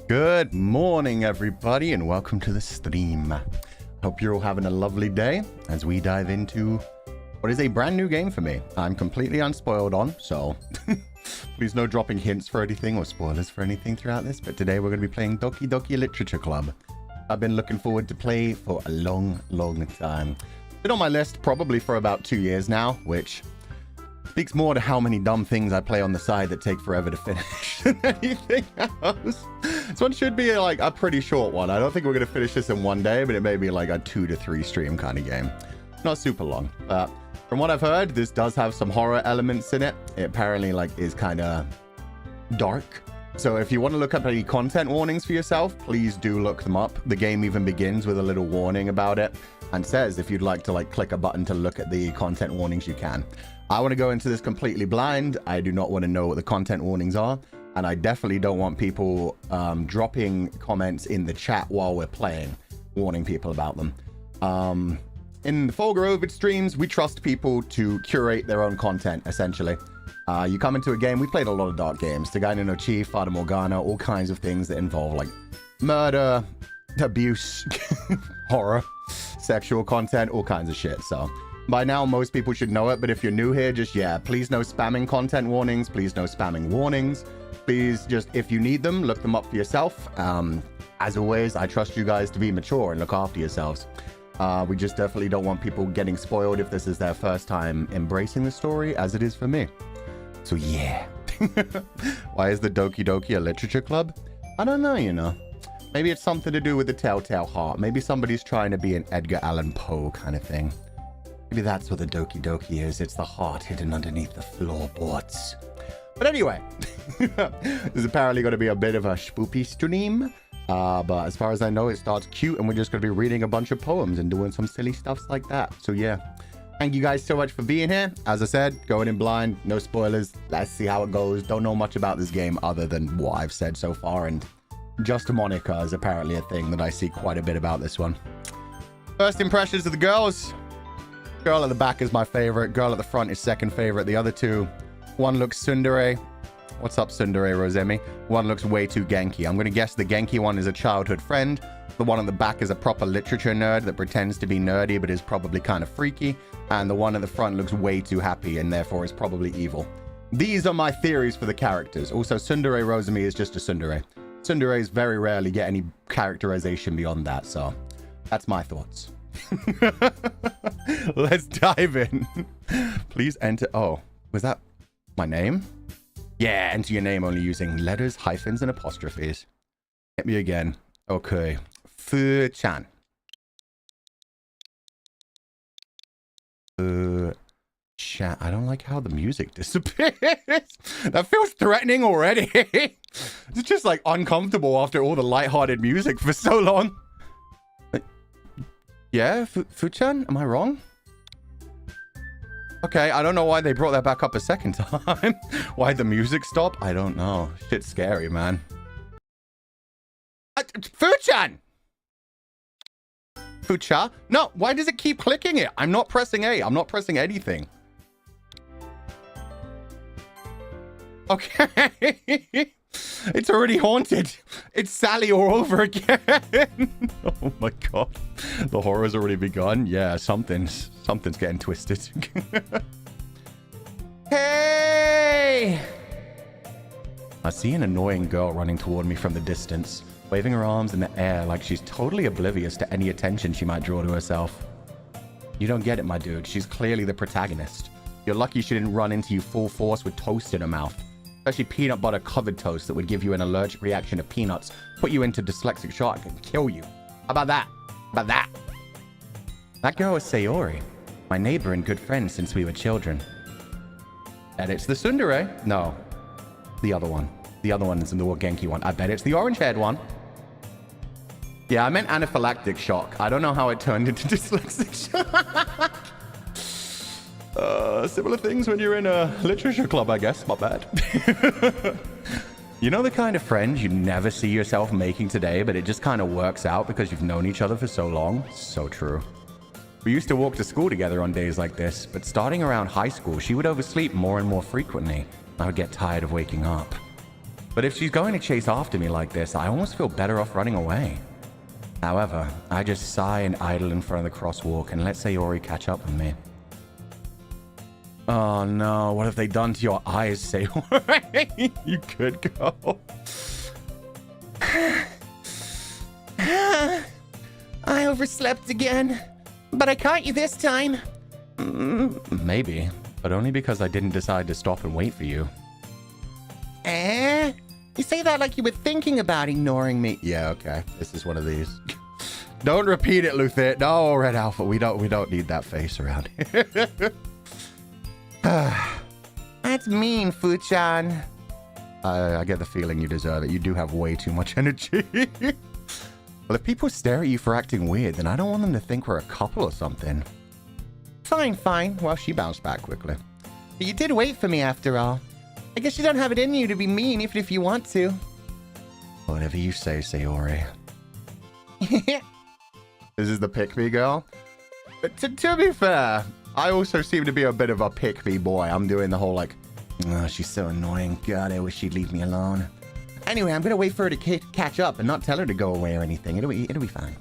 Good morning, everybody, and welcome to the stream. Hope you're all having a lovely day as we dive into what is a brand new game for me. I'm completely unspoiled on, so please no dropping hints for anything or spoilers for anything throughout this. But today we're going to be playing Doki Doki Literature Club. I've been looking forward to play for a long time. Been on my list probably for about 2 years now, which speaks more to how many dumb things I play on the side that take forever to finish than anything else. This one should be like a pretty short one. I don't think we're going to finish this in one day, but it may be like a 2 to 3 stream kind of game. Not super long. From what I've heard, this does have some horror elements in it. It apparently is kind of dark. So if you want to look up any content warnings for yourself, please do look them up. The game even begins with a little warning about it and says if you'd like to click a button to look at the content warnings, you can. I want to go into this completely blind. I do not want to know what the content warnings are. And I definitely don't want people dropping comments in the chat while we're playing, warning people about them. In the Fulgur Ovid streams, we trust people to curate their own content, essentially. You come into a game, we played a lot of dark games. Tagaina no Chi, Fata Morgana, all kinds of things that involve murder, abuse, horror, sexual content, all kinds of shit. So by now, most people should know it, but if you're new here, please no spamming content warnings. Please no spamming warnings. Please just, if you need them, look them up for yourself. As always, I trust you guys to be mature and look after yourselves. We just definitely don't want people getting spoiled if this is their first time embracing the story, as it is for me. So yeah. Why is the Doki Doki a literature club? I don't know, you know. Maybe it's something to do with the telltale heart. Maybe somebody's trying to be an Edgar Allan Poe kind of thing. Maybe that's what the Doki Doki is. It's the heart hidden underneath the floorboards. But anyway, this is apparently going to be a bit of a spoopy stream. But as far as I know, it starts cute and we're just going to be reading a bunch of poems and doing some silly stuffs like that. So yeah, thank you guys so much for being here. As I said, going in blind, no spoilers. Let's see how it goes. Don't know much about this game other than what I've said so far. And just Monica is apparently a thing that I see quite a bit about this one. First impressions of the girls. Girl at the back is my favorite. Girl at the front is second favorite. The other two, one looks tsundere. What's up, tsundere Rosemi? One looks way too Genki. I'm going to guess the Genki one is a childhood friend. The one on the back is a proper literature nerd that pretends to be nerdy but is probably kind of freaky. And the one at the front looks way too happy and therefore is probably evil. These are my theories for the characters. Also, tsundere Rosemi is just a tsundere. Tsunderes very rarely get any characterization beyond that, so that's my thoughts. Let's dive in. Please enter. Oh, was that my name? Yeah, enter your name only using letters, hyphens, and apostrophes. Hit me again. Okay. Fu-chan. Chat. I don't like how the music disappears. That feels threatening already. It's just uncomfortable after all the lighthearted music for so long. Yeah, Fu-chan? Am I wrong? Okay, I don't know why they brought that back up a second time. Why the music stopped? I don't know. Shit's scary, man. Fu-chan! Fu-cha? No, why does it keep clicking it? I'm not pressing A. I'm not pressing anything. Okay. It's already haunted. It's Sally all over again. Oh my god. The horror's already begun. Yeah, something's getting twisted. Hey! I see an annoying girl running toward me from the distance, waving her arms in the air like she's totally oblivious to any attention she might draw to herself. You don't get it, my dude. She's clearly the protagonist. You're lucky she didn't run into you full force with toast in her mouth. Especially peanut butter covered toast that would give you an allergic reaction to peanuts, put you into dyslexic shock and kill you. How about that? How about that? That girl is Sayori, my neighbor and good friend since we were children. And it's the tsundere? No, the other one. The other one is the more Genki one. I bet it's the orange-haired one. Yeah, I meant anaphylactic shock. I don't know how it turned into dyslexic shock. Similar things when you're in a literature club, I guess. Not bad. You know the kind of friend you never see yourself making today, but it just kind of works out because you've known each other for so long? So true. We used to walk to school together on days like this, but starting around high school, she would oversleep more and more frequently. I would get tired of waking up. But if she's going to chase after me like this, I almost feel better off running away. However, I just sigh and idle in front of the crosswalk and let Sayori catch up with me. Oh no, what have they done to your eyes, Sayori? You could go. I overslept again, but I caught you this time. Maybe, but only because I didn't decide to stop and wait for you. You say that like you were thinking about ignoring me. Yeah, okay. This is one of these. Don't repeat it, Luther. No, Red Alpha. We don't need that face around here. That's mean, Fu-chan. I get the feeling you deserve it. You do have way too much energy. Well, if people stare at you for acting weird, then I don't want them to think we're a couple or something. Fine. Well, she bounced back quickly. But you did wait for me after all. I guess you don't have it in you to be mean, even if you want to. Whatever you say, Sayori. This is the pick-me girl. But to be fair, I also seem to be a bit of a pick-me boy. I'm doing the whole like, oh, she's so annoying. God, I wish she'd leave me alone. Anyway, I'm gonna wait for her to catch up and not tell her to go away or anything. It'll be fine.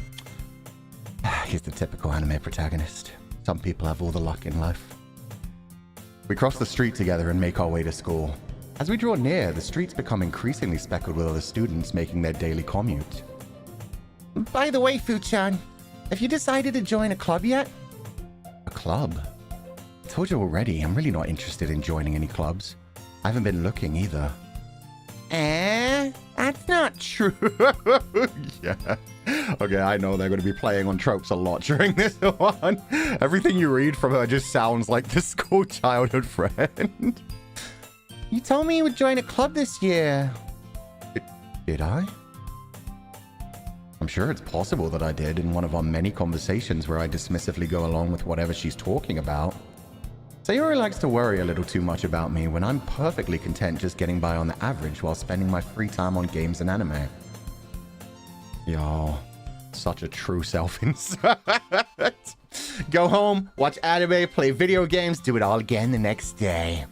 He's the typical anime protagonist. Some people have all the luck in life. We cross the street together and make our way to school. As we draw near, the streets become increasingly speckled with other students making their daily commute. By the way, Fu-chan, have you decided to join a club yet? A club? I told you already, I'm really not interested in joining any clubs. I haven't been looking either. That's not true. Yeah. Okay, I know they're going to be playing on tropes a lot during this one. Everything you read from her just sounds like the school childhood friend. You told me you would join a club this year. Did I? I'm sure it's possible that I did in one of our many conversations where I dismissively go along with whatever she's talking about. Sayori likes to worry a little too much about me when I'm perfectly content just getting by on the average while spending my free time on games and anime. Yo, such a true self insert. Go home, watch anime, play video games, do it all again the next day.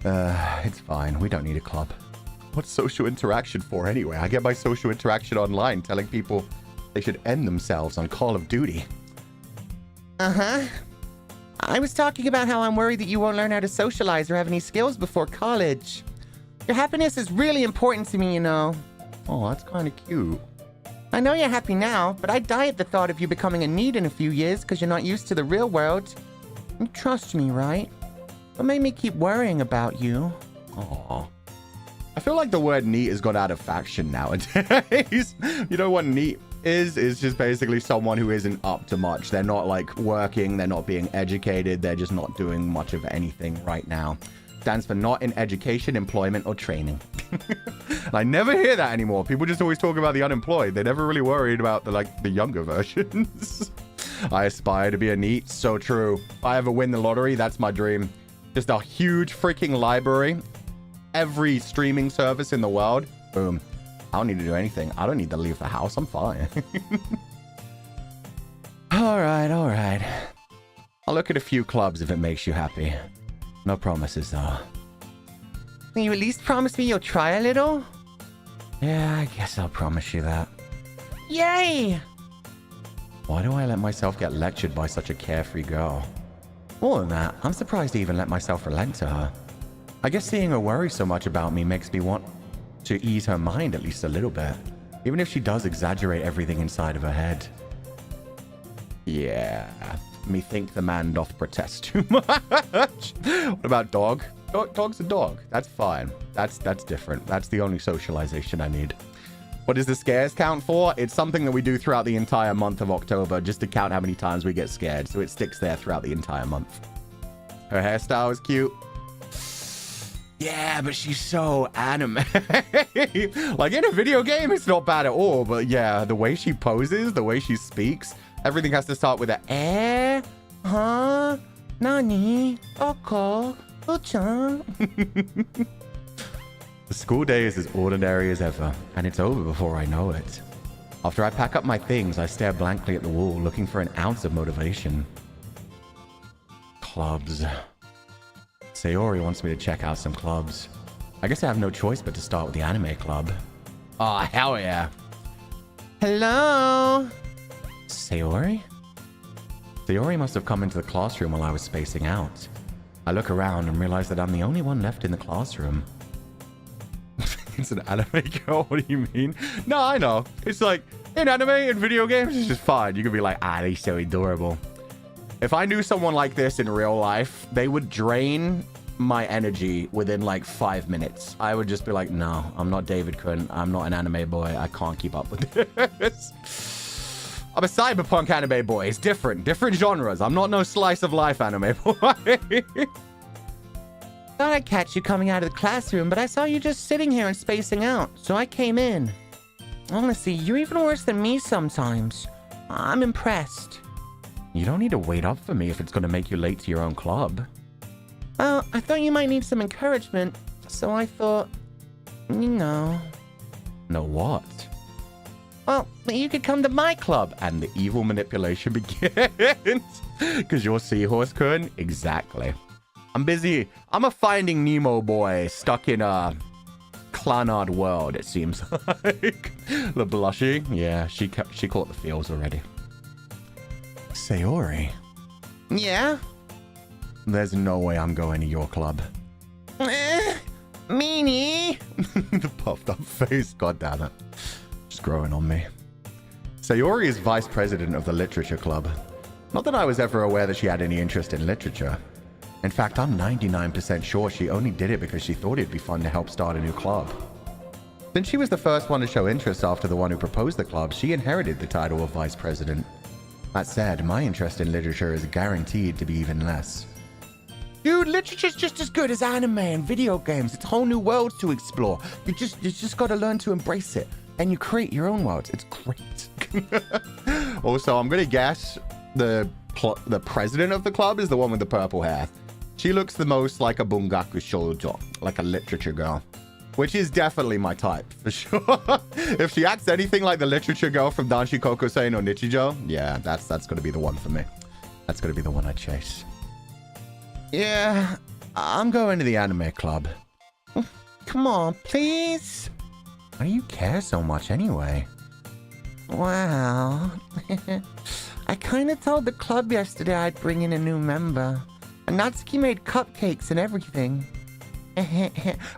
It's fine. We don't need a club. What's social interaction for anyway? I get my social interaction online telling people they should end themselves on Call of Duty. Uh-huh. I was talking about how I'm worried that you won't learn how to socialize or have any skills before college. Your happiness is really important to me, you know. Oh, that's kind of cute. I know you're happy now, but I'd die at the thought of you becoming a need in a few years because you're not used to the real world. You trust me, right? What made me keep worrying about you? Aww. I feel like the word neat has gone out of fashion nowadays. You know what neat is just basically someone who isn't up to much. They're not like working, they're not being educated, they're just not doing much of anything right now. Stands for not in education, employment, or training. And I never hear that anymore. People just always talk about the unemployed. They never really worried about the younger versions. I aspire to be a neat. So true. If I ever win the lottery, that's my dream. Just a huge freaking library. Every streaming service in the world. Boom. I don't need to do anything. I don't need to leave the house. I'm fine. All right. I'll look at a few clubs if it makes you happy. No promises, though. Can you at least promise me you'll try a little? Yeah, I guess I'll promise you that. Yay! Why do I let myself get lectured by such a carefree girl? More than that, I'm surprised to even let myself relent to her. I guess seeing her worry so much about me makes me want to ease her mind at least a little bit, even if she does exaggerate everything inside of her head. Yeah, methinks the man doth protest too much. What about dog? Dog's a dog. That's fine. That's different. That's the only socialization I need. What does the scares count for? It's something that we do throughout the entire month of October just to count how many times we get scared, so it sticks there throughout the entire month. Her hairstyle is cute. Yeah, but she's so anime. Like in a video game, it's not bad at all. But yeah, the way she poses, the way she speaks, everything has to start with a huh, nani, oko, uchan. The school day is as ordinary as ever, and it's over before I know it. After I pack up my things, I stare blankly at the wall, looking for an ounce of motivation. Clubs. Sayori wants me to check out some clubs. I guess I have no choice but to start with the anime club. Oh, hell yeah. Hello? Sayori? Sayori must have come into the classroom while I was spacing out. I look around and realize that I'm the only one left in the classroom. It's an anime girl? What do you mean? No, I know. It's like, in anime and video games, it's just fine. You could be like, they're so adorable. If I knew someone like this in real life, they would drain my energy within like 5 minutes. I would just be like, no, I'm not David Kun. I'm not an anime boy. I can't keep up with this. I'm a cyberpunk anime boy. It's different genres. I'm not no slice of life anime boy. Thought I'd catch you coming out of the classroom, but I saw you just sitting here and spacing out, so I came in. Honestly, you're even worse than me sometimes. I'm impressed. You don't need to wait up for me if it's going to make you late to your own club. Well, I thought you might need some encouragement, so I thought, No what? Well, you could come to my club. And the evil manipulation begins. Because you're Seahorse Kun? Exactly. I'm busy. I'm a Finding Nemo boy stuck in a Clanard world, it seems like. The blushy. Yeah, she caught the feels already. Sayori. Yeah? There's no way I'm going to your club. Meanie. The puffed up face. God damn it. Just growing on me. Sayori is vice president of the literature club. Not that I was ever aware that she had any interest in literature. In fact, I'm 99% sure she only did it because she thought it'd be fun to help start a new club. Since she was the first one to show interest after the one who proposed the club, she inherited the title of vice president. That said, my interest in literature is guaranteed to be even less. Dude, literature's just as good as anime and video games. It's whole new worlds to explore. You just gotta learn to embrace it. And you create your own worlds. It's great. Also, I'm gonna guess the president of the club is the one with the purple hair. She looks the most like a bungaku shoujo, like a literature girl, which is definitely my type, for sure. If she acts anything like the literature girl from Danshi Kokosei no Nichijo, yeah, that's going to be the one for me. That's going to be the one I chase. Yeah, I'm going to the anime club. Come on, please. Why do you care so much anyway? Wow. I kind of told the club yesterday I'd bring in a new member. And Natsuki made cupcakes and everything.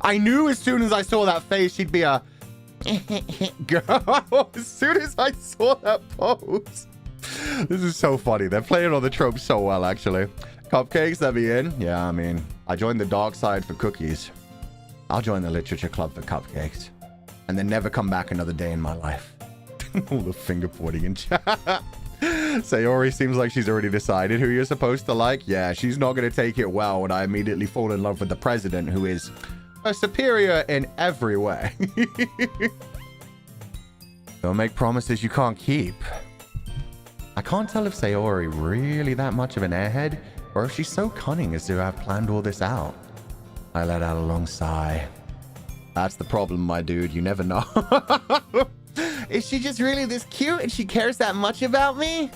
I knew as soon as I saw that face, she'd be a girl. As soon as I saw that pose. This is so funny. They're playing all the tropes so well, actually. Cupcakes, that be in? Yeah, I mean, I joined the dark side for cookies. I'll join the literature club for cupcakes. And then never come back another day in my life. All the finger pointing in chat. Sayori seems like she's already decided who you're supposed to like. Yeah, she's not going to take it well when I immediately fall in love with the president, who is a superior in every way. Don't make promises you can't keep. I can't tell if Sayori really that much of an airhead, or if she's so cunning as to have planned all this out. I let out a long sigh. That's the problem, my dude. You never know. Is she just really this cute and she cares that much about me?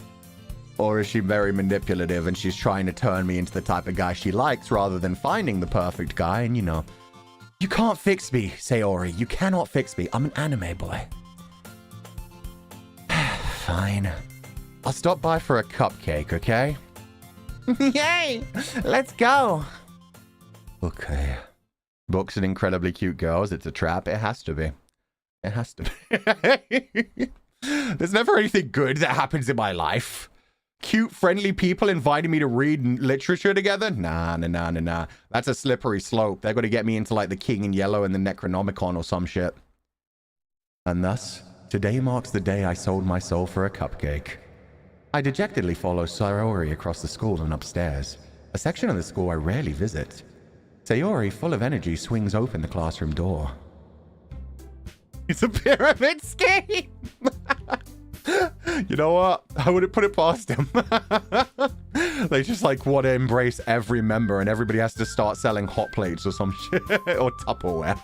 Or is she very manipulative and she's trying to turn me into the type of guy she likes rather than finding the perfect guy? And you know, you can't fix me, Sayori. You cannot fix me. I'm an anime boy. Fine. I'll stop by for a cupcake, okay? Yay! Let's go. Okay. Books and incredibly cute girls. It's a trap. It has to be. It has to be. There's never anything good that happens in my life. Cute, friendly people inviting me to read literature together? Nah. That's a slippery slope. They're going to get me into like the King in Yellow and the Necronomicon or some shit. And thus, today marks the day I sold my soul for a cupcake. I dejectedly follow Sayori across the school and upstairs, a section of the school I rarely visit. Sayori, full of energy, swings open the classroom door. It's a pyramid scheme! You know what? I wouldn't put it past him. They just like want to embrace every member and everybody has to start selling hot plates or some shit. Or Tupperware.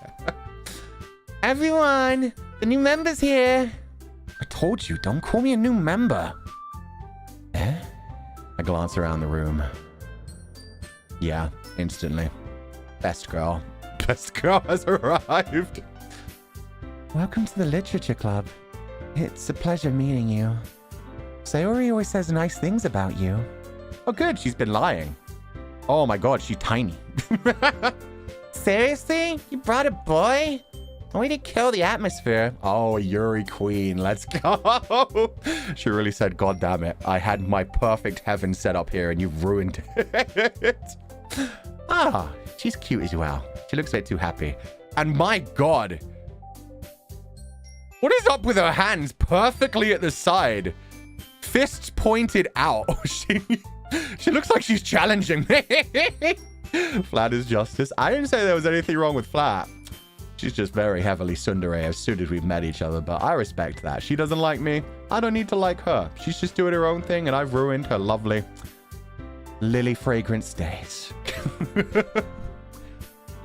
Everyone! The new member's here! I told you, don't call me a new member. Eh? I glance around the room. Yeah, instantly. Best girl. best girl has arrived. Welcome to the Literature Club. It's a pleasure meeting you. Sayori always says nice things about you. Oh, good. She's been lying. Oh my god, she's tiny. Seriously? You brought a boy? Way to kill the atmosphere. Oh, Yuri queen. Let's go. She really said, God damn it. I had my perfect heaven set up here and you've ruined it. Ah, she's cute as well. She looks a bit too happy. And my god. What is up with her hands perfectly at the side? Fists pointed out. She looks like she's challenging me. Flat is justice. I didn't say there was anything wrong with Flat. She's just very heavily tsundere as soon as we've met each other, but I respect that. She doesn't like me. I don't need to like her. She's just doing her own thing, and I've ruined her lovely lily fragrance days.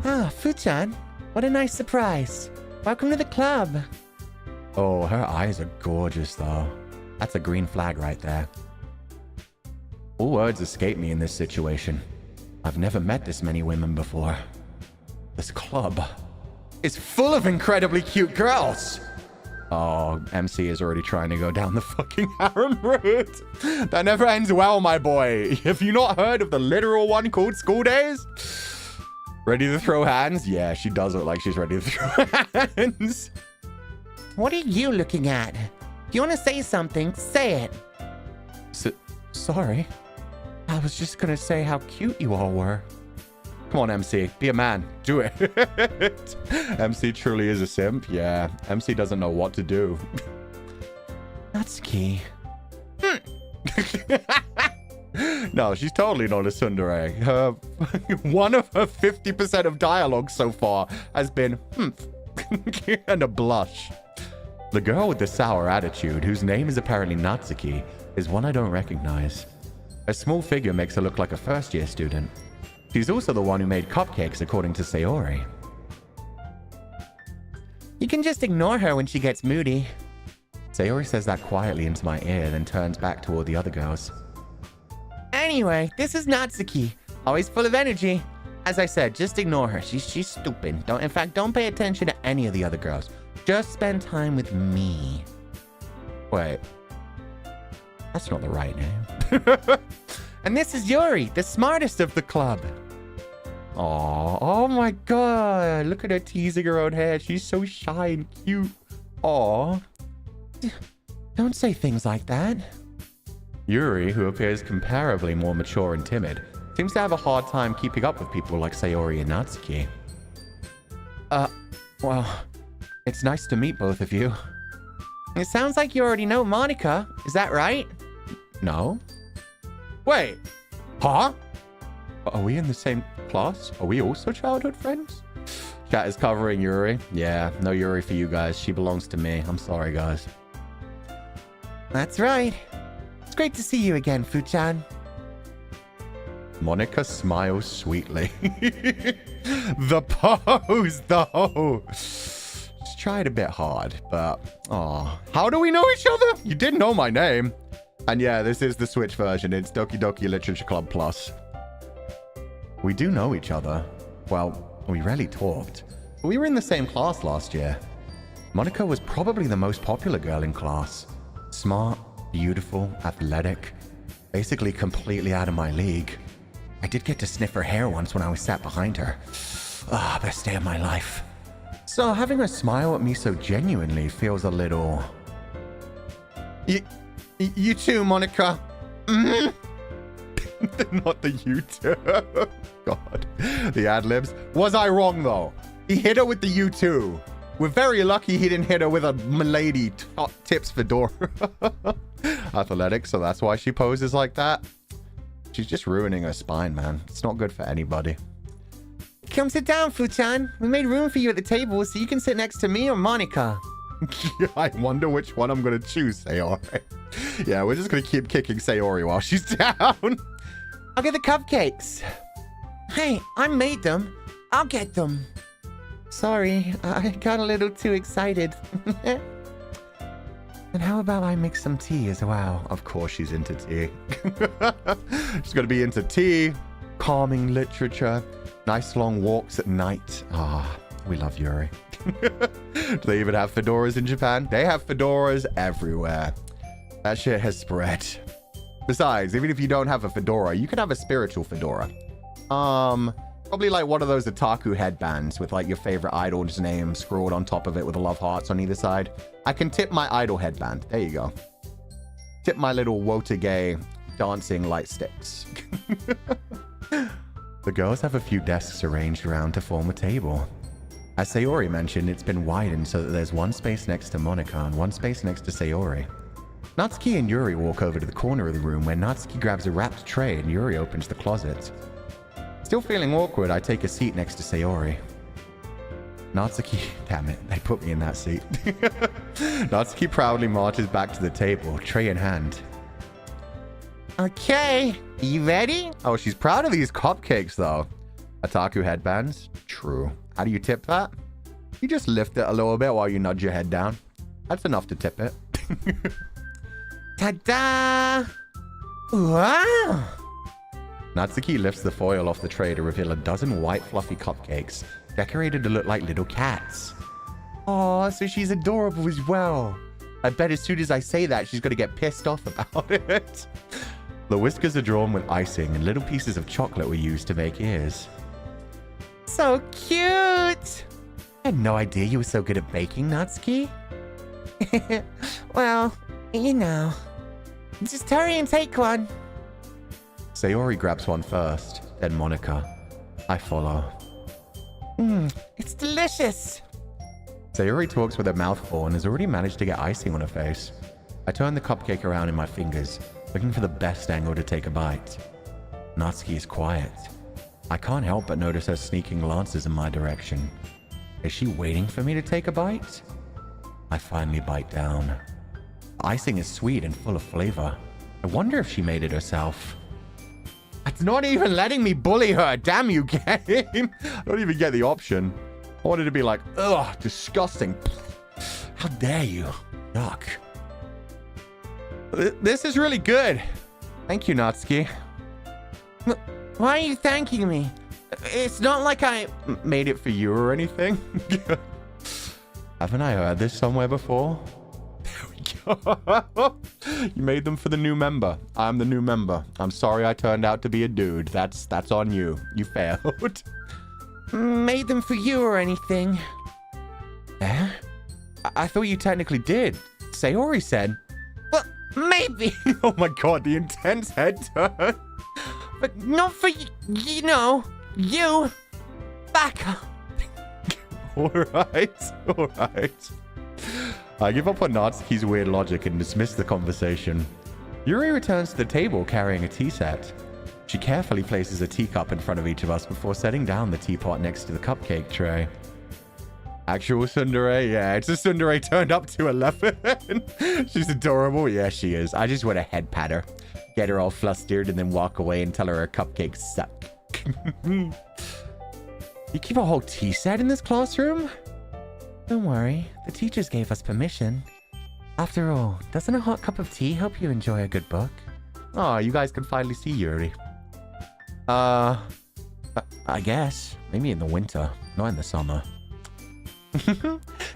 Ah, Fuchan, what a nice surprise. Welcome to the club. Oh, her eyes are gorgeous, though. That's a green flag right there. All words escape me in this situation. I've never met this many women before. This club is full of incredibly cute girls. Oh, MC is already trying to go down the fucking harem route. That never ends well, my boy. Have you not heard of the literal one called School Days? Ready to throw hands? Yeah, she does look like she's ready to throw hands. What are you looking at? If you want to say something, say it. Sorry. I was just gonna say how cute you all were. Come on, MC. Be a man. Do it. MC truly is a simp. Yeah, MC doesn't know what to do. That's key. No, she's totally not a tsundere. Her, one of her 50% of dialogue so far has been and a blush. The girl with the sour attitude, whose name is apparently Natsuki, is one I don't recognize. Her small figure makes her look like a first-year student. She's also the one who made cupcakes, according to Sayori. You can just ignore her when she gets moody. Sayori says that quietly into my ear, then turns back toward the other girls. Anyway, this is Natsuki. Always full of energy. As I said, just ignore her. She's stupid. In fact, don't pay attention to any of the other girls. Just spend time with me. Wait. That's not the right name. And this is Yuri, the smartest of the club. Aw, oh my god. Look at her teasing her own hair. She's so shy and cute. Aw. Don't say things like that. Yuri, who appears comparably more mature and timid, seems to have a hard time keeping up with people like Sayori and Natsuki. Well, it's nice to meet both of you. It sounds like you already know Monica. Is that right? No. Wait. Huh? Are we in the same class? Are we also childhood friends? Chat is covering Yuri. Yeah, no Yuri for you guys. She belongs to me. I'm sorry, guys. That's right. It's great to see you again, Fuchan. Monica smiles sweetly. The pose, though. Just tried a bit hard, but... Aw. How do we know each other? You did know my name. And yeah, this is the Switch version. It's Doki Doki Literature Club Plus. We do know each other. Well, we rarely talked. But we were in the same class last year. Monica was probably the most popular girl in class. Smart, beautiful, athletic. Basically completely out of my league. I did get to sniff her hair once when I was sat behind her. Ah, best day of my life. So having her smile at me so genuinely feels a little... You too, Monica. Not the you too. God. The ad-libs. Was I wrong, though? He hit her with the you too. We're very lucky he didn't hit her with a milady top tips fedora. Athletic, so that's why she poses like that. She's just ruining her spine, man. It's not good for anybody. Come sit down, Fuchan. We made room for you at the table so you can sit next to me or Monica. I wonder which one I'm going to choose, Sayori. Yeah, we're just going to keep kicking Sayori while she's down. I'll get the cupcakes. Hey, I made them. I'll get them. Sorry, I got a little too excited. And how about I make some tea as well? Of course she's into tea. She's going to be into tea, calming literature, Nice long walks at night. Ah, we love Yuri. Do they even have fedoras in Japan? They have fedoras everywhere. That shit has spread. Besides, even if you don't have a fedora, you can have a spiritual fedora. Probably like one of those otaku headbands with like your favorite idol's name scrawled on top of it with the love hearts on either side. I can tip my idol headband. There you go. Tip my little Wotage dancing light sticks. The girls have a few desks arranged around to form a table. As Sayori mentioned, it's been widened so that there's one space next to Monica and one space next to Sayori. Natsuki and Yuri walk over to the corner of the room where Natsuki grabs a wrapped tray and Yuri opens the closet. Still feeling awkward, I take a seat next to Sayori. Natsuki, damn it, they put me in that seat. Natsuki proudly marches back to the table, tray in hand. Okay, you ready? Oh, she's proud of these cupcakes though. Otaku headbands? True. How do you tip that? You just lift it a little bit while you nudge your head down. That's enough to tip it. Ta-da! Wow! Natsuki lifts the foil off the tray to reveal a dozen white fluffy cupcakes, decorated to look like little cats. Oh, so she's adorable as well. I bet as soon as I say that, she's going to get pissed off about it. The whiskers are drawn with icing and little pieces of chocolate were used to make ears. So cute! I had no idea you were so good at baking, Natsuki. Well, you know. Just hurry and take one. Sayori grabs one first, then Monica. I follow. It's delicious. Sayori talks with her mouth full and has already managed to get icing on her face. I turn the cupcake around in my fingers, looking for the best angle to take a bite. Natsuki is quiet. I can't help but notice her sneaking glances in my direction. Is she waiting for me to take a bite? I finally bite down. The icing is sweet and full of flavor. I wonder if she made it herself. It's not even letting me bully her. Damn you, game. I don't even get the option. I wanted to be like, ugh, disgusting. How dare you? Yuck. This is really good. Thank you, Natsuki. Why are you thanking me? It's not like I made it for you or anything. Haven't I heard this somewhere before? There we go. You made them for the new member. I'm the new member. I'm sorry I turned out to be a dude. That's on you. You failed. Made them for you or anything. Eh? I thought you technically did. Sayori said. Well, maybe. Oh my god, the intense head turn. But not for you know, you. Back up. Alright. I give up on Natsuki's weird logic and dismiss the conversation. Yuri returns to the table carrying a tea set. She carefully places a teacup in front of each of us before setting down the teapot next to the cupcake tray. Actual tsundere? Yeah, it's a tsundere turned up to 11. She's adorable. Yeah, she is. I just want to head pat her, get her all flustered, and then walk away and tell her her cupcakes suck. You keep a whole tea set in this classroom? Don't worry, the teachers gave us permission. After all, doesn't a hot cup of tea help you enjoy a good book? Oh, you guys can finally see Yuri. I guess. Maybe in the winter, not in the summer.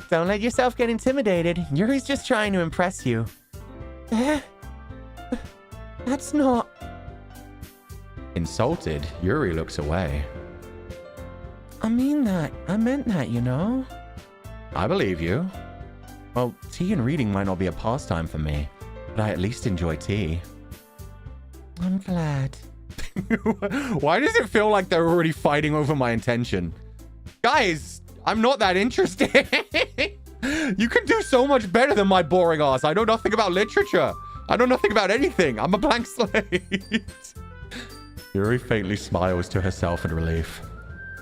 Don't let yourself get intimidated. Yuri's just trying to impress you. That's not... Insulted, Yuri looks away. I mean that. I meant that, you know? I believe you. Well, tea and reading might not be a pastime for me, but I at least enjoy tea. I'm glad. Why does it feel like they're already fighting over my intention? Guys, I'm not that interested. You can do so much better than my boring ass. I know nothing about literature. I know nothing about anything. I'm a blank slate. Yuri faintly smiles to herself in relief.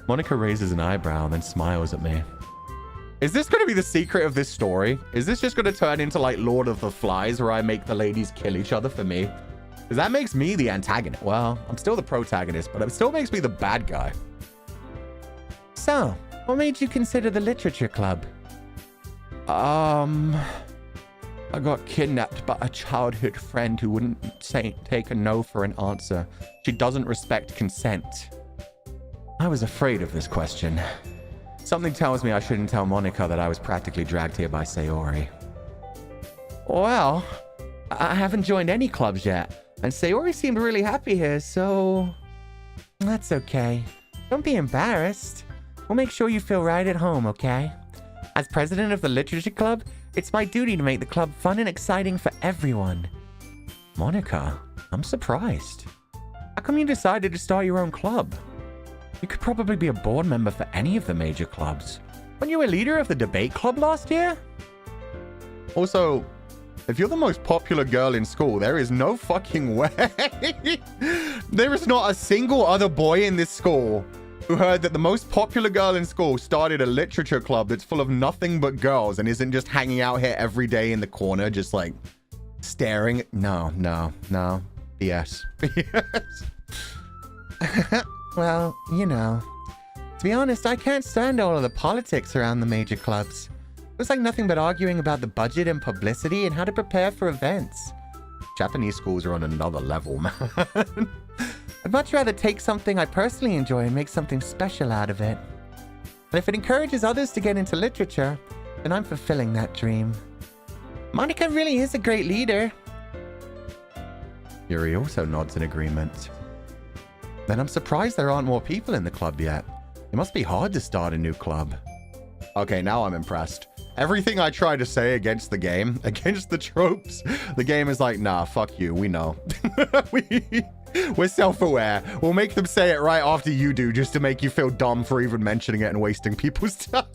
Monica raises an eyebrow and then smiles at me. Is this going to be the secret of this story? Is this just going to turn into like Lord of the Flies where I make the ladies kill each other for me? Because that makes me the antagonist. Well, I'm still the protagonist, but it still makes me the bad guy. So, what made you consider the literature club? I got kidnapped by a childhood friend who wouldn't take a no for an answer. She doesn't respect consent. I was afraid of this question. Something tells me I shouldn't tell Monica that I was practically dragged here by Sayori. Well, I haven't joined any clubs yet, and Sayori seemed really happy here, so... That's okay. Don't be embarrassed. We'll make sure you feel right at home, okay? As president of the Literature Club, it's my duty to make the club fun and exciting for everyone. Monica, I'm surprised. How come you decided to start your own club? You could probably be a board member for any of the major clubs. Weren't you a leader of the debate club last year? Also, if you're the most popular girl in school, there is no fucking way. There is not a single other boy in this school who heard that the most popular girl in school started a literature club that's full of nothing but girls and isn't just hanging out here every day in the corner, just like staring. No. BS. Well, you know. To be honest, I can't stand all of the politics around the major clubs. It's like nothing but arguing about the budget and publicity and how to prepare for events. Japanese schools are on another level, man. I'd much rather take something I personally enjoy and make something special out of it. And if it encourages others to get into literature, then I'm fulfilling that dream. Monica really is a great leader. Yuri also nods in agreement. Then I'm surprised there aren't more people in the club yet. It must be hard to start a new club. Okay, now I'm impressed. Everything I try to say against the game, against the tropes, the game is like, nah, fuck you, we know. We're self-aware. We'll make them say it right after you do, just to make you feel dumb for even mentioning it and wasting people's time.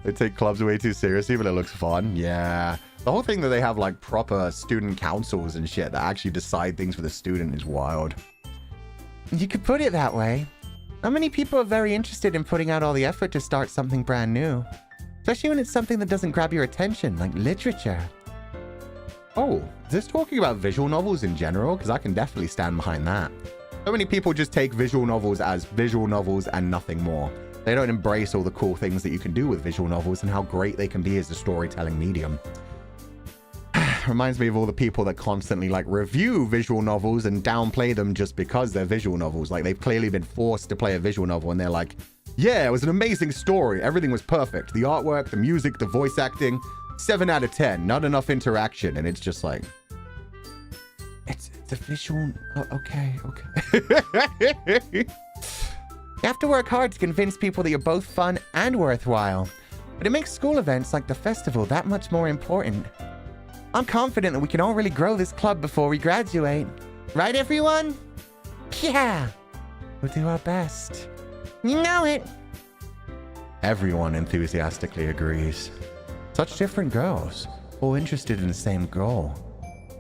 They take clubs way too seriously, but it looks fun. Yeah. The whole thing that they have like proper student councils and shit that actually decide things for the student is wild. You could put it that way. Not many people are very interested in putting out all the effort to start something brand new. Especially when it's something that doesn't grab your attention, like literature. Oh, is this talking about visual novels in general? Because I can definitely stand behind that. So many people just take visual novels as visual novels and nothing more. They don't embrace all the cool things that you can do with visual novels and how great they can be as a storytelling medium. Reminds me of all the people that constantly like review visual novels and downplay them just because they're visual novels. Like they've clearly been forced to play a visual novel and they're like, yeah, it was an amazing story. Everything was perfect. The artwork, the music, the voice acting, 7 out of 10. Not enough interaction. And it's just like, it's a visual. Oh, okay. You have to work hard to convince people that you're both fun and worthwhile. But it makes school events like the festival that much more important. I'm confident that we can all really grow this club before we graduate. Right, everyone? Yeah. We'll do our best. You know it. Everyone enthusiastically agrees. Such different girls, all interested in the same goal.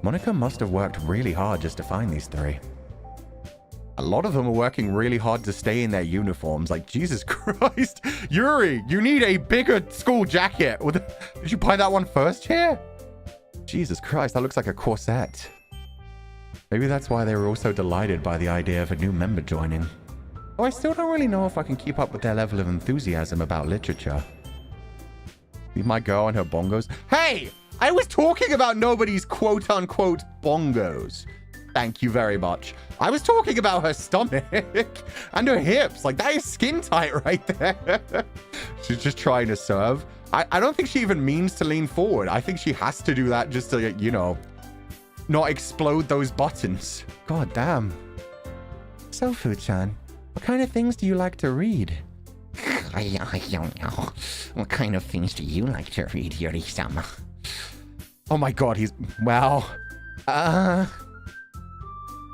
Monica must have worked really hard just to find these three. A lot of them are working really hard to stay in their uniforms. Like, Jesus Christ. Yuri, you need a bigger school jacket. Did you buy that one first here? Jesus Christ, that looks like a corset. Maybe that's why they were also delighted by the idea of a new member joining. Though I still don't really know if I can keep up with their level of enthusiasm about literature. Leave my girl and her bongos. Hey! I was talking about nobody's quote-unquote bongos. Thank you very much. I was talking about her stomach and her hips. Like, that is skin tight right there. She's just trying to serve. I don't think she even means to lean forward. I think she has to do that just to, you know, not explode those buttons. God damn. So, Fu-chan, what kind of things do you like to read? I don't know. What kind of things do you like to read, Yuri-sama? Oh my god, he's... Well...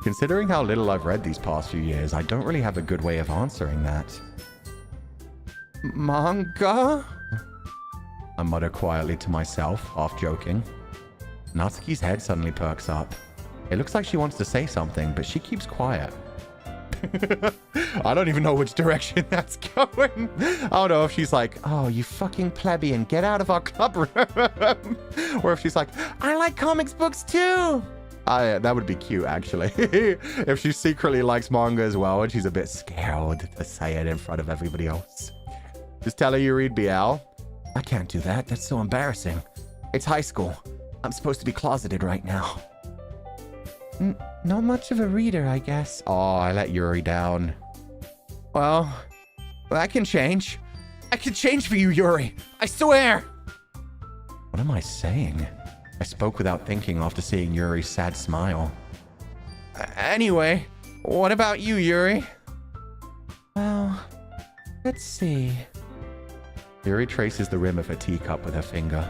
Considering how little I've read these past few years, I don't really have a good way of answering that. Manga? I mutter quietly to myself, half joking. Natsuki's head suddenly perks up. It looks like she wants to say something, but she keeps quiet. I don't even know which direction that's going. I don't know if she's like, oh, you fucking plebeian, get out of our club room. Or if she's like, I like comics books too. That would be cute, actually. If she secretly likes manga as well and she's a bit scared to say it in front of everybody else. Just tell her you read BL. I can't do that. That's so embarrassing. It's high school. I'm supposed to be closeted right now. Not much of a reader, I guess. Oh, I let Yuri down. Well, that can change. I can change for you, Yuri. I swear. What am I saying? I spoke without thinking after seeing Yuri's sad smile. Anyway, what about you, Yuri? Well, let's see. Yuri traces the rim of her teacup with her finger.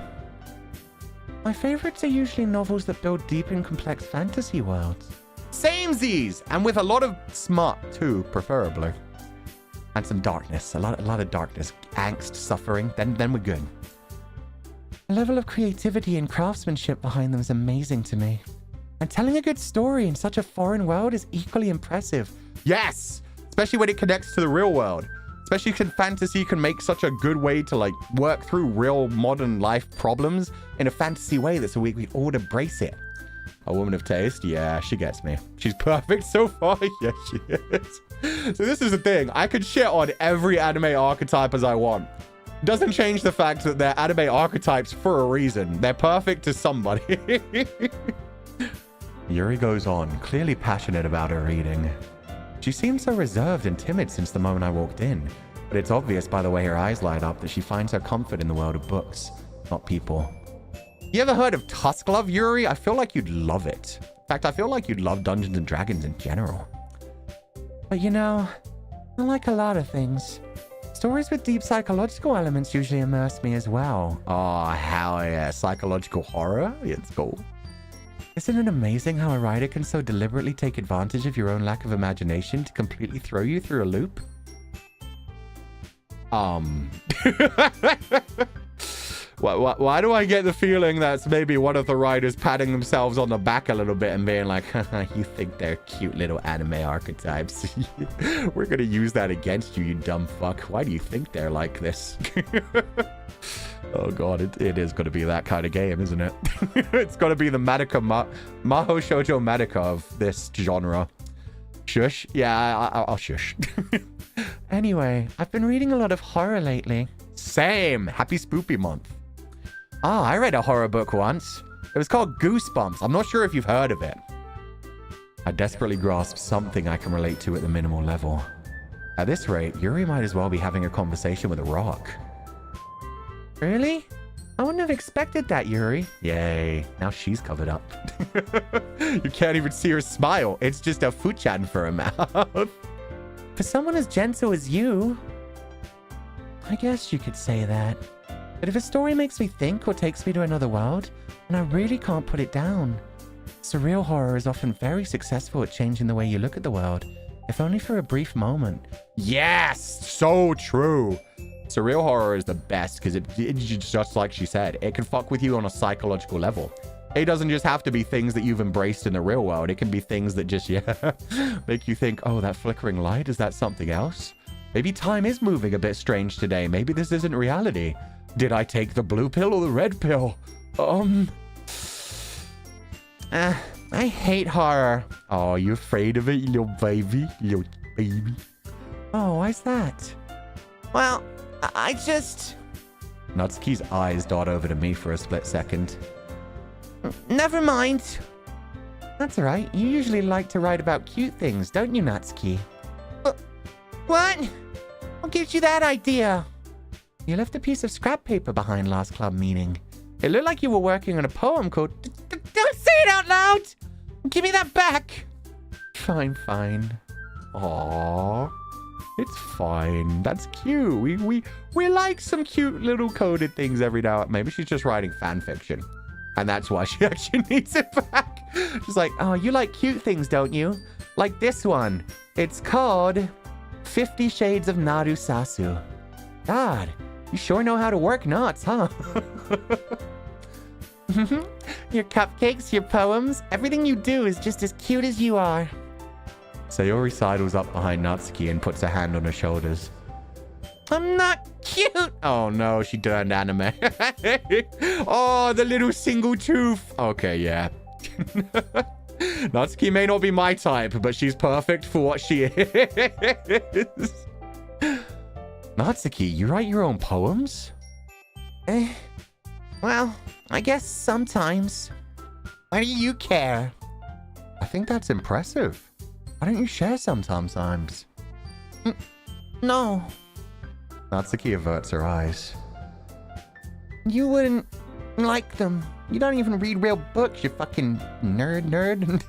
My favorites are usually novels that build deep and complex fantasy worlds. Samesies! And with a lot of smut, too, preferably. And some darkness. A lot of darkness. Angst, suffering. Then we're good. The level of creativity and craftsmanship behind them is amazing to me. And telling a good story in such a foreign world is equally impressive. Yes! Especially when it connects to the real world. Especially because fantasy can make such a good way to, like, work through real modern life problems in a fantasy way that's a way we all embrace it. A woman of taste? Yeah, she gets me. She's perfect so far. Yes, she is. So this is the thing. I could shit on every anime archetype as I want. Doesn't change the fact that they're anime archetypes for a reason. They're perfect to somebody. Yuri goes on, clearly passionate about her reading. She seemed so reserved and timid since the moment I walked in, but it's obvious by the way her eyes light up that she finds her comfort in the world of books, not people. You ever heard of Tusk Love, Yuri? I feel like you'd love it. In fact, I feel like you'd love Dungeons and Dragons in general. But you know, I like a lot of things. Stories with deep psychological elements usually immerse me as well. Oh, hell yeah. Psychological horror? It's cool. Isn't it amazing how a writer can so deliberately take advantage of your own lack of imagination to completely throw you through a loop? Why do I get the feeling that's maybe one of the writers patting themselves on the back a little bit and being like, you think they're cute little anime archetypes? We're gonna use that against you, you dumb fuck. Why do you think they're like this? Oh god, it is gonna be that kind of game, isn't it? It's gonna be the Madoka Maho Shoujo Madoka of this genre. Shush? Yeah, I'll shush. Anyway, I've been reading a lot of horror lately. Same! Happy Spoopy Month. Oh, I read a horror book once. It was called Goosebumps. I'm not sure if you've heard of it. I desperately grasp something I can relate to at the minimal level. At this rate, Yuri might as well be having a conversation with a rock. Really? I wouldn't have expected that, Yuri. Yay, now she's covered up. You can't even see her smile. It's just a fuchan for her mouth. For someone as gentle as you, I guess you could say that. But if a story makes me think or takes me to another world, and I really can't put it down. Surreal horror is often very successful at changing the way you look at the world, if only for a brief moment. Yes! So true! Surreal horror is the best because it's just like she said, it can fuck with you on a psychological level. It doesn't just have to be things that you've embraced in the real world. It can be things that just, make you think, oh, that flickering light, is that something else? Maybe time is moving a bit strange today. Maybe this isn't reality. Did I take the blue pill or the red pill? I hate horror. Oh, you afraid of it, you little baby? You little baby. Oh, why's that? Well, I just... Natsuki's eyes dart over to me for a split second. Never mind. That's all right. You usually like to write about cute things, don't you, Natsuki? What? What gives you that idea? You left a piece of scrap paper behind last club meeting. It looked like you were working on a poem called... Don't say it out loud! Give me that back! Fine. Aww. It's fine. That's cute. We like some cute little coded things every now and then. Maybe she's just writing fan fiction. And that's why she actually needs it back. She's like, oh, you like cute things, don't you? Like this one. It's called 50 Shades of Naru Sasu. God, you sure know how to work knots, huh? Your cupcakes, your poems, everything you do is just as cute as you are. Sayori sidles up behind Natsuki and puts a hand on her shoulders. I'm not cute. Oh no, she turned anime. Oh, the little single tooth. Okay, yeah. Natsuki may not be my type, but she's perfect for what she is. Natsuki, you write your own poems? Well, I guess sometimes. Why do you care? I think that's impressive. Why don't you share sometimes? No. Natsuki averts her eyes. You wouldn't like them. You don't even read real books, you fucking nerd.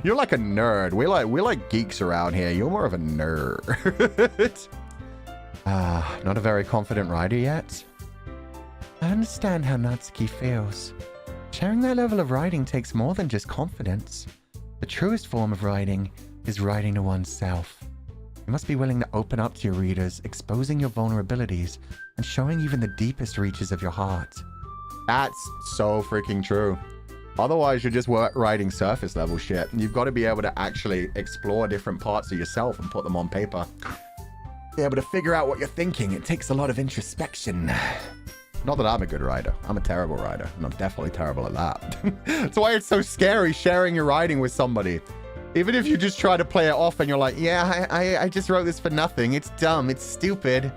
You're like a nerd. We're like geeks around here. You're more of a nerd. Not a very confident writer yet. I understand how Natsuki feels. Sharing that level of writing takes more than just confidence. The truest form of writing is writing to oneself. You must be willing to open up to your readers, exposing your vulnerabilities, and showing even the deepest reaches of your heart. That's so freaking true. Otherwise, you're just writing surface level shit. You've got to be able to actually explore different parts of yourself and put them on paper. Be able to figure out what you're thinking. It takes a lot of introspection. Not that I'm a good writer. I'm a terrible writer, and I'm definitely terrible at that. That's why it's so scary sharing your writing with somebody. Even if you just try to play it off and you're like, yeah, I just wrote this for nothing. It's dumb. It's stupid.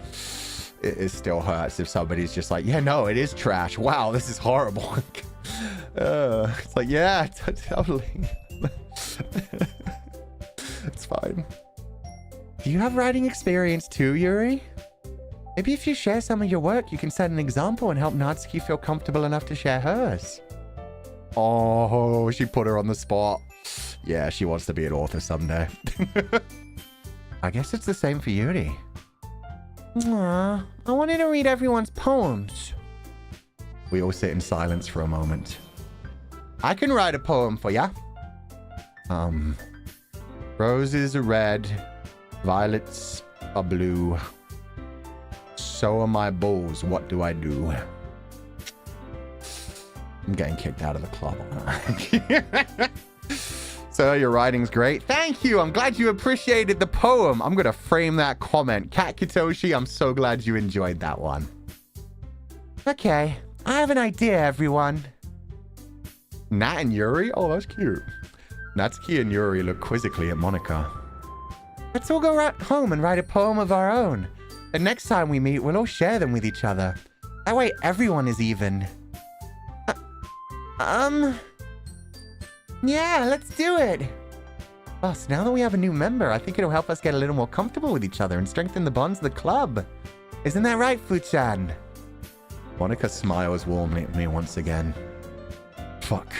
It still hurts if somebody's just like, yeah, no, it is trash. Wow, this is horrible. It's like, yeah, totally. It's fine. Do you have writing experience too, Yuri? Maybe if you share some of your work, you can set an example and help Natsuki feel comfortable enough to share hers. Oh, she put her on the spot. Yeah, she wants to be an author someday. I guess it's the same for Yuri. Aww, I wanted to read everyone's poems. We all sit in silence for a moment. I can write a poem for ya. Roses are red, violets are blue. So are my bulls. What do I do? I'm getting kicked out of the club. So your writing's great. Thank you. I'm glad you appreciated the poem. I'm going to frame that comment. Kat Kitoshi, I'm so glad you enjoyed that one. Okay, I have an idea, everyone. Nat and Yuri? Oh, that's cute. Natsuki and Yuri look quizzically at Monica. Let's all go home and write a poem of our own. The next time we meet, we'll all share them with each other. That way everyone is even. Yeah, let's do it. Boss, now that we have a new member, I think it'll help us get a little more comfortable with each other and strengthen the bonds of the club. Isn't that right, Fu-chan? Monica smiles warmly at me once again. Fuck.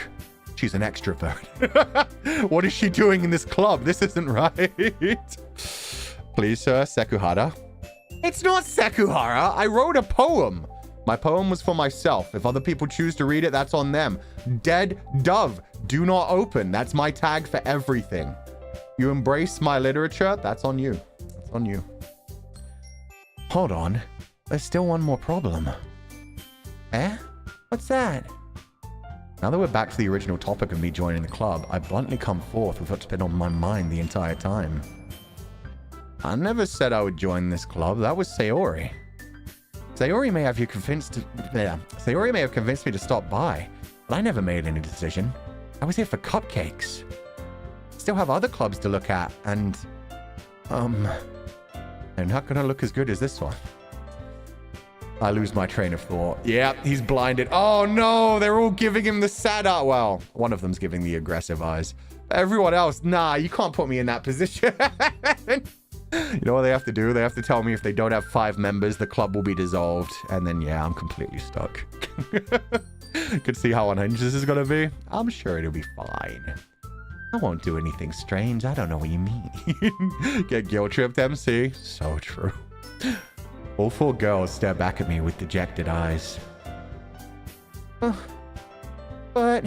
She's an extrovert. What is she doing in this club? This isn't right. Please, sir, Sekuhara. It's not Sekuhara. I wrote a poem. My poem was for myself. If other people choose to read it, that's on them. Dead dove. Do not open. That's my tag for everything. You embrace my literature, that's on you. That's on you. Hold on. There's still one more problem. Eh? What's that? Now that we're back to the original topic of me joining the club, I bluntly come forth with what's been on my mind the entire time. I never said I would join this club. That was Sayori. Sayori may have convinced me to stop by, but I never made any decision. I was here for cupcakes. Still have other clubs to look at, and they're not gonna look as good as this one. I lose my train of thought. Yeah, he's blinded. Oh no, they're all giving him the sad eye. Well, one of them's giving the aggressive eyes. Everyone else, nah, you can't put me in that position. You know what they have to do? They have to tell me if they don't have 5 members, the club will be dissolved. And then, yeah, I'm completely stuck. Could see how unhinged this is gonna be. I'm sure it'll be fine. I won't do anything strange. I don't know what you mean. Get guilt tripped, MC. So true. All 4 girls stare back at me with dejected eyes. But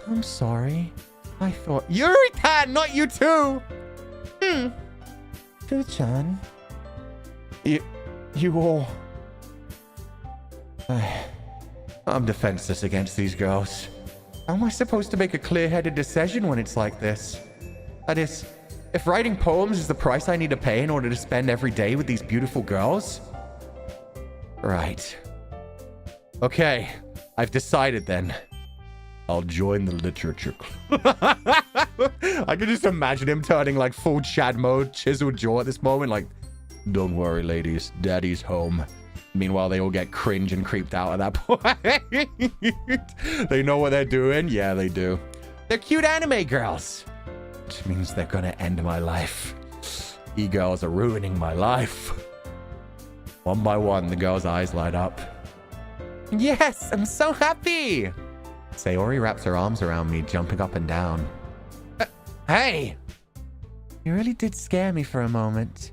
I'm sorry. I thought Yuri-tan, not you too! Fu-chan. You all... I'm defenseless against these girls. How am I supposed to make a clear-headed decision when it's like this? That is, if writing poems is the price I need to pay in order to spend every day with these beautiful girls? Right. Okay, I've decided then. I'll join the literature club. I can just imagine him turning like full Chad mode, chiseled jaw at this moment, like, don't worry, ladies, daddy's home. Meanwhile, they all get cringe and creeped out at that point. They know what they're doing? Yeah, they do. They're cute anime girls. Which means they're gonna end my life. E-girls are ruining my life. One by one, the girl's eyes light up. Yes, I'm so happy. Sayori wraps her arms around me, jumping up and down. Hey! You really did scare me for a moment.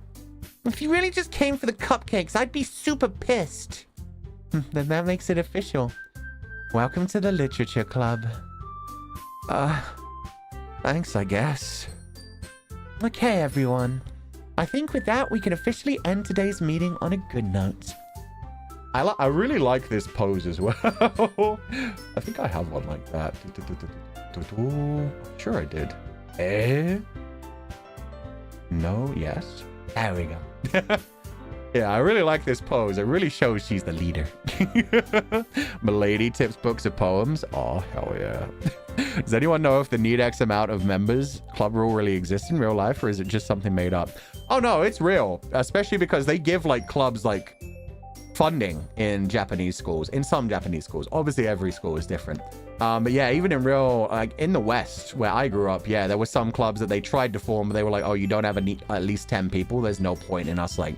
If you really just came for the cupcakes, I'd be super pissed. Then that makes it official. Welcome to the Literature Club. Thanks, I guess. Okay, everyone. I think with that, we can officially end today's meeting on a good note. I really like this pose as well. I think I have one like that. Sure I did. No, yes. There we go. Yeah, I really like this pose. It really shows she's the leader. Milady tips books of poems. Oh, hell yeah. Does anyone know if the need X amount of members club rule really exists in real life, or is it just something made up? Oh, no, it's real. Especially because they give, like, clubs, like, funding in Japanese schools. In some Japanese schools. Obviously, every school is different. But yeah, even in real, like, in the West, where I grew up, yeah, there were some clubs that they tried to form, but they were like, oh, you don't have at least 10 people. There's no point in us, like,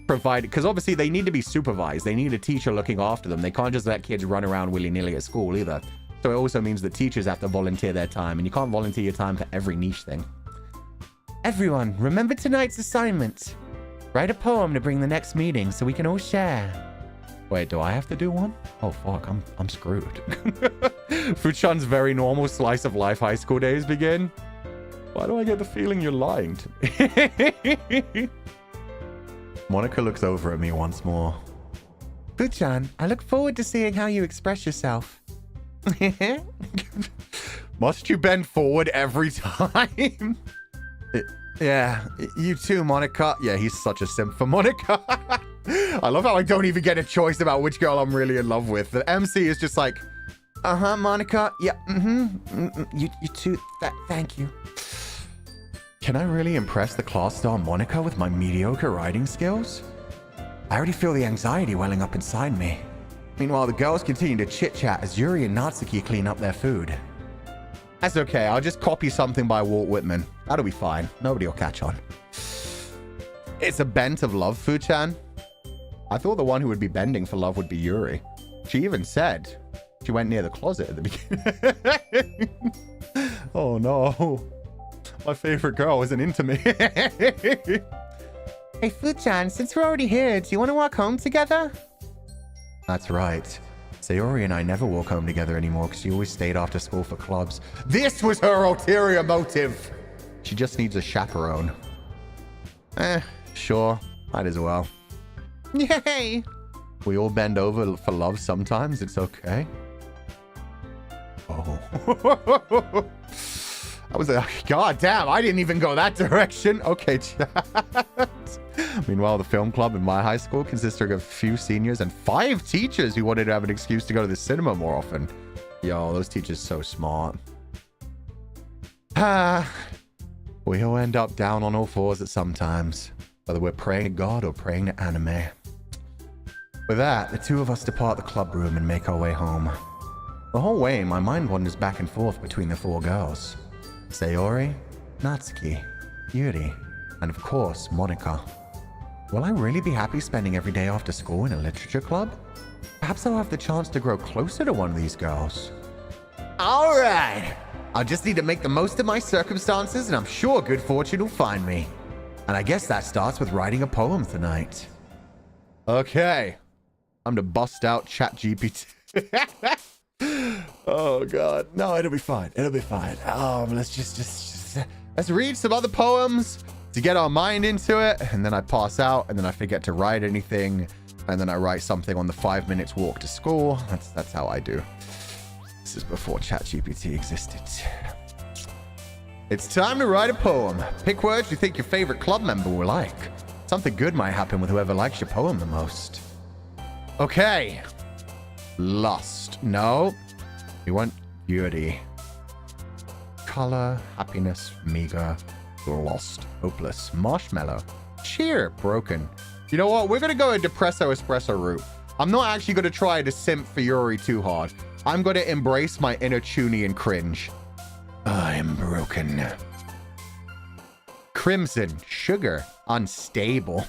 providing... Because obviously, they need to be supervised. They need a teacher looking after them. They can't just let kids run around willy-nilly at school either. So it also means that teachers have to volunteer their time, and you can't volunteer your time for every niche thing. Everyone, remember tonight's assignment. Write a poem to bring the next meeting so we can all share. Wait, do I have to do one? Oh, fuck, I'm screwed. Fuchan's very normal slice of life high school days begin. Why do I get the feeling you're lying to me? Monica looks over at me once more. Fuchan, I look forward to seeing how you express yourself. Must you bend forward every time? Yeah, you too, Monica. Yeah, he's such a simp for Monica. I love how I don't even get a choice about which girl I'm really in love with. The MC is just like, Monica. Yeah, You too. Thank you. Can I really impress the class star Monica with my mediocre writing skills? I already feel the anxiety welling up inside me. Meanwhile, the girls continue to chit-chat as Yuri and Natsuki clean up their food. That's okay. I'll just copy something by Walt Whitman. That'll be fine. Nobody will catch on. It's a bent of love, Fuchan. I thought the one who would be bending for love would be Yuri. She even said she went near the closet at the beginning. Oh, no. My favorite girl isn't into me. Hey, Fuchan, since we're already here, do you want to walk home together? That's right. Sayori and I never walk home together anymore because she always stayed after school for clubs. This was her ulterior motive. She just needs a chaperone. Sure. Might as well. Yay! We all bend over for love sometimes. It's okay. Oh. I was like, God damn, I didn't even go that direction. Okay, chat. Meanwhile, the film club in my high school consisted of a few seniors and 5 teachers who wanted to have an excuse to go to the cinema more often. Yo, those teachers so smart. We all end up down on all fours at some times, whether we're praying to God or praying to anime. With that, the two of us depart the club room and make our way home. The whole way, my mind wanders back and forth between the 4 girls. Sayori, Natsuki, Yuri, and of course, Monica. Will I really be happy spending every day after school in a literature club? Perhaps I'll have the chance to grow closer to one of these girls. All right. I'll just need to make the most of my circumstances, and I'm sure good fortune will find me. And I guess that starts with writing a poem tonight. Okay. I'm to bust out ChatGPT. Oh, God. No, it'll be fine. It'll be fine. Let's just let's read some other poems to get our mind into it, and then I pass out, and then I forget to write anything, and then I write something on the 5 minutes walk to school. That's how I do. This is before ChatGPT existed. It's time to write a poem. Pick words you think your favorite club member will like. Something good might happen with whoever likes your poem the most. Okay. Lust. No. We want beauty. Color, happiness, meager, lost, hopeless, marshmallow, cheer, broken. You know what? We're going to go a depresso espresso route. I'm not actually going to try to simp for Yuri too hard. I'm going to embrace my inner Chuny and cringe. I'm broken. Crimson, sugar. Unstable.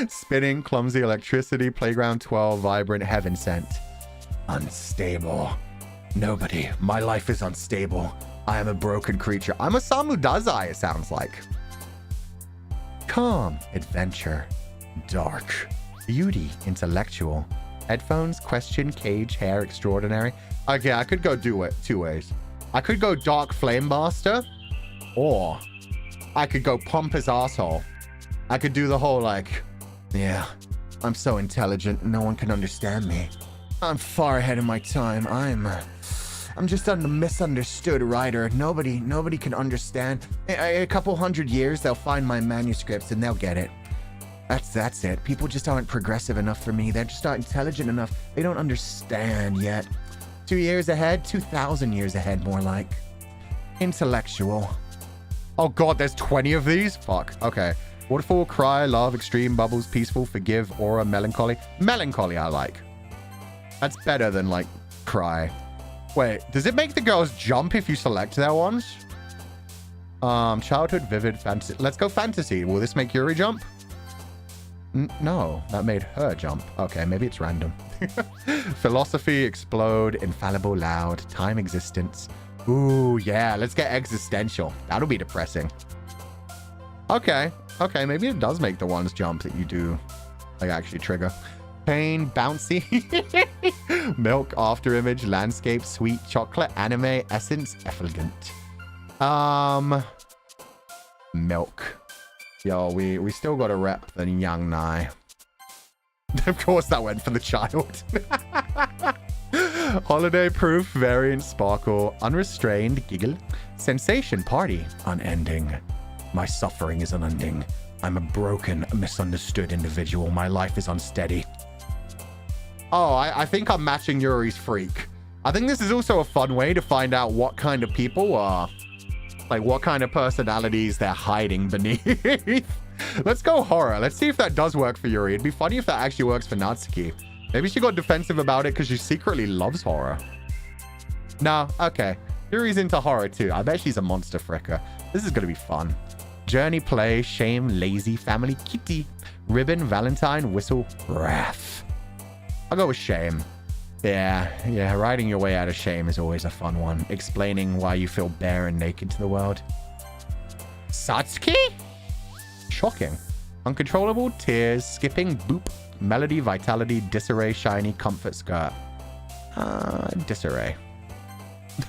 Spinning, clumsy, electricity, playground 12, vibrant, heaven sent. Unstable. Nobody. My life is unstable. I am a broken creature. I'm a Samu Dazai, it sounds like. Calm, adventure, dark, beauty, intellectual. Headphones, question, cage, hair, extraordinary. Okay, I could go do it 2 ways. I could go dark flame master, or I could go pompous asshole. I could do the whole like, yeah, I'm so intelligent, no one can understand me. I'm far ahead of my time. I'm just a misunderstood writer. Nobody can understand. A couple 100 years, they'll find my manuscripts and they'll get it. That's it. People just aren't progressive enough for me. They're just not intelligent enough. They don't understand yet. 2 years ahead, 2,000 years ahead, more like. Intellectual. Oh God, there's 20 of these? Fuck. Okay. Waterfall, cry, love, extreme, bubbles, peaceful, forgive, aura, melancholy. Melancholy I like. That's better than like cry. Wait, does it make the girls jump if you select their ones? Childhood, vivid, fantasy. Let's go fantasy. Will this make Yuri jump? No, that made her jump. Okay, maybe it's random. Philosophy, explode, infallible, loud, time, existence. Ooh, yeah, let's get existential. That'll be depressing. Okay, maybe it does make the ones jump that you do, like, actually trigger. Pain, bouncy, milk, after image, landscape, sweet, chocolate, anime, essence, effulgent. Milk. Yo, we still got to rep the young Nai. Of course that went for the child. Holiday proof, variant, sparkle, unrestrained, giggle, sensation, party, unending. My suffering is unending. I'm a broken, misunderstood individual. My life is unsteady. Oh, I think I'm matching Yuri's freak. I think this is also a fun way to find out what kind of people are, like what kind of personalities they're hiding beneath. Let's go horror. Let's see if that does work for Yuri. It'd be funny if that actually works for Natsuki. Maybe she got defensive about it because she secretly loves horror. No, okay. Yuri's into horror too. I bet she's a monster fricker. This is going to be fun. Journey, play, shame, lazy, family, kitty, ribbon, valentine, whistle, wrath. I'll go with shame. Yeah, riding your way out of shame is always a fun one. Explaining why you feel bare and naked to the world. Satsuki? Shocking. Uncontrollable, tears, skipping, boop, melody, vitality, disarray, shiny, comfort, skirt. Disarray.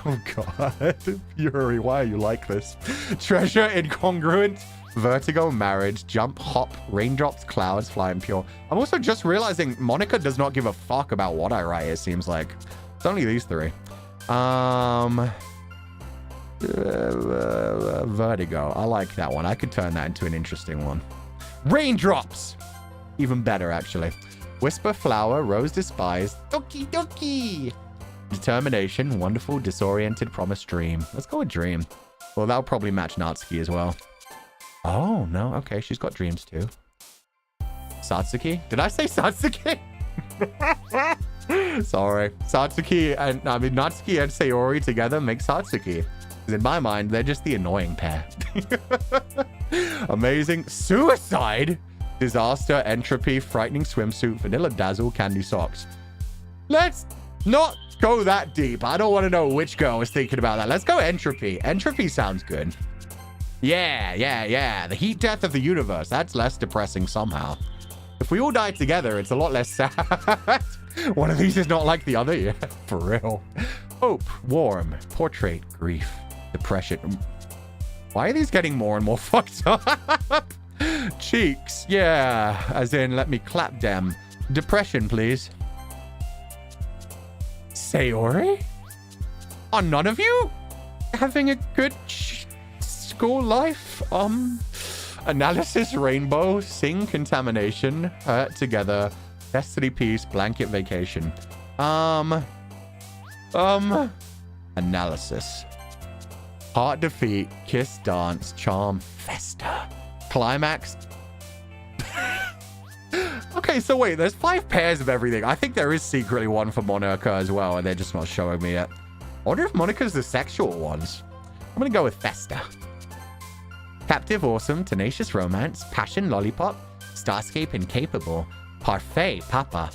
Oh God. Yuri, why are you like this? Treasure, incongruent, vertigo, marriage, jump, hop, raindrops, clouds, flying pure. I'm also just realizing Monica does not give a fuck about what I write, it seems like. It's only these three. Vertigo. I like that one. I could turn that into an interesting one. Raindrops! Even better, actually. Whisper, flower, rose despised. Doki Doki! Determination, wonderful, disoriented, promise, dream. Let's go with dream. Well, that'll probably match Natsuki as well. Oh, no. Okay, she's got dreams too. Satsuki? Did I say Satsuki? Sorry. Natsuki and Sayori together make Satsuki. In my mind, they're just the annoying pair. Amazing. Suicide? Disaster, entropy, frightening swimsuit, vanilla dazzle, candy socks. Let's not go that deep. I don't want to know which girl was thinking about that. Let's go entropy. Entropy sounds good. Yeah. The heat death of the universe. That's less depressing somehow. If we all die together, it's a lot less sad. One of these is not like the other. Yeah, for real. Hope, warm, portrait, grief, depression. Why are these getting more and more fucked up? Cheeks. Yeah, as in, let me clap them. Depression, please. Sayori? Are none of you having a good school life? Analysis, rainbow, sing, contamination, hurt together, destiny, peace, blanket, vacation. Analysis. Heart, defeat, kiss, dance, charm, festa, climax. Okay, so wait, there's 5 pairs of everything. I think there is secretly one for Monica as well, and they're just not showing me yet. I wonder if Monica's the sexual ones. I'm gonna go with festa. Captive awesome, tenacious romance, passion lollipop, starscape incapable, parfait papa.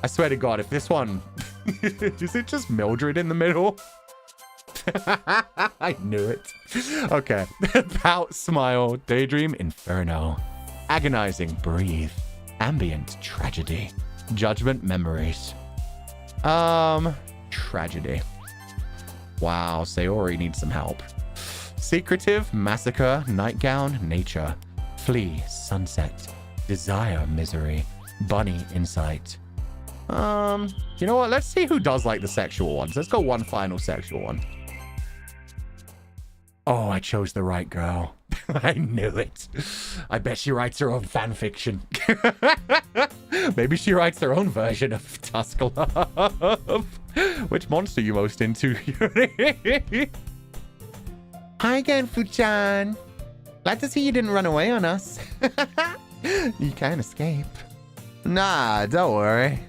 I swear to God, if this one... is it just Mildred in the middle? I knew it. Okay. Pout, smile, daydream, inferno. Agonizing, breathe. Ambient, tragedy. Judgment, memories. Tragedy. Wow, Sayori needs some help. Secretive, massacre, nightgown, nature. Flee, sunset. Desire, misery. Bunny, insight. You know what? Let's see who does like the sexual ones. Let's go one final sexual one. Oh, I chose the right girl. I knew it. I bet she writes her own fan fiction. Maybe she writes her own version of Tusk Love. Which monster you most into, Yuri? Hi again, Fuchan. Glad to see you didn't run away on us. You can't escape. Nah, don't worry.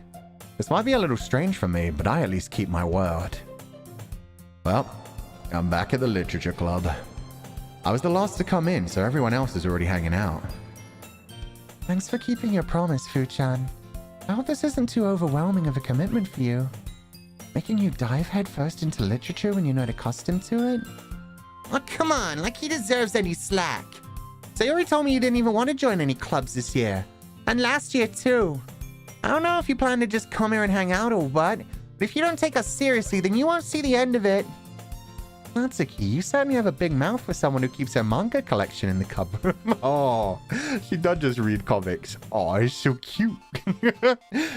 This might be a little strange for me, but I at least keep my word. Well, I'm back at the Literature Club. I was the last to come in, so everyone else is already hanging out. Thanks for keeping your promise, Fuchan. I hope this isn't too overwhelming of a commitment for you. Making you dive headfirst into literature when you're not accustomed to it? Oh, come on, like he deserves any slack. Sayori told me you didn't even want to join any clubs this year. And last year, too. I don't know if you plan to just come here and hang out or what, but if you don't take us seriously, then you won't see the end of it. Natsuki, you certainly have a big mouth for someone who keeps her manga collection in the cupboard. Oh, she does just read comics. Oh, it's so cute.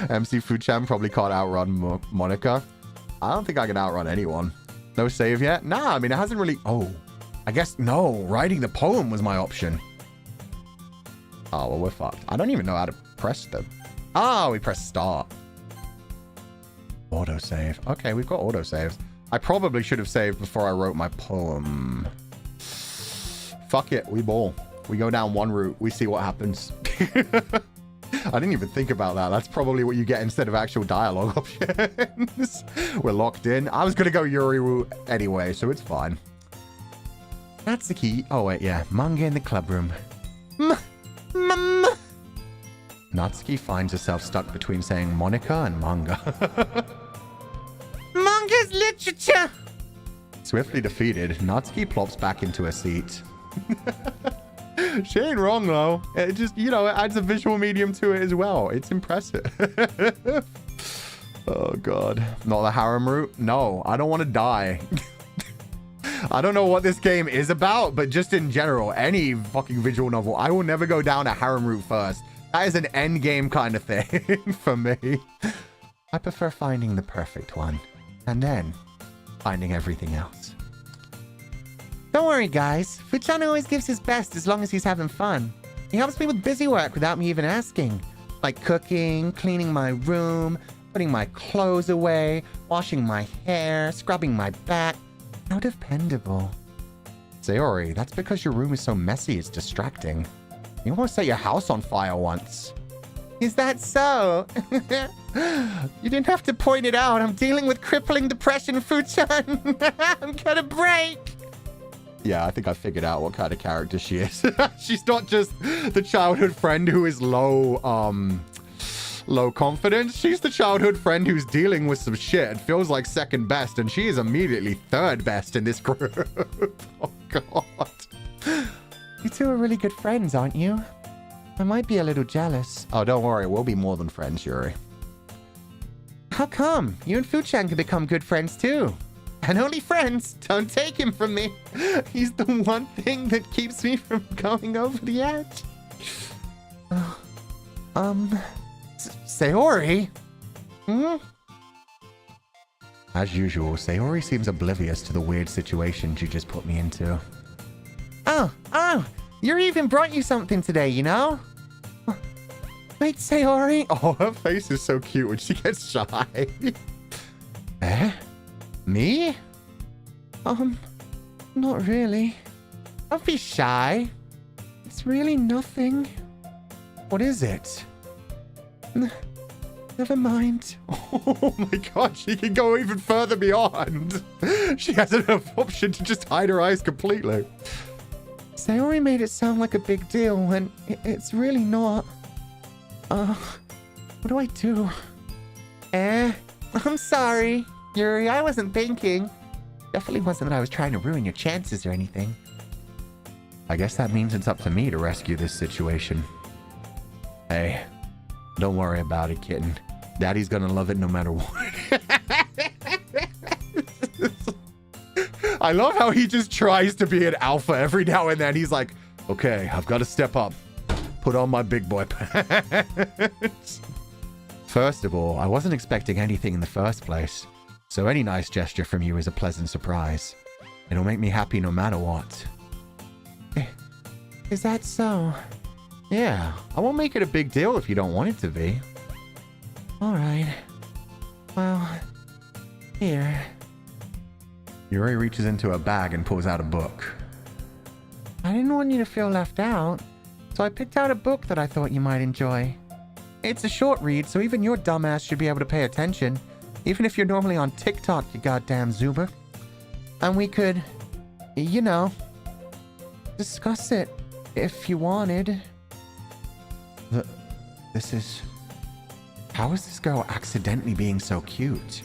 MC Fuchan probably can't outrun Monica. I don't think I can outrun anyone. No save yet? Nah, I mean, it hasn't really... Oh, I guess, no, writing the poem was my option. Oh, well, we're fucked. I don't even know how to press them. Oh, we press start. Autosave. Okay, we've got autosaves. I probably should have saved before I wrote my poem. Fuck it, we ball. We go down one route. We see what happens. I didn't even think about that. That's probably what you get instead of actual dialogue options. We're locked in. I was going to go Yuri route anyway, so it's fine. Natsuki. Oh, wait, yeah. Manga in the clubroom. Natsuki finds herself stuck between saying Monica and manga. Manga's literature! Swiftly defeated, Natsuki plops back into her seat. She ain't wrong, though. It just, you know, it adds a visual medium to it as well. It's impressive. Oh, God. Not the harem route? No, I don't want to die. I don't know what this game is about, but just in general, any fucking visual novel, I will never go down a harem route first. That is an end game kind of thing for me. I prefer finding the perfect one, and then finding everything else. Don't worry, guys. Fuchan always gives his best as long as he's having fun. He helps me with busy work without me even asking. Like cooking, cleaning my room, putting my clothes away, washing my hair, scrubbing my back. How dependable. Sayori, that's because your room is so messy it's distracting. You almost set your house on fire once. Is that so? You didn't have to point it out. I'm dealing with crippling depression, Fuchan. I'm gonna break. Yeah, I think I figured out what kind of character she is. She's not just the childhood friend who is low confidence. She's the childhood friend who's dealing with some shit and feels like second best, and she is immediately third best in this group. Oh, God. You two are really good friends, aren't you? I might be a little jealous. Oh, don't worry. We'll be more than friends, Yuri. How come? You and Fuchan can become good friends, too. And only friends. Don't take him from me. He's the one thing that keeps me from going over the edge. Sayori? As usual, Sayori seems oblivious to the weird situation you just put me into. Oh, Yuri even brought you something today, you know? Wait, Sayori. Oh, her face is so cute when she gets shy. Eh? Me? Not really. Don't be shy. It's really nothing. What is it? Never mind. Oh my God, she can go even further beyond. She has enough option to just hide her eyes completely. Sayori made it sound like a big deal when it's really not. What do I do? I'm sorry, Yuri, I wasn't thinking. Definitely wasn't that I was trying to ruin your chances or anything. I guess that means it's up to me to rescue this situation. Hey, don't worry about it, kitten. Daddy's gonna love it no matter what. I love how he just tries to be an alpha every now and then. He's like, okay, I've got to step up. Put on my big boy pants. First of all, I wasn't expecting anything in the first place. So any nice gesture from you is a pleasant surprise. It'll make me happy no matter what. Is that so? Yeah, I won't make it a big deal if you don't want it to be. Alright. Well, here. Yuri reaches into a bag and pulls out a book. I didn't want you to feel left out, so I picked out a book that I thought you might enjoy. It's a short read, so even your dumbass should be able to pay attention, even if you're normally on TikTok, you goddamn Zuber. And we could, you know, discuss it if you wanted. How is this girl accidentally being so cute?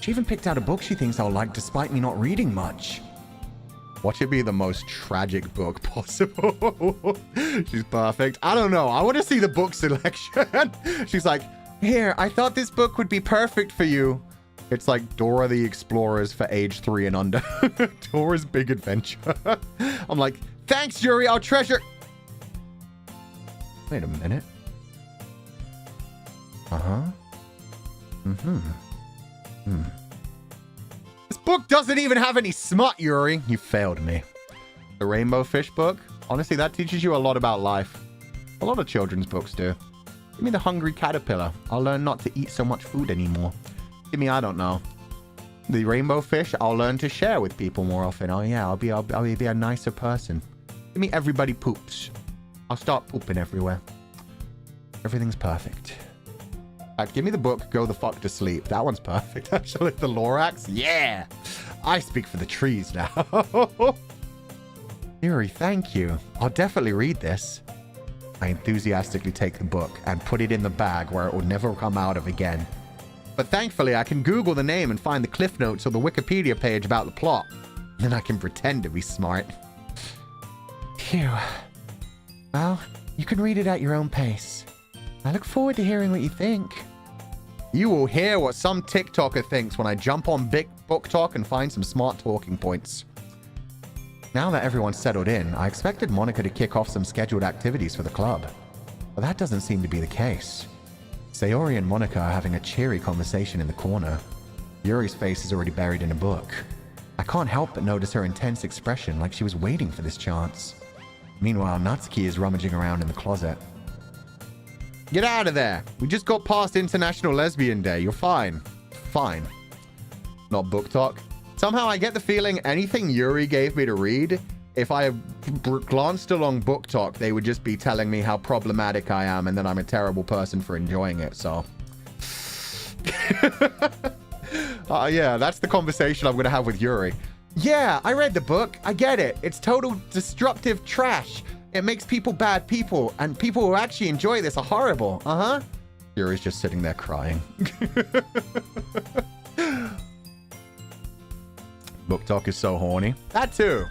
She even picked out a book she thinks I'll like despite me not reading much. Watch it be the most tragic book possible. She's perfect. I don't know. I want to see the book selection. She's like, here, I thought this book would be perfect for you. It's like Dora the Explorers for age 3 and under. Dora's Big Adventure. I'm like, thanks, Yuri. I'll treasure. Wait a minute. Uh-huh. This book doesn't even have any smut, Yuri. You failed me. The Rainbow Fish book? Honestly, that teaches you a lot about life. A lot of children's books do. Give me The Hungry Caterpillar. I'll learn not to eat so much food anymore. Give me, I don't know. The Rainbow Fish, I'll learn to share with people more often. Oh yeah, I'll be a nicer person. Give me Everybody Poops. I'll start pooping everywhere. Everything's perfect. Give me the book, Go the Fuck to Sleep. That one's perfect, actually. The Lorax? Yeah! I speak for the trees now. Yuri, thank you. I'll definitely read this. I enthusiastically take the book and put it in the bag where it will never come out of again. But thankfully, I can Google the name and find the Cliff Notes or the Wikipedia page about the plot. Then I can pretend to be smart. Phew. Well, you can read it at your own pace. I look forward to hearing what you think. You will hear what some TikToker thinks when I jump on Big Book Talk and find some smart talking points. Now that everyone's settled in, I expected Monica to kick off some scheduled activities for the club. But that doesn't seem to be the case. Sayori and Monica are having a cheery conversation in the corner. Yuri's face is already buried in a book. I can't help but notice her intense expression, like she was waiting for this chance. Meanwhile, Natsuki is rummaging around in the closet. Get out of there! We just got past International Lesbian Day. You're fine. Fine. Not book talk. Somehow I get the feeling anything Yuri gave me to read, if I glanced along book talk, they would just be telling me how problematic I am and that I'm a terrible person for enjoying it, so. Yeah, that's the conversation I'm going to have with Yuri. Yeah, I read the book. I get it. It's total destructive trash. It makes people bad people, and people who actually enjoy this are horrible. Uh-huh. Yuri's just sitting there crying. Book talk is so horny. That too.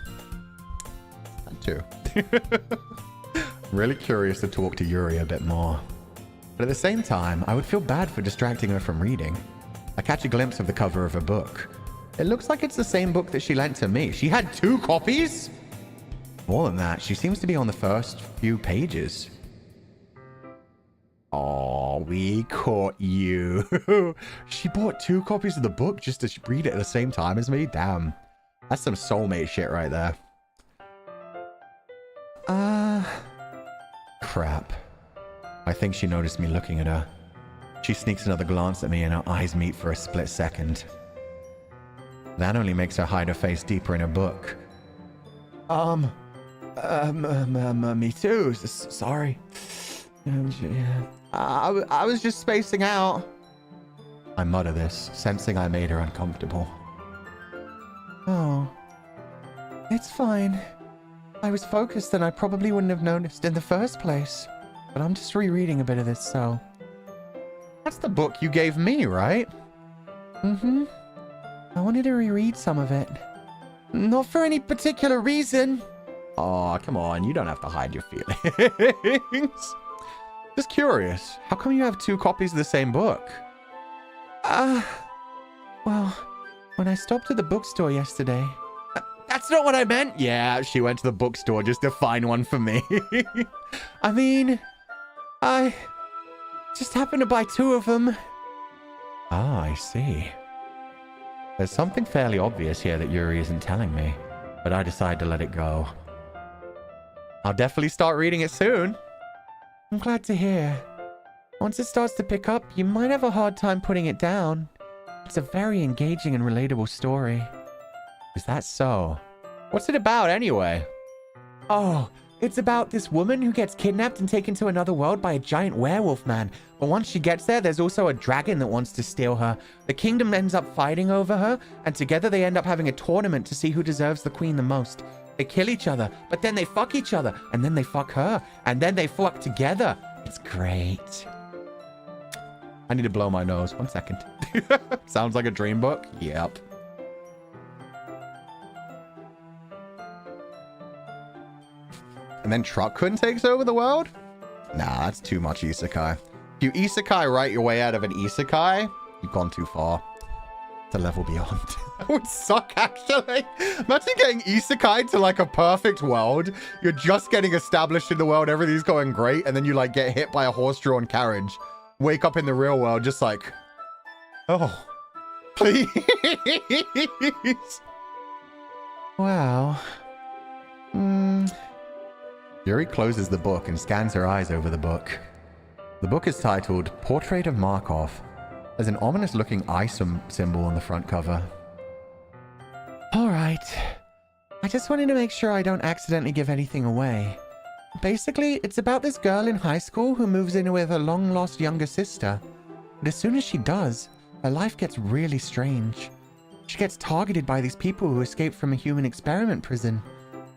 That too. Really curious to talk to Yuri a bit more. But at the same time, I would feel bad for distracting her from reading. I catch a glimpse of the cover of her book. It looks like it's the same book that she lent to me. She had 2 copies? More than that, she seems to be on the first few pages. Oh, we caught you. She bought 2 copies of the book just to read it at the same time as me? Damn. That's some soulmate shit right there. Crap. I think she noticed me looking at her. She sneaks another glance at me and our eyes meet for a split second. That only makes her hide her face deeper in her book. Me too. Sorry. I was just spacing out. I mutter this, sensing I made her uncomfortable. Oh. It's fine. I was focused, then I probably wouldn't have noticed in the first place. But I'm just rereading a bit of this, so... That's the book you gave me, right? Mm-hmm. I wanted to reread some of it. Not for any particular reason. Aw, come on. You don't have to hide your feelings. Just curious. How come you have 2 copies of the same book? Well, when I stopped at the bookstore yesterday... That's not what I meant. Yeah, she went to the bookstore just to find one for me. I mean... I... just happened to buy 2 of them. Ah, I see. There's something fairly obvious here that Yuri isn't telling me, but I decide to let it go. I'll definitely start reading it soon. I'm glad to hear. Once it starts to pick up, you might have a hard time putting it down. It's a very engaging and relatable story. Is that so? What's it about anyway? Oh, it's about this woman who gets kidnapped and taken to another world by a giant werewolf man. But once she gets there, there's also a dragon that wants to steal her. The kingdom ends up fighting over her, and together they end up having a tournament to see who deserves the queen the most. They kill each other, but then they fuck each other, and then they fuck her, and then they fuck together. It's great. I need to blow my nose. 1 second. Sounds like a dream book? Yep. And then Truck-kun takes over the world? Nah, that's too much isekai. If you isekai right your way out of an isekai, you've gone too far. It's a level beyond. That would suck, actually. Imagine getting isekai to like a perfect world. You're just getting established in the world, everything's going great, and then you like get hit by a horse-drawn carriage. Wake up in the real world just like, oh, please. Wow. Yuri closes the book and scans her eyes over the book. The book is titled Portrait of Markov. There's an ominous-looking eye symbol on the front cover. All right. I just wanted to make sure I don't accidentally give anything away. Basically, it's about this girl in high school who moves in with her long-lost younger sister. But as soon as she does, her life gets really strange. She gets targeted by these people who escaped from a human experiment prison.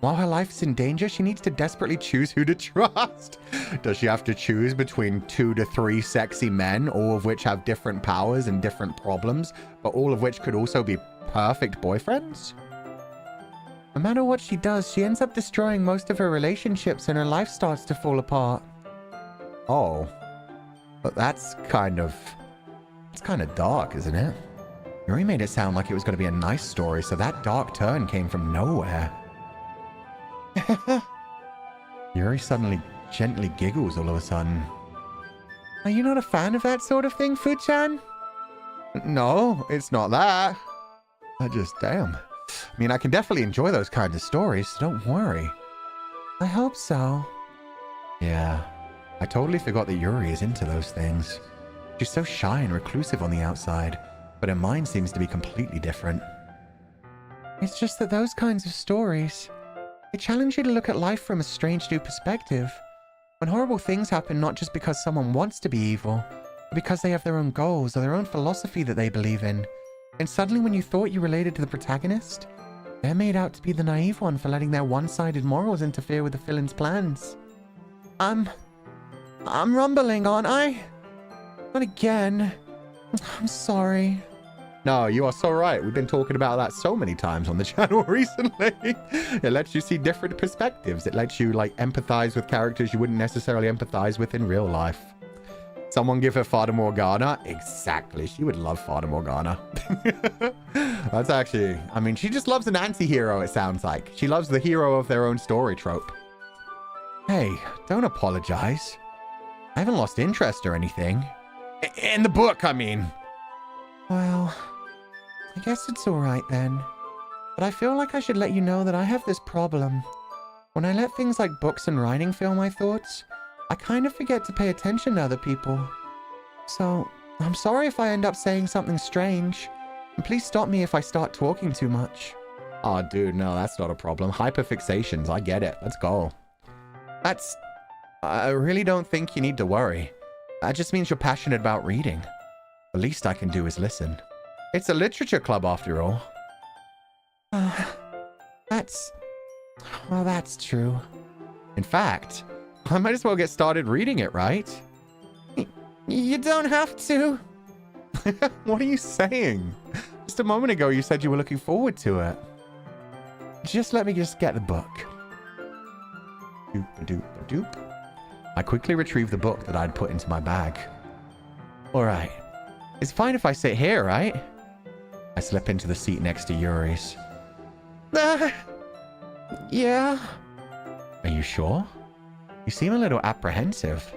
While her life is in danger, she needs to desperately choose who to trust. Does she have to choose between 2 to 3 sexy men, all of which have different powers and different problems, but all of which could also be perfect boyfriends? No matter what she does, she ends up destroying most of her relationships and her life starts to fall apart. Oh. But that's kind of dark, isn't it? Yuri made it sound like it was going to be a nice story, so that dark turn came from nowhere. Yuri suddenly gently giggles all of a sudden. Are you not a fan of that sort of thing, Fu-chan? No, it's not that. Damn. I mean, I can definitely enjoy those kinds of stories, so don't worry. I hope so. Yeah, I totally forgot that Yuri is into those things. She's so shy and reclusive on the outside, but her mind seems to be completely different. It's just that those kinds of stories, they challenge you to look at life from a strange new perspective. When horrible things happen not just because someone wants to be evil, but because they have their own goals or their own philosophy that they believe in. And suddenly when you thought you related to the protagonist, they're made out to be the naive one for letting their one-sided morals interfere with the villain's plans. I'm rumbling, aren't I? Not again. I'm sorry. No, you are so right. We've been talking about that so many times on the channel recently. It lets you see different perspectives. It lets you like empathize with characters you wouldn't necessarily empathize with in real life. Someone give her Fata Morgana? Exactly. She would love Fata Morgana. That's actually, I mean, she just loves an anti-hero, it sounds like. She loves the hero of their own story trope. Hey, don't apologize. I haven't lost interest or anything. In the book, I mean. Well, I guess it's alright then. But I feel like I should let you know that I have this problem. When I let things like books and writing fill my thoughts, I kind of forget to pay attention to other people. So, I'm sorry if I end up saying something strange. And please stop me if I start talking too much. Oh, dude, no, that's not a problem. Hyperfixations, I get it. Let's go. I really don't think you need to worry. That just means you're passionate about reading. The least I can do is listen. It's a literature club after all. That's Well, that's true. In fact, I might as well get started reading it, right? You don't have to. What are you saying? Just a moment ago, you said you were looking forward to it. Just let me get the book. Doop-a-doop-a-doop. I quickly retrieved the book that I'd put into my bag. All right. It's fine if I sit here, right? I slip into the seat next to Yuri's. Yeah. Are you sure? You seem a little apprehensive.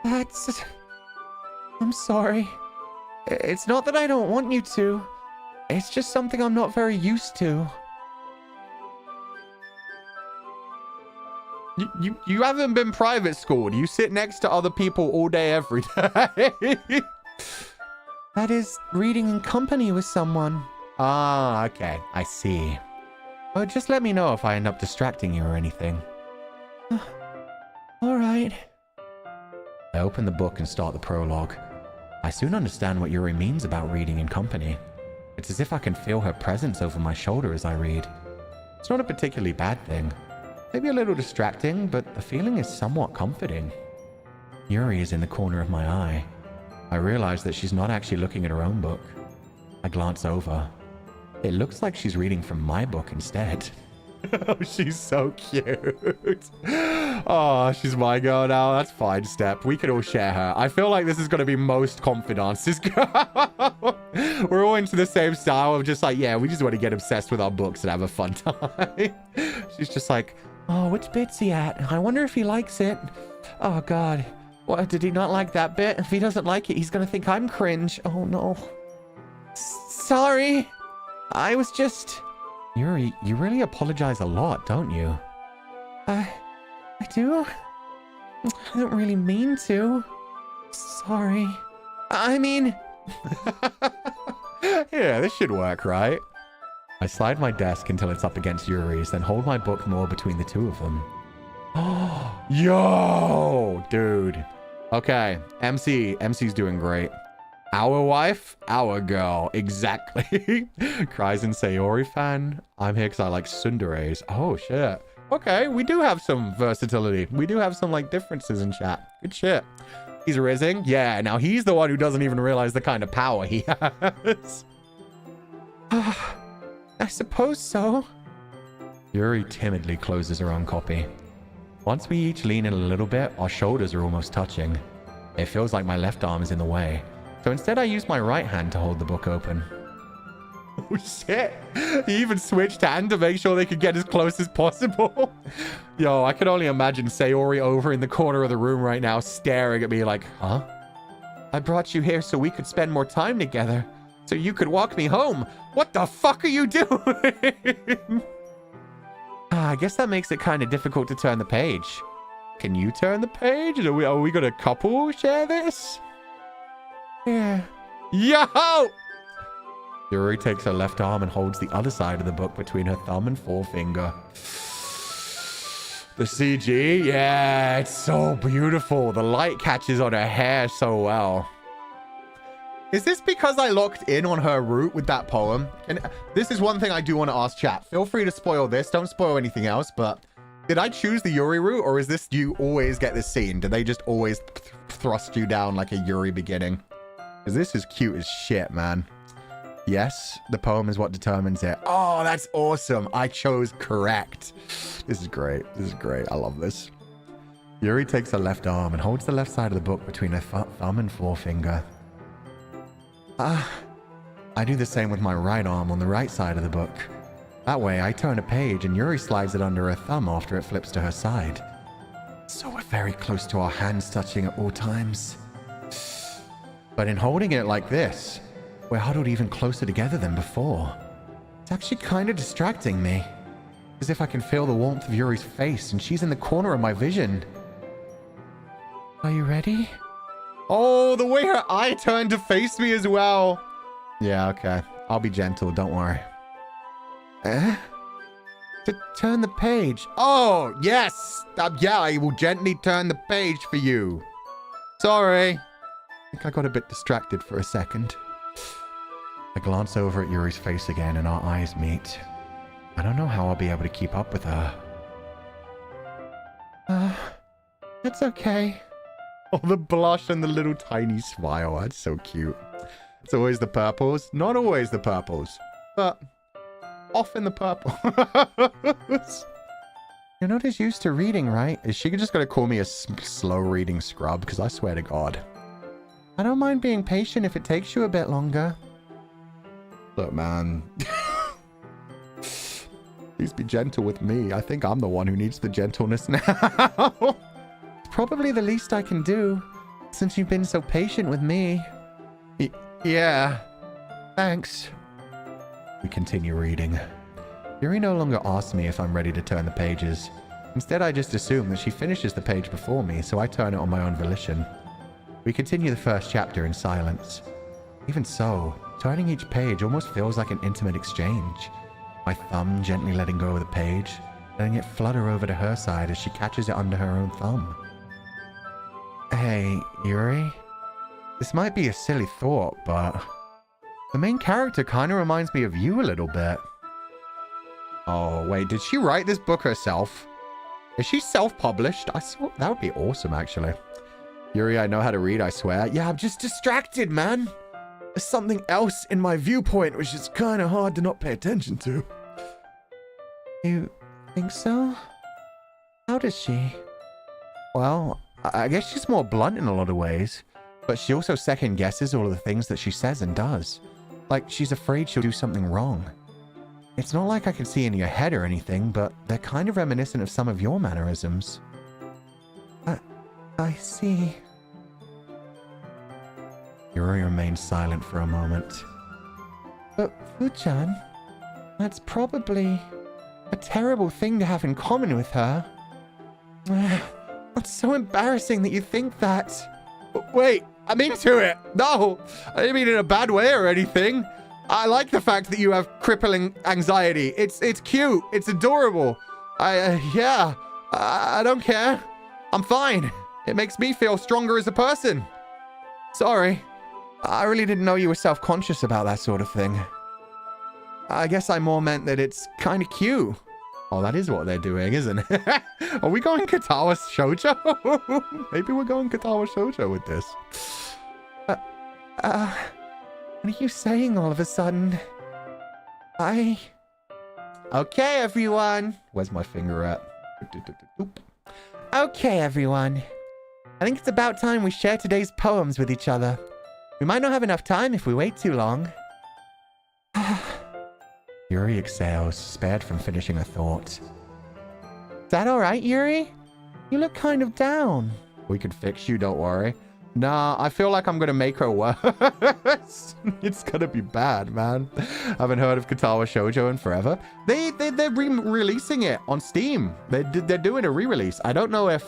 I'm sorry. It's not that I don't want you to. It's just something I'm not very used to. You haven't been private schooled. You sit next to other people all day, every day. That is reading in company with someone. Ah, okay. I see. Well, just let me know if I end up distracting you or anything. All right. I open the book and start the prologue. I soon understand what Yuri means about reading in company. It's as if I can feel her presence over my shoulder as I read. It's not a particularly bad thing. Maybe a little distracting, but the feeling is somewhat comforting. Yuri is in the corner of my eye. I realize that she's not actually looking at her own book. I glance over. It looks like she's reading from my book instead. Oh, she's so cute. Oh, she's my girl now. That's fine, Step. We can all share her. I feel like this is going to be most Comfydants. We're all into the same style of just like, yeah, we just want to get obsessed with our books and have a fun time. She's just like, oh, which bit's he at? I wonder if he likes it. Oh, God. What, did he not like that bit? If he doesn't like it, he's going to think I'm cringe. Oh, no. Sorry. I was just... Yuri, you really apologize a lot, don't you? I do? I don't really mean to. Sorry. I mean... Yeah, this should work, right? I slide my desk until it's up against Yuri's, then hold my book more between the two of them. Oh, yo, dude. Okay, MC's doing great. Our wife, our girl, exactly. Cries and Sayori fan. I'm here because I like tsunderes. Oh, shit. Okay, we do have some versatility. We do have some, like, differences in chat. Good shit. He's rizzing. Yeah, now he's the one who doesn't even realize the kind of power he has. I suppose so. Yuri timidly closes her own copy. Once we each lean in a little bit, our shoulders are almost touching. It feels like my left arm is in the way. So instead I use my right hand to hold the book open. Oh shit! He even switched hand to make sure they could get as close as possible. Yo, I can only imagine Sayori over in the corner of the room right now staring at me like, huh? I brought you here so we could spend more time together. So you could walk me home. What the fuck are you doing? I guess that makes it kind of difficult to turn the page. Can you turn the page? Are we gonna couple share this? Yeah. Yo! Yuri takes her left arm and holds the other side of the book between her thumb and forefinger. The CG, yeah, it's so beautiful. The light catches on her hair so well. Is this because I locked in on her route with that poem? And this is one thing I do want to ask chat. Feel free to spoil this. Don't spoil anything else, but did I choose the Yuri route, or is this you always get this scene? Do they just always thrust you down like a Yuri beginning? Because this is cute as shit, man. Yes, the poem is what determines it. Oh, that's awesome. I chose correct. This is great. This is great. I love this. Yuri takes her left arm and holds the left side of the book between her thumb and forefinger. I do the same with my right arm on the right side of the book. That way, I turn a page and Yuri slides it under her thumb after it flips to her side. So we're very close to our hands touching at all times. But in holding it like this, we're huddled even closer together than before. It's actually kind of distracting me. As if I can feel the warmth of Yuri's face and she's in the corner of my vision. Are you ready? Oh, the way her eye turned to face me as well. Yeah, okay. I'll be gentle, don't worry. To turn the page. Oh, yes. Yeah, I will gently turn the page for you. Sorry. I think I got a bit distracted for a second. I glance over at Yuri's face again and our eyes meet. I don't know how I'll be able to keep up with her. It's okay. Oh, the blush and the little tiny smile. That's so cute. It's always the purples. Not always the purples, but often the purples. You're not as used to reading, right? Is she just going to call me a slow reading scrub? Because I swear to God. I don't mind being patient if it takes you a bit longer. Look, man. Please be gentle with me. I think I'm the one who needs the gentleness now. It's probably the least I can do, since you've been so patient with me. Yeah. Thanks. We continue reading. Yuri no longer asks me if I'm ready to turn the pages. Instead, I just assume that she finishes the page before me, so I turn it on my own volition. We continue the first chapter in silence. Even so, turning each page almost feels like an intimate exchange. My thumb gently letting go of the page, letting it flutter over to her side as she catches it under her own thumb. Hey, Yuri? This might be a silly thought, but the main character kind of reminds me of you a little bit. Oh, wait, did she write this book herself? Is she self-published? That would be awesome, actually. Yuri, I know how to read, I swear. Yeah, I'm just distracted, man. There's something else in my viewpoint, which is kind of hard to not pay attention to. You think so? How does she? Well, I guess she's more blunt in a lot of ways, but she also second guesses all of the things that she says and does. Like, she's afraid she'll do something wrong. It's not like I can see in your head or anything, but they're kind of reminiscent of some of your mannerisms. I see. Yuri remains silent for a moment. But, Fu-chan, that's probably a terrible thing to have in common with her. It's so embarrassing that you think that. Wait, I'm into it. No, I didn't mean it in a bad way or anything. I like the fact that you have crippling anxiety. It's cute. It's adorable. I don't care. I'm fine. It makes me feel stronger as a person. Sorry. I really didn't know you were self-conscious about that sort of thing. I guess I more meant that it's kind of cute. Oh, that is what they're doing, isn't it? Are we going Katawa Shoujo? Maybe we're going Katawa Shoujo with this. What are you saying all of a sudden? Okay, everyone. Where's my finger at? Okay, everyone. I think it's about time we share today's poems with each other. We might not have enough time if we wait too long. Yuri exhales, spared from finishing a thought. Is that alright, Yuri? You look kind of down. We could fix you, don't worry. Nah, I feel like I'm gonna make her worse. It's gonna be bad, man. Haven't heard of Katawa Shoujo in forever. They're re-releasing it on Steam. They're doing a re-release. I don't know if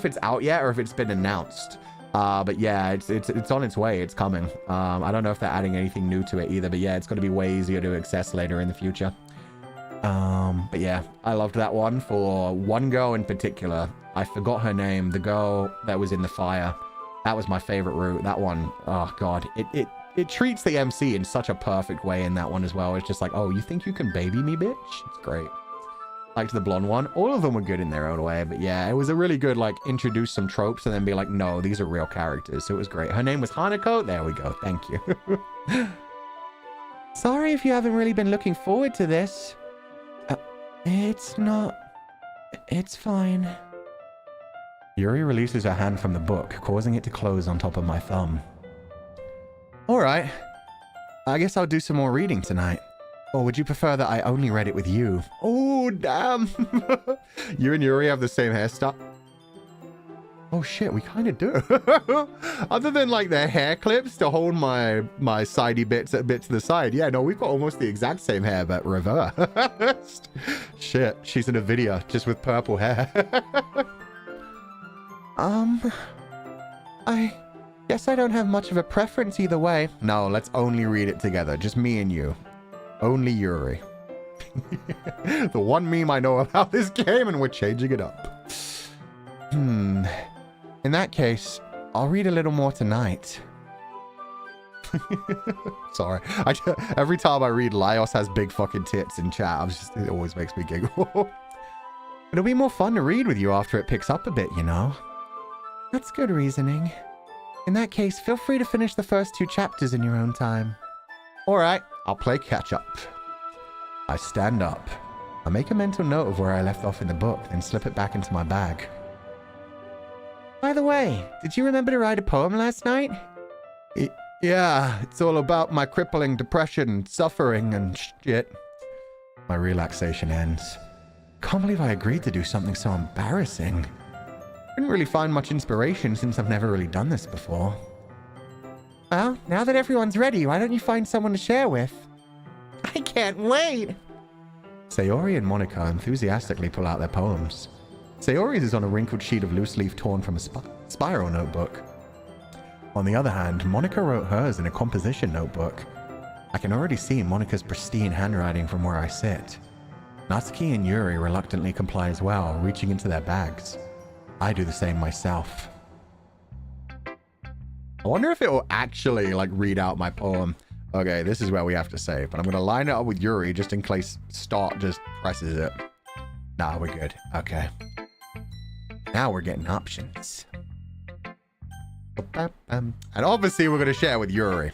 it's out yet or if it's been announced. But yeah, it's on its way. It's coming. I don't know if they're adding anything new to it either, but yeah, it's going to be way easier to access later in the future. But yeah, I loved that one for one girl in particular. I forgot her name. The girl that was in the fire. That was my favorite route. That one, oh god, it treats the MC in such a perfect way in that one as well. It's just like, oh, you think you can baby me, bitch? It's great. Liked the blonde one. All of them were good in their own way, but yeah, it was a really good, like, introduce some tropes and then be like, no, these are real characters. So it was great. Her name was Hanako. There we go. Thank you. Sorry if you haven't really been looking forward to this. It's fine. Yuri releases her hand from the book, causing it to close on top of my thumb. All right. I guess I'll do some more reading tonight. Or would you prefer that I only read it with you? Oh, damn. You and Yuri have the same hairstyle. Oh, shit, we kind of do. Other than, like, their hair clips to hold my sidey bits a bit to the side. Yeah, no, we've got almost the exact same hair, but reversed. Shit, she's in a video just with purple hair. I guess I don't have much of a preference either way. No, let's only read it together. Just me and you. Only Yuri. The one meme I know about this game, and we're changing it up. In that case, I'll read a little more tonight. Sorry. Every time I read Laios has big fucking tits in chat, it always makes me giggle. It'll be more fun to read with you after it picks up a bit, you know? That's good reasoning. In that case, feel free to finish the first 2 chapters in your own time. Alright, I'll play catch up. I stand up. I make a mental note of where I left off in the book, then slip it back into my bag. By the way, did you remember to write a poem last night? Yeah, it's all about my crippling depression, suffering, and shit. My relaxation ends. Can't believe I agreed to do something so embarrassing. Didn't really find much inspiration since I've never really done this before. Well, now that everyone's ready, why don't you find someone to share with? I can't wait! Sayori and Monica enthusiastically pull out their poems. Sayori's is on a wrinkled sheet of loose leaf torn from a spiral notebook. On the other hand, Monica wrote hers in a composition notebook. I can already see Monica's pristine handwriting from where I sit. Natsuki and Yuri reluctantly comply as well, reaching into their bags. I do the same myself. I wonder if it will actually, like, read out my poem. Okay, this is where we have to save, but I'm going to line it up with Yuri just in case start just presses it. Nah, we're good. Okay. Now we're getting options. And obviously we're going to share with Yuri.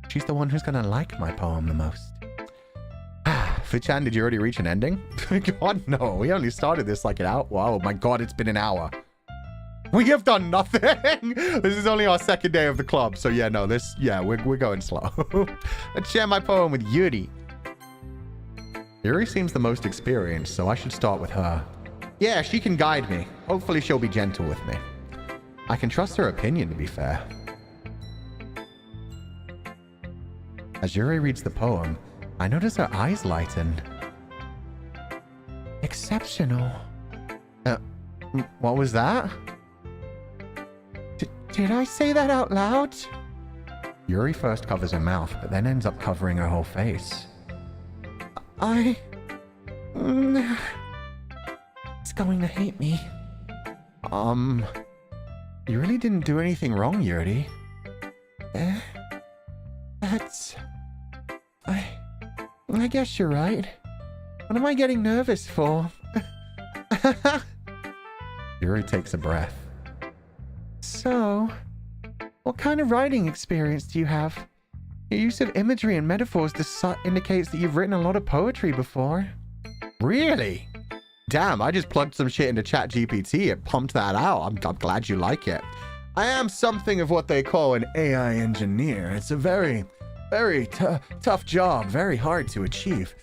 She's the one who's going to like my poem the most. Fichan, did you already reach an ending? God, no. We only started this like an hour. Wow, my God, it's been an hour. We have done nothing. This is only our second day of the club. So yeah, no, we're going slow. Let's share my poem with Yuri. Yuri seems the most experienced, so I should start with her. Yeah, she can guide me. Hopefully she'll be gentle with me. I can trust her opinion, to be fair. As Yuri reads the poem, I notice her eyes lighten. Exceptional. What was that? Did I say that out loud? Yuri first covers her mouth, but then ends up covering her whole face. It's going to hate me. You really didn't do anything wrong, Yuri. I guess you're right. What am I getting nervous for? Yuri takes a breath. So, what kind of writing experience do you have? Your use of imagery and metaphors indicates that you've written a lot of poetry before. Really? Damn, I just plugged some shit into ChatGPT. It pumped that out. I'm glad you like it. I am something of what they call an AI engineer. It's a very tough job, very hard to achieve.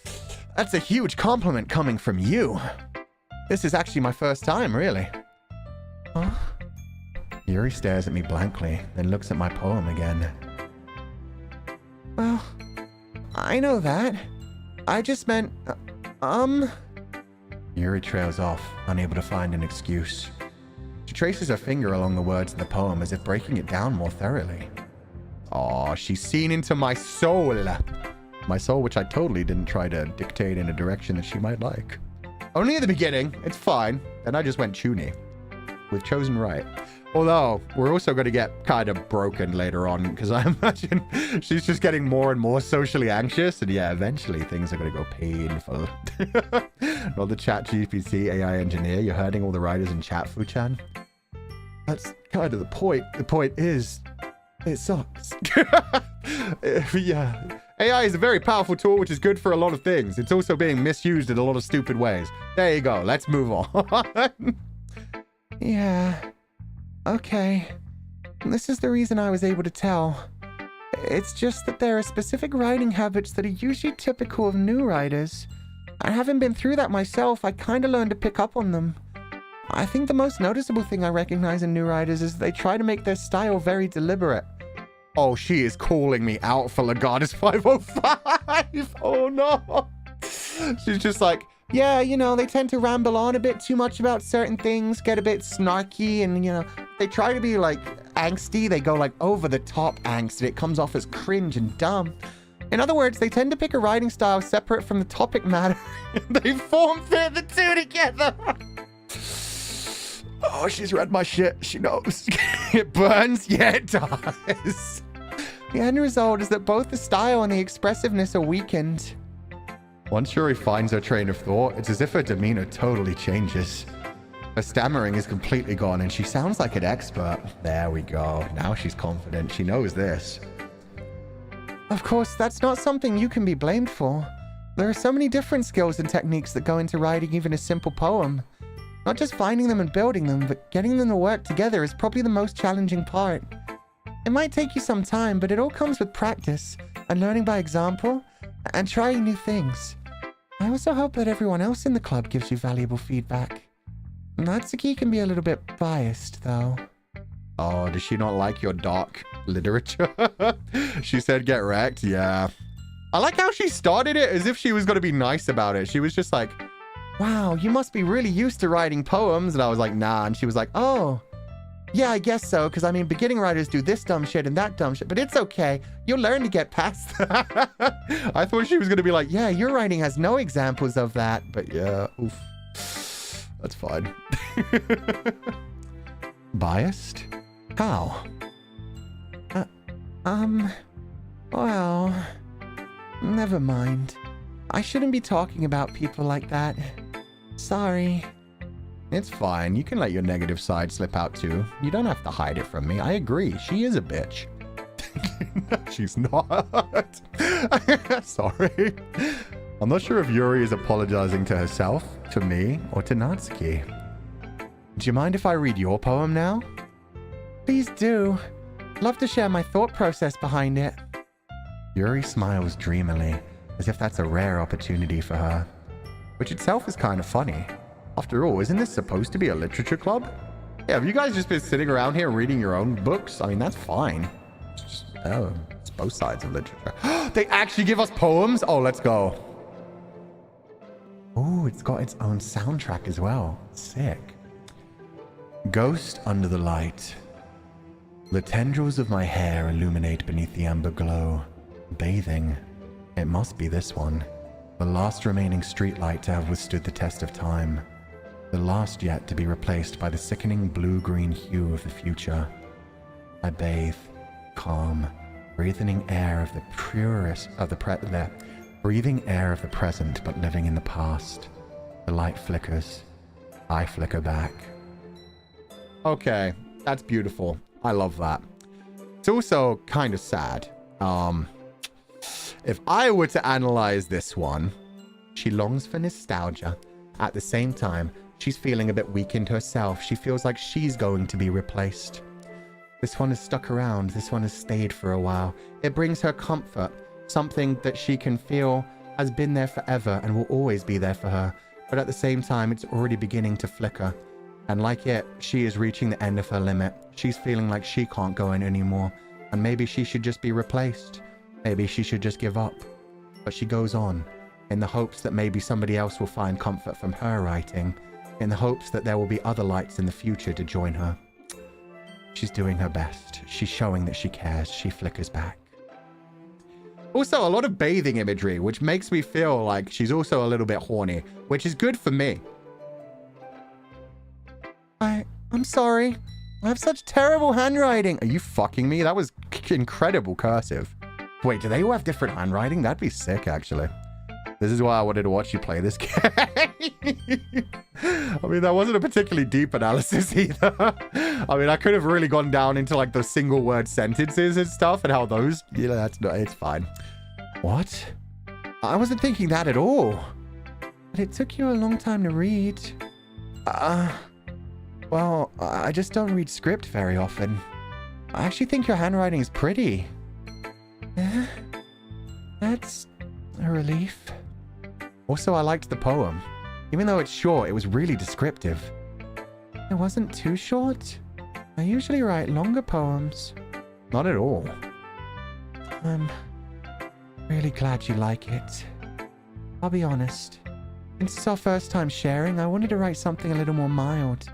That's a huge compliment coming from you. This is actually my first time, really. Huh? Yuri stares at me blankly, then looks at my poem again. Well, I know that. I just meant, Yuri trails off, unable to find an excuse. She traces her finger along the words of the poem as if breaking it down more thoroughly. Aw, she's seen into my soul. My soul, which I totally didn't try to dictate in a direction that she might like. Only at the beginning. It's fine. Then I just went chuny. We've chosen right. Although, we're also going to get kind of broken later on, because I imagine she's just getting more and more socially anxious, and yeah, eventually things are going to go painful. Not the ChatGPT AI engineer, you're hurting all the writers in chat, Fu-chan. That's kind of the point. The point is, it sucks. Yeah. AI is a very powerful tool, which is good for a lot of things. It's also being misused in a lot of stupid ways. There you go. Let's move on. Yeah. Okay. This is the reason I was able to tell. It's just that there are specific writing habits that are usually typical of new writers. I haven't been through that myself. I kind of learned to pick up on them. I think the most noticeable thing I recognize in new writers is they try to make their style very deliberate. Oh, she is calling me out for Goddess 505. Oh, no. She's just like, yeah, you know, they tend to ramble on a bit too much about certain things, get a bit snarky, and, you know, they try to be, like, angsty. They go, like, over-the-top angst, and it comes off as cringe and dumb. In other words, they tend to pick a writing style separate from the topic matter. They form-fit the two together. Oh, she's read my shit. She knows. It burns? Yeah, it does. The end result is that both the style and the expressiveness are weakened. Once Yuri finds her train of thought, it's as if her demeanor totally changes. Her stammering is completely gone and she sounds like an expert. There we go. Now she's confident. She knows this. Of course, that's not something you can be blamed for. There are so many different skills and techniques that go into writing even a simple poem. Not just finding them and building them, but getting them to work together is probably the most challenging part. It might take you some time, but it all comes with practice and learning by example and trying new things. I also hope that everyone else in the club gives you valuable feedback. Natsuki can be a little bit biased, though. Oh, does she not like your dark literature? She said get wrecked? Yeah. I like how she started it as if she was going to be nice about it. She was just like, wow, you must be really used to writing poems. And I was like, nah. And she was like, oh, yeah, I guess so. Because, I mean, beginning writers do this dumb shit and that dumb shit. But it's okay. You'll learn to get past that. I thought she was going to be like, yeah, your writing has no examples of that. But yeah, oof. That's fine. Biased? How? Well, never mind. I shouldn't be talking about people like that. Sorry. It's fine. You can let your negative side slip out too. You don't have to hide it from me. I agree. She is a bitch. No, she's not. Sorry. I'm not sure if Yuri is apologizing to herself, to me, or to Natsuki. Do you mind if I read your poem now? Please do. Love to share my thought process behind it. Yuri smiles dreamily, as if that's a rare opportunity for her. Which itself is kind of funny. After all, isn't this supposed to be a literature club? Yeah, have you guys just been sitting around here reading your own books? I mean, that's fine. It's both sides of literature. They actually give us poems? Oh, let's go. Oh, it's got its own soundtrack as well. Sick. Ghost under the light. The tendrils of my hair illuminate beneath the amber glow. Bathing. It must be this one. The last remaining streetlight to have withstood the test of time. The last yet to be replaced by the sickening blue-green hue of the future. I bathe, calm, breathing air of the purest of the breathing air of the present, but living in the past. The light flickers. I flicker back. Okay, that's beautiful. I love that. It's also kind of sad. If I were to analyze this one, she longs for nostalgia. At the same time, she's feeling a bit weakened herself. She feels like she's going to be replaced. This one has stuck around. This one has stayed for a while. It brings her comfort, something that she can feel has been there forever and will always be there for her. But at the same time, it's already beginning to flicker. And like it, she is reaching the end of her limit. She's feeling like she can't go in anymore. And maybe she should just be replaced. Maybe she should just give up. But she goes on, in the hopes that maybe somebody else will find comfort from her writing, in the hopes that there will be other lights in the future to join her. She's doing her best. She's showing that she cares. She flickers back. Also, a lot of bathing imagery, which makes me feel like she's also a little bit horny, which is good for me. I'm sorry. I have such terrible handwriting. Are you fucking me? That was incredible cursive. Wait, do they all have different handwriting? That'd be sick, actually. This is why I wanted to watch you play this game. I mean, that wasn't a particularly deep analysis either. I mean, I could have really gone down into like the single word sentences and stuff and how those, you know, that's not, it's fine. What? I wasn't thinking that at all. But it took you a long time to read. Well, I just don't read script very often. I actually think your handwriting is pretty. Yeah, that's a relief. Also, I liked the poem. Even though it's short, it was really descriptive. It wasn't too short. I usually write longer poems. Not at all. I'm really glad you like it. I'll be honest. Since it's our first time sharing, I wanted to write something a little more mild.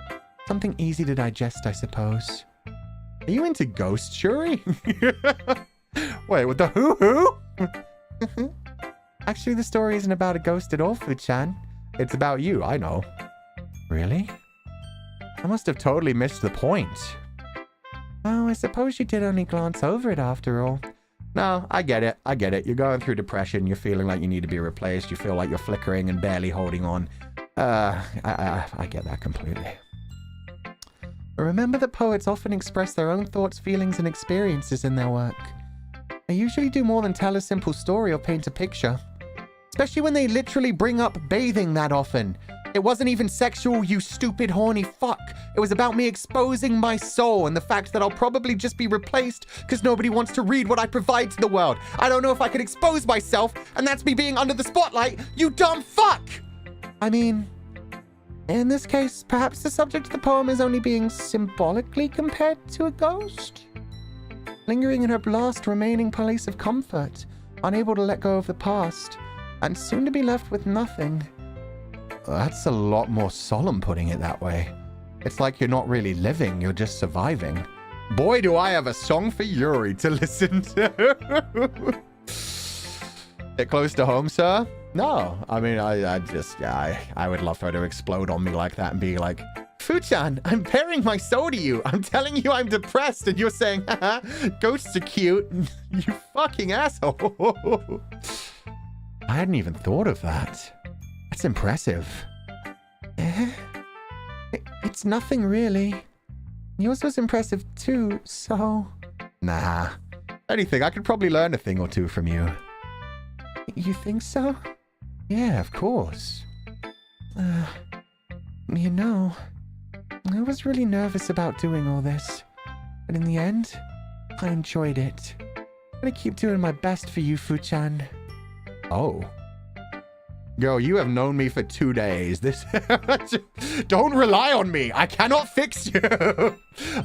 Something easy to digest, I suppose. Are you into ghosts, Yuri? Wait, with the hoo-hoo? Actually, the story isn't about a ghost at all, Fu-chan. It's about you, I know. Really? I must have totally missed the point. Oh, I suppose you did only glance over it after all. No, I get it. I get it. You're going through depression. You're feeling like you need to be replaced. You feel like you're flickering and barely holding on. I get that completely. Remember that poets often express their own thoughts, feelings, and experiences in their work. They usually do more than tell a simple story or paint a picture. Especially when they literally bring up bathing that often. It wasn't even sexual, you stupid horny fuck. It was about me exposing my soul and the fact that I'll probably just be replaced because nobody wants to read what I provide to the world. I don't know if I can expose myself, and that's me being under the spotlight, you dumb fuck! I mean, in this case, perhaps the subject of the poem is only being symbolically compared to a ghost? Lingering in her last remaining place of comfort, unable to let go of the past, and soon to be left with nothing. That's a lot more solemn putting it that way. It's like you're not really living, you're just surviving. Boy, do I have a song for Yuri to listen to. Get close to home, sir? No, I mean, I would love for her to explode on me like that and be like, Fu-chan, I'm bearing my soul to you. I'm telling you I'm depressed, and you're saying, haha, ghosts are cute. You fucking asshole. I hadn't even thought of that. That's impressive. It's nothing really. Yours was impressive too, so... Nah. Anything, I could probably learn a thing or two from you. You think so? Yeah, of course. You know, I was really nervous about doing all this. But in the end, I enjoyed it. I'm gonna keep doing my best for you, Fu-chan. Oh. Girl, you have known me for 2 days. This don't rely on me. I cannot fix you.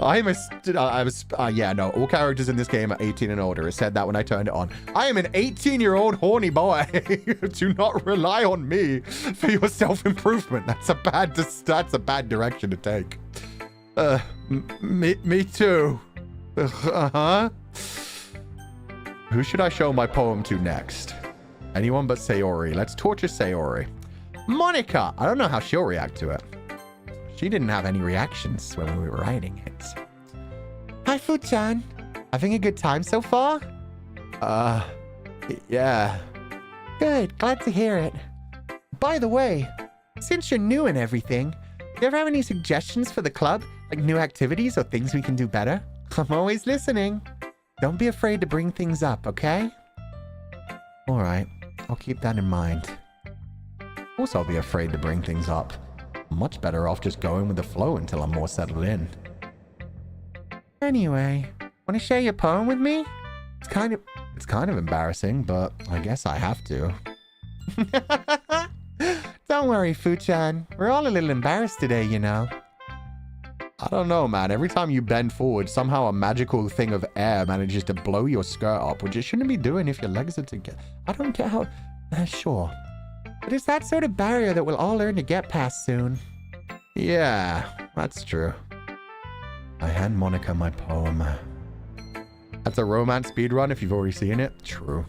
Yeah, no. All characters in this game are 18 and older. It said that when I turned it on. I am an 18-year-old horny boy. Do not rely on me for your self-improvement. That's a bad direction to take. Me too. Uh-huh. Who should I show my poem to next? Anyone but Sayori. Let's torture Sayori. Monica! I don't know how she'll react to it. She didn't have any reactions when we were writing it. Hi, Fu-chan. Having a good time so far? Yeah. Good. Glad to hear it. By the way, since you're new and everything, do you ever have any suggestions for the club? Like new activities or things we can do better? I'm always listening. Don't be afraid to bring things up, okay? All right. I'll keep that in mind. Of course I'll be afraid to bring things up. I'm much better off just going with the flow until I'm more settled in. Anyway, want to share your poem with me? It's kind of embarrassing, but I guess I have to. Don't worry, Fu-chan. We're all a little embarrassed today, you know. I don't know, man. Every time you bend forward, somehow a magical thing of air manages to blow your skirt up, which it shouldn't be doing if your legs are together. I don't get how... sure. But it's that sort of barrier that we'll all learn to get past soon. Yeah, that's true. I hand Monica my poem. That's a romance speedrun if you've already seen it. True.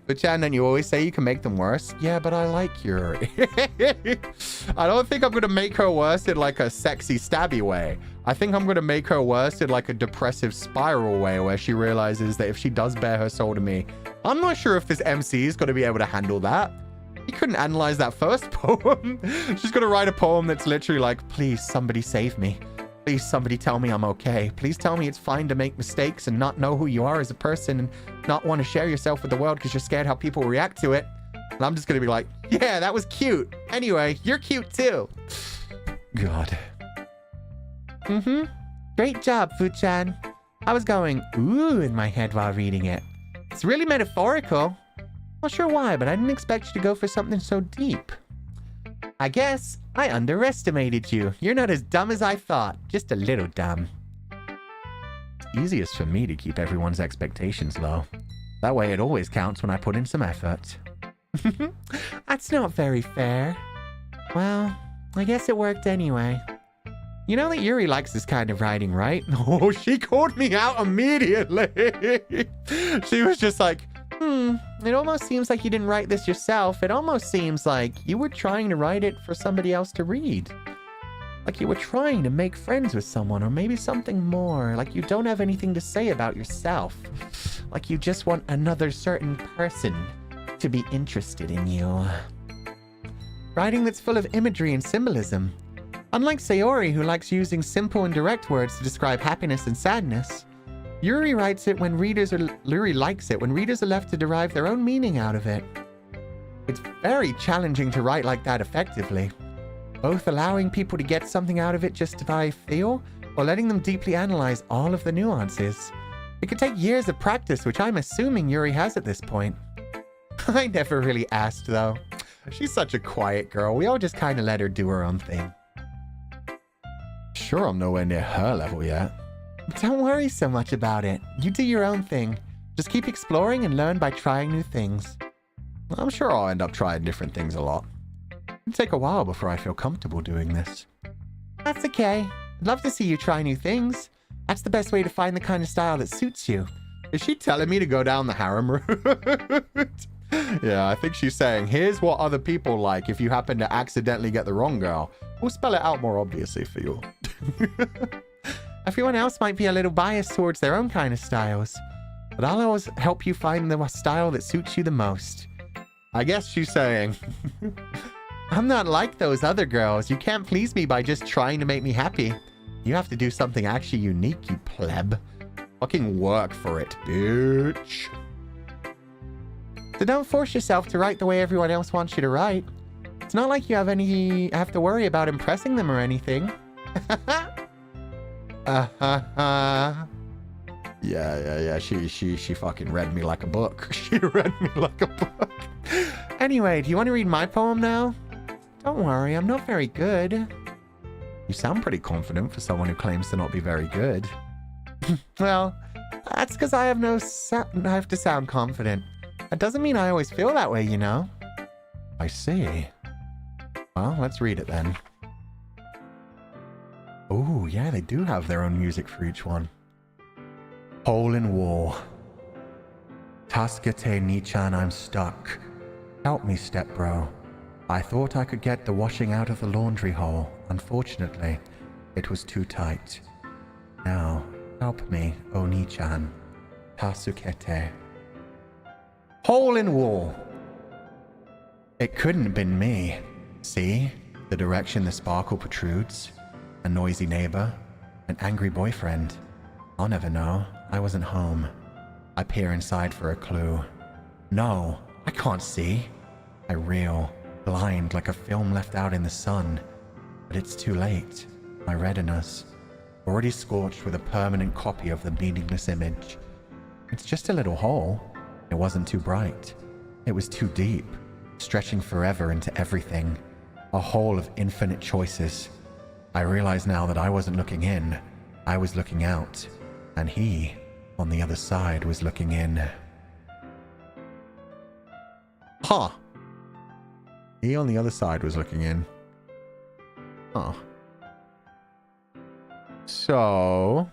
But Chan, then you always say you can make them worse. Yeah, but I like Yuri. I don't think I'm going to make her worse in like a sexy stabby way. I think I'm going to make her worse in like a depressive spiral way where she realizes that if she does bare her soul to me, I'm not sure if this MC is going to be able to handle that. He couldn't analyze that first poem. She's going to write a poem that's literally like, please, somebody save me. Please, somebody tell me I'm okay. Please tell me it's fine to make mistakes and not know who you are as a person and not want to share yourself with the world because you're scared how people react to it. And I'm just going to be like, yeah, that was cute. Anyway, you're cute too. God. Great job, Fu-chan. I was going, ooh, in my head while reading it. It's really metaphorical. Not sure why, but I didn't expect you to go for something so deep. I guess I underestimated you. You're not as dumb as I thought. Just a little dumb. It's easiest for me to keep everyone's expectations low. That way it always counts when I put in some effort. That's not very fair. Well, I guess it worked anyway. You know that Yuri likes this kind of writing, right? Oh, she called me out immediately. She was just like, it almost seems like you didn't write this yourself. It almost seems like you were trying to write it for somebody else to read. Like you were trying to make friends with someone, or maybe something more. Like you don't have anything to say about yourself. Like you just want another certain person to be interested in you. Writing that's full of imagery and symbolism. Unlike Sayori, who likes using simple and direct words to describe happiness and sadness, Yuri likes it when readers are left to derive their own meaning out of it. It's very challenging to write like that effectively, both allowing people to get something out of it just by feel, or letting them deeply analyze all of the nuances. It could take years of practice, which I'm assuming Yuri has at this point. I never really asked, though. She's such a quiet girl. We all just kind of let her do her own thing. Sure, I'm nowhere near her level yet. Don't worry so much about it. You do your own thing. Just keep exploring and learn by trying new things. I'm sure I'll end up trying different things a lot. It'll take a while before I feel comfortable doing this. That's okay. I'd love to see you try new things. That's the best way to find the kind of style that suits you. Is she telling me to go down the harem route? Yeah, I think she's saying, here's what other people like if you happen to accidentally get the wrong girl. We'll spell it out more obviously for you. Everyone else might be a little biased towards their own kind of styles, but I'll always help you find the style that suits you the most. I guess she's saying, I'm not like those other girls. You can't please me by just trying to make me happy. You have to do something actually unique, you pleb. fucking work for it, bitch. So don't force yourself to write the way everyone else wants you to write. It's not like you have to worry about impressing them or anything. Yeah. She fucking read me like a book. She read me like a book. Anyway, do you want to read my poem now? Don't worry, I'm not very good. You sound pretty confident for someone who claims to not be very good. Well, that's because I have to sound confident. That doesn't mean I always feel that way, you know. I see. Well, let's read it then. Oh, yeah, they do have their own music for each one. Hole in wall. Tasukete Nichan, I'm stuck. Help me, stepbro. I thought I could get the washing out of the laundry hole. Unfortunately, it was too tight. Now, help me, Oni-chan. Tasukete. Hole in wall. It couldn't have been me. See? The direction the sparkle protrudes. A noisy neighbor. An angry boyfriend. I'll never know. I wasn't home. I peer inside for a clue. No, I can't see. I reel, blind like a film left out in the sun. But it's too late. My retinas, already scorched with a permanent copy of the meaningless image. It's just a little hole. It wasn't too bright. It was too deep, stretching forever into everything. A hole of infinite choices. I realize now that I wasn't looking in. I was looking out. And he, on the other side, was looking in. Huh. He on the other side was looking in. Huh. So...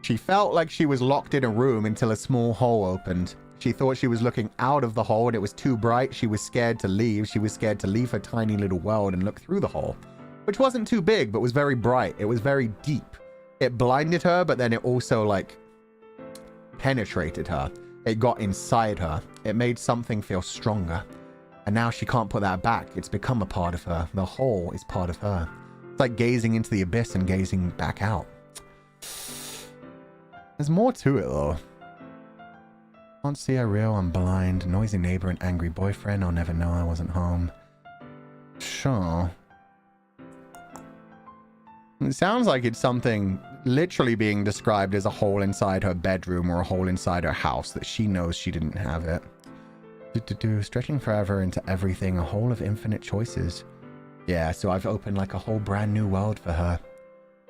she felt like she was locked in a room until a small hole opened. She thought she was looking out of the hole and it was too bright. She was scared to leave. She was scared to leave her tiny little world and look through the hole, which wasn't too big, but was very bright. It was very deep. It blinded her, but then it also, like, penetrated her. It got inside her. It made something feel stronger. And now she can't put that back. It's become a part of her. The hole is part of her. It's like gazing into the abyss and gazing back out. There's more to it, though. Can't see her real, I'm blind. Noisy neighbor and angry boyfriend. I'll never know I wasn't home. Sure. It sounds like it's something literally being described as a hole inside her bedroom or a hole inside her house that she knows she didn't have it. Stretching forever into everything, a hole of infinite choices. Yeah, so I've opened like a whole brand new world for her.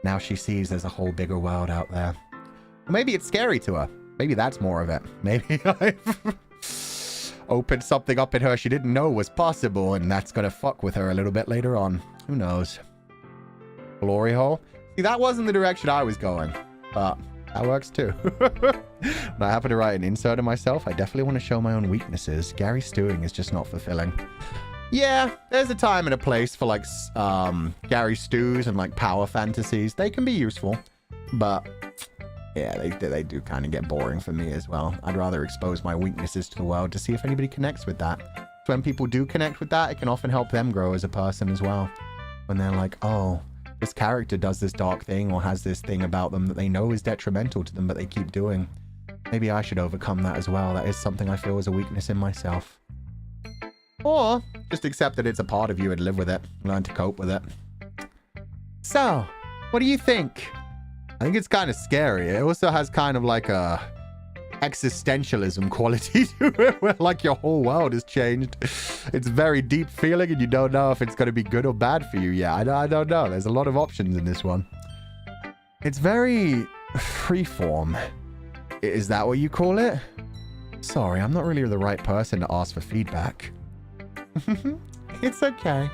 Now she sees there's a whole bigger world out there. Or maybe it's scary to her. Maybe that's more of it. Maybe I've opened something up in her she didn't know was possible, and that's gonna fuck with her a little bit later on. Who knows? Glory hole? See, that wasn't the direction I was going, but that works too. When I happen to write an insert of myself, I definitely want to show my own weaknesses. Gary stewing is just not fulfilling. Yeah, there's a time and a place for like Gary stews and like power fantasies. They can be useful, but Yeah, they do kind of get boring for me as well. I'd rather expose my weaknesses to the world to see if anybody connects with that. So when people do connect with that, it can often help them grow as a person as well. When they're like, oh, this character does this dark thing or has this thing about them that they know is detrimental to them, but they keep doing. Maybe I should overcome that as well. That is something I feel is a weakness in myself. Or just accept that it's a part of you and live with it. Learn to cope with it. So, what do you think? I think it's kind of scary. It also has kind of like a existentialism quality to it, where like your whole world has changed. It's very deep feeling and you don't know if it's going to be good or bad for you. Yeah, I don't know. There's a lot of options in this one. It's very freeform. Is that what you call it? Sorry, I'm not really the right person to ask for feedback. It's okay.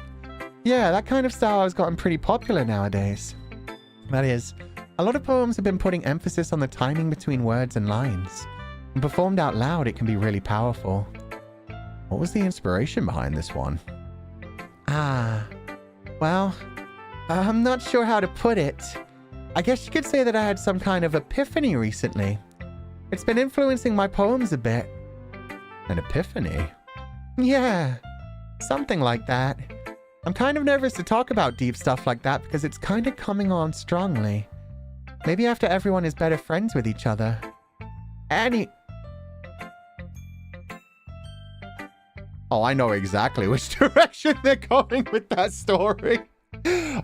Yeah, that kind of style has gotten pretty popular nowadays. That is, a lot of poems have been putting emphasis on the timing between words and lines. When performed out loud, it can be really powerful. What was the inspiration behind this one? Well, I'm not sure how to put it. I guess you could say that I had some kind of epiphany recently. It's been influencing my poems a bit. An epiphany? Yeah, something like that. I'm kind of nervous to talk about deep stuff like that because it's kind of coming on strongly. Maybe after everyone is better friends with each other. Oh, I know exactly which direction they're going with that story.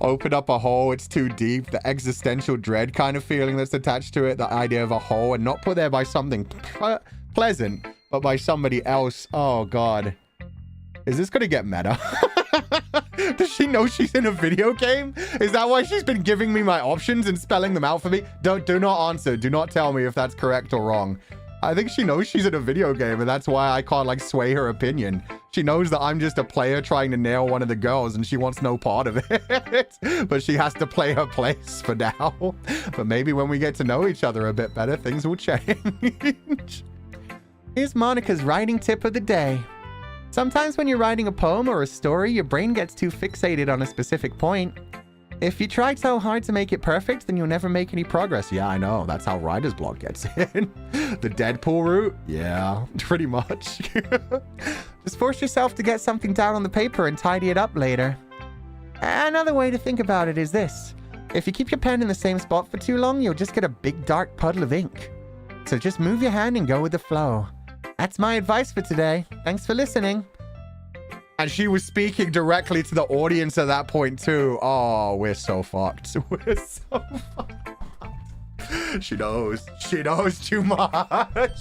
Open up a hole, it's too deep. The existential dread kind of feeling that's attached to it. The idea of a hole and not put there by something pleasant, but by somebody else. Oh, God. Is this going to get meta? Does she know she's in a video game? Is that why she's been giving me my options and spelling them out for me? Do not answer. Do not tell me if that's correct or wrong. I think she knows she's in a video game and that's why I can't like sway her opinion. She knows that I'm just a player trying to nail one of the girls and she wants no part of it. But she has to play her place for now. But maybe when we get to know each other a bit better, things will change. Here's Monica's writing tip of the day. Sometimes when you're writing a poem or a story, your brain gets too fixated on a specific point. If you try so hard to make it perfect, then you'll never make any progress. Yeah, I know. That's how writer's block gets in. The Deadpool route? Yeah, pretty much. Just force yourself to get something down on the paper and tidy it up later. Another way to think about it is this. If you keep your pen in the same spot for too long, you'll just get a big dark puddle of ink. So just move your hand and go with the flow. That's my advice for today. Thanks for listening. And she was speaking directly to the audience at that point too. Oh, we're so fucked. We're so fucked. She knows. She knows too much.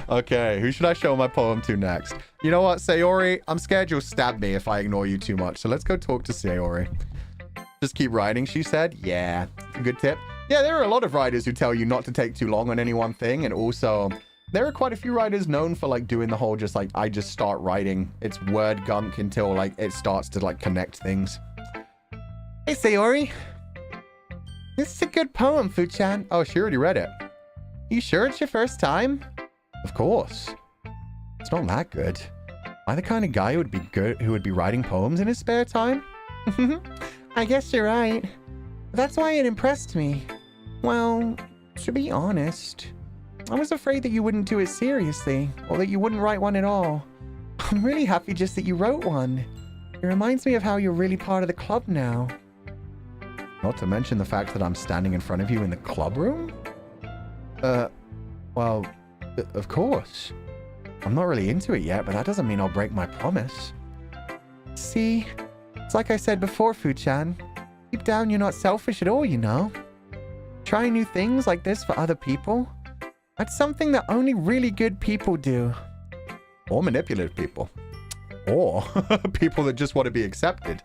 Okay, who should I show my poem to next? You know what, Sayori? I'm scared you'll stab me if I ignore you too much. So let's go talk to Sayori. Just keep writing, she said. Yeah, good tip. Yeah, there are a lot of writers who tell you not to take too long on any one thing. And also, there are quite a few writers known for like doing the whole just like, I just start writing. It's word gunk until like it starts to like connect things. Hey, Sayori. This is a good poem, Fu-chan. Oh, she already read it. You sure it's your first time? Of course. It's not that good. Am I the kind of guy who would be writing poems in his spare time? I guess you're right. That's why it impressed me. Well, to be honest, I was afraid that you wouldn't do it seriously, or that you wouldn't write one at all. I'm really happy just that you wrote one. It reminds me of how you're really part of the club now. Not to mention the fact that I'm standing in front of you in the club room? Well, of course. I'm not really into it yet, but that doesn't mean I'll break my promise. See, it's like I said before, Fu-chan. Deep down, you're not selfish at all, you know. Trying new things like this for other people, that's something that only really good people do. Or manipulative people. Or people that just want to be accepted.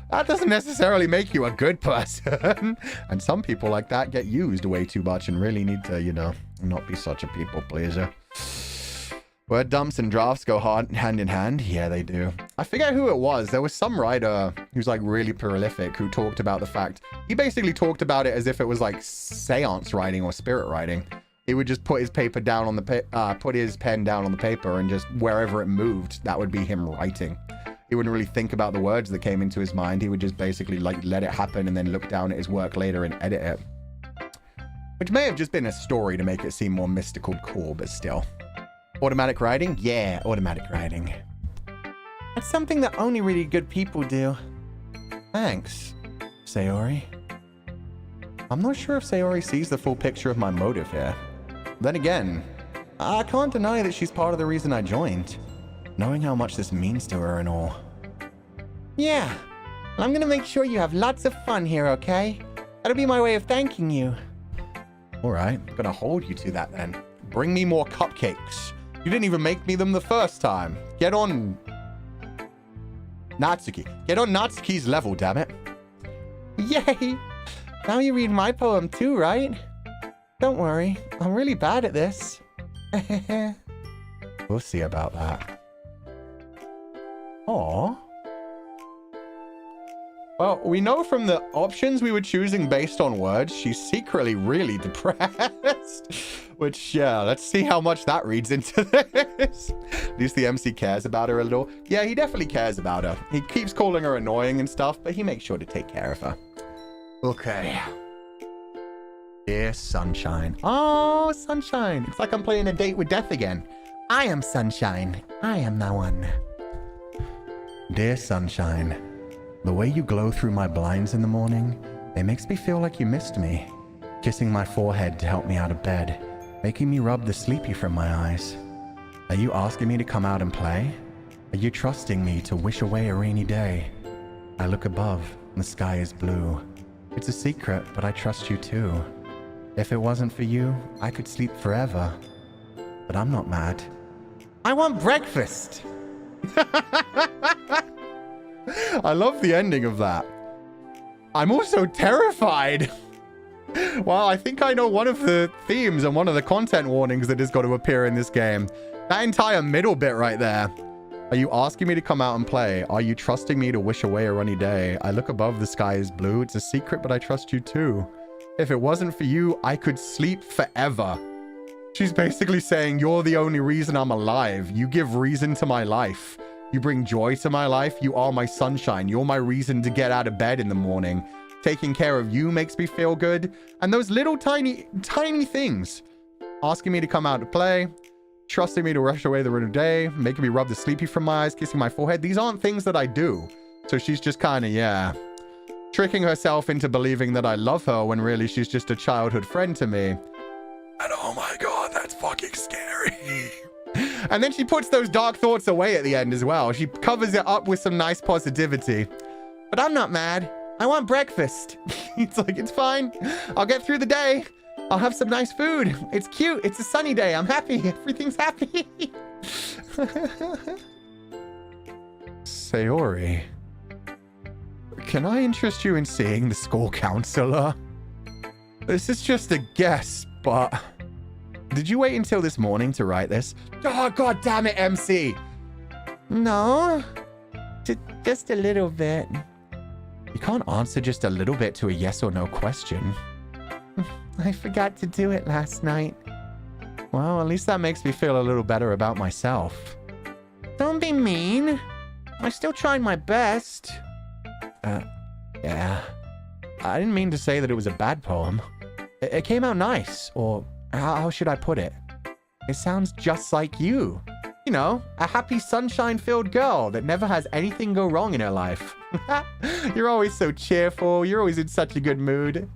That doesn't necessarily make you a good person. And some people like that get used way too much and really need to, you know, not be such a people pleaser. Word dumps and drafts go hand in hand. Yeah, they do. I forget who it was. There was some writer who's like really prolific who talked about the fact. He basically talked about it as if it was like seance writing or spirit writing. He would just put his paper down on the put his pen down on the paper and just wherever it moved, that would be him writing. He wouldn't really think about the words that came into his mind. He would just basically like let it happen and then look down at his work later and edit it. Which may have just been a story to make it seem more mystical cool, but still. Automatic writing? Yeah, automatic writing. That's something that only really good people do. Thanks, Sayori. I'm not sure if Sayori sees the full picture of my motive here. Then again, I can't deny that she's part of the reason I joined, knowing how much this means to her and all. Yeah, I'm gonna make sure you have lots of fun here, okay? That'll be my way of thanking you. Alright, I'm gonna hold you to that then. Bring me more cupcakes. You didn't even make me them the first time. Get on Natsuki. Get on Natsuki's level, damn it. Yay! Now you read my poem too, right? Don't worry, I'm really bad at this. We'll see about that. Aww. Well, we know from the options we were choosing based on words, she's secretly really depressed. Which, yeah, let's see how much that reads into this. At least the MC cares about her a little. Yeah, he definitely cares about her. He keeps calling her annoying and stuff, but he makes sure to take care of her. Okay. Dear Sunshine. Oh, Sunshine. It's like I'm playing a date with death again. I am Sunshine. I am the one. Dear Sunshine. The way you glow through my blinds in the morning, it makes me feel like you missed me. Kissing my forehead to help me out of bed, making me rub the sleepy from my eyes. Are you asking me to come out and play? Are you trusting me to wish away a rainy day? I look above, the sky is blue. It's a secret, but I trust you too. If it wasn't for you, I could sleep forever. But I'm not mad. I want breakfast. I love the ending of that. I'm also terrified. Well, I think I know one of the themes and one of the content warnings that is going to appear in this game. That entire middle bit right there. Are you asking me to come out and play? Are you trusting me to wish away a rainy day? I look above, the sky is blue. It's a secret, but I trust you too. If it wasn't for you, I could sleep forever. She's basically saying, you're the only reason I'm alive. You give reason to my life. You bring joy to my life. You are my sunshine. You're my reason to get out of bed in the morning. Taking care of you makes me feel good. And those little tiny things. Asking me to come out to play. Trusting me to rush away the rainy day. Making me rub the sleepy from my eyes. Kissing my forehead. These aren't things that I do. So she's just kind of, yeah, tricking herself into believing that I love her when really she's just a childhood friend to me. And oh my god, that's fucking scary. And then she puts those dark thoughts away at the end as well. She covers it up with some nice positivity. But I'm not mad. I want breakfast. It's like, it's fine. I'll get through the day. I'll have some nice food. It's cute. It's a sunny day. I'm happy. Everything's happy. Sayori, can I interest you in seeing the school counselor? This is just a guess, but did you wait until this morning to write this? Oh, god damn it, MC. No, just a little bit. You can't answer just a little bit to a yes or no question. I forgot to do it last night. Well, at least that makes me feel a little better about myself. Don't be mean. I still tried my best. Yeah. I didn't mean to say that it was a bad poem. It came out nice, or how should I put it? It sounds just like you. You know, a happy, sunshine-filled girl that never has anything go wrong in her life. You're always so cheerful. You're always in such a good mood.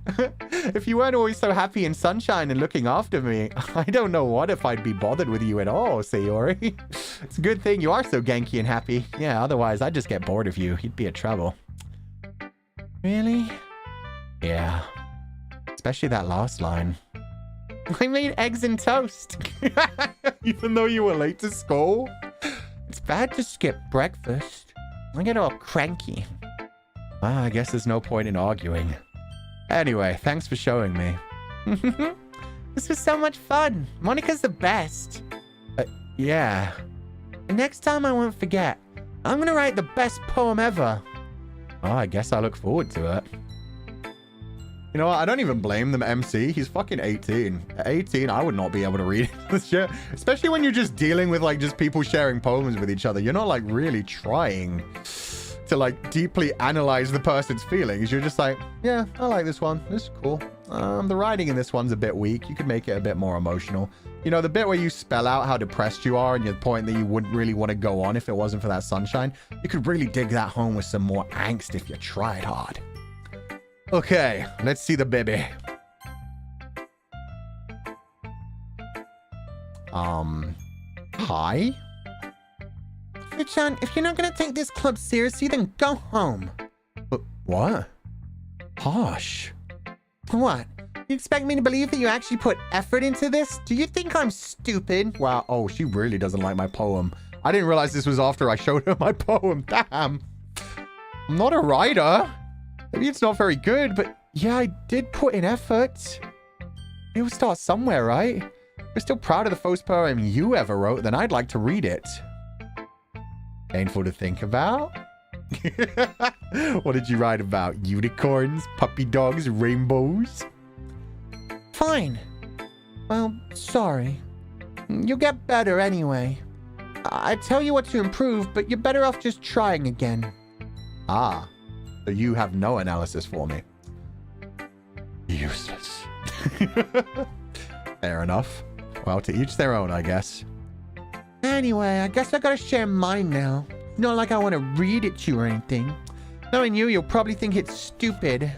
If you weren't always so happy and sunshine and looking after me, I don't know what if I'd be bothered with you at all, Sayori. It's a good thing you are so genki and happy. Yeah, otherwise I'd just get bored of you. You'd be a trouble. Really? Yeah. Especially that last line. I made eggs and toast. Even though you were late to school? It's bad to skip breakfast. I get all cranky. Well, I guess there's no point in arguing. Anyway, thanks for showing me. This was so much fun. Monica's the best. Yeah. And next time I won't forget. I'm gonna write the best poem ever. Oh, I guess I look forward to it. You know what? I don't even blame them, MC. He's fucking 18. At 18, I would not be able to read this shit. Especially when you're just dealing with, like, just people sharing poems with each other. You're not, like, really trying to, like, deeply analyze the person's feelings. You're just like, yeah, I like this one. This is cool. The writing in this one's a bit weak. You could make it a bit more emotional. You know, the bit where you spell out how depressed you are and the point that you wouldn't really want to go on if it wasn't for that sunshine. You could really dig that home with some more angst if you tried hard. Okay, let's see the baby. Hi? Fichan, if you're not gonna take this club seriously, then go home. What? Harsh. What? You expect me to believe that you actually put effort into this? Do you think I'm stupid? Wow. Oh, she really doesn't like my poem. I didn't realize this was after I showed her my poem. Damn. I'm not a writer. Maybe it's not very good, but yeah, I did put in effort. It will start somewhere, right? If you're still proud of the first poem you ever wrote, then I'd like to read it. Painful to think about. What did you write about? Unicorns, puppy dogs, rainbows? Fine. Well, sorry. You'll get better anyway. I tell you what to improve, but you're better off just trying again. Ah, so you have no analysis for me. Useless. Fair enough. Well, to each their own, I guess. Anyway, I guess I gotta share mine now. Not like I want to read it to you or anything. Knowing you, you'll probably think it's stupid.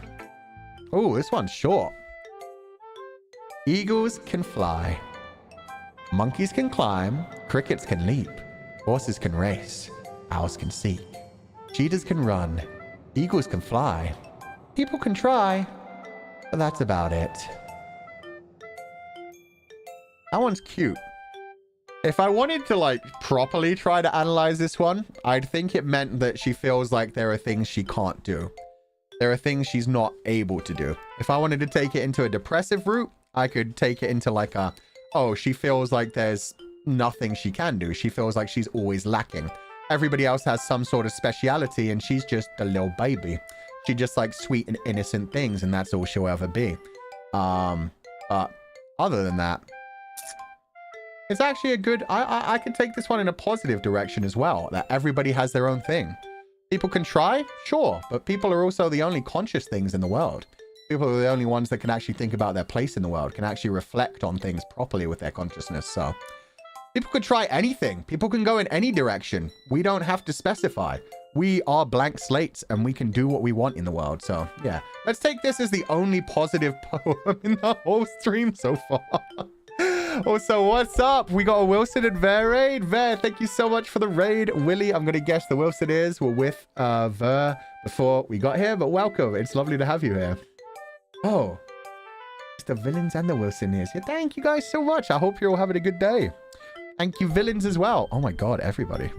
Oh, this one's short. Eagles can fly. Monkeys can climb. Crickets can leap. Horses can race. Owls can seek. Cheetahs can run. Eagles can fly. People can try. But that's about it. That one's cute. If I wanted to, like, properly try to analyze this one, I'd think it meant that she feels like there are things she can't do. There are things she's not able to do. If I wanted to take it into a depressive route, I could take it into, like, a, oh, she feels like there's nothing she can do. She feels like she's always lacking. Everybody else has some sort of speciality, and she's just a little baby. She just likes sweet and innocent things, and that's all she'll ever be. But other than that, it's actually a good... I could take this one in a positive direction as well, that everybody has their own thing. People can try, sure, but people are also the only conscious things in the world. People are the only ones that can actually think about their place in the world, can actually reflect on things properly with their consciousness. So people could try anything. People can go in any direction. We don't have to specify. We are blank slates and we can do what we want in the world. So yeah, let's take this as the only positive poem in the whole stream so far. Also, what's up? We got a Wilson and Ver raid. Ver, thank you so much for the raid. Willie, I'm going to guess the Wilson ears were with Ver before we got here, but welcome. It's lovely to have you here. Oh, it's the villains and the Wilson ears. Yeah, thank you guys so much. I hope you're all having a good day. Thank you, villains, as well. Oh my god, everybody.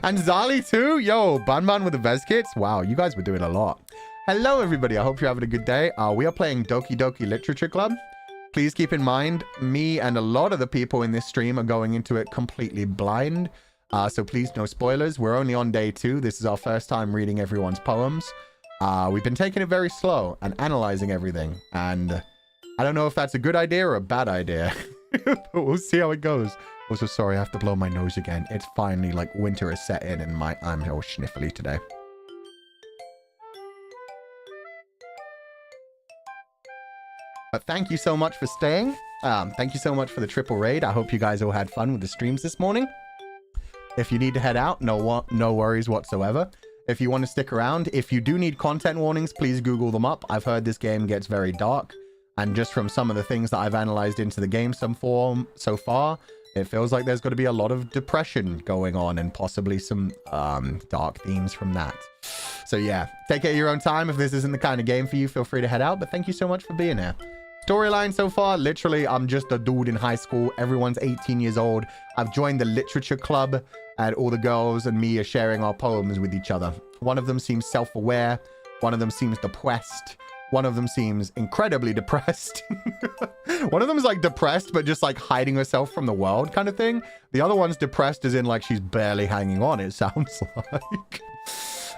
And Zali too. Yo, Banban with the Vez kits. Wow, you guys were doing a lot. Hello, everybody. I hope you're having a good day. We are playing Doki Doki Literature Club. Please keep in mind, me and a lot of the people in this stream are going into it completely blind. So please, no spoilers. We're only on day 2. This is our first time reading everyone's poems. We've been taking it very slow and analyzing everything. And I don't know if that's a good idea or a bad idea. But we'll see how it goes. Also, sorry, I have to blow my nose again. It's finally, like, winter has set in and I'm all sniffly today. But thank you so much for staying. Thank you so much for the triple raid. I hope you guys all had fun with the streams this morning. If you need to head out, no worries whatsoever. If you want to stick around, if you do need content warnings, please Google them up. I've heard this game gets very dark. And just from some of the things that I've analyzed into the game so far, it feels like there's going to be a lot of depression going on and possibly some dark themes from that. So yeah, take it at your own time. If this isn't the kind of game for you, feel free to head out. But thank you so much for being here. Storyline so far, literally, I'm just a dude in high school. Everyone's 18 years old. I've joined the literature club and all the girls and me are sharing our poems with each other. One of them seems self-aware. One of them seems depressed. One of them seems incredibly depressed. One of them is like depressed, but just like hiding herself from the world kind of thing. The other one's depressed as in like she's barely hanging on, it sounds like.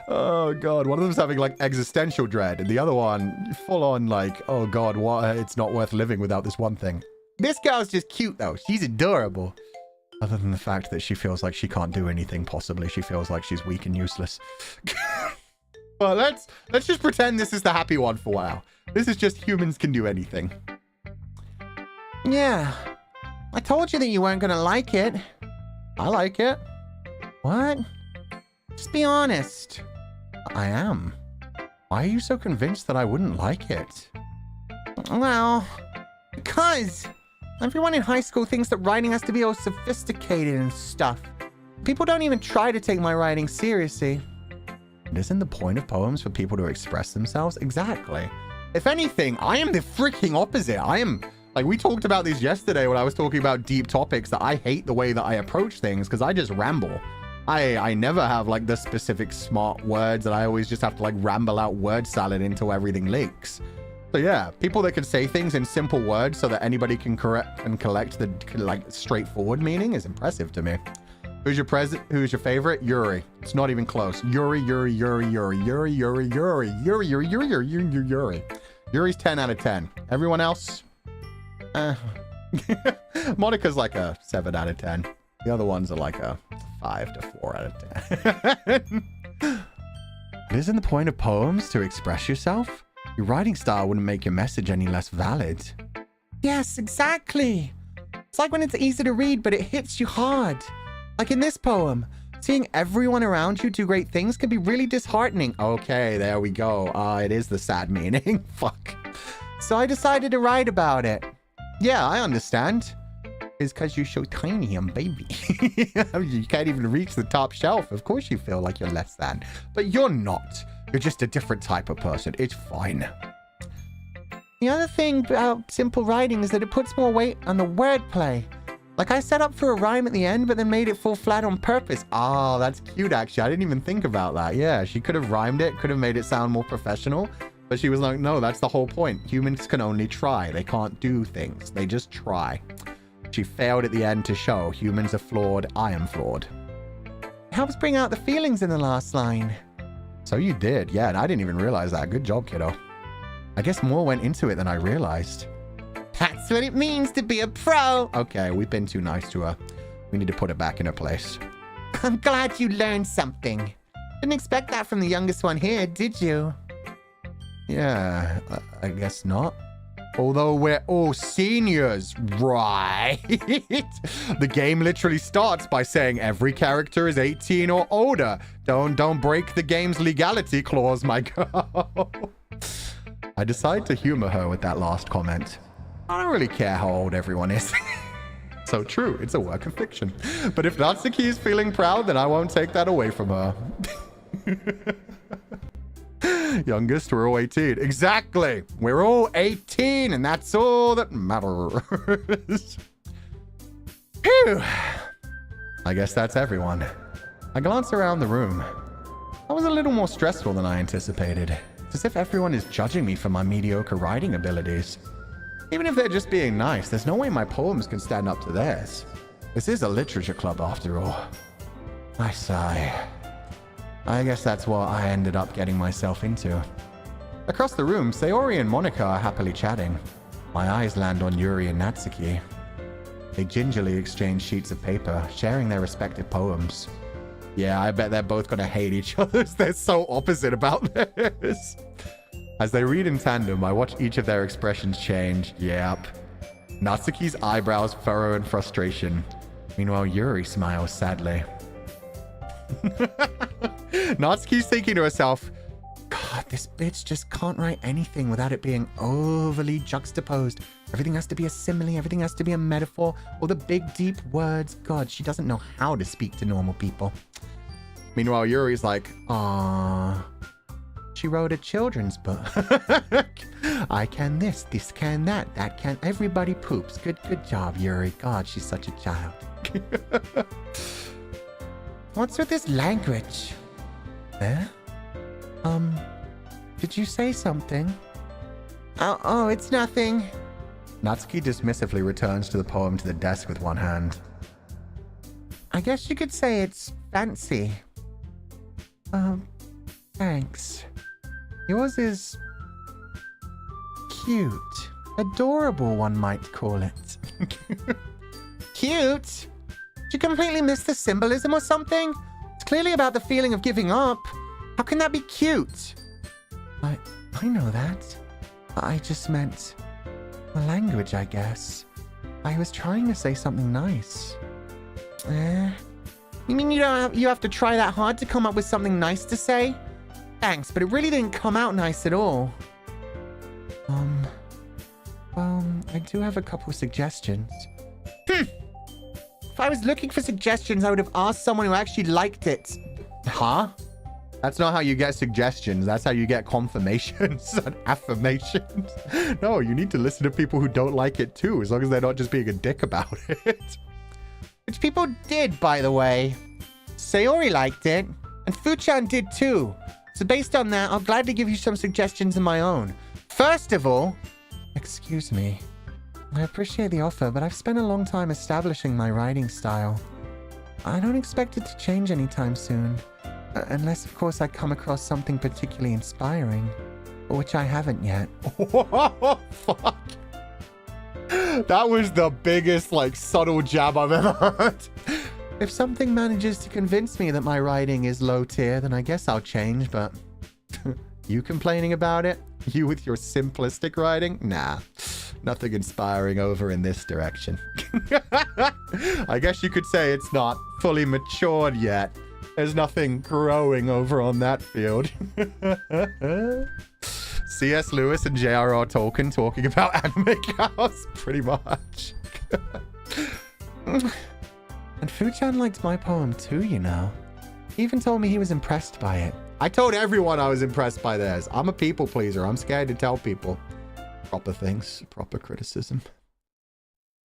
Oh god, one of them's having like existential dread, and the other one full on like, oh god, what? It's not worth living without this one thing. This girl's just cute though. She's adorable. Other than the fact that she feels like she can't do anything, possibly. She feels like she's weak and useless. But let's just pretend this is the happy one for a while. This is just humans can do anything. Yeah. I told you that you weren't gonna like it. I like it. What? Just be honest. I am. Why are you so convinced that I wouldn't like it? Well, because everyone in high school thinks that writing has to be all sophisticated and stuff. People don't even try to take my writing seriously. And isn't the point of poems for people to express themselves? Exactly. If anything, I am the freaking opposite. I am, like, we talked about this yesterday when I was talking about deep topics, that I hate the way that I approach things because I just ramble. I never have, like, the specific smart words, and I always just have to, like, ramble out word salad until everything leaks. So yeah, people that can say things in simple words so that anybody can correct and collect the, like, straightforward meaning is impressive to me. Who's your favorite? Yuri. It's not even close. Yuri. Yuri's 10 out of 10. Everyone else? Monica's like a 7 out of 10. The other ones are like a 5 to 4 out of 10. Isn't the point of poems to express yourself? Your writing style wouldn't make your message any less valid. Yes, exactly. It's like when it's easy to read, but it hits you hard. Like in this poem, seeing everyone around you do great things can be really disheartening. Okay, there we go. It is the sad meaning. Fuck. So I decided to write about it. Yeah, I understand. It's because you're so tiny and baby. You can't even reach the top shelf. Of course you feel like you're less than. But you're not. You're just a different type of person. It's fine. The other thing about simple writing is that it puts more weight on the wordplay. Like I set up for a rhyme at the end, but then made it fall flat on purpose. Oh, that's cute, actually. I didn't even think about that. Yeah, she could have rhymed it, could have made it sound more professional. But she was like, no, that's the whole point. Humans can only try. They can't do things. They just try. She failed at the end to show humans are flawed. I am flawed. It helps bring out the feelings in the last line. So you did. Yeah, and I didn't even realize that. Good job, kiddo. I guess more went into it than I realized. That's what it means to be a pro. Okay, we've been too nice to her. We need to put her back in her place. I'm glad you learned something. Didn't expect that from the youngest one here, did you? Yeah, I guess not. Although we're all seniors, right? The game literally starts by saying every character is 18 or older. Don't break the game's legality clause, my girl. I decide to humor her with that last comment. I don't really care how old everyone is. So true, it's a work of fiction. But if Natsuki is feeling proud, then I won't take that away from her. Youngest, we're all 18. Exactly! We're all 18, and that's all that matters. Phew! I guess that's everyone. I glance around the room. That was a little more stressful than I anticipated. It's as if everyone is judging me for my mediocre writing abilities. Even if they're just being nice, there's no way my poems can stand up to theirs. This is a literature club after all. I sigh. I guess that's what I ended up getting myself into. Across the room, Sayori and Monica are happily chatting. My eyes land on Yuri and Natsuki. They gingerly exchange sheets of paper, sharing their respective poems. Yeah, I bet they're both gonna hate each other. They're so opposite about this. As they read in tandem, I watch each of their expressions change. Yep. Natsuki's eyebrows furrow in frustration. Meanwhile, Yuri smiles sadly. Natsuki's thinking to herself, God, this bitch just can't write anything without it being overly juxtaposed. Everything has to be a simile, everything has to be a metaphor, all the big, deep words. God, she doesn't know how to speak to normal people. Meanwhile, Yuri's like, aww. She wrote a children's book. I can this can that can. Everybody poops. Good job, Yuri. God, she's such a child. What's with this language? Eh? Did you say something? Oh, it's nothing. Natsuki dismissively returns to the poem to the desk with one hand. I guess you could say it's fancy. Thanks. Yours is cute. Adorable, one might call it. Cute? Did you completely miss the symbolism or something? It's clearly about the feeling of giving up. How can that be cute? I know that. I just meant language, I guess. I was trying to say something nice. You mean you have to try that hard to come up with something nice to say? Thanks, but it really didn't come out nice at all. Well, I do have a couple of suggestions. If I was looking for suggestions, I would have asked someone who actually liked it. Huh? That's not how you get suggestions. That's how you get confirmations and affirmations. No, you need to listen to people who don't like it too, as long as they're not just being a dick about it. Which people did, by the way. Sayori liked it, and Fuchan did too. So based on that, I'll gladly give you some suggestions of my own. First of all, excuse me. I appreciate the offer, but I've spent a long time establishing my writing style. I don't expect it to change anytime soon. Unless, of course, I come across something particularly inspiring, which I haven't yet. Fuck. That was the biggest, subtle jab I've ever heard. If something manages to convince me that my writing is low tier, then I guess I'll change, but... You complaining about it? You with your simplistic writing? Nah. Nothing inspiring over in this direction. I guess you could say it's not fully matured yet. There's nothing growing over on that field. C.S. Lewis and J.R.R. Tolkien talking about anime cows, pretty much. And Fuchan liked my poem too, you know. He even told me he was impressed by it. I told everyone I was impressed by theirs. I'm a people pleaser. I'm scared to tell people proper things, proper criticism.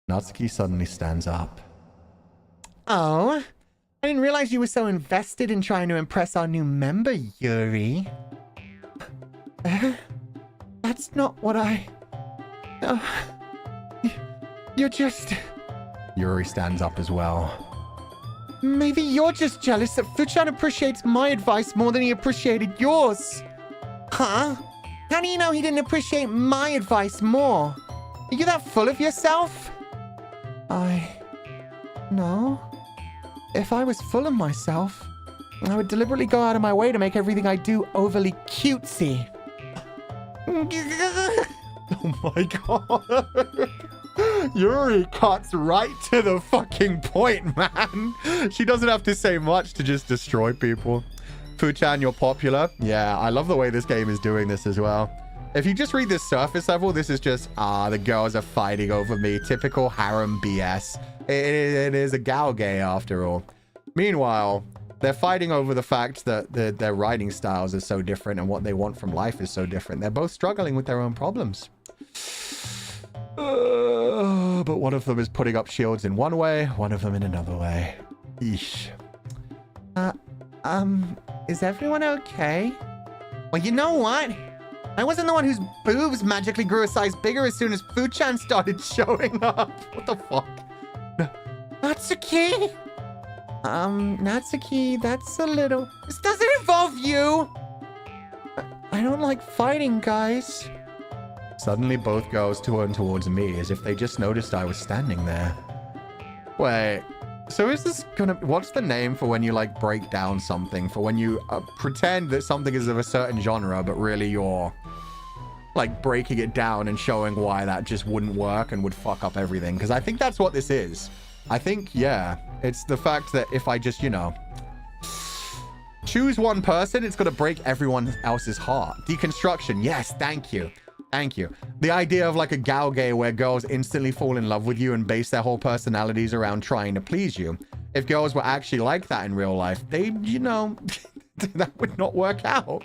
Natsuki suddenly stands up. Oh, I didn't realize you were so invested in trying to impress our new member, Yuri. That's not what I... You're just... Yuri stands up as well. Maybe you're just jealous that Fuchan appreciates my advice more than he appreciated yours. Huh? How do you know he didn't appreciate my advice more? Are you that full of yourself? No. If I was full of myself, I would deliberately go out of my way to make everything I do overly cutesy. Oh my god. Yuri cuts right to the fucking point, man. She doesn't have to say much to just destroy people. Fuchan, you're popular. Yeah, I love the way this game is doing this as well. If you just read this surface level, this is just, the girls are fighting over me. Typical harem BS. It is a galgay after all. Meanwhile, they're fighting over the fact that their writing styles are so different and what they want from life is so different. They're both struggling with their own problems. But one of them is putting up shields in one way, one of them in another way. Eesh. Is everyone okay? Well, you know what? I wasn't the one whose boobs magically grew a size bigger as soon as Fuchan started showing up. What the fuck? Natsuki? Natsuki, that's a little... This doesn't involve you! I don't like fighting, guys. Suddenly both girls turn towards me as if they just noticed I was standing there. Wait, so is this gonna... What's the name for when you, break down something? For when you pretend that something is of a certain genre, but really you're, breaking it down and showing why that just wouldn't work and would fuck up everything? Because I think that's what this is. I think, yeah, it's the fact that if I just, choose one person, it's going to break everyone else's heart. Deconstruction. Yes, thank you. Thank you. The idea of a galgay where girls instantly fall in love with you and base their whole personalities around trying to please you. If girls were actually like that in real life, they, that would not work out.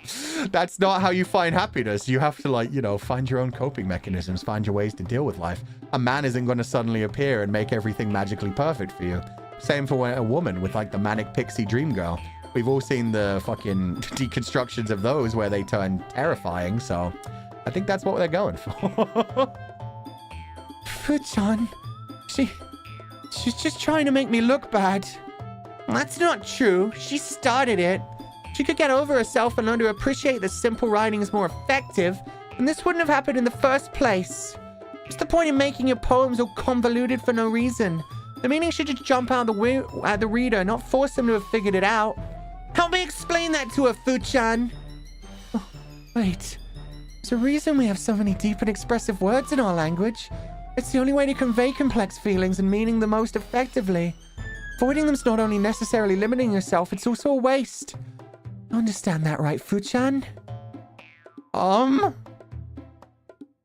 That's not how you find happiness. You have to find your own coping mechanisms, find your ways to deal with life. A man isn't going to suddenly appear and make everything magically perfect for you. Same for a woman with the manic pixie dream girl. We've all seen the fucking deconstructions of those where they turn terrifying, so I think that's what they're going for. Fuchan, she's just trying to make me look bad. That's not true. She started it. She could get over herself and learn to appreciate that simple writing is more effective, and this wouldn't have happened in the first place. What's the point in making your poems all convoluted for no reason? The meaning should just jump out at the reader, not force them to have figured it out. Help me explain that to her, Fu-chan. Oh, wait. There's a reason we have so many deep and expressive words in our language. It's the only way to convey complex feelings and meaning the most effectively. Avoiding them's not only necessarily limiting yourself, it's also a waste. You understand that, right, Fu-chan?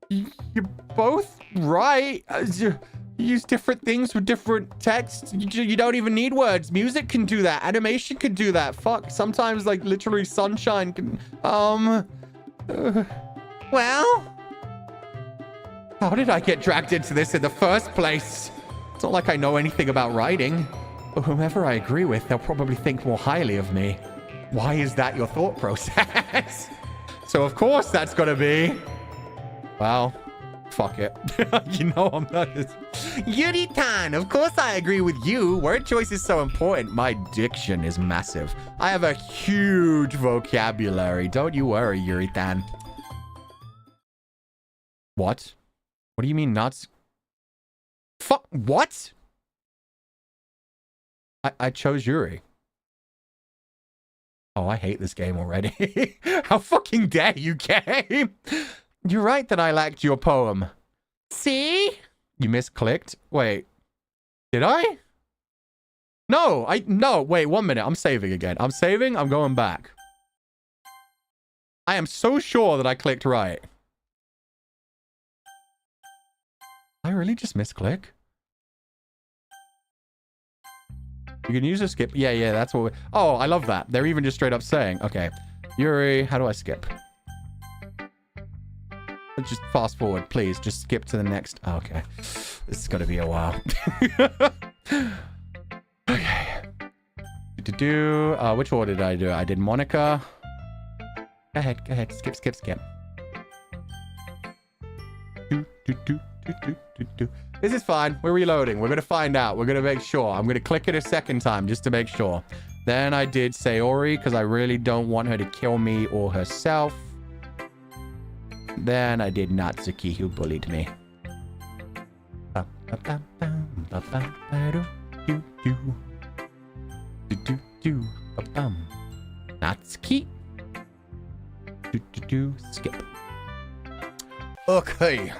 You're both right. You use different things with different texts. You don't even need words. Music can do that. Animation can do that. Fuck. Sometimes, like, literally sunshine can... Well... How did I get dragged into this in the first place? It's not like I know anything about writing. But whomever I agree with, they'll probably think more highly of me. Why is that your thought process? So of course that's gonna be... Well, fuck it. You know I'm not... Yuri-tan, of course I agree with you. Word choice is so important. My diction is massive. I have a huge vocabulary. Don't you worry, Yuri-tan. What? What do you mean nuts? Fuck, what? I chose Yuri. Oh, I hate this game already. How fucking dare you, game? You're right that I liked your poem. See? You misclicked? Wait. Did I? No, wait, 1 minute. I'm saving again. I'm saving. I'm going back. I am so sure that I clicked right. I really just misclick? You can use a skip. Yeah, that's what we... Oh, I love that. They're even just straight up saying, okay, Yuri, how do I skip? Just fast forward, please. Just skip to the next. Oh, okay. This is going to be a while. Okay. Which order did I do? I did Monica. Go ahead. Skip. This is fine. We're reloading. We're going to find out. We're going to make sure. I'm going to click it a second time just to make sure. Then I did Sayori because I really don't want her to kill me or herself. Then I did Natsuki, who bullied me. Natsuki. Skip. Okay.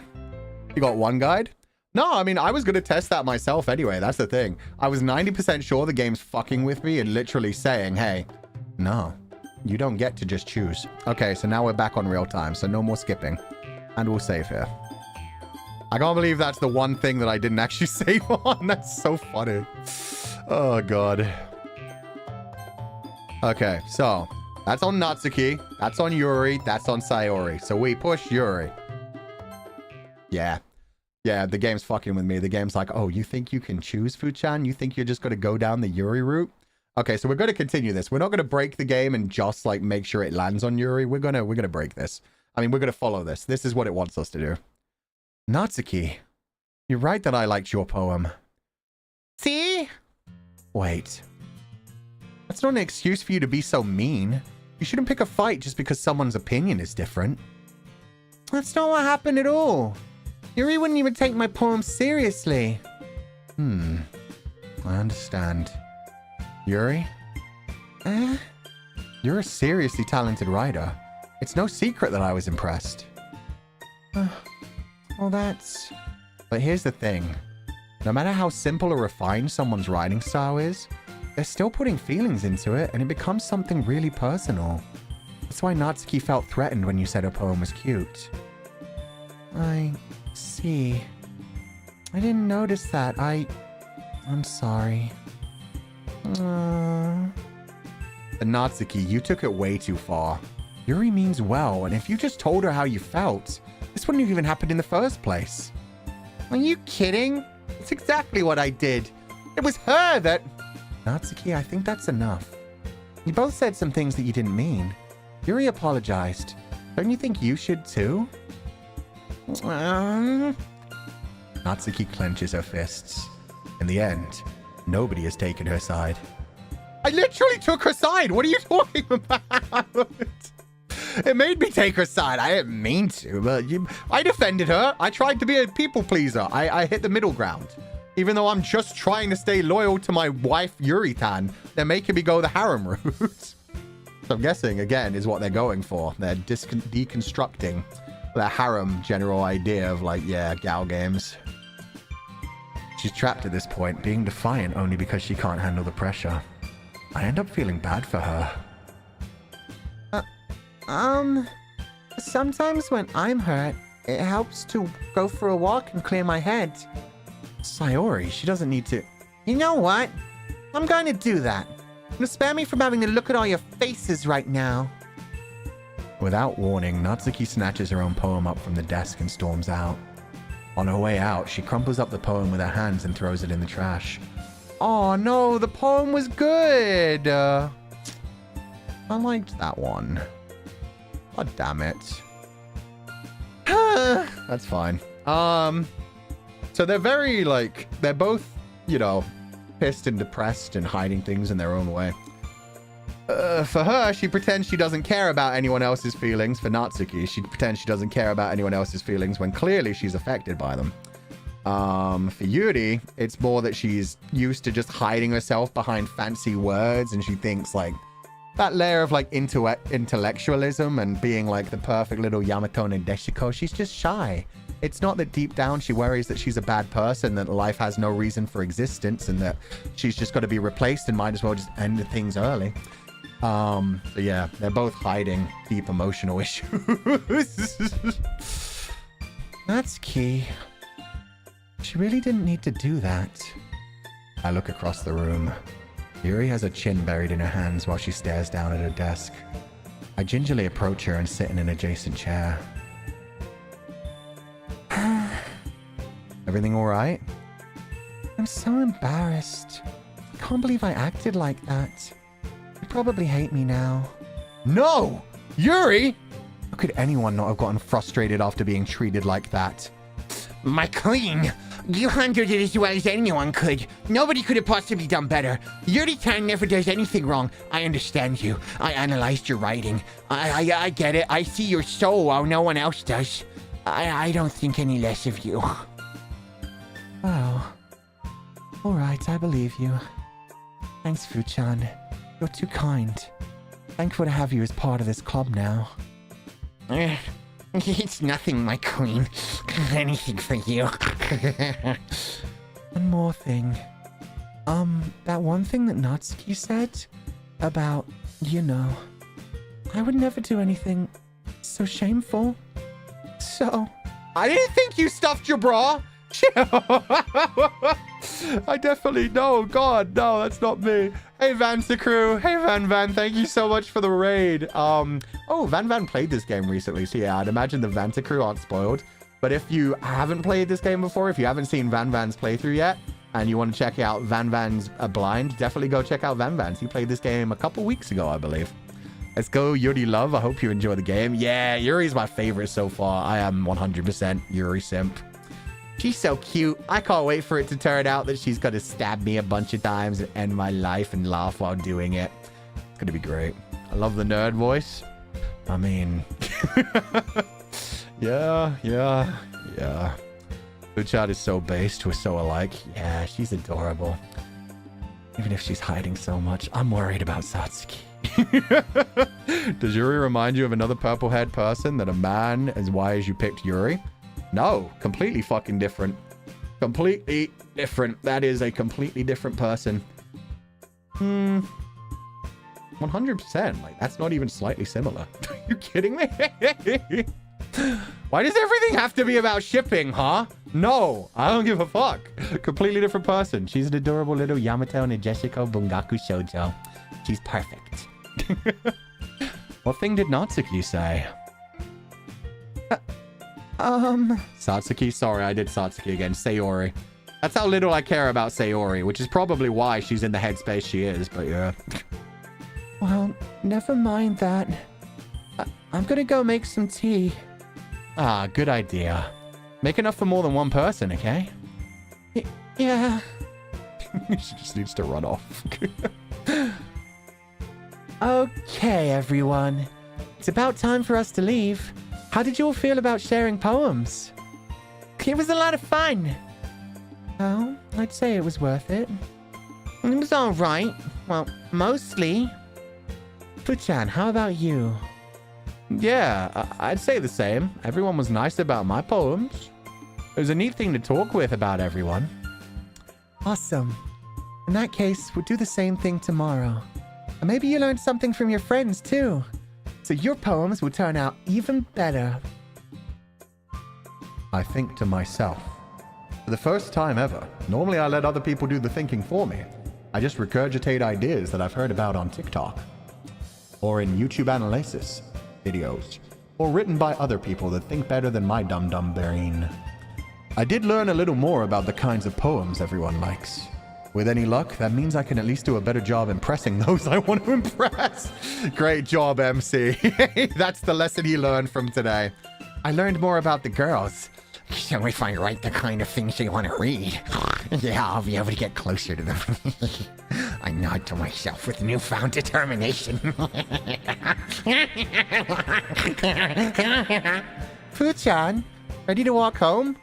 You got one guide? No, I mean, I was going to test that myself anyway. That's the thing. I was 90% sure the game's fucking with me and literally saying, hey, no, you don't get to just choose. Okay, so now we're back on real time, so no more skipping. And we'll save here. I can't believe that's the one thing that I didn't actually save on. That's so funny. Oh, God. Okay, so that's on Natsuki. That's on Yuri. That's on Sayori. So we push Yuri. Yeah, the game's fucking with me. The game's like, oh, you think you can choose, Fu-chan? You think you're just going to go down the Yuri route? Okay, so we're going to continue this. We're not going to break the game and just, like, make sure it lands on Yuri. We're going to break this. I mean, we're going to follow this. This is what it wants us to do. Natsuki, you're right that I liked your poem. See? Wait. That's not an excuse for you to be so mean. You shouldn't pick a fight just because someone's opinion is different. That's not what happened at all. Yuri wouldn't even take my poem seriously. I understand. Yuri? You're a seriously talented writer. It's no secret that I was impressed. Well, that's... But here's the thing. No matter how simple or refined someone's writing style is, they're still putting feelings into it, and it becomes something really personal. That's why Natsuki felt threatened when you said her poem was cute. I see. I didn't notice that. I'm sorry. And Natsuki, you took it way too far. Yuri means well, and if you just told her how you felt, this wouldn't have even happened in the first place. Are you kidding? It's exactly what I did. It was her that... Natsuki, I think that's enough. You both said some things that you didn't mean. Yuri apologized. Don't you think you should too? Natsuki clenches her fists. In the end, nobody has taken her side. I literally took her side! What are you talking about? It made me take her side. I didn't mean to, but I defended her. I tried to be a people pleaser. I hit the middle ground. Even though I'm just trying to stay loyal to my wife, Yuri-tan, they're making me go the harem route. which I'm guessing, again, is what they're going for. They're deconstructing their harem general idea of, like, yeah, gal games. She's trapped at this point, being defiant only because she can't handle the pressure. I end up feeling bad for her. Sometimes when I'm hurt, it helps to go for a walk and clear my head. Sayori, she doesn't need to... You know what? I'm going to do that. Spare me from having to look at all your faces right now. Without warning, Natsuki snatches her own poem up from the desk and storms out. On her way out, she crumples up the poem with her hands and throws it in the trash. Oh no, the poem was good! I liked that one. God damn it. That's fine. So they're very, like, they're both, you know, pissed and depressed and hiding things in their own way. For her, she pretends she doesn't care about anyone else's feelings. For Natsuki, she pretends she doesn't care about anyone else's feelings when clearly she's affected by them. For Yuri, it's more that she's used to just hiding herself behind fancy words, and she thinks, like, that layer of, like, intellectualism and being, like, the perfect little Yamato Nadeshiko, she's just shy. It's not that deep down she worries that she's a bad person, that life has no reason for existence, and that she's just got to be replaced and might as well just end things early. So yeah, they're both hiding deep emotional issues. That's key. She really didn't need to do that. I look across the room. Yuri has her chin buried in her hands while she stares down at her desk. I gingerly approach her and sit in an adjacent chair. Everything all right? I'm so embarrassed. I can't believe I acted like that. You probably hate me now. No! Yuri! How could anyone not have gotten frustrated after being treated like that? My queen, you handled it as well as anyone could. Nobody could have possibly done better. Yuri-tan never does anything wrong. I understand you. I analyzed your writing. I get it. I see your soul while no one else does. I don't think any less of you. Oh. All right, I believe you. Thanks, Fu-chan. You're too kind. Thankful to have you as part of this club now. It's nothing, my queen. Anything for you. One more thing. That one thing that Natsuki said about, you know, I would never do anything so shameful. So... I didn't think you stuffed your bra! I definitely, no, God, no, that's not me. Hey, Vansacrew. Hey, Van, thank you so much for the raid. Oh, Van played this game recently, so yeah, I'd imagine the Vansacrew aren't spoiled. But if you haven't played this game before, if you haven't seen Van's playthrough yet, and you want to check out Van's Blind, definitely go check out Van's. He played this game a couple weeks ago, I believe. Let's go, Yuri Love. I hope you enjoy the game. Yeah, Yuri's my favorite so far. I am 100% Yuri simp. She's so cute. I can't wait for it to turn out that she's going to stab me a bunch of times and end my life and laugh while doing it. It's going to be great. I love the nerd voice. I mean... Yeah. Uchad is so based. We're so alike. Yeah, she's adorable. Even if she's hiding so much, I'm worried about Satsuki. Does Yuri remind you of another purple-haired person that a man as why as you picked Yuri? No, completely fucking different. Completely different. That is a completely different person. 100%. Like, that's not even slightly similar. Are you kidding me? Why does everything have to be about shipping, huh? No, I don't give a fuck. Completely different person. She's an adorable little Yamato Nadeshiko Bungaku Shoujo. She's perfect. What thing did Natsuki say? Satsuki, sorry, I did Satsuki again. Sayori. That's how little I care about Sayori, which is probably why she's in the headspace she is, but yeah. Well, never mind that. I'm gonna go make some tea. Ah, good idea. Make enough for more than one person, okay? Yeah. She just needs to run off. Okay, everyone. It's about time for us to leave. How did you all feel about sharing poems? It was a lot of fun. Well, I'd say it was worth it. It was all right. Well, mostly. Fuchan, how about you? Yeah, I'd say the same. Everyone was nice about my poems. It was a neat thing to talk with about everyone. Awesome. In that case, we'll do the same thing tomorrow. And maybe you learned something from your friends, too. So your poems will turn out even better. I think to myself. For the first time ever, normally I let other people do the thinking for me. I just regurgitate ideas that I've heard about on TikTok. Or in YouTube analysis videos. Or written by other people that think better than my dum-dum brain. I did learn a little more about the kinds of poems everyone likes. With any luck, that means I can at least do a better job impressing those I want to impress. Great job, MC. That's the lesson he learned from today. I learned more about the girls. So if I write the kind of things they want to read, yeah, I'll be able to get closer to them. I nod to myself with newfound determination. Fuchan, ready to walk home?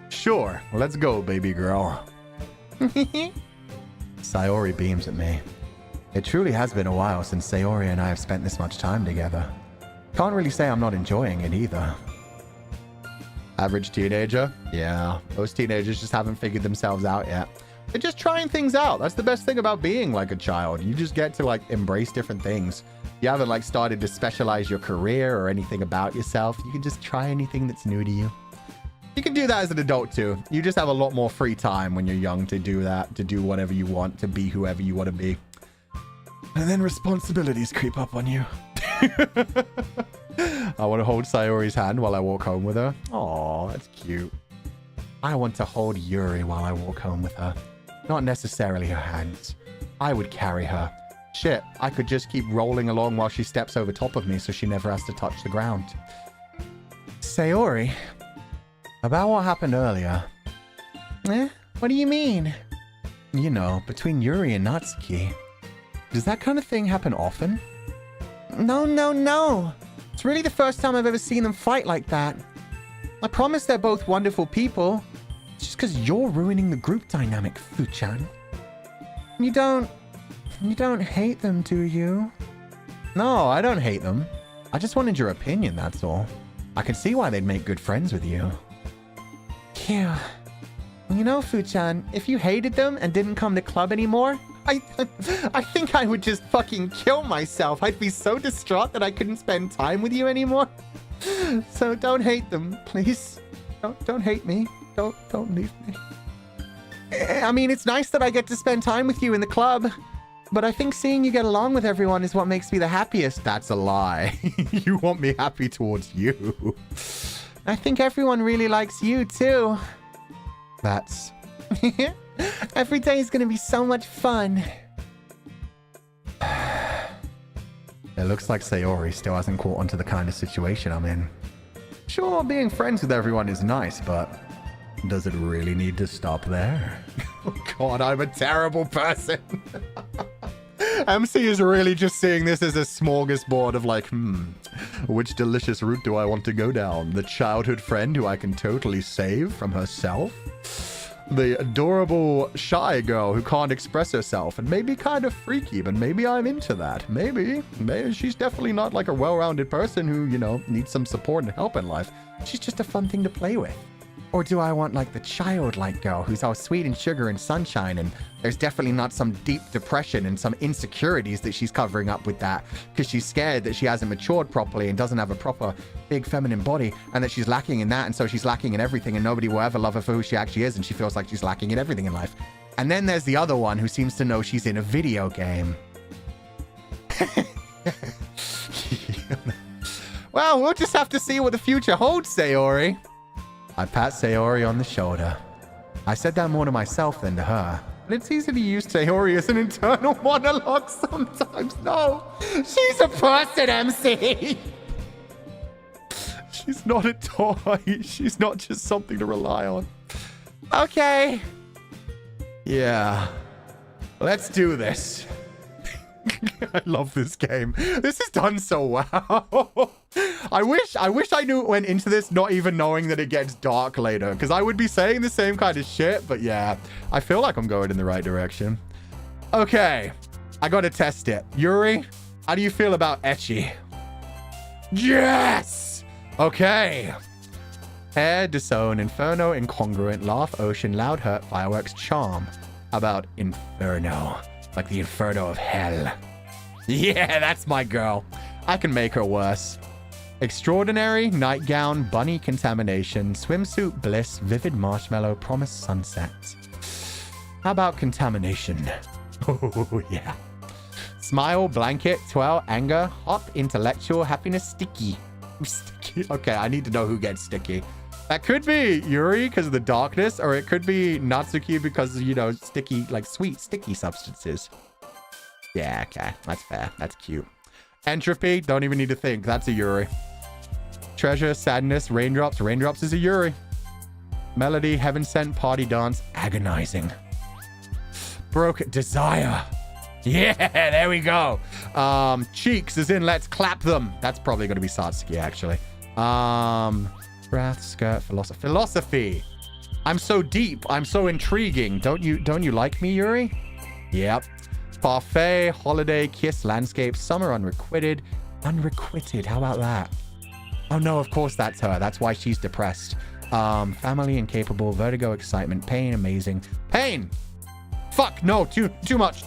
Sure, let's go, baby girl. Sayori beams at me. It truly has been a while since Sayori and I have spent this much time together. Can't really say I'm not enjoying it either. Average teenager? Yeah, most teenagers just haven't figured themselves out yet. They're just trying things out. That's the best thing about being like a child. You just get to like embrace different things. You haven't like started to specialize your career or anything about yourself. You can just try anything that's new to you. You can do that as an adult too. You just have a lot more free time when you're young to do that, to do whatever you want, to be whoever you want to be. And then responsibilities creep up on you. I want to hold Sayori's hand while I walk home with her. Aw, that's cute. I want to hold Yuri while I walk home with her. Not necessarily her hands. I would carry her. Shit, I could just keep rolling along while she steps over top of me so she never has to touch the ground. Sayori, about what happened earlier. What do you mean? You know, between Yuri and Natsuki. Does that kind of thing happen often? No. It's really the first time I've ever seen them fight like that. I promise they're both wonderful people. It's just because you're ruining the group dynamic, Fuchan. You don't hate them, do you? No, I don't hate them. I just wanted your opinion, that's all. I can see why they'd make good friends with you. Yeah. You know, Fuchan, if you hated them and didn't come to club anymore, I think I would just fucking kill myself. I'd be so distraught that I couldn't spend time with you anymore. So don't hate them, please. Don't hate me. Don't leave me. I mean, it's nice that I get to spend time with you in the club, but I think seeing you get along with everyone is what makes me the happiest. That's a lie. You want me happy towards you. I think everyone really likes you, too. That's... Every day is going to be so much fun. It looks like Sayori still hasn't caught on to the kind of situation I'm in. Sure, being friends with everyone is nice, but does it really need to stop there? Oh God, I'm a terrible person. MC is really just seeing this as a smorgasbord of like, which delicious route do I want to go down? The childhood friend who I can totally save from herself? The adorable shy girl who can't express herself and maybe kind of freaky, but maybe I'm into that. Maybe she's definitely not like a well-rounded person who, you know, needs some support and help in life. She's just a fun thing to play with. Or do I want like the childlike girl who's all sweet and sugar and sunshine, and there's definitely not some deep depression and some insecurities that she's covering up with that because she's scared that she hasn't matured properly and doesn't have a proper big feminine body, and that she's lacking in that, and so she's lacking in everything and nobody will ever love her for who she actually is, and she feels like she's lacking in everything in life. And then there's the other one who seems to know she's in a video game. Well, we'll just have to see what the future holds, Sayori. I pat Sayori on the shoulder. I said that more to myself than to her, but it's easy to use Sayori as an internal monologue sometimes. No, she's a person, MC. She's not a toy. She's not just something to rely on. Okay. Yeah. Let's do this. I love this game. This is done so well. I wish I went into this not even knowing that it gets dark later, because I would be saying the same kind of shit, but yeah, I feel like I'm going in the right direction. Okay, I gotta test it. Yuri, How do you feel about ecchi? Yes! Okay. Hair, disown, inferno, incongruent, laugh, ocean, loud, hurt, fireworks, charm. How about inferno? Like the inferno of hell. Yeah, that's my girl. I can make her worse. Extraordinary, nightgown, bunny contamination, swimsuit bliss, vivid marshmallow, promised sunset. How about contamination? Oh, yeah. Smile, blanket, twirl, anger, hop, intellectual, happiness, sticky. Sticky. Okay, I need to know who gets sticky. That could be Yuri because of the darkness, or it could be Natsuki because, you know, sticky, like sweet, sticky substances. Yeah, okay. That's fair. That's cute. Entropy, don't even need to think. That's a Yuri. Treasure, sadness, raindrops. Raindrops is a Yuri. Melody, heaven sent, party dance, agonizing. Broke, desire. Yeah, there we go. Cheeks is in let's clap them. That's probably going to be Satsuki, actually. Wrath, skirt, philosophy. Philosophy. I'm so deep. I'm so intriguing. Don't you like me, Yuri? Yep. Parfait, holiday, kiss, landscape, summer, unrequited. Unrequited. How about that? Oh no, of course that's her. That's why she's depressed. Family, incapable, vertigo, excitement, pain, amazing. Pain! Fuck, no, too much.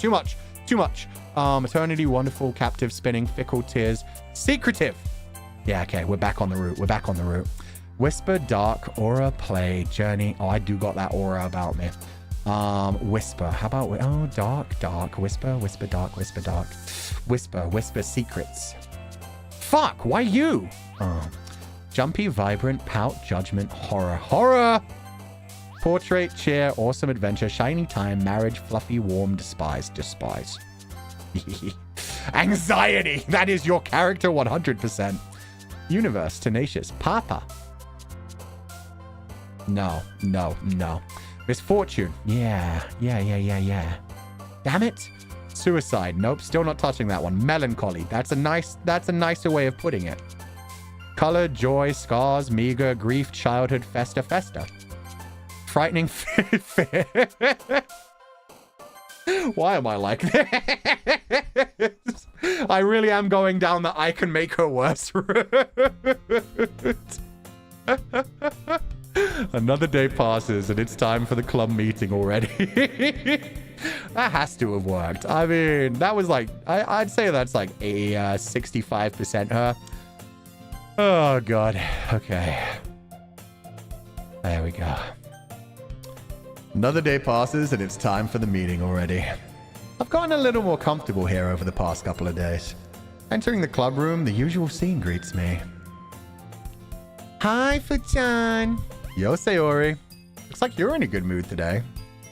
Eternity, wonderful, captive, spinning, fickle, tears, secretive. Yeah, okay, we're back on the route. Whisper, dark, aura, play, journey. Oh, I do got that aura about me. Whisper. How about, oh, dark, whisper, dark. Whisper, secrets. Fuck, why you? Oh. Jumpy, vibrant, pout, judgment, horror. Portrait, cheer, awesome adventure, shiny time, marriage, fluffy, warm, despise. Anxiety. That is your character 100%. Universe, tenacious, papa. No. Misfortune. Yeah. Damn it. Suicide. Nope, still not touching that one. Melancholy. That's a nicer way of putting it. Color, joy, scars, meager, grief, childhood, festa. Frightening fear. Why am I like this? I really am going down the I can make her worse route. Another day passes and it's time for the club meeting already. That has to have worked. I mean, that was like, I'd say that's like a 65% her. Oh, God. Okay. There we go. Another day passes and it's time for the meeting already. I've gotten a little more comfortable here over the past couple of days. Entering the club room, the usual scene greets me. Hi, Fuchan. Yo, Sayori. Looks like you're in a good mood today.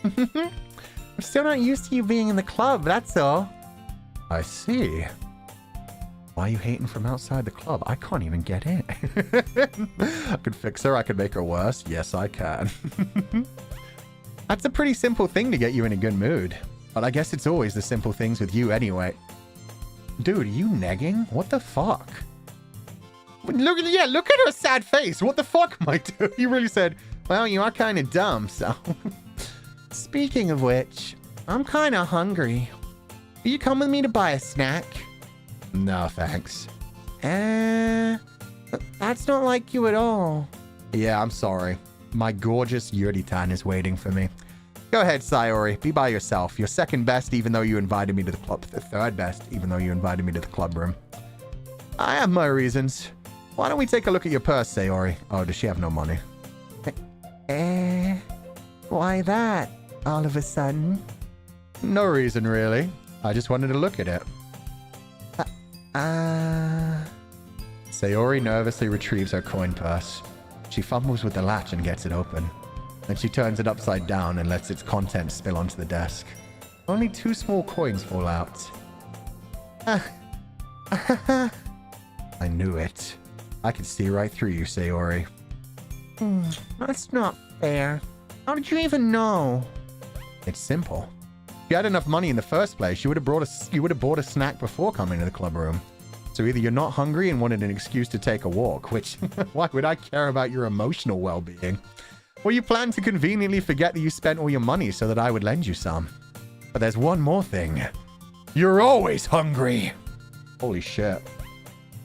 I'm still not used to you being in the club, that's all. I see. Why are you hating from outside the club? I can't even get in. I could fix her. I could make her worse. Yes, I can. That's a pretty simple thing to get you in a good mood. But I guess it's always the simple things with you anyway. Dude, are you negging? What the fuck? Look at her sad face. What the fuck, my dude? You really said, well, you are kind of dumb, so. Speaking of which, I'm kind of hungry. Will you come with me to buy a snack? No, thanks. That's not like you at all. Yeah, I'm sorry. My gorgeous Yuri-tan is waiting for me. Go ahead, Sayori. Be by yourself. You're second best, even though you invited me to the club. The third best, even though you invited me to the club room. I have my reasons. Why don't we take a look at your purse, Sayori? Oh, does she have no money? Why that, all of a sudden? No reason, really. I just wanted to look at it. Sayori nervously retrieves her coin purse. She fumbles with the latch and gets it open. Then she turns it upside down and lets its contents spill onto the desk. Only 2 small coins fall out. I knew it. I could see right through you, Sayori. That's not fair. How did you even know? It's simple. If you had enough money in the first place, you would have bought a snack before coming to the club room. So either you're not hungry and wanted an excuse to take a walk, which, why would I care about your emotional well-being? Or you plan to conveniently forget that you spent all your money so that I would lend you some. But there's one more thing. You're always hungry. Holy shit.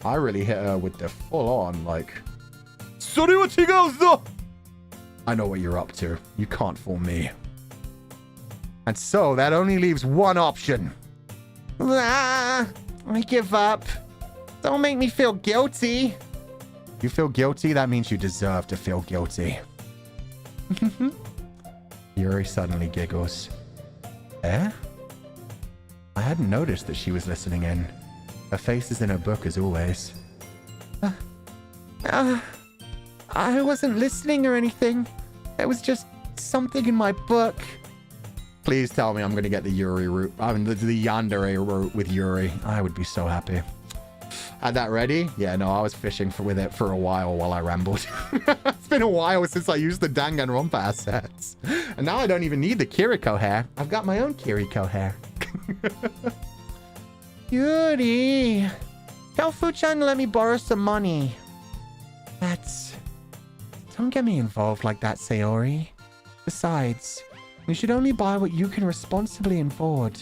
I really hit her with the full-on, like... Sorry, what she goes, though! I know what you're up to. You can't fool me. And so, that only leaves one option. I give up. Don't make me feel guilty. You feel guilty? That means you deserve to feel guilty. Yuri suddenly giggles. Eh? I hadn't noticed that she was listening in. Her face is in her book as always. I wasn't listening or anything. It was just something in my book. Please tell me I'm going to get the Yuri route. I mean, the yandere route with Yuri. I would be so happy. Had that ready? Yeah, no, I was fishing with it for a while I rambled. It's been a while since I used the Danganronpa assets. And now I don't even need the Kiriko hair. I've got my own Kiriko hair. Yuri, tell Fu-chan to let me borrow some money. Don't get me involved like that, Sayori. Besides, you should only buy what you can responsibly afford.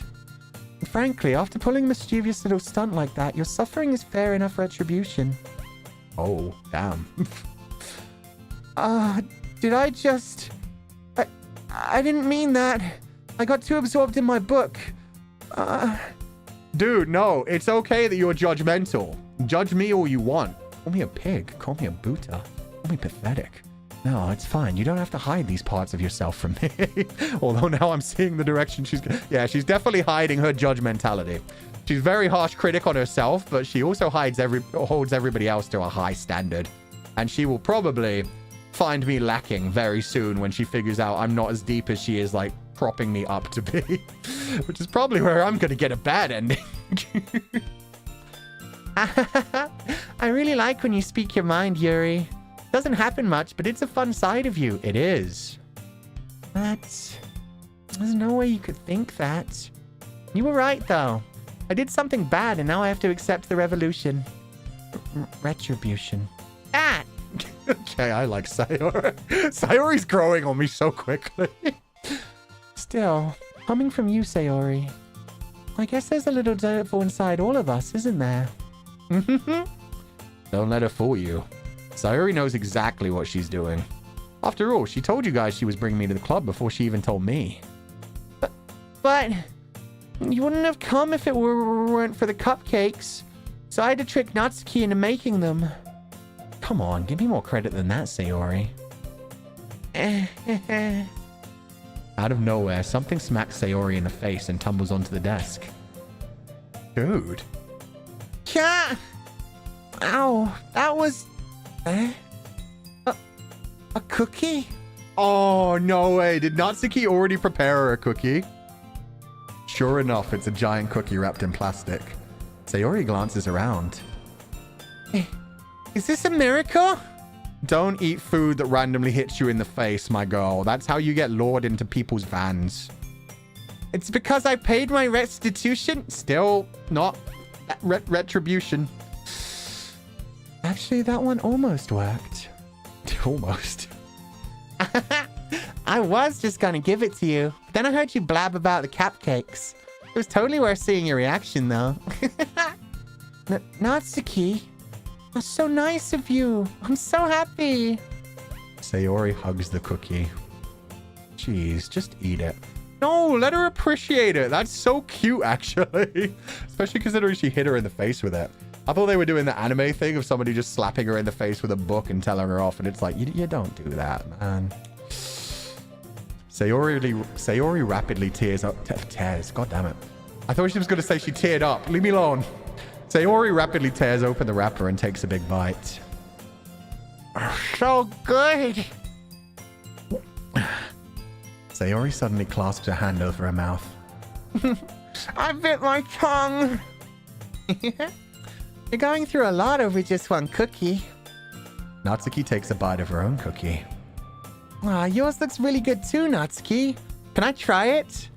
And frankly, after pulling a mischievous little stunt like that, your suffering is fair enough retribution. Oh, damn. Did I just... I didn't mean that. I got too absorbed in my book. Dude, no, it's okay that you're judgmental. Judge me all you want. Call me a pig. Call me a Buddha. Call me pathetic. No, it's fine. You don't have to hide these parts of yourself from me. Although now I'm seeing the direction she's... Yeah, she's definitely hiding her judgmentality. She's very harsh critic on herself, but she also holds everybody else to a high standard. And she will probably find me lacking very soon when she figures out I'm not as deep as she is, like, propping me up to be. Which is probably where I'm going to get a bad ending. I really like when you speak your mind, Yuri. Doesn't happen much, but it's a fun side of you. It is. There's no way you could think that. You were right, though. I did something bad, and now I have to accept the revolution. Retribution. That! Okay, I like Sayori. Sayori's growing on me so quickly. Still, coming from you, Sayori, I guess there's a little devil inside all of us, isn't there? Don't let her fool you. Sayori knows exactly what she's doing. After all, she told you guys she was bringing me to the club before she even told me. But you wouldn't have come if it weren't for the cupcakes. So I had to trick Natsuki into making them. Come on, give me more credit than that, Sayori. Out of nowhere, something smacks Sayori in the face and tumbles onto the desk. Dude. Yeah. Ow, that was... A cookie? Oh, no way. Did Natsuki already prepare her a cookie? Sure enough, it's a giant cookie wrapped in plastic. Sayori glances around. Is this a miracle? Don't eat food that randomly hits you in the face, my girl. That's how you get lured into people's vans. It's because I paid my restitution? Still not retribution. Actually, that one almost worked. Almost. I was just gonna give it to you. Then I heard you blab about the cupcakes. It was totally worth seeing your reaction, though. Natsuki, that's so nice of you. I'm so happy. Sayori hugs the cookie. Jeez, just eat it. No, let her appreciate it. That's so cute, actually. Especially considering she hit her in the face with it. I thought they were doing the anime thing of somebody just slapping her in the face with a book and telling her off. And it's like, you don't do that, man. Sayori rapidly tears up. Tears, god damn it. I thought she was going to say she teared up. Leave me alone. Sayori rapidly tears open the wrapper and takes a big bite. So good. Sayori suddenly clasps her hand over her mouth. I bit my tongue. You're going through a lot over just one cookie. Natsuki takes a bite of her own cookie. Aw, yours looks really good too, Natsuki. Can I try it?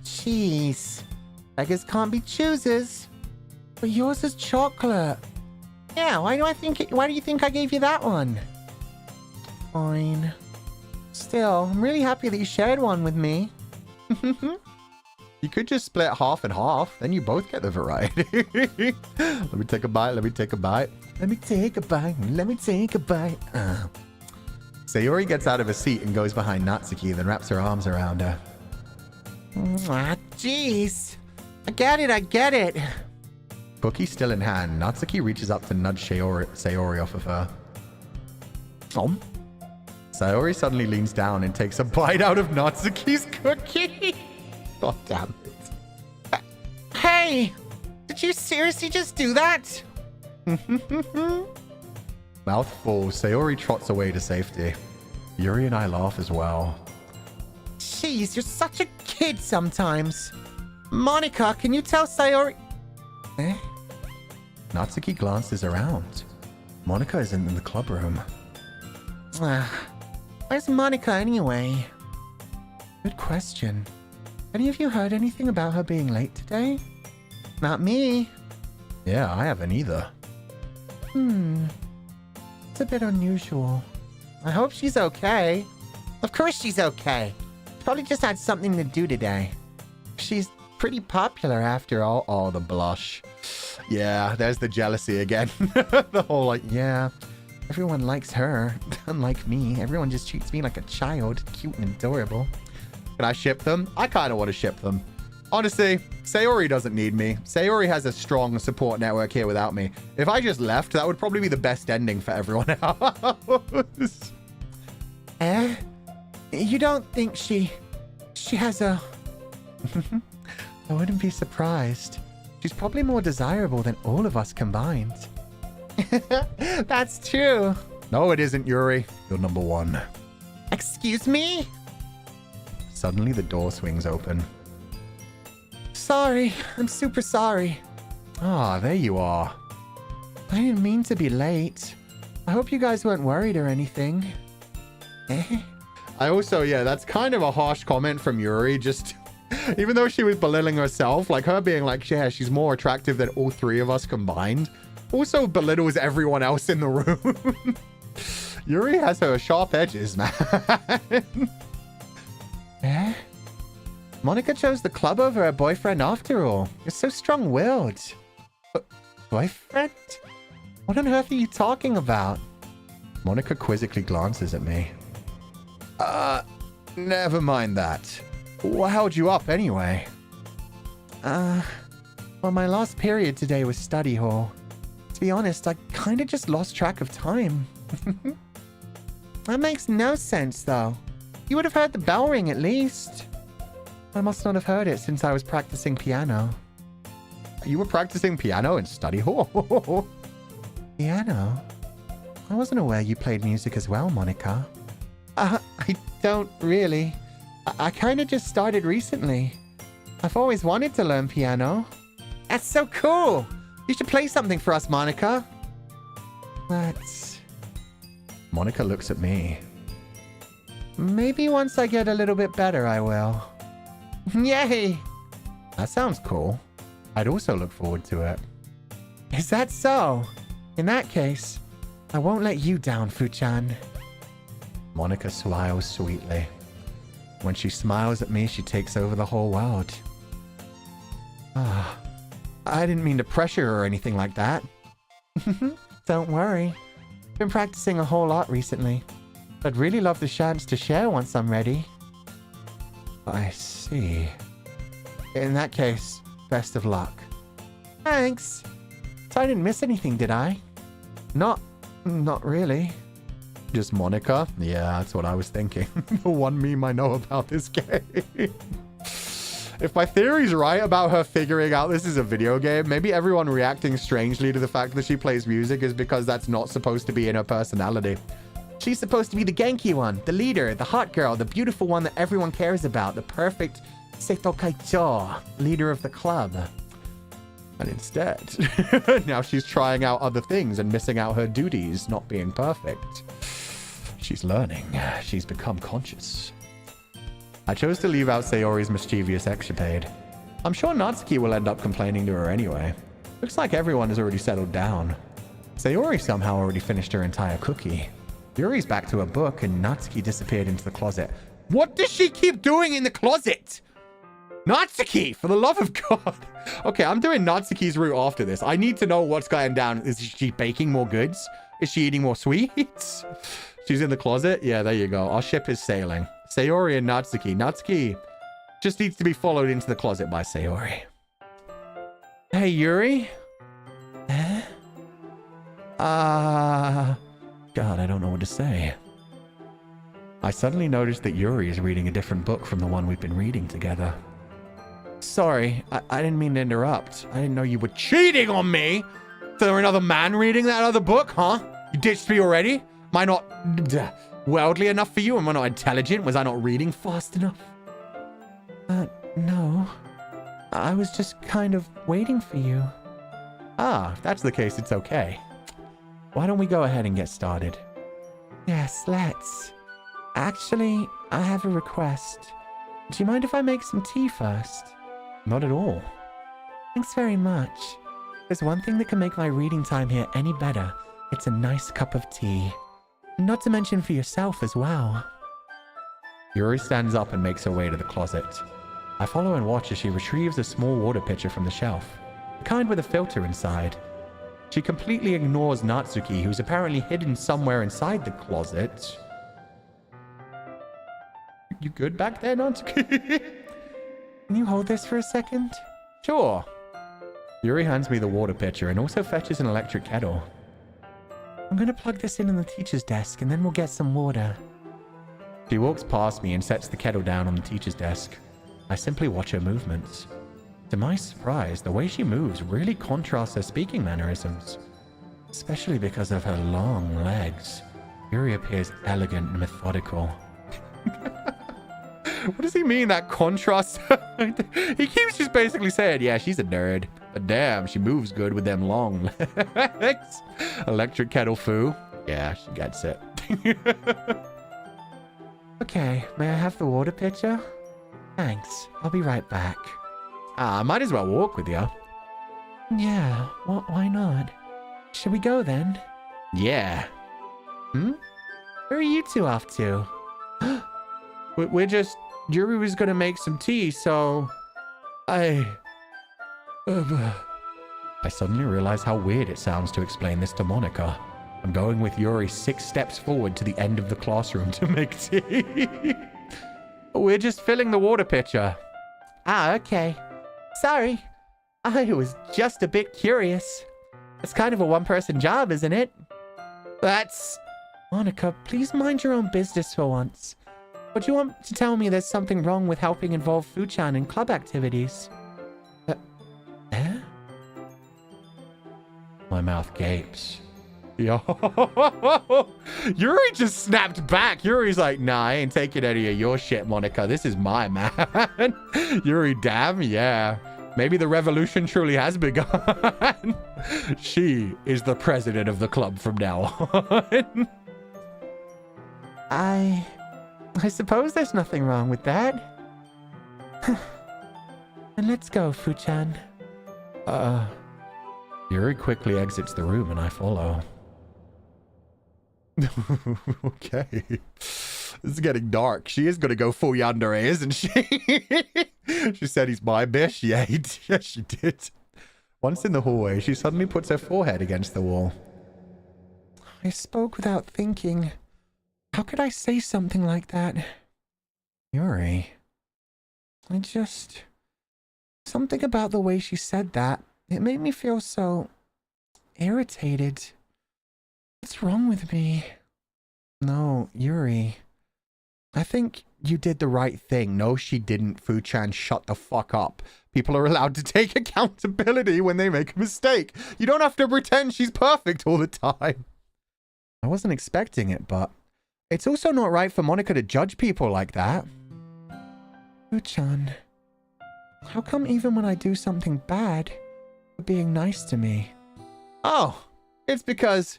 Jeez. Beggars can't be choosers. But yours is chocolate. Yeah, why do you think I gave you that one? Fine. Still, I'm really happy that you shared one with me. You could just split half and half. Then you both get the variety. Let me take a bite. Let me take a bite. Let me take a bite. Let me take a bite. Sayori gets out of her seat and goes behind Natsuki, then wraps her arms around her. Ah, jeez. I get it, I get it. Cookie still in hand, Natsuki reaches up to nudge Sayori off of her. Sayori suddenly leans down and takes a bite out of Natsuki's cookie. God damn it. Hey! Did you seriously just do that? Mouth full, Sayori trots away to safety. Yuri and I laugh as well. Jeez, you're such a kid sometimes. Monica, can you tell Sayori... Eh? Natsuki glances around. Monica is in the club room. Where's Monica anyway? Good question. Any of you heard anything about her being late today? Not me. Yeah, I haven't either. It's a bit unusual. I hope she's okay. Of course she's okay. Probably just had something to do today. She's pretty popular after all. Oh, the blush. Yeah, there's the jealousy again. The whole like, yeah, everyone likes her. Unlike me, everyone just treats me like a child. Cute and adorable. Can I ship them? I kind of want to ship them. Honestly, Sayori doesn't need me. Sayori has a strong support network here without me. If I just left, that would probably be the best ending for everyone else. Eh? You don't think she has a... I wouldn't be surprised. She's probably more desirable than all of us combined. That's true. No, it isn't, Yuri. You're number one. Excuse me? Suddenly, the door swings open. Sorry. I'm super sorry. Ah, there you are. I didn't mean to be late. I hope you guys weren't worried or anything. Eh? I also, yeah, that's kind of a harsh comment from Yuri. Just, even though she was belittling herself, like her being like, yeah, she's more attractive than all three of us combined, also belittles everyone else in the room. Yuri has her sharp edges, man. Eh? Monica chose the club over her boyfriend after all. You're so strong-willed. Boyfriend? What on earth are you talking about? Monica quizzically glances at me. Never mind that. What held you up anyway? Well, my last period today was study hall. To be honest, I kind of just lost track of time. That makes no sense, though. You would have heard the bell ring at least. I must not have heard it since I was practicing piano. You were practicing piano in study hall? Piano? I wasn't aware you played music as well, Monica. I don't really. I kind of just started recently. I've always wanted to learn piano. That's so cool! You should play something for us, Monica. Monica looks at me. Maybe once I get a little bit better, I will. Yay! That sounds cool. I'd also look forward to it. Is that so? In that case, I won't let you down, Fu-chan. Monica smiles sweetly. When she smiles at me, she takes over the whole world. I didn't mean to pressure her or anything like that. Don't worry. Been practicing a whole lot recently. I'd really love the chance to share once I'm ready. I see. In that case, best of luck. Thanks. So I didn't miss anything, did I? Not really. Just Monica? Yeah, that's what I was thinking. The one meme I know about this game. If my theory's right about her figuring out this is a video game, maybe everyone reacting strangely to the fact that she plays music is because that's not supposed to be in her personality. She's supposed to be the Genki one, the leader, the hot girl, the beautiful one that everyone cares about, the perfect Seto Kaicho, leader of the club. And instead, now she's trying out other things and missing out her duties, not being perfect. She's learning. She's become conscious. I chose to leave out Sayori's mischievous escapade. I'm sure Natsuki will end up complaining to her anyway. Looks like everyone has already settled down. Sayori somehow already finished her entire cookie. Yuri's back to her book and Natsuki disappeared into the closet. What does she keep doing in the closet? Natsuki, for the love of God. Okay, I'm doing Natsuki's route after this. I need to know what's going down. Is she baking more goods? Is she eating more sweets? She's in the closet? Yeah, there you go. Our ship is sailing. Sayori and Natsuki. Natsuki just needs to be followed into the closet by Sayori. Hey, Yuri? Eh? God, I don't know what to say. I suddenly noticed that Yuri is reading a different book from the one we've been reading together. Sorry, I didn't mean to interrupt. I didn't know you were cheating on me. Is there another man reading that other book, huh? You ditched me already? Am I not worldly enough for you? Am I not intelligent? Was I not reading fast enough? No. I was just kind of waiting for you. Ah, if that's the case, it's okay. Why don't we go ahead and get started? Yes, let's. Actually, I have a request. Do you mind if I make some tea first? Not at all. Thanks very much. There's one thing that can make my reading time here any better. It's a nice cup of tea. Not to mention for yourself as well. Yuri stands up and makes her way to the closet. I follow and watch as she retrieves a small water pitcher from the shelf, the kind with a filter inside. She completely ignores Natsuki, who's apparently hidden somewhere inside the closet. You good back there, Natsuki? Can you hold this for a second? Sure. Yuri hands me the water pitcher and also fetches an electric kettle. I'm gonna plug this in on the teacher's desk and then we'll get some water. She walks past me and sets the kettle down on the teacher's desk. I simply watch her movements. To my surprise, the way she moves really contrasts her speaking mannerisms. Especially because of her long legs. Yuri appears elegant and methodical. What does he mean, that contrast? He keeps just basically saying, yeah, she's a nerd. But damn, she moves good with them long legs. Electric kettle foo. Yeah, she gets it. Okay, may I have the water pitcher? Thanks, I'll be right back. I might as well walk with you. Yeah, why not? Should we go then? Yeah. Where are you two off to? We're just... Yuri was gonna make some tea, so... I suddenly realize how weird it sounds to explain this to Monica. I'm going with Yuri 6 steps forward to the end of the classroom to make tea. We're just filling the water pitcher. Ah, okay. Sorry. I was just a bit curious. It's kind of a one-person job, isn't it? That's... Monica, please mind your own business for once. But you want to tell me there's something wrong with helping involve Fuchan in club activities? My mouth gapes. Yo. Yuri just snapped back. Yuri's like, nah, I ain't taking any of your shit, Monica. This is my man. Yuri, damn, yeah. Maybe the revolution truly has begun. She is the president of the club from now on. I suppose there's nothing wrong with that. Then let's go, Fuchan. Yuri quickly exits the room and I follow. Okay. This is getting dark. She is going to go full yandere, isn't she? She said he's my bish. Yeah, yes, she did. Once in the hallway, she suddenly puts her forehead against the wall. I spoke without thinking. How could I say something like that? Yuri. Something about the way she said that. It made me feel so irritated. What's wrong with me? No, Yuri. I think you did the right thing. No, she didn't. Fuchan, shut the fuck up. People are allowed to take accountability when they make a mistake. You don't have to pretend she's perfect all the time. I wasn't expecting it, but it's also not right for Monica to judge people like that. Fuchan, how come even when I do something bad, you're being nice to me? Oh, it's because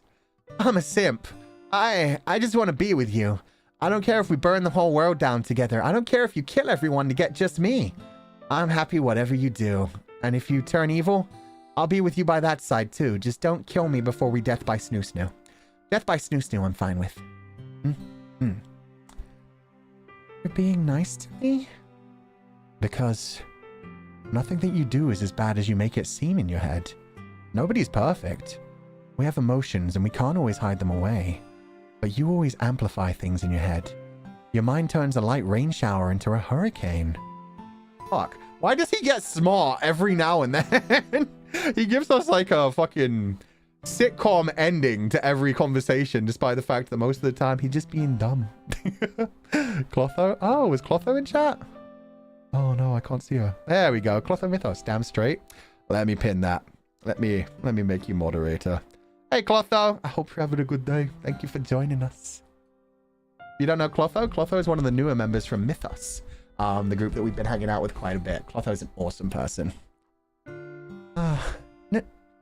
I'm a simp. I just want to be with you. I don't care if we burn the whole world down together. I don't care if you kill everyone to get just me. I'm happy whatever you do. And if you turn evil, I'll be with you by that side too. Just don't kill me before we death by snoo-snoo. Death by snoo-snoo I'm fine with. You're being nice to me? Because Nothing that you do is as bad as you make it seem in your head. Nobody's perfect. We have emotions and we can't always hide them away. But you always amplify things in your head. Your mind turns a light rain shower into a hurricane. Fuck. Why does he get smart every now and then? He gives us like a fucking sitcom ending to every conversation, despite the fact that most of the time he's just being dumb. Clotho? Oh, is Clotho in chat? Oh no, I can't see her. There we go. Clotho Mythos, damn straight. Let me pin that. Let me make you moderator. Hey Clotho, I hope you're having a good day. Thank you for joining us. If you don't know Clotho, Clotho is one of the newer members from Mythos, the group that we've been hanging out with quite a bit. Clotho is an awesome person.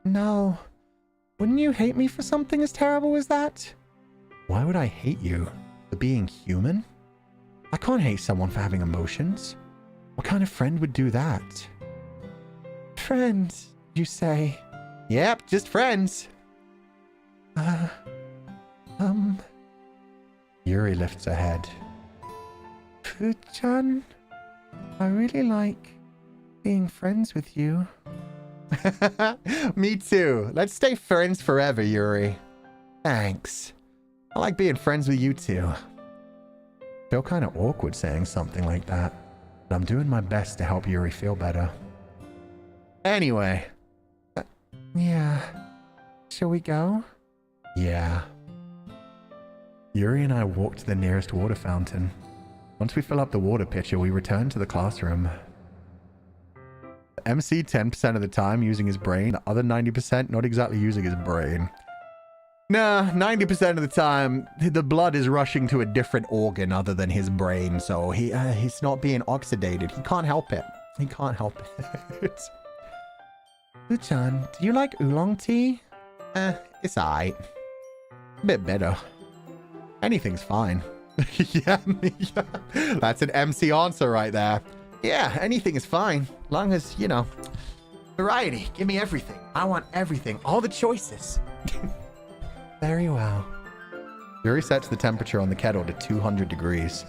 No. Wouldn't you hate me for something as terrible as that? Why would I hate you? For being human? I can't hate someone for having emotions. What kind of friend would do that? Friends, you say? Yep, just friends. Yuri lifts her head. Fu-chan, I really like being friends with you. Me too. Let's stay friends forever, Yuri. Thanks. I like being friends with you too. I feel kind of awkward saying something like that, but I'm doing my best to help Yuri feel better. Anyway. Yeah. Shall we go? Yeah. Yuri and I walk to the nearest water fountain. Once we fill up the water pitcher, we return to the classroom. MC 10% of the time using his brain, the other 90% not exactly using his brain. Nah, 90% of the time, the blood is rushing to a different organ other than his brain, so he's not being oxidated. He can't help it. He can't help it. Fu-chan, do you like oolong tea? It's alright. A bit better. Anything's fine. Yeah, that's an MC answer right there. Yeah, anything is fine. Long as, you know, variety. Give me everything. I want everything. All the choices. Very well. Yuri sets the temperature on the kettle to 200 degrees.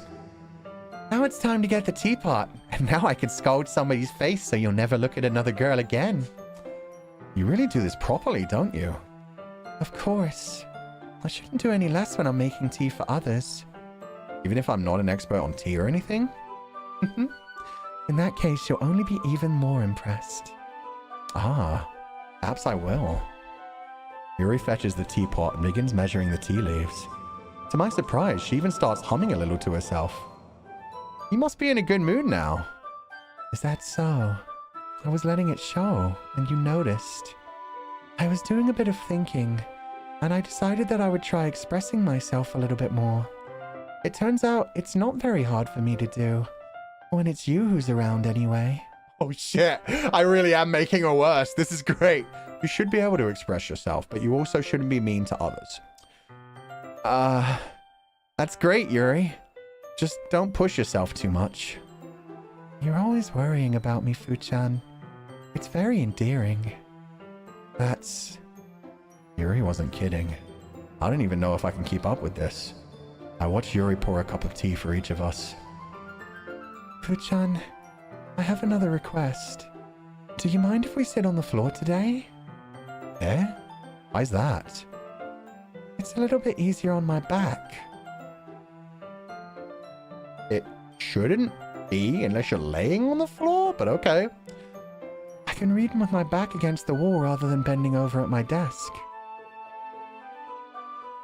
Now it's time to get the teapot. And now I can scold somebody's face so you'll never look at another girl again. You really do this properly, don't you? Of course. I shouldn't do any less when I'm making tea for others. Even if I'm not an expert on tea or anything? In that case, you'll only be even more impressed. Ah, perhaps I will. Yuri fetches the teapot and begins measuring the tea leaves. To my surprise, she even starts humming a little to herself. You must be in a good mood now. Is that so? I was letting it show, and you noticed. I was doing a bit of thinking, and I decided that I would try expressing myself a little bit more. It turns out it's not very hard for me to do. When it's you who's around anyway. Oh shit, I really am making her worse. This is great. You should be able to express yourself, but you also shouldn't be mean to others. That's great, Yuri. Just don't push yourself too much. You're always worrying about me, Fu-chan. It's very endearing. That's... Yuri wasn't kidding. I don't even know if I can keep up with this. I watched Yuri pour a cup of tea for each of us. Fu-chan, I have another request. Do you mind if we sit on the floor today? Eh? Why's that? It's a little bit easier on my back. It shouldn't be unless you're laying on the floor, but okay. I can read with my back against the wall rather than bending over at my desk.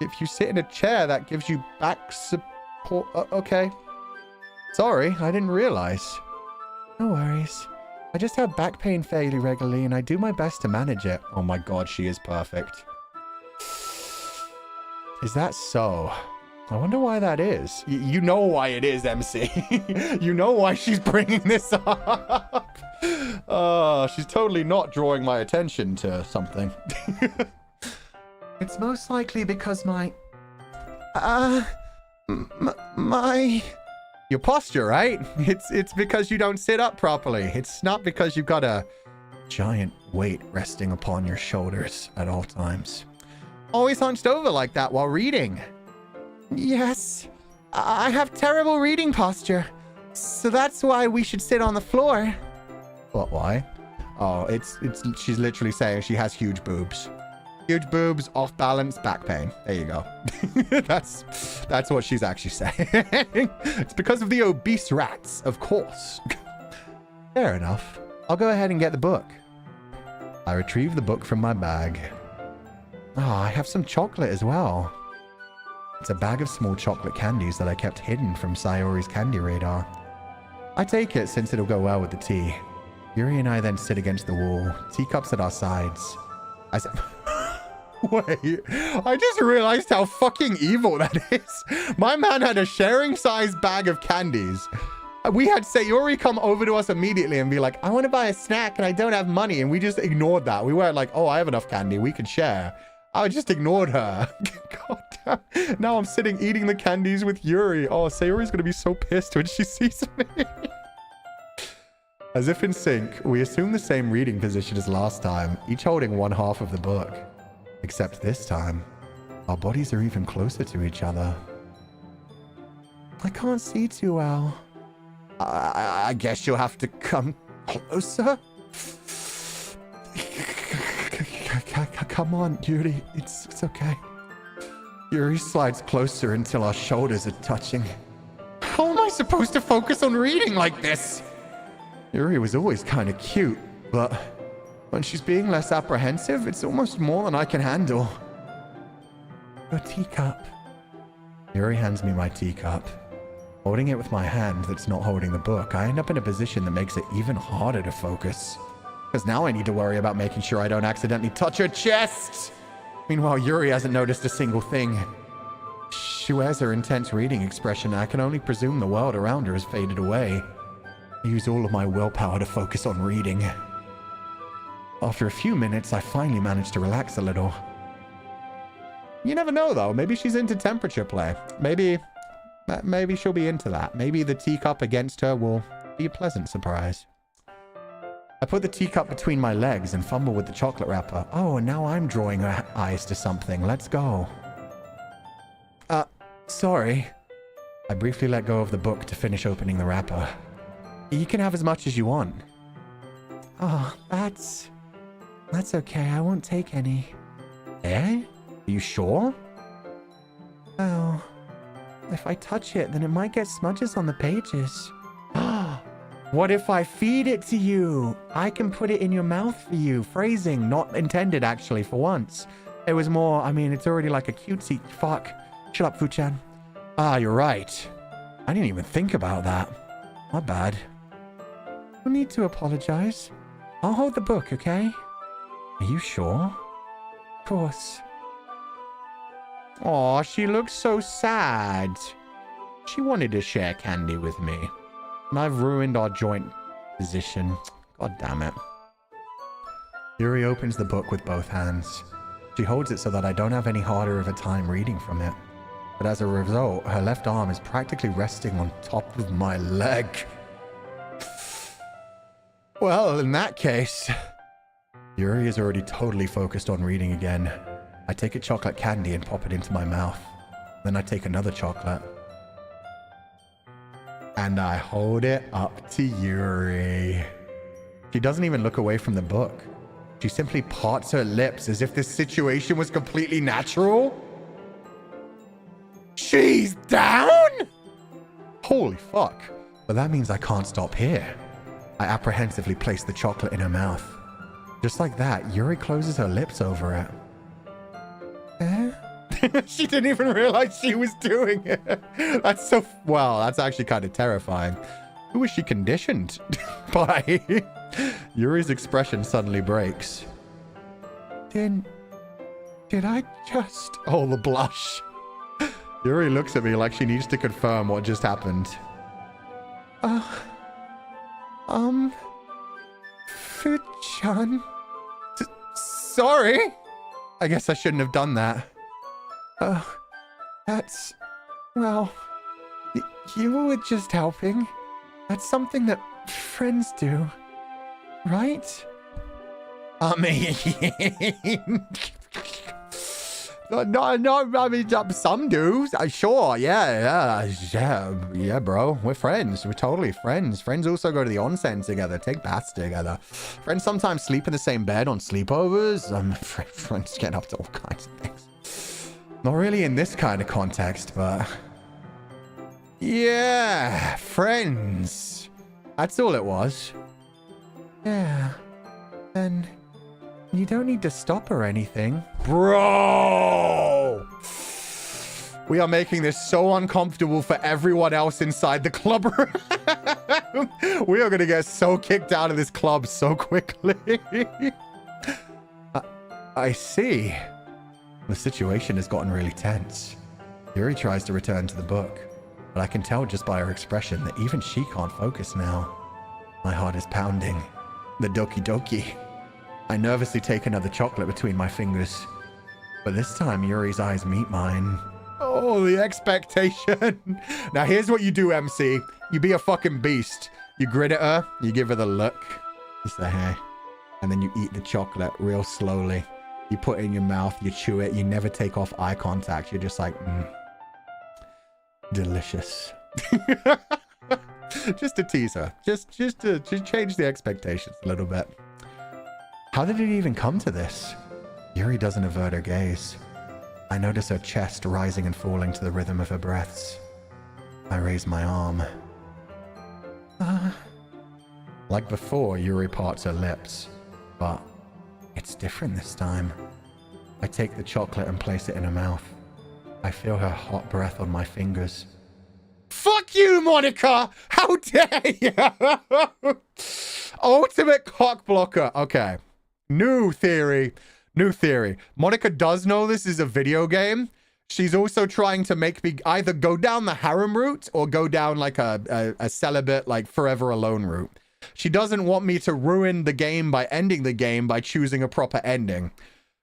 If you sit in a chair, that gives you back support. Okay. Sorry, I didn't realize. No worries. I just have back pain fairly regularly and I do my best to manage it. Oh my god, she is perfect. Is that so? I wonder why that is. You know why it is, MC. You know why she's bringing this up. She's totally not drawing my attention to something. It's most likely because my your posture, right? It's because you don't sit up properly. It's not because you've got a giant weight resting upon your shoulders at all times. Always hunched over like that while reading. Yes, I have terrible reading posture, so that's why we should sit on the floor. What, why? Oh, she's literally saying she has huge boobs. Huge boobs, off balance, back pain. There you go. That's what she's actually saying. It's because of the obese rats, of course. Fair enough. I'll go ahead and get the book. I retrieve the book from my bag. Oh, I have some chocolate as well. It's a bag of small chocolate candies that I kept hidden from Sayori's candy radar. I take it since it'll go well with the tea. Yuri and I then sit against the wall, teacups at our sides. Wait, I just realized how fucking evil that is. My man had a sharing-sized bag of candies. We had Sayori come over to us immediately and be like, I want to buy a snack and I don't have money. And we just ignored that. We weren't like, oh, I have enough candy. We could share. I just ignored her. God damn. Now I'm sitting eating the candies with Yuri. Oh, Sayori's going to be so pissed when she sees me. As if in sync, we assume the same reading position as last time, each holding one half of the book. Except this time, our bodies are even closer to each other. I can't see too well. I guess you'll have to come closer. Come on, Yuri. It's okay. Yuri slides closer until our shoulders are touching. How am I supposed to focus on reading like this? Yuri was always kind of cute, but when she's being less apprehensive, it's almost more than I can handle. Your teacup. Yuri hands me my teacup. Holding it with my hand that's not holding the book, I end up in a position that makes it even harder to focus. Because now I need to worry about making sure I don't accidentally touch her chest. Meanwhile, Yuri hasn't noticed a single thing. She wears her intense reading expression, and I can only presume the world around her has faded away. I use all of my willpower to focus on reading. After a few minutes, I finally manage to relax a little. You never know, though. Maybe she's into temperature play. Maybe she'll be into that. Maybe the teacup against her will be a pleasant surprise. I put the teacup between my legs and fumble with the chocolate wrapper. Oh, and now I'm drawing her eyes to something. Let's go. Sorry. I briefly let go of the book to finish opening the wrapper. You can have as much as you want. Oh, that's okay. I won't take any. Eh? Are you sure? Oh, if I touch it, then it might get smudges on the pages. What if I feed it to you? I can put it in your mouth for you. Phrasing, not intended actually, for once. It was more, I mean, it's already like a cutesy. Fuck. Shut up, Fu-chan. Ah, you're right. I didn't even think about that. My bad. No need to apologize. I'll hold the book, okay? Are you sure? Of course. Aw, she looks so sad. She wanted to share candy with me. And I've ruined our joint position. God damn it. Yuri opens the book with both hands. She holds it so that I don't have any harder of a time reading from it. But as a result, her left arm is practically resting on top of my leg. Well, in that case... Yuri is already totally focused on reading again. I take a chocolate candy and pop it into my mouth. Then I take another chocolate. And I hold it up to Yuri. She doesn't even look away from the book. She simply parts her lips as if this situation was completely natural. She's down? Holy fuck. But that means I can't stop here. I apprehensively place the chocolate in her mouth. Just like that, Yuri closes her lips over it. She didn't even realize she was doing it. That's so... Well, that's actually kind of terrifying. Who was she conditioned by? Yuri's expression suddenly breaks. Did I just... Oh, the blush. Yuri looks at me like she needs to confirm what just happened. Fu-chan. Sorry. I guess I shouldn't have done that. That's... Well... You were just helping. That's something that friends do. Right? I mean... No, I mean, some do. Sure, yeah, bro. We're friends. We're totally friends. Friends also go to the onsen together, take baths together. Friends sometimes sleep in the same bed on sleepovers. Friends get up to all kinds of things. Not really in this kind of context, but... yeah, friends. That's all it was. Yeah, then... you don't need to stop or anything. Bro! We are making this so uncomfortable for everyone else inside the club room. We are going to get so kicked out of this club so quickly. I see. The situation has gotten really tense. Yuri tries to return to the book, but I can tell just by her expression that even she can't focus now. My heart is pounding. The Doki Doki. I nervously take another chocolate between my fingers. But this time, Yuri's eyes meet mine. Oh, the expectation. Now, here's what you do, MC. You be a fucking beast. You grin at her. You give her the look. You say, hey. And then you eat the chocolate real slowly. You put it in your mouth. You chew it. You never take off eye contact. You're just like, delicious. Just to tease her. Just to change the expectations a little bit. How did it even come to this? Yuri doesn't avert her gaze. I notice her chest rising and falling to the rhythm of her breaths. I raise my arm. Like before, Yuri parts her lips, but it's different this time. I take the chocolate and place it in her mouth. I feel her hot breath on my fingers. Fuck you, Monica! How dare you! Ultimate cock blocker. Okay. New theory. Monica does know this is a video game. She's also trying to make me either go down the harem route or go down like a celibate, like forever alone route. She doesn't want me to ruin the game by ending the game by choosing a proper ending.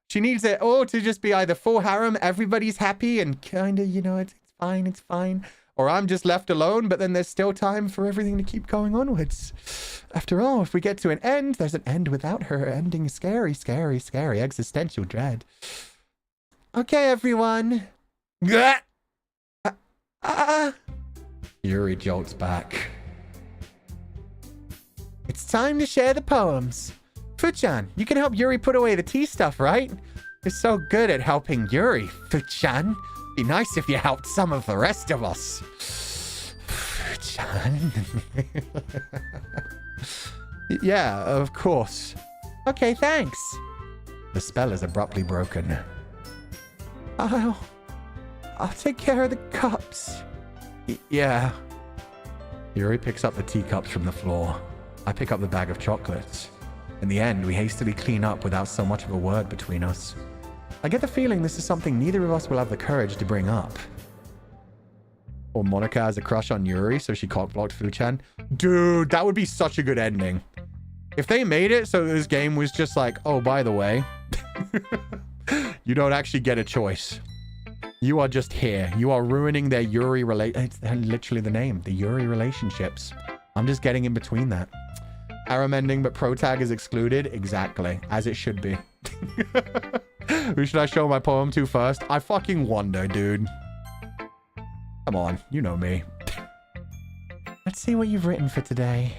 She needs it all to just be either full harem, everybody's happy and kind of, you know, it's fine. Or I'm just left alone, but then there's still time for everything to keep going onwards. After all, if we get to an end, there's an end without her ending. Scary, existential dread. Okay, everyone. Yuri jolts back. It's time to share the poems. Fuchan, you can help Yuri put away the tea stuff, right? You're so good at helping Yuri, Fuchan. Be nice if you helped some of the rest of us. Fuchan. Yeah, of course. Okay, thanks. The spell is abruptly broken. I'll take care of the cups. Yeah. Yuri picks up the teacups from the floor. I pick up the bag of chocolates. In the end, we hastily clean up without so much of a word between us. I get the feeling this is something neither of us will have the courage to bring up. Or Monica has a crush on Yuri, so she cockblocked Fuchan. Dude, that would be such a good ending. If they made it so this game was just like, oh, by the way, you don't actually get a choice. You are just here. You are ruining their Yuri it's literally the name, the Yuri relationships. I'm just getting in between that. Harem ending, but pro tag is excluded. Exactly, as it should be. Who should I show my poem to first? I fucking wonder, dude. Come on, you know me. Let's see what you've written for today.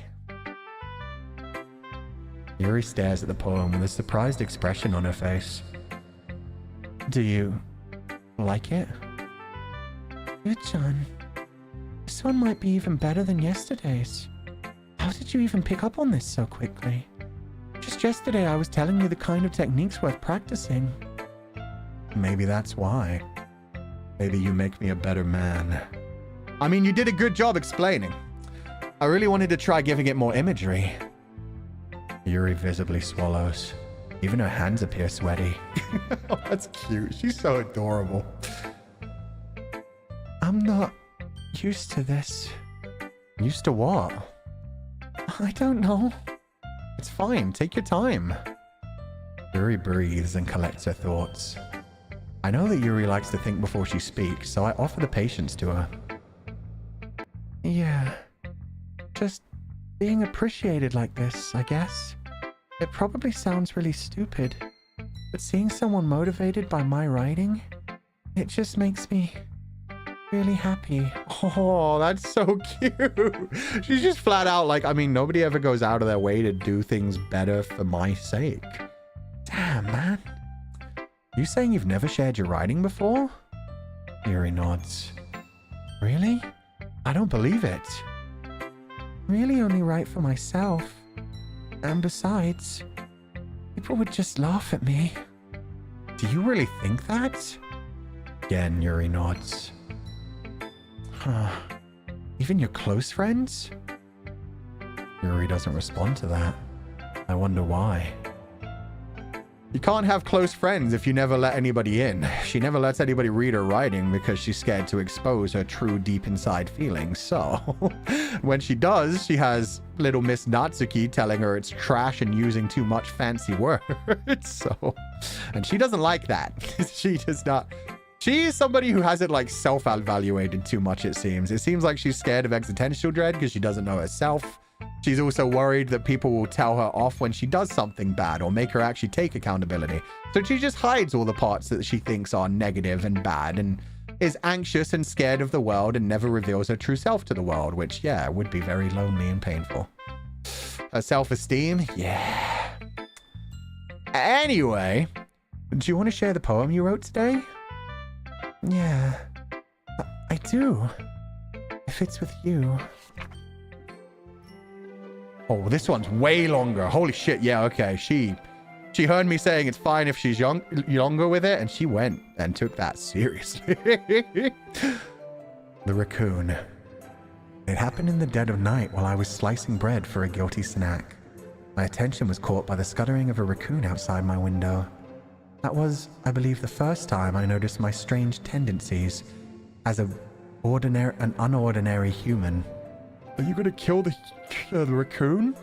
Yuri stares at the poem with a surprised expression on her face. Do you like it? Good, John. This one might be even better than yesterday's. How did you even pick up on this so quickly? Just yesterday I was telling you the kind of techniques worth practicing. Maybe that's why. Maybe you make me a better man. I mean, you did a good job explaining. I really wanted to try giving it more imagery. Yuri visibly swallows. Even her hands appear sweaty. Oh, that's cute. She's so adorable. I'm not used to this. Used to what? I don't know. It's fine. Take your time. Yuri breathes and collects her thoughts. I know that Yuri likes to think before she speaks, so I offer the patience to her. Yeah. Just being appreciated like this, I guess. It probably sounds really stupid, But seeing someone motivated by my writing, it just makes me really happy. Oh, that's so cute. She's just flat out like, I mean, nobody ever goes out of their way to do things better for my sake. Damn, man. You saying you've never shared your writing before? Yuri nods. Really? I don't believe it. Really only write for myself. And besides, people would just laugh at me. Do you really think that? Again, Yuri nods. Huh. Even your close friends? Yuri doesn't respond to that. I wonder why. You can't have close friends if you never let anybody in. She never lets anybody read her writing because she's scared to expose her true deep inside feelings. So, when she does, she has little Miss Natsuki telling her it's trash and using too much fancy words. So, and she doesn't like that. She does not. She's somebody who hasn't like self-evaluated too much, it seems. It seems like she's scared of existential dread because she doesn't know herself. She's also worried that people will tell her off when she does something bad or make her actually take accountability. So she just hides all the parts that she thinks are negative and bad and is anxious and scared of the world and never reveals her true self to the world, which, yeah, would be very lonely and painful. Her self-esteem? Yeah. Anyway, do you want to share the poem you wrote today? Yeah, I do. If it's with you. Oh, this one's way longer. Holy shit. Yeah, okay. She heard me saying it's fine if she's younger with it, and she went and took that seriously. The raccoon. It happened in the dead of night while I was slicing bread for a guilty snack. My attention was caught by the scuttering of a raccoon outside my window. That was, I believe, the first time I noticed my strange tendencies as an unordinary human. Are you gonna kill the raccoon?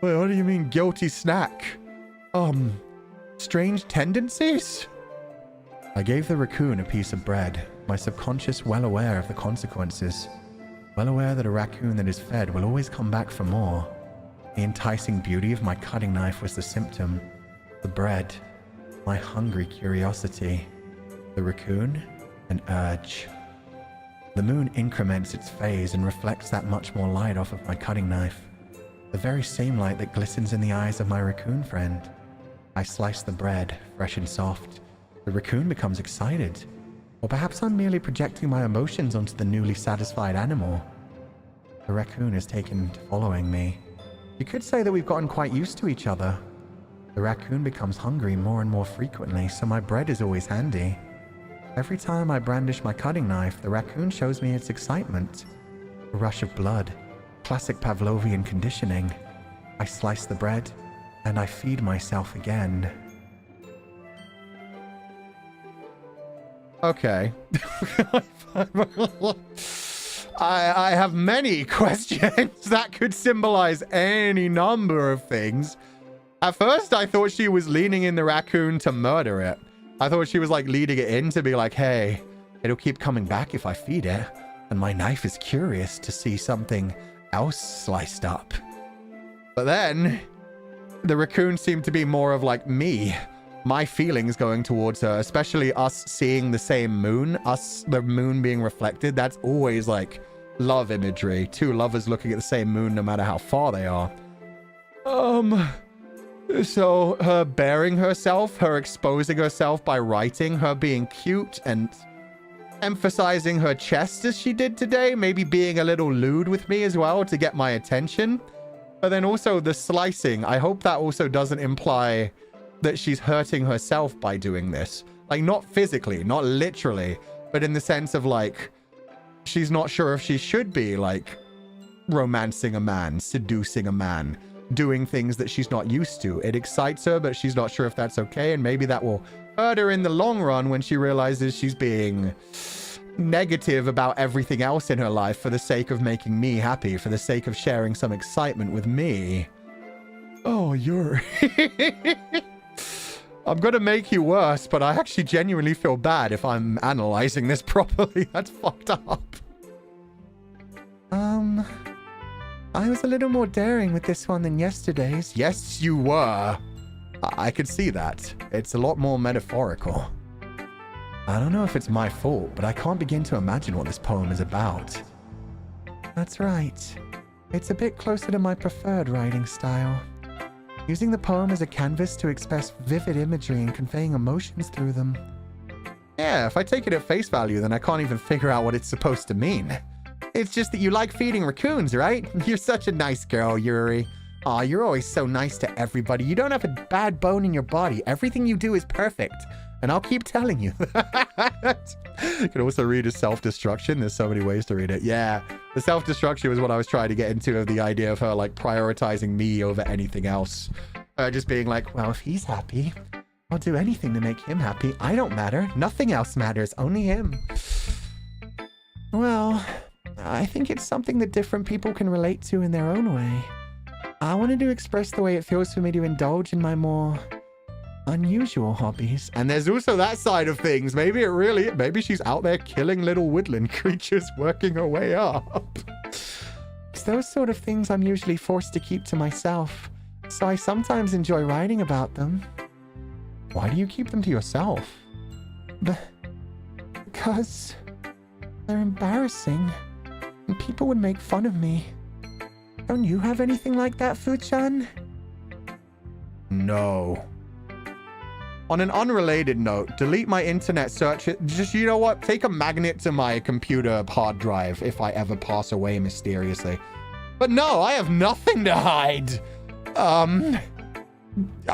Wait, what do you mean guilty snack? Strange tendencies? I gave the raccoon a piece of bread, my subconscious well aware of the consequences. Well aware that a raccoon that is fed will always come back for more. The enticing beauty of my cutting knife was the symptom. The bread, my hungry curiosity. The raccoon, an urge. The moon increments its phase and reflects that much more light off of my cutting knife. The very same light that glistens in the eyes of my raccoon friend. I slice the bread, fresh and soft. The raccoon becomes excited. Or perhaps I'm merely projecting my emotions onto the newly satisfied animal. The raccoon is taken to following me. You could say that we've gotten quite used to each other. The raccoon becomes hungry more and more frequently, so my bread is always handy. Every time I brandish my cutting knife, the raccoon shows me its excitement. A rush of blood. Classic Pavlovian conditioning. I slice the bread, and I feed myself again. Okay. I have many questions that could symbolize any number of things. At first, I thought she was leaning in the raccoon to murder it. I thought she was like leading it in to be like, hey, it'll keep coming back if I feed it. And my knife is curious to see something else sliced up. But then the raccoon seemed to be more of like me, my feelings going towards her, especially us seeing the same moon, the moon being reflected. That's always like love imagery. Two lovers looking at the same moon no matter how far they are. So her bearing herself, her exposing herself by writing, her being cute and emphasizing her chest as she did today, maybe being a little lewd with me as well to get my attention. But then also the slicing, I hope that also doesn't imply that she's hurting herself by doing this. Like not physically, not literally, but in the sense of like, she's not sure if she should be like romancing a man, seducing a man, doing things that she's not used to. It excites her, but she's not sure if that's okay. And maybe that will hurt her in the long run when she realizes she's being negative about everything else in her life for the sake of making me happy, for the sake of sharing some excitement with me. Oh, Yuri. I'm gonna make you worse, but I actually genuinely feel bad if I'm analyzing this properly. That's fucked up. I was a little more daring with this one than yesterday's. Yes, you were. I could see that. It's a lot more metaphorical. I don't know if it's my fault, but I can't begin to imagine what this poem is about. That's right. It's a bit closer to my preferred writing style. Using the poem as a canvas to express vivid imagery and conveying emotions through them. Yeah, if I take it at face value, then I can't even figure out what it's supposed to mean. It's just that you like feeding raccoons, right? You're such a nice girl, Yuri. Aw, you're always so nice to everybody. You don't have a bad bone in your body. Everything you do is perfect. And I'll keep telling you that. You can also read as self-destruction. There's so many ways to read it. Yeah, the self-destruction was what I was trying to get into, of the idea of her like prioritizing me over anything else. Just being like, well, if he's happy, I'll do anything to make him happy. I don't matter. Nothing else matters. Only him. Well, I think it's something that different people can relate to in their own way. I wanted to express the way it feels for me to indulge in my more unusual hobbies. And there's also that side of things. Maybe she's out there killing little woodland creatures, working her way up. It's those sort of things I'm usually forced to keep to myself, so I sometimes enjoy writing about them. Why do you keep them to yourself? Because they're embarrassing, and people would make fun of me. Don't you have anything like that, Fu-chan? No. On an unrelated note, delete my internet search. Just, you know what? Take a magnet to my computer hard drive if I ever pass away mysteriously. But no, I have nothing to hide.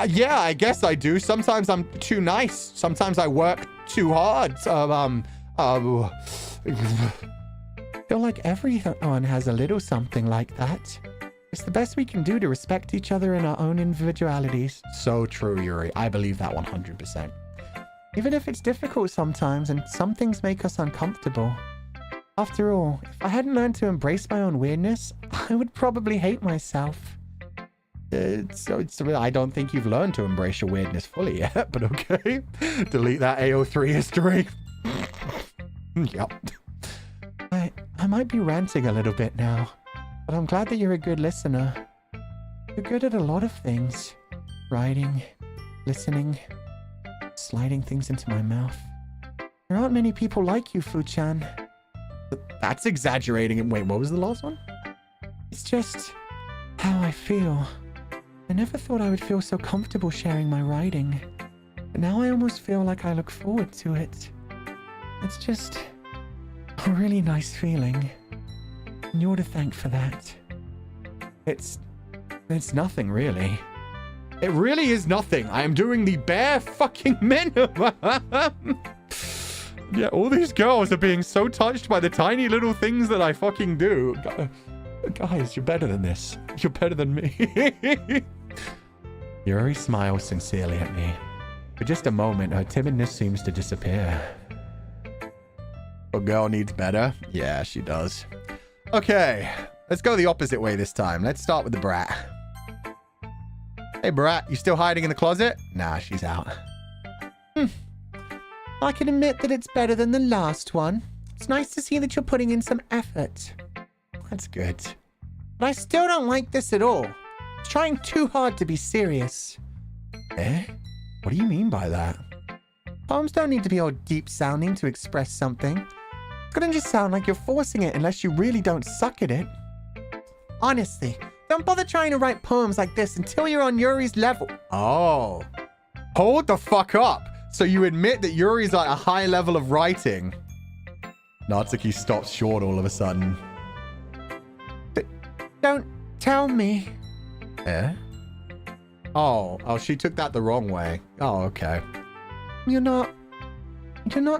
Yeah, I guess I do. Sometimes I'm too nice. Sometimes I work too hard. I feel like everyone has a little something like that. It's the best we can do to respect each other in our own individualities. So true, Yuri. I believe that 100%. Even if it's difficult sometimes and some things make us uncomfortable. After all, if I hadn't learned to embrace my own weirdness, I would probably hate myself. I don't think you've learned to embrace your weirdness fully yet, but okay. Delete that AO3 history. Yep. I might be ranting a little bit now, but I'm glad that you're a good listener. You're good at a lot of things. Writing, listening, sliding things into my mouth. There aren't many people like you, Fu-chan. That's exaggerating. Wait, what was the last one? It's just how I feel. I never thought I would feel so comfortable sharing my writing, but now I almost feel like I look forward to it. It's just a really nice feeling, and you're to thank for that. It's nothing, really. It really is nothing. I am doing the bare fucking minimum. Yeah, all these girls are being so touched by the tiny little things that I fucking do. Guys, you're better than this. You're better than me. Yuri smiles sincerely at me. For just a moment, her timidness seems to disappear. A girl needs better? Yeah, she does. Okay, let's go the opposite way this time. Let's start with the brat. Hey, brat, you still hiding in the closet? Nah, she's out. I can admit that it's better than the last one. It's nice to see that you're putting in some effort. That's good. But I still don't like this at all. It's trying too hard to be serious. Eh? What do you mean by that? Poems don't need to be all deep sounding to express something. It's gonna just sound like you're forcing it unless you really don't suck at it. Honestly, don't bother trying to write poems like this until you're on Yuri's level. Oh. Hold the fuck up. So you admit that Yuri's at a high level of writing. Natsuki stops short all of a sudden. Don't tell me. Eh? Oh, she took that the wrong way. Oh, okay. You're not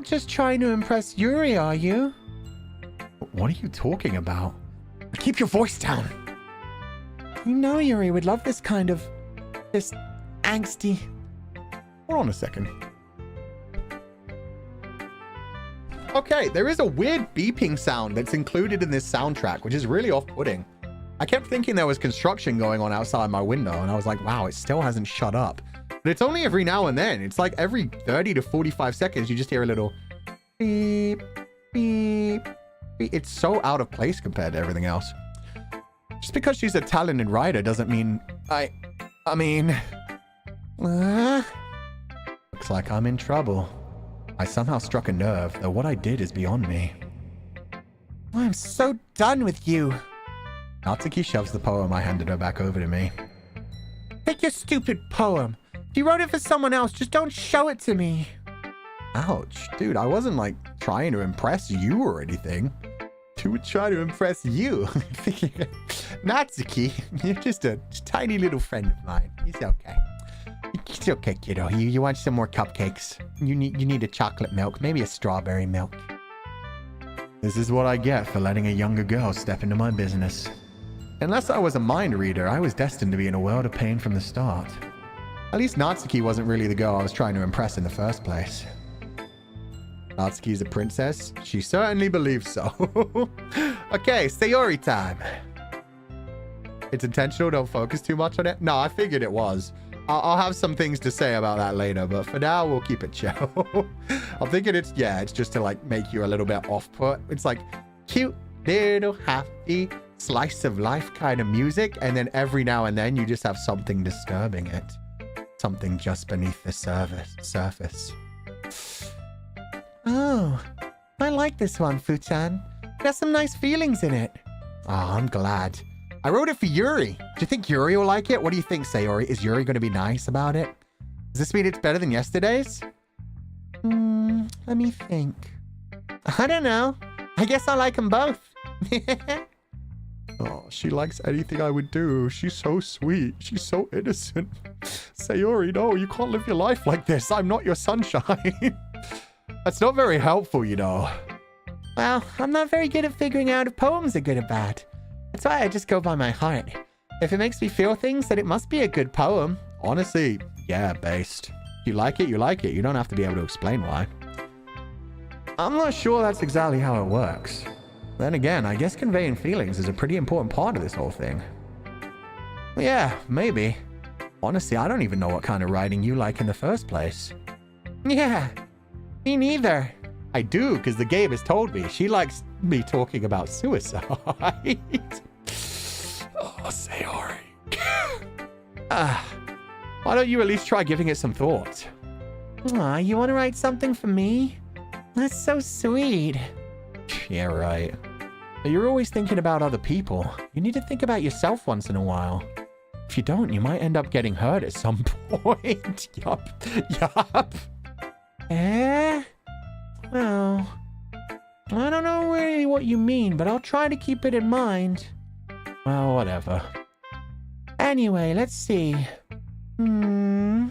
just trying to impress Yuri, are you? What are you talking about? Keep your voice down. You know Yuri would love this kind of, this angsty. Hold on a second. Okay, there is a weird beeping sound that's included in this soundtrack, which is really off-putting. I kept thinking there was construction going on outside my window, and I was like, wow, it still hasn't shut up. But it's only every now and then. It's like every 30 to 45 seconds, you just hear a little beep, beep, beep. It's so out of place compared to everything else. Just because she's a talented writer doesn't mean... I mean... Looks like I'm in trouble. I somehow struck a nerve, though what I did is beyond me. I'm so done with you. Natsuki shoves the poem I handed her back over to me. Take your stupid poem. If you wrote it for someone else, just don't show it to me. Ouch. Dude, I wasn't like trying to impress you or anything. Who would try to impress you? Natsuki, you're just a tiny little friend of mine. It's okay. It's okay, kiddo. You want some more cupcakes? You need a chocolate milk, maybe a strawberry milk. This is what I get for letting a younger girl step into my business. Unless I was a mind reader, I was destined to be in a world of pain from the start. At least Natsuki wasn't really the girl I was trying to impress in the first place. Natsuki's a princess? She certainly believes so. Okay, Sayori time. It's intentional, don't focus too much on it. No, I figured it was. I'll have some things to say about that later, but for now, we'll keep it chill. I'm thinking it's just to like make you a little bit off-put. It's like cute little happy slice of life kind of music, and then every now and then you just have something disturbing it. Something just beneath the surface. Oh, I like this one, Fuchan. It has some nice feelings in it. Oh, I'm glad. I wrote it for Yuri. Do you think Yuri will like it? What do you think, Sayori? Is Yuri going to be nice about it? Does this mean it's better than yesterday's? Let me think. I don't know. I guess I like them both. Oh, she likes anything I would do. She's so sweet. She's so innocent. Sayori, no, you can't live your life like this. I'm not your sunshine. That's not very helpful, you know. Well, I'm not very good at figuring out if poems are good or bad. That's why I just go by my heart. If it makes me feel things, then it must be a good poem. Honestly, yeah, based. You like it, you like it. You don't have to be able to explain why. I'm not sure that's exactly how it works. Then again, I guess conveying feelings is a pretty important part of this whole thing. Yeah, maybe. Honestly, I don't even know what kind of writing you like in the first place. Yeah, me neither. I do, because the game has told me. She likes me talking about suicide. Oh, Sayori. Why don't you at least try giving it some thought? Aw, you want to write something for me? That's so sweet. Yeah, right. But you're always thinking about other people. You need to think about yourself once in a while. If you don't, you might end up getting hurt at some point. Yup. Well, I don't know really what you mean, but I'll try to keep it in mind. Well, whatever. Anyway, let's see. I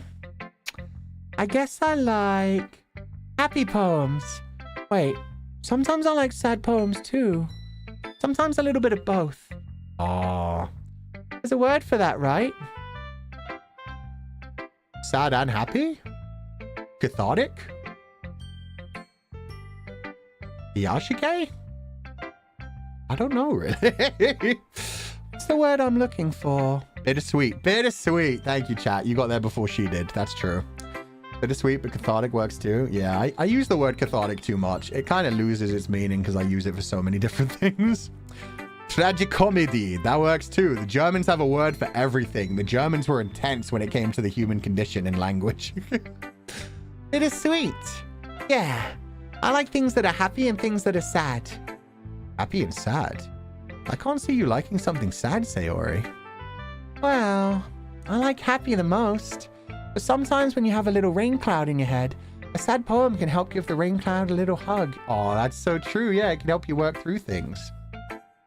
guess I like happy poems. Wait, sometimes I like sad poems too. Sometimes a little bit of both. Aww. There's a word for that, right? Sad and happy? Cathartic? Yashike? I don't know, really. What's the word I'm looking for? Bittersweet. Bittersweet. Thank you, chat. You got there before she did. That's true. Bittersweet, but cathartic works too. Yeah, I use the word cathartic too much. It kind of loses its meaning because I use it for so many different things. Tragicomedy. That works too. The Germans have a word for everything. The Germans were intense when it came to the human condition in language. Bittersweet. Yeah. I like things that are happy and things that are sad. Happy and sad? I can't see you liking something sad, Sayori. Well, I like happy the most. But sometimes when you have a little rain cloud in your head, a sad poem can help give the rain cloud a little hug. Oh, that's so true. Yeah, it can help you work through things.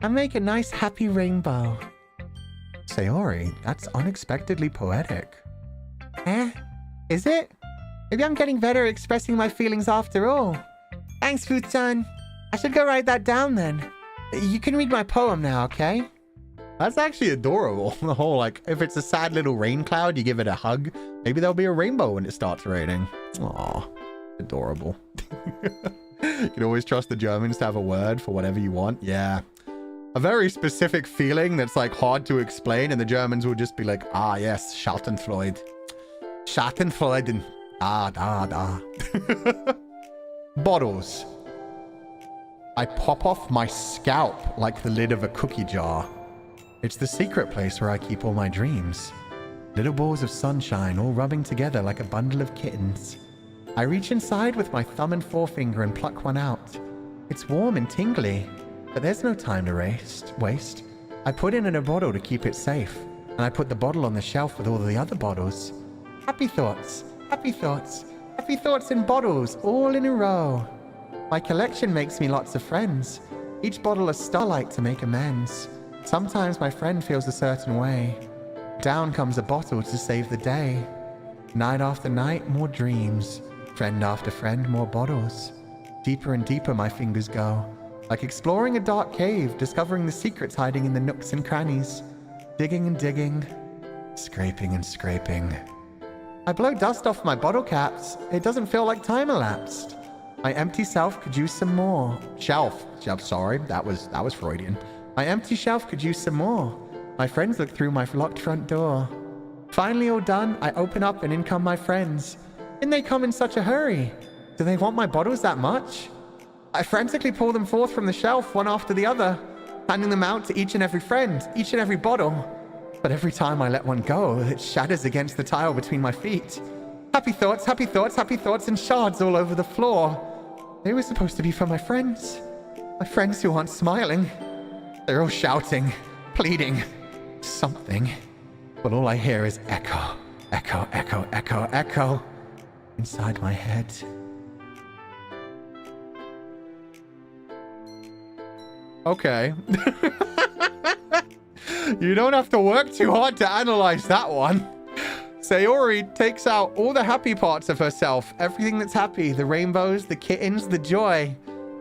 And make a nice happy rainbow. Sayori, that's unexpectedly poetic. Is it? Maybe I'm getting better at expressing my feelings after all. Thanks, Futsan. I should go write that down then. You can read my poem now, okay? That's actually adorable. The whole, like, if it's a sad little rain cloud, you give it a hug. Maybe there'll be a rainbow when it starts raining. Aw, adorable. You can always trust the Germans to have a word for whatever you want. Yeah. A very specific feeling that's, like, hard to explain, and the Germans will just be like, ah, yes, Schadenfreude. Schadenfreude and da. Bottles. I pop off my scalp like the lid of a cookie jar. It's the secret place where I keep all my dreams. Little balls of sunshine all rubbing together like a bundle of kittens. I reach inside with my thumb and forefinger and pluck one out. It's warm and tingly, but there's no time to waste. I put it in a bottle to keep it safe, and I put the bottle on the shelf with all the other bottles. Happy thoughts, happy thoughts, happy thoughts in bottles, all in a row. My collection makes me lots of friends, each bottle a starlight to make amends. Sometimes my friend feels a certain way. Down comes a bottle to save the day. Night after night, more dreams. Friend after friend, more bottles. Deeper and deeper my fingers go, like exploring a dark cave, discovering the secrets hiding in the nooks and crannies. Digging and digging, scraping and scraping. I blow dust off my bottle caps. It doesn't feel like time elapsed. My empty self could use some more. Shelf, sorry, that was Freudian. My empty shelf could use some more. My friends look through my locked front door. Finally all done, I open up and in come my friends. Didn't they come in such a hurry? Do they want my bottles that much? I frantically pull them forth from the shelf, one after the other, handing them out to each and every friend, each and every bottle. But every time I let one go, it shatters against the tile between my feet. Happy thoughts, happy thoughts, happy thoughts, and shards all over the floor. They were supposed to be for my friends who aren't smiling. They're all shouting, pleading, something. But all I hear is echo, echo, echo, echo, echo inside my head. Okay. You don't have to work too hard to analyze that one. Sayori takes out all the happy parts of herself, everything that's happy, the rainbows, the kittens, the joy.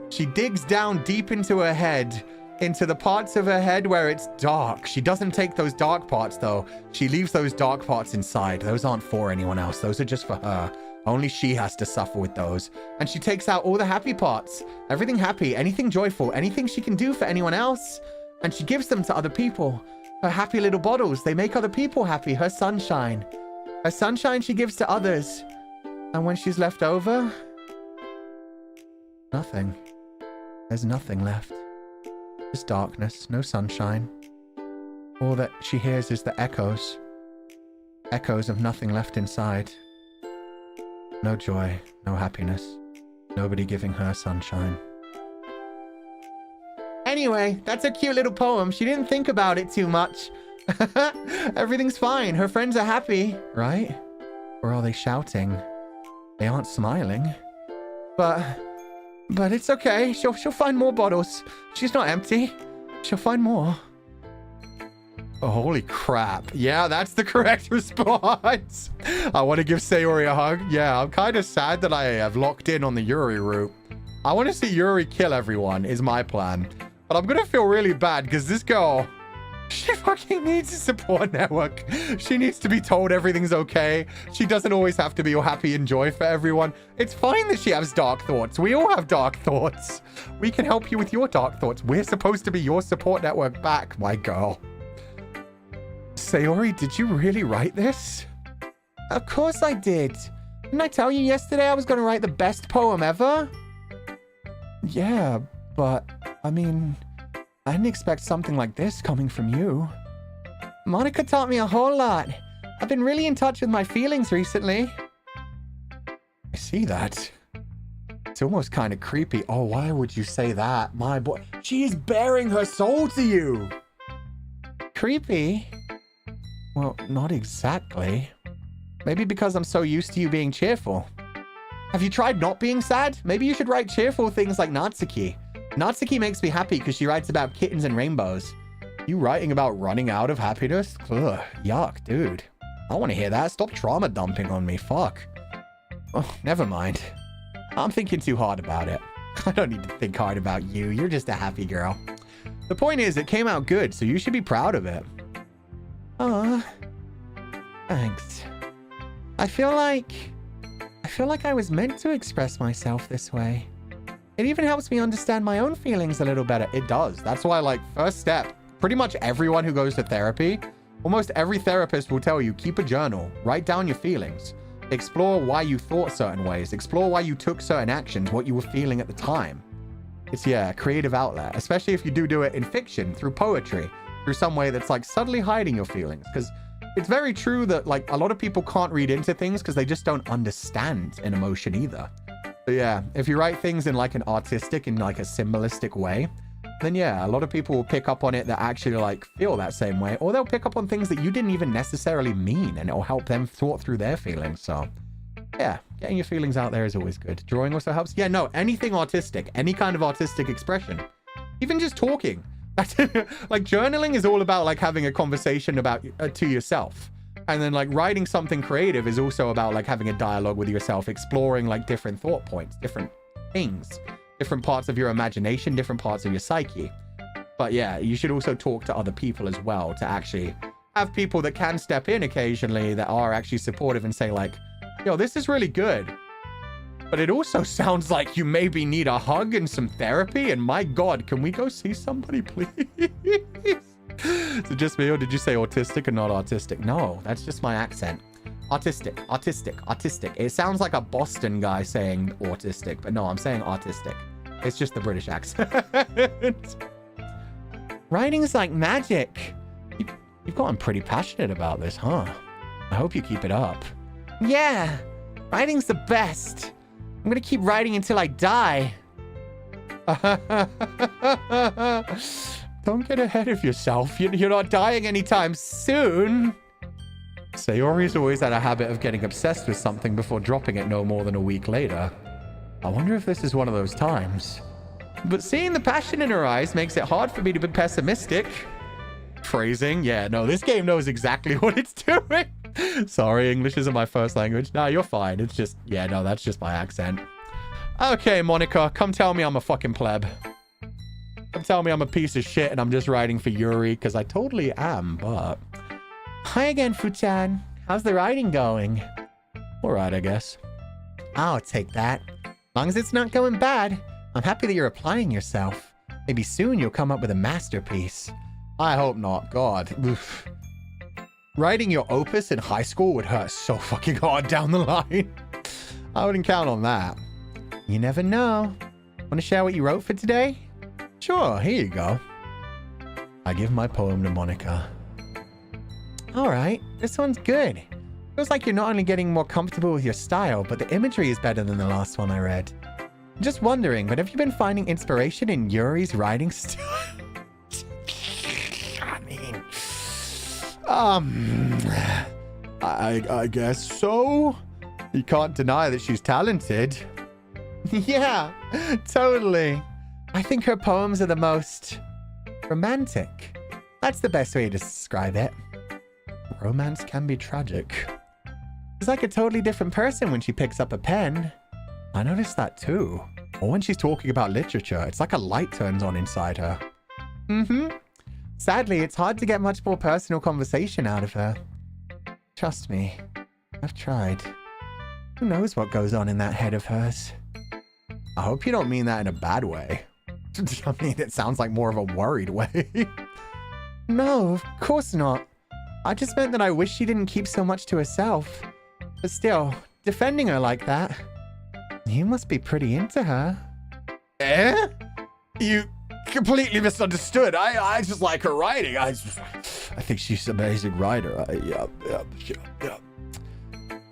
She digs down deep into her head, into the parts of her head where it's dark. She doesn't take those dark parts though. She leaves those dark parts inside. Those aren't for anyone else. Those are just for her. Only she has to suffer with those. And she takes out all the happy parts. Everything happy, anything joyful, anything she can do for anyone else. And she gives them to other people. Her happy little bottles, they make other people happy. Her sunshine. Her sunshine she gives to others. And when she's left over, nothing. There's nothing left. Just darkness, no sunshine. All that she hears is the echoes. Echoes of nothing left inside. No joy, no happiness. Nobody giving her sunshine. Anyway, that's a cute little poem. She didn't think about it too much. Everything's fine. Her friends are happy, right? Or are they shouting? They aren't smiling. But it's okay. She'll find more bottles. She's not empty. She'll find more. Oh, holy crap. Yeah, that's the correct response. I want to give Sayori a hug. Yeah, I'm kind of sad that I have locked in on the Yuri route. I want to see Yuri kill everyone is my plan. But I'm going to feel really bad because this girl, she fucking needs a support network. She needs to be told everything's okay. She doesn't always have to be all happy and joy for everyone. It's fine that she has dark thoughts. We all have dark thoughts. We can help you with your dark thoughts. We're supposed to be your support network back, my girl. Sayori, did you really write this? Of course I did. Didn't I tell you yesterday I was going to write the best poem ever? Yeah, but, I mean, I didn't expect something like this coming from you. Monica taught me a whole lot. I've been really in touch with my feelings recently. I see that. It's almost kind of creepy. Oh, why would you say that? My boy, she is bearing her soul to you. Creepy? Well, not exactly. Maybe because I'm so used to you being cheerful. Have you tried not being sad? Maybe you should write cheerful things like Natsuki. Natsuki makes me happy because she writes about kittens and rainbows. You writing about running out of happiness? Ugh, yuck, dude. I want to hear that. Stop trauma dumping on me. Fuck. Oh, never mind. I'm thinking too hard about it. I don't need to think hard about you. You're just a happy girl. The point is, it came out good, so you should be proud of it. Thanks. I feel like I was meant to express myself this way. It even helps me understand my own feelings a little better. It does. That's why, like, first step, pretty much everyone who goes to therapy, almost every therapist will tell you, keep a journal, write down your feelings, explore why you thought certain ways, explore why you took certain actions, what you were feeling at the time. It's, yeah, a creative outlet, especially if you do it in fiction, through poetry, through some way that's like subtly hiding your feelings. Because it's very true that like a lot of people can't read into things because they just don't understand an emotion either. So yeah, if you write things in like an artistic and like a symbolistic way, then yeah, a lot of people will pick up on it that actually like feel that same way, or they'll pick up on things that you didn't even necessarily mean, and it'll help them sort through their feelings. So yeah, getting your feelings out there is always good. Drawing also helps. Yeah, no, anything artistic, any kind of artistic expression, even just talking. Like journaling is all about like having a conversation about to yourself. And then like writing something creative is also about like having a dialogue with yourself, exploring like different thought points, different things, different parts of your imagination, different parts of your psyche. But yeah, you should also talk to other people as well to actually have people that can step in occasionally that are actually supportive and say like, yo, this is really good. But it also sounds like you maybe need a hug and some therapy. And my God, can we go see somebody, please? Is it just me, or did you say autistic and not artistic? No, that's just my accent. Artistic, autistic, autistic. It sounds like a Boston guy saying autistic, but no, I'm saying artistic. It's just the British accent. Writing's like magic. You've gotten pretty passionate about this, huh? I hope you keep it up. Yeah, writing's the best. I'm gonna keep writing until I die. Don't get ahead of yourself. You're not dying anytime soon. Sayori's always had a habit of getting obsessed with something before dropping it no more than a week later. I wonder if this is one of those times. But seeing the passion in her eyes makes it hard for me to be pessimistic. Phrasing? Yeah, no, this game knows exactly what it's doing. Sorry, English isn't my first language. No, you're fine. It's just, yeah, no, that's just my accent. Okay, Monica, come tell me I'm a fucking pleb. Come tell me I'm a piece of shit and I'm just writing for Yuri, because I totally am, but... Hi again, Fuchan. How's the writing going? Alright, I guess. I'll take that. As long as it's not going bad, I'm happy that you're applying yourself. Maybe soon you'll come up with a masterpiece. I hope not. God. Oof. Writing your opus in high school would hurt so fucking hard down the line. I wouldn't count on that. You never know. Want to share what you wrote for today? Sure, here you go. I give my poem to Monica. Alright, this one's good. Feels like you're not only getting more comfortable with your style, but the imagery is better than the last one I read. Just wondering, but have you been finding inspiration in Yuri's writing style? I guess so. You can't deny that she's talented. Yeah, totally. I think her poems are the most romantic. That's the best way to describe it. Romance can be tragic. She's like a totally different person when she picks up a pen. I noticed that too. Or when she's talking about literature, it's like a light turns on inside her. Mm-hmm. Sadly, it's hard to get much more personal conversation out of her. Trust me, I've tried. Who knows what goes on in that head of hers? I hope you don't mean that in a bad way. I mean, it sounds like more of a worried way. No, of course not. I just meant that I wish she didn't keep so much to herself. But still, defending her like that, you must be pretty into her. Eh? You completely misunderstood. I just like her writing. I think she's an amazing writer. Yeah.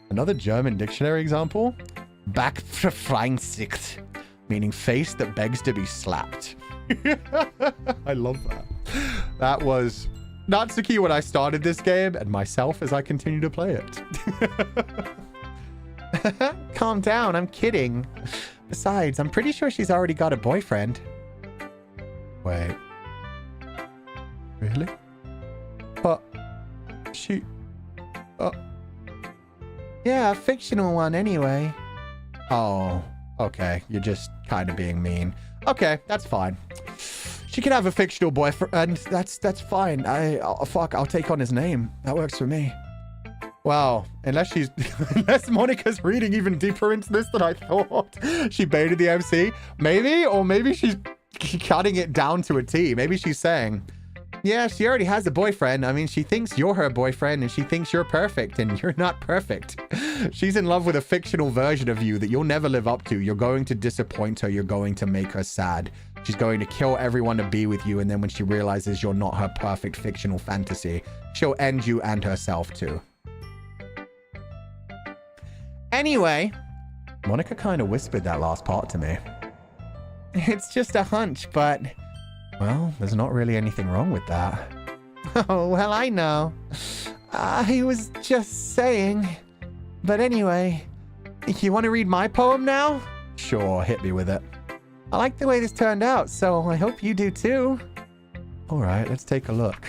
Another German dictionary example. Backverfeinsicht, meaning face that begs to be slapped. I love that. That was Natsuki when I started this game, and myself as I continue to play it. Calm down, I'm kidding. Besides, I'm pretty sure she's already got a boyfriend. Wait. Really? But she... yeah, a fictional one anyway. Oh, okay. You're just kind of being mean. Okay, that's fine. She can have a fictional boyfriend. That's fine. I'll take on his name. That works for me. Wow, unless Monica's reading even deeper into this than I thought. She baited the MC. Maybe, or maybe she's cutting it down to a T. Maybe she's saying, yeah, she already has a boyfriend. I mean, she thinks you're her boyfriend and she thinks you're perfect and you're not perfect. She's in love with a fictional version of you that you'll never live up to. You're going to disappoint her. You're going to make her sad. She's going to kill everyone to be with you. And then when she realizes you're not her perfect fictional fantasy, she'll end you and herself too. Anyway, Monica kind of whispered that last part to me. It's just a hunch, but, well, there's not really anything wrong with that. Oh, well, I know. I was just saying. But anyway, you want to read my poem now? Sure, hit me with it. I like the way this turned out, so I hope you do too. All right, let's take a look.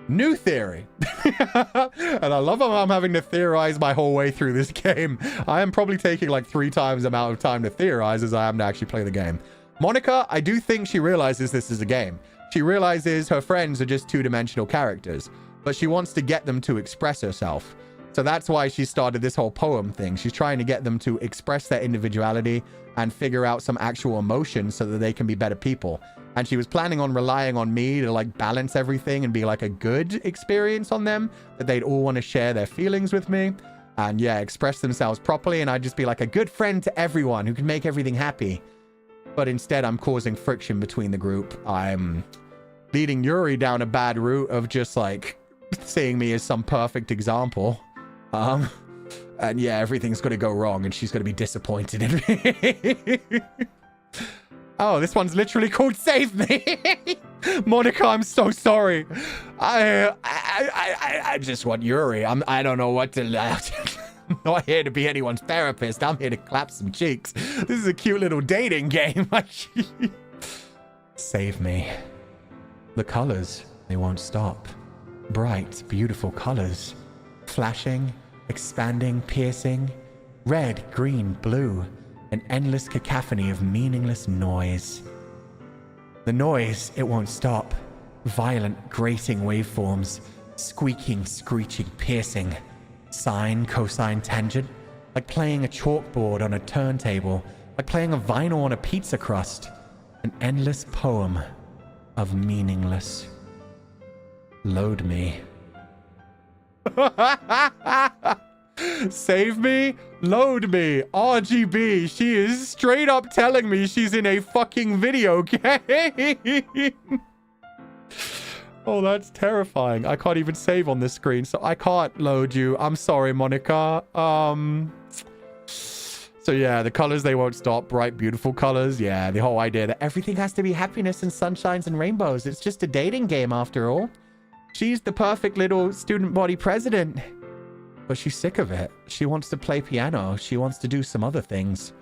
New theory. And I love how I'm having to theorize my whole way through this game. I am probably taking like 3 times the amount of time to theorize as I am to actually play the game. Monica, I do think she realizes this is a game. She realizes her friends are just 2-dimensional characters, but she wants to get them to express herself. So that's why she started this whole poem thing. She's trying to get them to express their individuality and figure out some actual emotions so that they can be better people. And she was planning on relying on me to like balance everything and be like a good experience on them, that they'd all want to share their feelings with me and yeah, express themselves properly. And I'd just be like a good friend to everyone who can make everything happy. But instead I'm causing friction between the group. I'm leading Yuri down a bad route of just like seeing me as some perfect example. And yeah, everything's going to go wrong and she's going to be disappointed in me. Oh, this one's literally called Save Me. Monica, I'm so sorry. I just want Yuri. I don't know what to... I'm not here to be anyone's therapist. I'm here to clap some cheeks. This is a cute little dating game. Save me. The colors, they won't stop. Bright, beautiful colors. Flashing, expanding, piercing. Red, green, blue. An endless cacophony of meaningless noise. The noise, it won't stop. Violent, grating waveforms. Squeaking, screeching, piercing. Sine, cosine, tangent. Like playing a chalkboard on a turntable. Like playing a vinyl on a pizza crust. An endless poem of meaningless. Load me. Save me, load me, RGB. She is straight up telling me she's in a fucking video game. Oh, that's terrifying. I can't even save on this screen, so I can't load you. I'm sorry, Monica. So yeah, the colors, they won't stop. Bright, beautiful colors. Yeah, the whole idea that everything has to be happiness and sunshines and rainbows. It's just a dating game after all. She's the perfect little student body president. But she's sick of it. She wants to play piano. She wants to do some other things.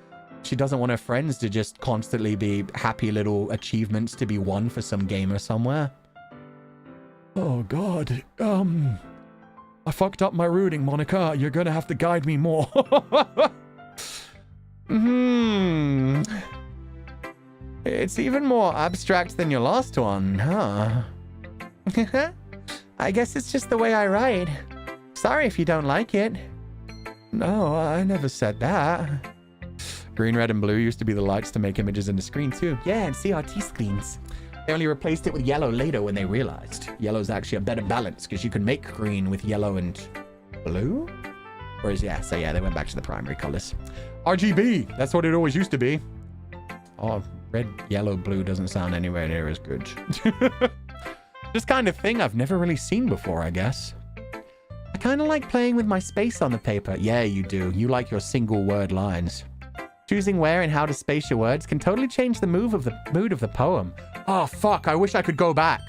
She doesn't want her friends to just constantly be happy little achievements to be won for some gamer somewhere. Oh, God. I fucked up my routing, Monica. You're gonna have to guide me more. It's even more abstract than your last one, huh? I guess it's just the way I write. Sorry if you don't like it. No, I never said that. Green, red, and blue used to be the lights to make images in the screen too. Yeah, and CRT screens. They only replaced it with yellow later when they realized yellow's actually a better balance because you can make green with yellow and blue. Whereas, yeah, so yeah, they went back to the primary colors. RGB, that's what it always used to be. Oh, red, yellow, blue doesn't sound anywhere near as good. This kind of thing I've never really seen before, I guess. I kind of like playing with my space on the paper. Yeah, you do. You like your single word lines. Choosing where and how to space your words can totally change the mood of the poem. Oh, fuck. I wish I could go back.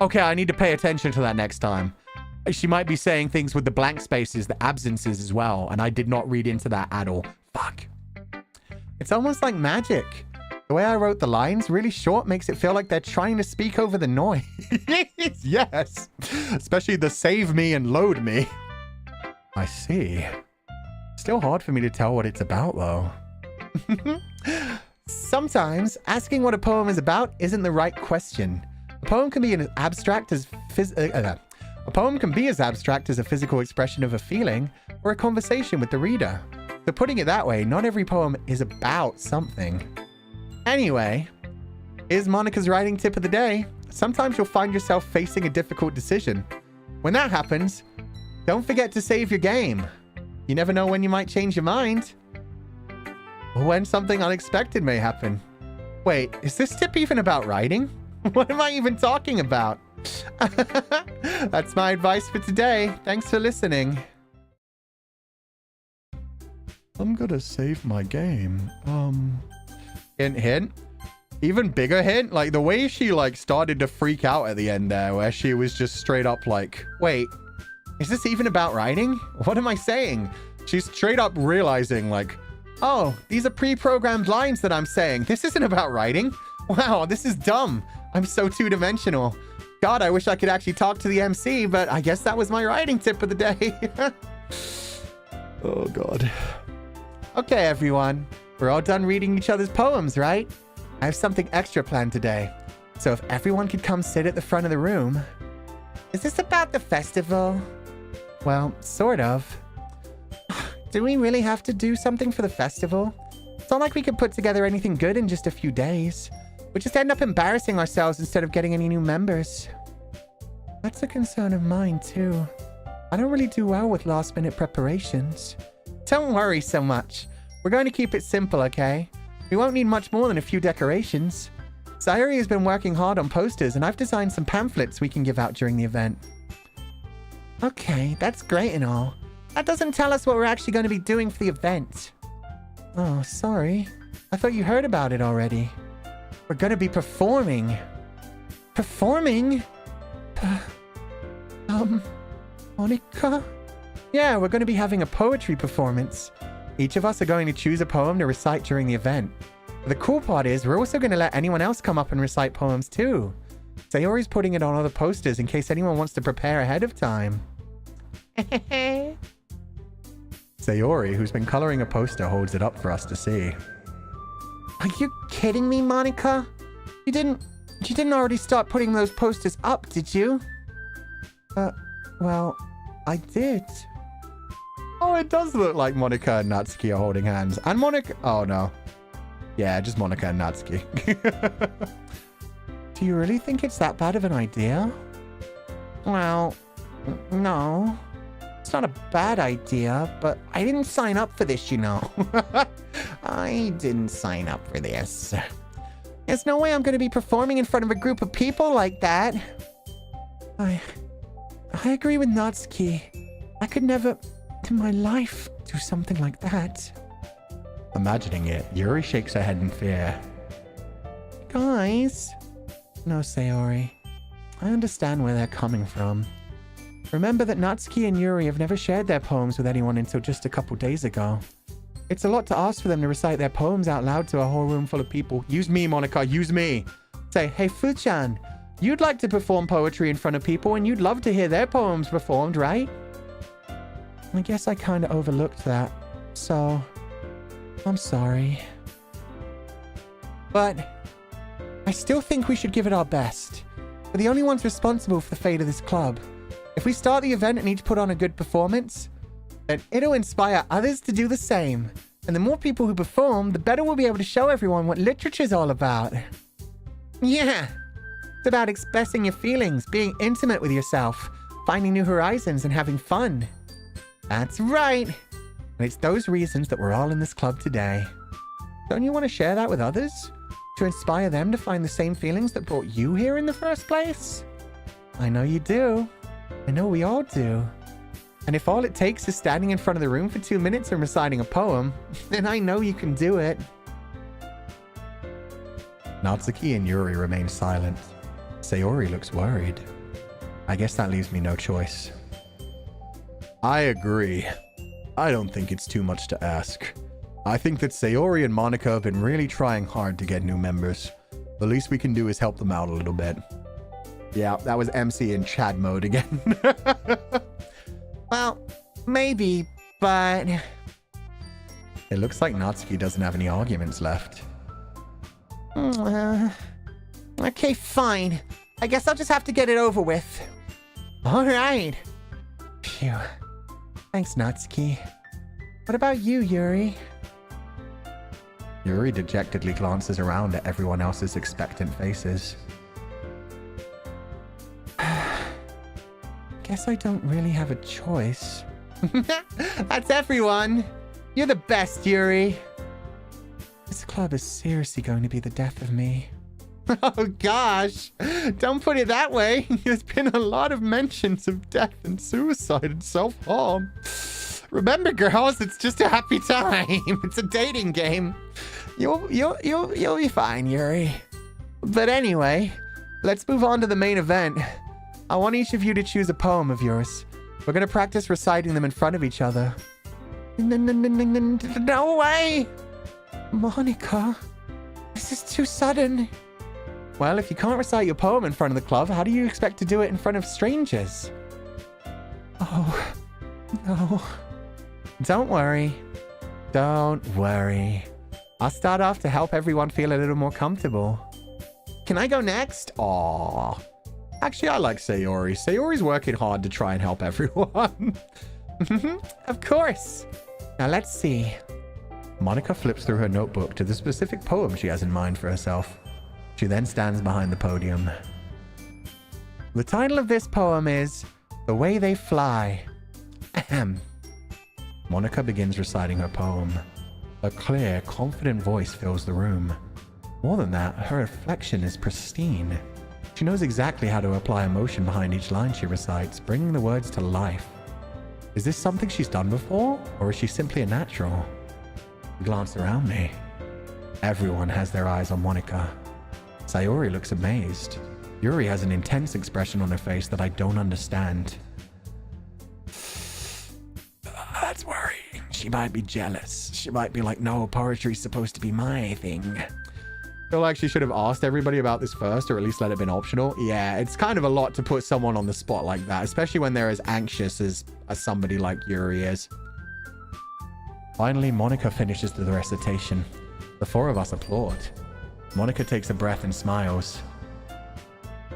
Okay, I need to pay attention to that next time. She might be saying things with the blank spaces, the absences as well, and I did not read into that at all. Fuck. It's almost like magic. The way I wrote the lines, really short, makes it feel like they're trying to speak over the noise. Yes. Especially the save me and load me. I see. Still hard for me to tell what it's about, though. Sometimes, asking what a poem is about isn't the right question. A poem can be as abstract as a physical expression of a feeling or a conversation with the reader. So putting it that way, not every poem is about something. Anyway, here's Monica's writing tip of the day. Sometimes you'll find yourself facing a difficult decision. When that happens, don't forget to save your game. You never know when you might change your mind. Or when something unexpected may happen. Wait, is this tip even about writing? What am I even talking about? That's my advice for today. Thanks for listening. I'm gonna save my game. Hint, hint. Even bigger hint, like the way she like started to freak out at the end there, where she was just straight up like, wait, is this even about writing? What am I saying? She's straight up realizing like, oh, these are pre-programmed lines that I'm saying. This isn't about writing. Wow, this is dumb. I'm so two-dimensional. God, I wish I could actually talk to the MC, but I guess that was my writing tip of the day. Oh, God. Okay, everyone. We're all done reading each other's poems, right? I have something extra planned today. So if everyone could come sit at the front of the room. Is this about the festival? Well, sort of. Do we really have to do something for the festival? It's not like we could put together anything good in just a few days. We'll just end up embarrassing ourselves instead of getting any new members. That's a concern of mine, too. I don't really do well with last-minute preparations. Don't worry so much. We're going to keep it simple, okay? We won't need much more than a few decorations. Sayori has been working hard on posters, and I've designed some pamphlets we can give out during the event. Okay, that's great and all. That doesn't tell us what we're actually going to be doing for the event. Oh, sorry. I thought you heard about it already. We're going to be performing. Performing? Monica? Yeah, we're going to be having a poetry performance. Each of us are going to choose a poem to recite during the event. But the cool part is we're also going to let anyone else come up and recite poems too. Sayori's putting it on all the posters in case anyone wants to prepare ahead of time. Sayori, who's been coloring a poster, holds it up for us to see. Are you kidding me, Monica? You didn't already start putting those posters up, did you? Well, I did. Oh, it does look like Monica and Natsuki are holding hands. And Monica... Oh, no. Yeah, just Monica and Natsuki. Do you really think it's that bad of an idea? Well, no. It's not a bad idea, but I didn't sign up for this, you know. I didn't sign up for this. There's no way I'm going to be performing in front of a group of people like that. I agree with Natsuki. I could never, in my life, do something like that. Imagining it, Yuri shakes her head in fear. Guys. No, Sayori. I understand where they're coming from. Remember that Natsuki and Yuri have never shared their poems with anyone until just a couple days ago. It's a lot to ask for them to recite their poems out loud to a whole room full of people. Use me, Monica, use me. Say, hey, Fu-chan, you'd like to perform poetry in front of people and you'd love to hear their poems performed, right? I guess I kind of overlooked that. So, I'm sorry. But I still think we should give it our best. We're the only ones responsible for the fate of this club. If we start the event and each put on a good performance, then it'll inspire others to do the same. And the more people who perform, the better we'll be able to show everyone what literature's all about. Yeah, it's about expressing your feelings, being intimate with yourself, finding new horizons, and having fun. That's right. And it's those reasons that we're all in this club today. Don't you want to share that with others? To inspire them to find the same feelings that brought you here in the first place? I know you do. I know we all do. And if all it takes is standing in front of the room for 2 minutes and reciting a poem, then I know you can do it. Natsuki and Yuri remain silent. Sayori looks worried. I guess that leaves me no choice. I agree. I don't think it's too much to ask. I think that Sayori and Monica have been really trying hard to get new members. The least we can do is help them out a little bit. Yeah, that was MC in Chad mode again. Well, maybe, but... It looks like Natsuki doesn't have any arguments left. Okay, fine. I guess I'll just have to get it over with. All right. Phew. Thanks, Natsuki. What about you, Yuri? Yuri dejectedly glances around at everyone else's expectant faces. Guess I don't really have a choice. That's everyone. You're the best, Yuri. This club is seriously going to be the death of me. Oh gosh, don't put it that way. There's been a lot of mentions of death and suicide and self-harm. Remember, girls, it's just a happy time. It's a dating game. You'll be fine, Yuri. But anyway, let's move on to the main event. I want each of you to choose a poem of yours. We're gonna practice reciting them in front of each other. No way! Monica, this is too sudden. Well, if you can't recite your poem in front of the club, how do you expect to do it in front of strangers? Oh, no. Don't worry. Don't worry. I'll start off to help everyone feel a little more comfortable. Can I go next? Aww. Actually, I like Sayori. Sayori's working hard to try and help everyone. Of course. Now let's see. Monica flips through her notebook to the specific poem she has in mind for herself. She then stands behind the podium. The title of this poem is The Way They Fly. Ahem. Monica begins reciting her poem. A clear, confident voice fills the room. More than that, her inflection is pristine. She knows exactly how to apply emotion behind each line she recites, bringing the words to life. Is this something she's done before, or is she simply a natural? I glance around me. Everyone has their eyes on Monica. Sayori looks amazed. Yuri has an intense expression on her face that I don't understand. That's worrying. She might be jealous. She might be like, no, poetry's supposed to be my thing. I feel like she should have asked everybody about this first, or at least let it been optional. Yeah, it's kind of a lot to put someone on the spot like that, especially when they're as anxious as somebody like Yuri is. Finally, Monica finishes the recitation. The four of us applaud. Monica takes a breath and smiles.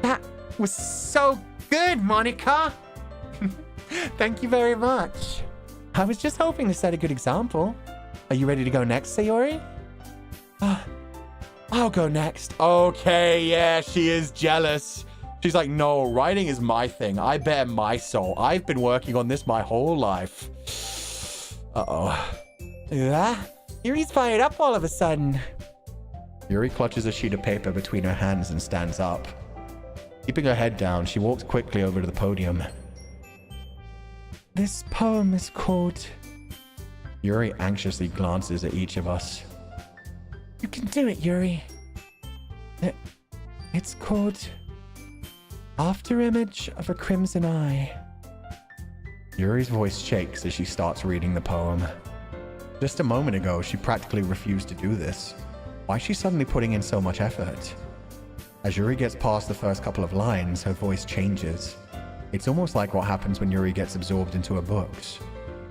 That was so good, Monica! Thank you very much. I was just hoping to set a good example. Are you ready to go next, Sayori? I'll go next. Okay, yeah, she is jealous. She's like, no, writing is my thing. I bear my soul. I've been working on this my whole life. Uh-oh. Yeah? Yuri's fired up all of a sudden. Yuri clutches a sheet of paper between her hands and stands up. Keeping her head down, she walks quickly over to the podium. This poem is called... Yuri anxiously glances at each of us. You can do it, Yuri. It's called... Afterimage of a Crimson Eye. Yuri's voice shakes as she starts reading the poem. Just a moment ago, she practically refused to do this. Why is she suddenly putting in so much effort? As Yuri gets past the first couple of lines, her voice changes. It's almost like what happens when Yuri gets absorbed into her books.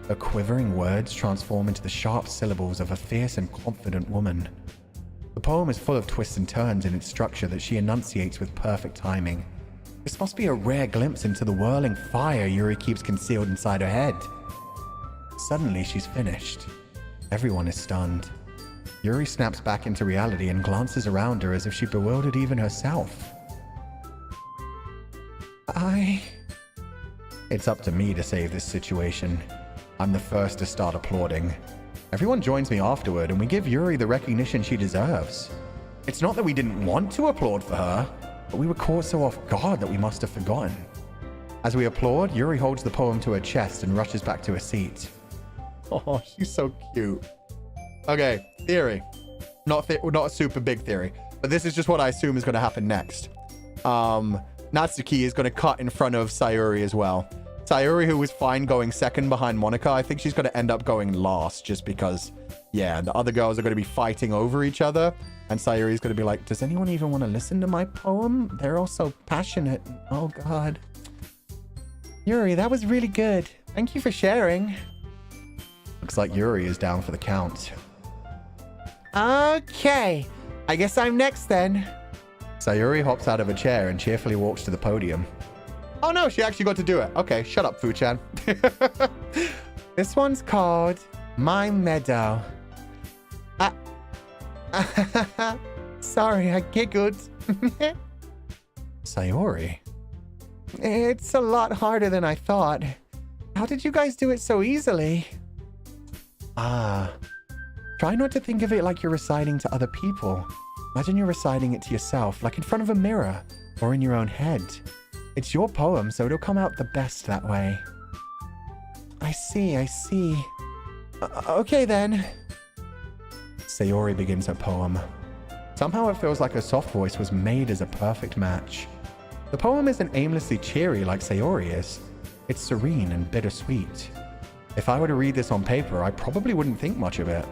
Her quivering words transform into the sharp syllables of a fierce and confident woman. The poem is full of twists and turns in its structure that she enunciates with perfect timing. This must be a rare glimpse into the whirling fire Yuri keeps concealed inside her head. Suddenly, she's finished. Everyone is stunned. Yuri snaps back into reality and glances around her as if she bewildered even herself. It's up to me to save this situation. I'm the first to start applauding. Everyone joins me afterward and we give Yuri the recognition she deserves. It's not that we didn't want to applaud for her, but we were caught so off guard that we must have forgotten. As we applaud, Yuri holds the poem to her chest and rushes back to her seat. Oh, she's so cute. Okay, theory. Not a super big theory, but this is just what I assume is going to happen next. Natsuki is going to cut in front of Sayori as well. Sayori, who was fine going second behind Monica, I think she's going to end up going last just because, yeah, the other girls are going to be fighting over each other. And Sayori's going to be like, does anyone even want to listen to my poem? They're all so passionate. Oh, God. Yuri, that was really good. Thank you for sharing. Looks like Yuri is down for the count. Okay. I guess I'm next then. Sayori hops out of a chair and cheerfully walks to the podium. Oh no, she actually got to do it. Okay, shut up, Fu-chan. This one's called My Meadow. Sorry, I giggled. Sayori. It's a lot harder than I thought. How did you guys do it so easily? Try not to think of it like you're reciting to other people. Imagine you're reciting it to yourself, like in front of a mirror or in your own head. It's your poem, so it'll come out the best that way. I see. Okay then. Sayori begins her poem. Somehow it feels like her soft voice was made as a perfect match. The poem isn't aimlessly cheery like Sayori is. It's serene and bittersweet. If I were to read this on paper, I probably wouldn't think much of it.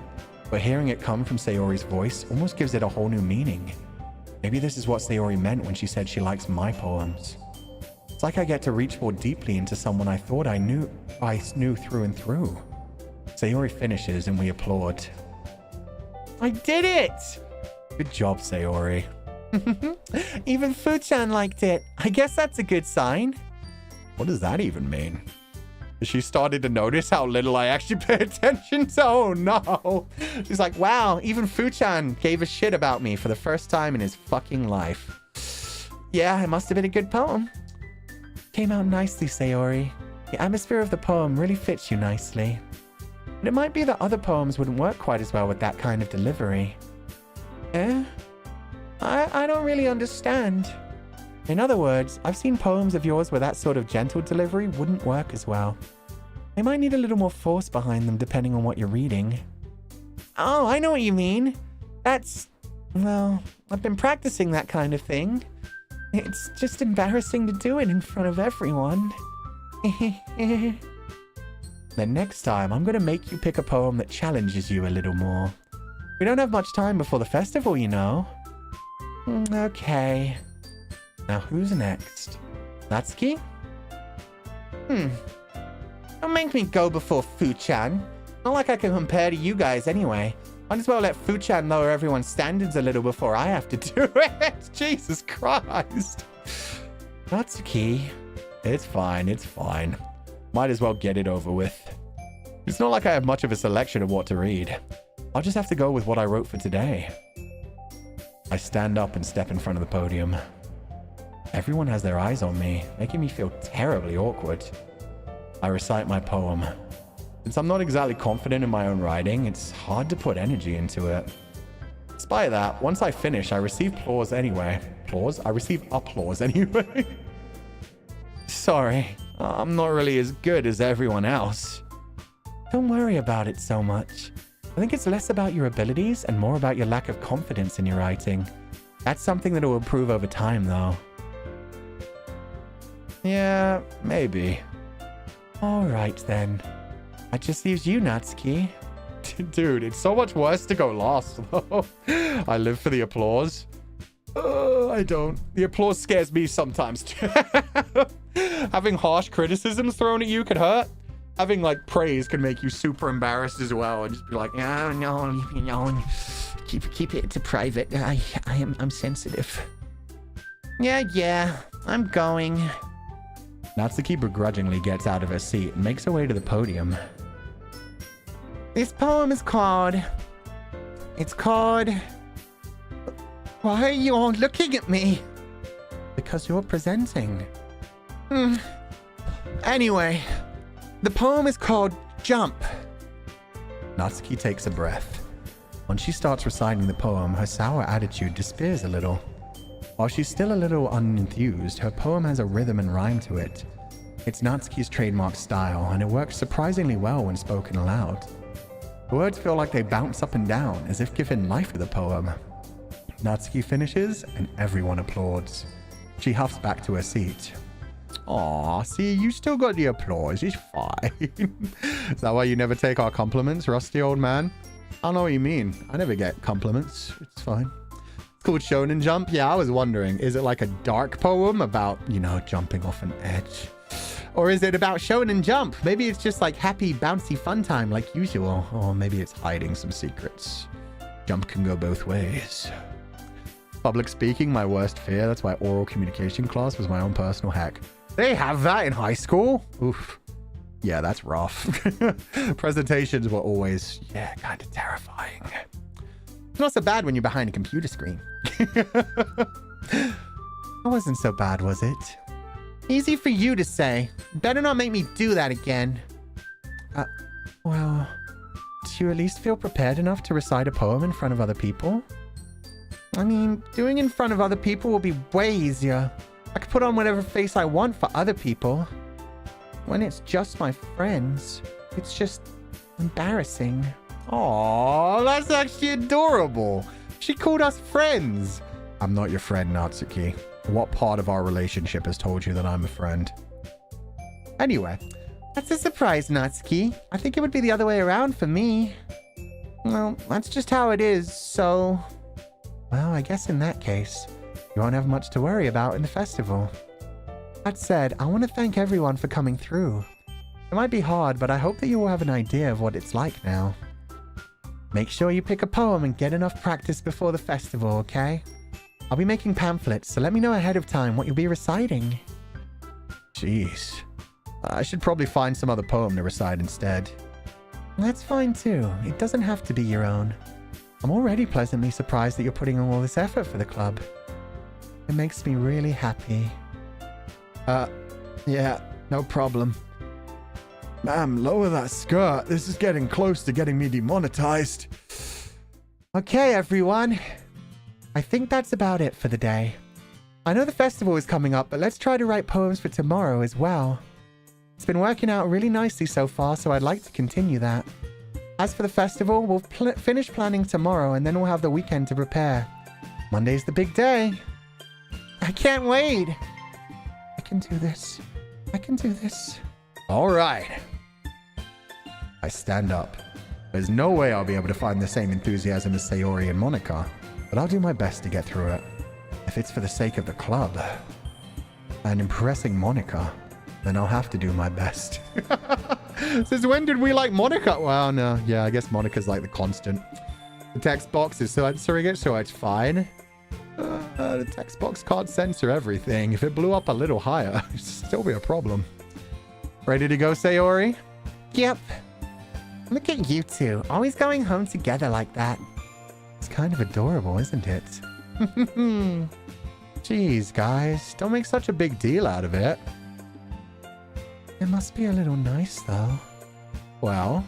But hearing it come from Sayori's voice almost gives it a whole new meaning. Maybe this is what Sayori meant when she said she likes my poems. It's like I get to reach more deeply into someone I thought I knew through and through. Sayori finishes and we applaud. I did it! Good job, Sayori. Even Fu-chan liked it. I guess that's a good sign. What does that even mean? She started to notice how little I actually pay attention to. Oh no. She's like, wow, even Fu-chan gave a shit about me for the first time in his fucking life. Yeah, it must have been a good poem. Came out nicely, Sayori. The atmosphere of the poem really fits you nicely. But it might be that other poems wouldn't work quite as well with that kind of delivery. Eh? I don't really understand. In other words, I've seen poems of yours where that sort of gentle delivery wouldn't work as well. They might need a little more force behind them depending on what you're reading. Oh, I know what you mean. Well, I've been practicing that kind of thing. It's just embarrassing to do it in front of everyone. The next time, I'm going to make you pick a poem that challenges you a little more. We don't have much time before the festival, you know. Okay. Now who's next? Natsuki? Don't make me go before Fu-chan. Not like I can compare to you guys anyway. Might as well let Fu-chan lower everyone's standards a little before I have to do it. Jesus Christ. Natsuki. It's fine. Might as well get it over with. It's not like I have much of a selection of what to read. I'll just have to go with what I wrote for today. I stand up and step in front of the podium. Everyone has their eyes on me, making me feel terribly awkward. I recite my poem. Since I'm not exactly confident in my own writing, it's hard to put energy into it. Despite that, once I finish, I receive applause anyway. I receive applause anyway. Sorry, I'm not really as good as everyone else. Don't worry about it so much. I think it's less about your abilities and more about your lack of confidence in your writing. That's something that will improve over time, though. Yeah, maybe. All right, then. That just leaves you, Natsuki. Dude, it's so much worse to go last, though. I live for the applause. I don't. The applause scares me sometimes, too. Having harsh criticisms thrown at you could hurt. Having, like, praise can make you super embarrassed as well. And just be like, oh, no. Keep it to private. I'm sensitive. Yeah. I'm going. Natsuki begrudgingly gets out of her seat and makes her way to the podium. This poem is called... Why are you all looking at me? Because you're presenting. Anyway, the poem is called Jump. Natsuki takes a breath. When she starts reciting the poem, her sour attitude disappears a little. While she's still a little unenthused, her poem has a rhythm and rhyme to it. It's Natsuki's trademark style, and it works surprisingly well when spoken aloud. The words feel like they bounce up and down, as if giving life to the poem. Natsuki finishes, and everyone applauds. She huffs back to her seat. Aw, see, you still got the applause. It's fine. Is that why you never take our compliments, rusty old man? I don't know what you mean. I never get compliments. It's fine. It's called Shonen Jump. Yeah, I was wondering, is it like a dark poem about, jumping off an edge? Or is it about Shonen Jump? Maybe it's just like happy, bouncy fun time like usual. Or maybe it's hiding some secrets. Jump can go both ways. Public speaking, my worst fear. That's why oral communication class was my own personal hack. They have that in high school? Oof. Yeah, that's rough. Presentations were always, kind of terrifying. It's not so bad when you're behind a computer screen. It wasn't so bad, was it? Easy for you to say. Better not make me do that again. Well, do you at least feel prepared enough to recite a poem in front of other people? I mean, doing in front of other people will be way easier. I could put on whatever face I want for other people. When it's just my friends, it's just embarrassing. Aw, that's actually adorable. She called us friends. I'm not your friend, Natsuki. What part of our relationship has told you that I'm a friend? Anyway. That's a surprise, Natsuki. I think it would be the other way around for me. Well, that's just how it is, so... Well, I guess in that case, you won't have much to worry about in the festival. That said, I want to thank everyone for coming through. It might be hard, but I hope that you will have an idea of what it's like now. Make sure you pick a poem and get enough practice before the festival, okay? I'll be making pamphlets, so let me know ahead of time what you'll be reciting. Jeez. I should probably find some other poem to recite instead. That's fine too. It doesn't have to be your own. I'm already pleasantly surprised that you're putting in all this effort for the club. It makes me really happy. Yeah, no problem. Ma'am, lower that skirt. This is getting close to getting me demonetized. Okay, everyone. I think that's about it for the day. I know the festival is coming up, but let's try to write poems for tomorrow as well. It's been working out really nicely so far, so I'd like to continue that. As for the festival, we'll finish planning tomorrow, and then we'll have the weekend to prepare. Monday's the big day. I can't wait. I can do this. I can do this. All right. I stand up. There's no way I'll be able to find the same enthusiasm as Sayori and Monica, but I'll do my best to get through it. If it's for the sake of the club and impressing Monica, then I'll have to do my best. Since when did we like Monica? Well, no. Yeah, I guess Monica's like the constant. The text box is censoring it, so it's fine. The text box can't censor everything. If it blew up a little higher, it'd still be a problem. Ready to go, Sayori? Yep. Look at you two, always going home together like that. It's kind of adorable, isn't it? Jeez, guys. Don't make such a big deal out of it. It must be a little nice, though. Well,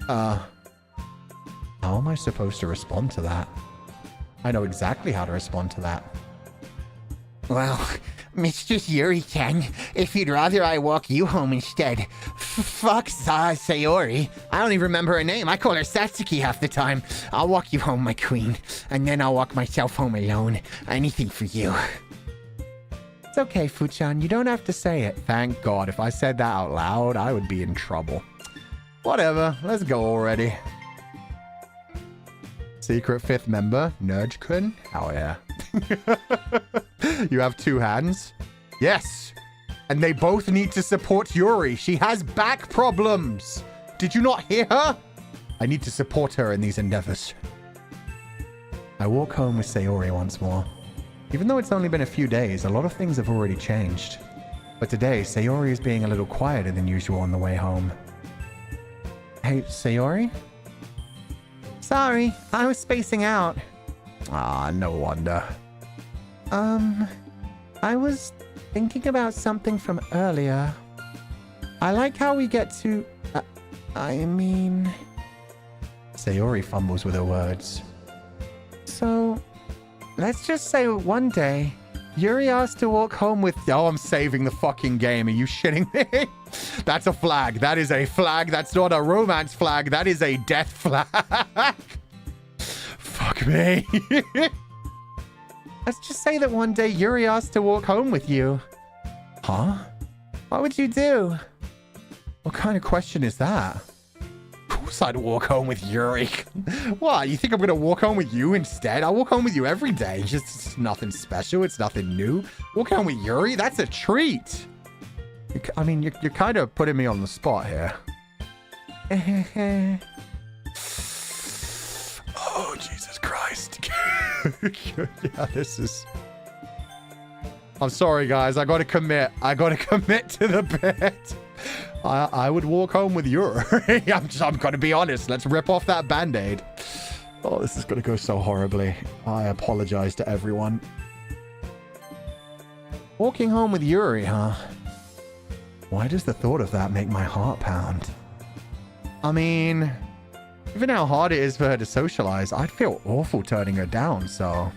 how am I supposed to respond to that? I know exactly how to respond to that. Well, Mistress Yuri can, if you'd rather I walk you home instead. Fuck Sayori. I don't even remember her name. I call her Satsuki half the time. I'll walk you home, my queen. And then I'll walk myself home alone. Anything for you. It's okay, Fuchan. You don't have to say it. Thank God. If I said that out loud, I would be in trouble. Whatever. Let's go already. Secret fifth member, Nurge-kun. Hell yeah. You have two hands? Yes. And they both need to support Yuri. She has back problems. Did you not hear her? I need to support her in these endeavors. I walk home with Sayori once more. Even though it's only been a few days, a lot of things have already changed. But today, Sayori is being a little quieter than usual on the way home. Hey, Sayori? Sorry, I was spacing out. Ah, no wonder. I was thinking about something from earlier. I like how we get to... Sayori fumbles with her words. So, let's just say one day, Yuri asked to walk home with... Oh, I'm saving the fucking game. Are you shitting me? That's a flag. That is a flag. That's not a romance flag. That is a death flag. Fuck me. Let's just say that one day Yuri asked to walk home with you. Huh? What would you do? What kind of question is that? Of course I'd walk home with Yuri. What, you think I'm going to walk home with you instead? I walk home with you every day. It's nothing special. It's nothing new. Walk home with Yuri? That's a treat. I mean, you're kind of putting me on the spot here. Oh, Jesus Christ. Yeah, this is... I'm sorry, guys. I got to commit. I got to commit to the bit. I would walk home with Yuri. I'm going to be honest. Let's rip off that Band-Aid. Oh, this is going to go so horribly. I apologize to everyone. Walking home with Yuri, huh? Why does the thought of that make my heart pound? I mean, Given how hard it is for her to socialize, I'd feel awful turning her down, so...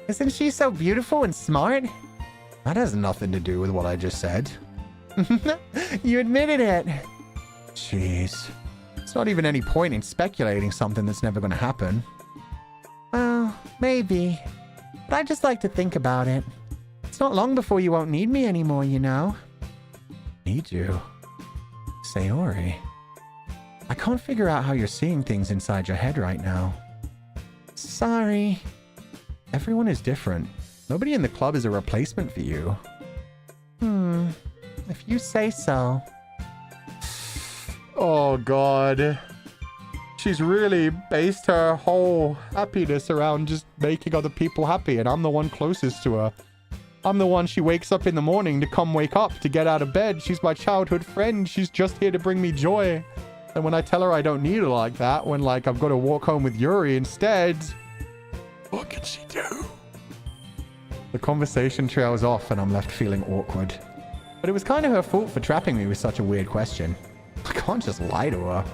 Isn't she so beautiful and smart? That has nothing to do with what I just said. You admitted it. Jeez. It's not even any point in speculating something that's never going to happen. Well, maybe. But I just like to think about it. It's not long before you won't need me anymore, you know. Need you? Sayori. I can't figure out how you're seeing things inside your head right now. Sorry. Everyone is different. Nobody in the club is a replacement for you. If you say so. Oh, God. She's really based her whole happiness around just making other people happy, and I'm the one closest to her. I'm the one she wakes up in the morning to come wake up, to get out of bed. She's my childhood friend. She's just here to bring me joy. And when I tell her I don't need her like that, when, like, I've got to walk home with Yuri instead, what can she do? The conversation trails off and I'm left feeling awkward. But it was kind of her fault for trapping me with such a weird question. I can't just lie to her.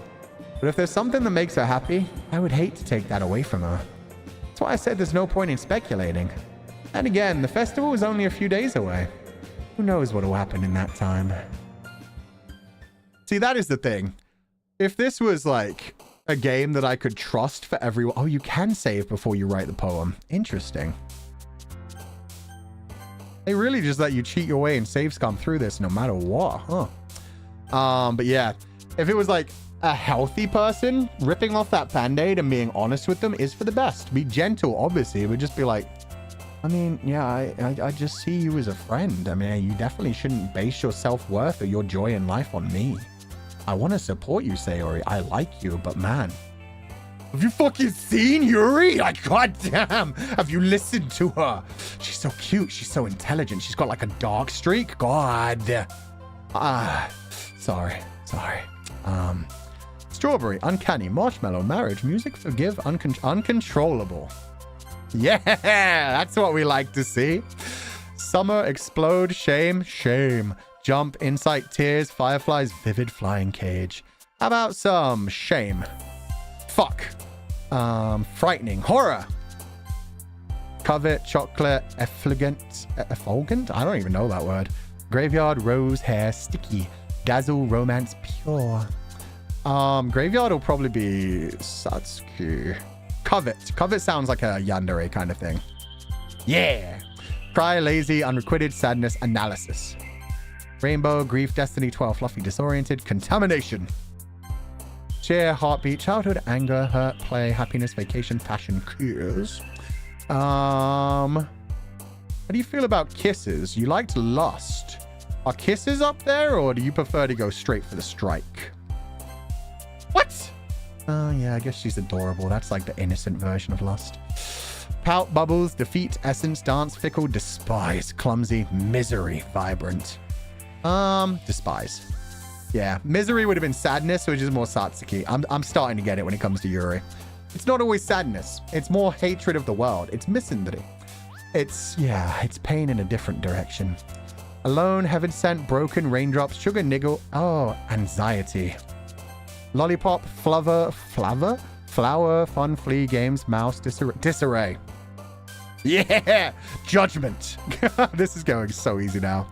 But if there's something that makes her happy, I would hate to take that away from her. That's why I said there's no point in speculating. And again, the festival is only a few days away. Who knows what will happen in that time? See, that is the thing. If this was like a game that I could trust for everyone... Oh, you can save before you write the poem. Interesting. They really just let you cheat your way and save scum through this no matter what, huh? But yeah, if it was like a healthy person, ripping off that band-aid and being honest with them is for the best. Be gentle, obviously. It would just be like, I mean, yeah, I just see you as a friend. I mean, you definitely shouldn't base your self-worth or your joy in life on me. I want to support you, Sayori. I like you, but man... Have you fucking seen Yuri? Like, goddamn. Have you listened to her? She's so cute. She's so intelligent. She's got like a dark streak. God. Sorry. Strawberry, uncanny, marshmallow, marriage, music, forgive, uncontrollable. Yeah, that's what we like to see. Summer, explode, shame, jump, insight, tears, fireflies, vivid flying cage. How about some shame? Fuck. Frightening. Horror. Covet. Chocolate. Effulgent? I don't even know that word. Graveyard. Rose. Hair. Sticky. Dazzle. Romance. Pure. Graveyard will probably be Satsuki. Covet. Covet sounds like a yandere kind of thing. Yeah. Cry. Lazy. Unrequited. Sadness. Analysis. Rainbow. Grief. Destiny. 12. Fluffy. Disoriented. Contamination. Cheer, heartbeat, childhood, anger, hurt, play, happiness, vacation, passion, cures. How do you feel about kisses? You liked lust. Are kisses up there, or do you prefer to go straight for the strike? What? Oh, yeah, I guess she's adorable. That's like the innocent version of lust. Pout, bubbles, defeat, essence, dance, fickle, despise, clumsy, misery, vibrant. Despise. Yeah, misery would have been sadness, which is more Satsuki. I'm starting to get it when it comes to Yuri. It's not always sadness. It's more hatred of the world. It's misandry. It's pain in a different direction. Alone, heaven sent, broken, raindrops, sugar niggle. Oh, anxiety. Lollipop, flower, fun, flea, games, mouse, disarray. Yeah, judgment. This is going so easy now.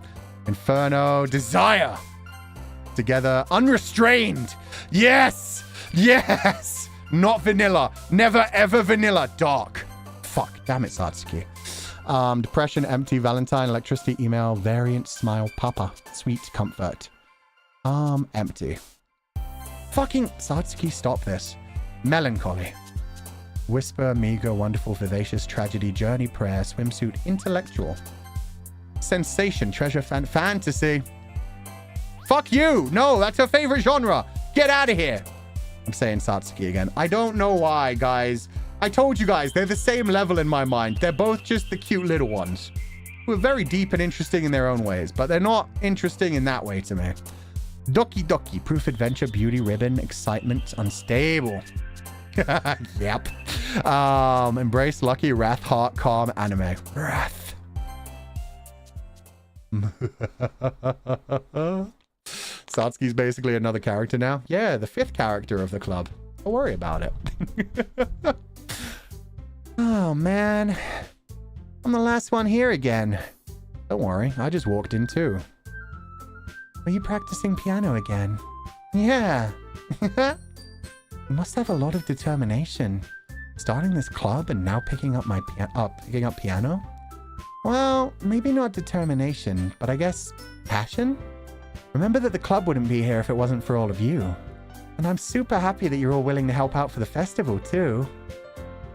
Inferno, desire. Together, unrestrained. Yes. Not vanilla. Never ever vanilla. Dark. Fuck. Damn it, Satsuki. Depression, empty, Valentine, electricity, email, variant, smile, papa, sweet, comfort. Empty. Fucking Satsuki, stop this. Melancholy. Whisper, meager, wonderful, vivacious, tragedy, journey, prayer, swimsuit, intellectual. Sensation, treasure, fantasy. Fuck you! No, that's her favorite genre! Get out of here! I'm saying Satsuki again. I don't know why, guys. I told you guys, they're the same level in my mind. They're both just the cute little ones. Who are very deep and interesting in their own ways, but they're not interesting in that way to me. Doki Doki, proof, adventure, beauty, ribbon, excitement, unstable. Yep. Embrace, lucky, wrath, heart, calm, anime. Wrath. Satsuki's basically another character now. Yeah, the 5th character of the club. Don't worry about it. Oh, man. I'm the last one here again. Don't worry, I just walked in too. Are you practicing piano again? Yeah. You must have a lot of determination. Starting this club and now picking up piano? Well, maybe not determination, but I guess passion? Remember that the club wouldn't be here if it wasn't for all of you. And I'm super happy that you're all willing to help out for the festival, too.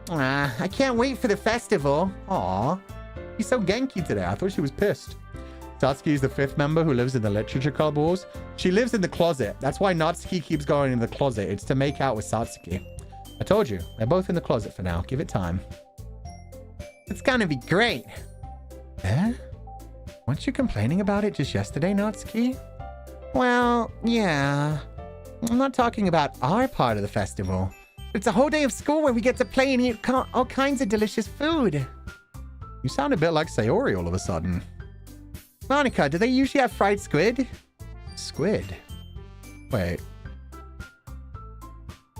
I can't wait for the festival. Aw. She's so Genki today. I thought she was pissed. Satsuki is the 5th member who lives in the literature club halls. She lives in the closet. That's why Natsuki keeps going in the closet. It's to make out with Satsuki. I told you. They're both in the closet for now. Give it time. It's gonna be great. Eh? Weren't you complaining about it just yesterday, Natsuki? Well, yeah. I'm not talking about our part of the festival. It's a whole day of school where we get to play and eat all kinds of delicious food. You sound a bit like Sayori all of a sudden. Monica, do they usually have fried squid? Squid? Wait.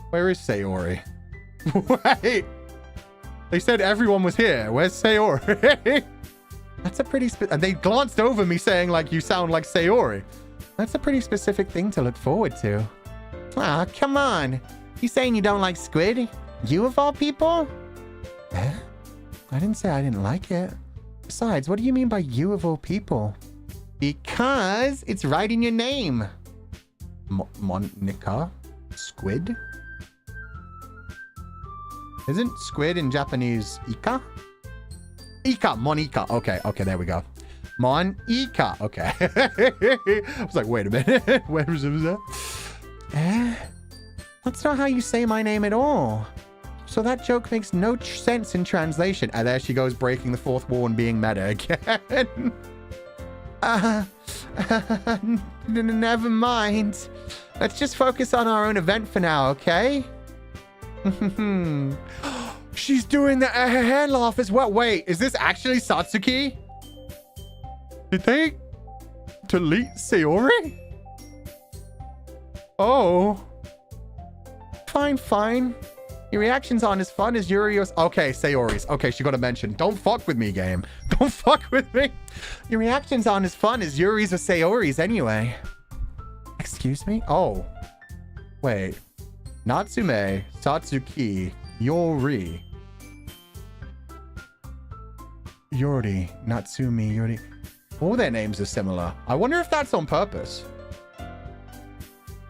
Where is Sayori? Wait. They said everyone was here. Where's Sayori? That's a pretty and they glanced over me saying like you sound like Sayori. That's a pretty specific thing to look forward to. Ah, come on. You saying you don't like squid? You of all people? Eh? I didn't say I didn't like it. Besides, what do you mean by you of all people? Because it's right in your name. Monica? Squid? Isn't squid in Japanese Ika? Ika, Monica. Okay, there we go. Monica. Okay. I was like, wait a minute. Where was that? That's not how you say my name at all. So that joke makes no sense in translation. And there she goes, breaking the fourth wall and being meta again. Never mind. Let's just focus on our own event for now, okay? She's doing the hand laugh as well. Wait, is this actually Satsuki? Did they delete Sayori? Oh. Fine. Your reactions aren't as fun as Yuri's. Okay, Sayori's. Okay, she got to mention. Don't fuck with me, game. Don't fuck with me. Your reactions aren't as fun as Yuri's or Sayori's anyway. Excuse me? Oh. Wait. Natsume, Satsuki, Yuri. Yuri, Natsumi, Yuri. All their names are similar. I wonder if that's on purpose.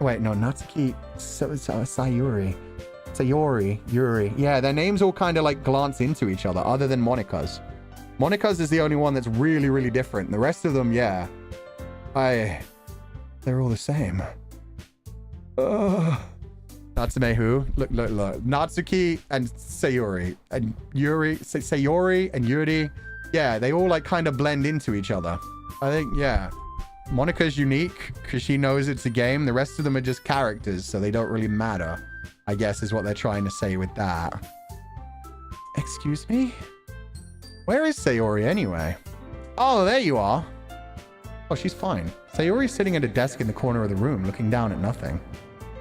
Wait, no, Natsuki, Sayori. Sayori, Yuri. Yeah, their names all kind of like glance into each other, other than Monica's. Monica's is the only one that's really, really different. The rest of them, yeah. They're all the same. Natsume who? Look. Natsuki and Sayori. And Yuri, Sayori and Yuri. Yeah, they all like kind of blend into each other. I think, yeah. Monica's unique because she knows it's a game. The rest of them are just characters, so they don't really matter, I guess is what they're trying to say with that. Excuse me? Where is Sayori anyway? Oh, there you are. Oh, she's fine. Sayori's sitting at a desk in the corner of the room, looking down at nothing.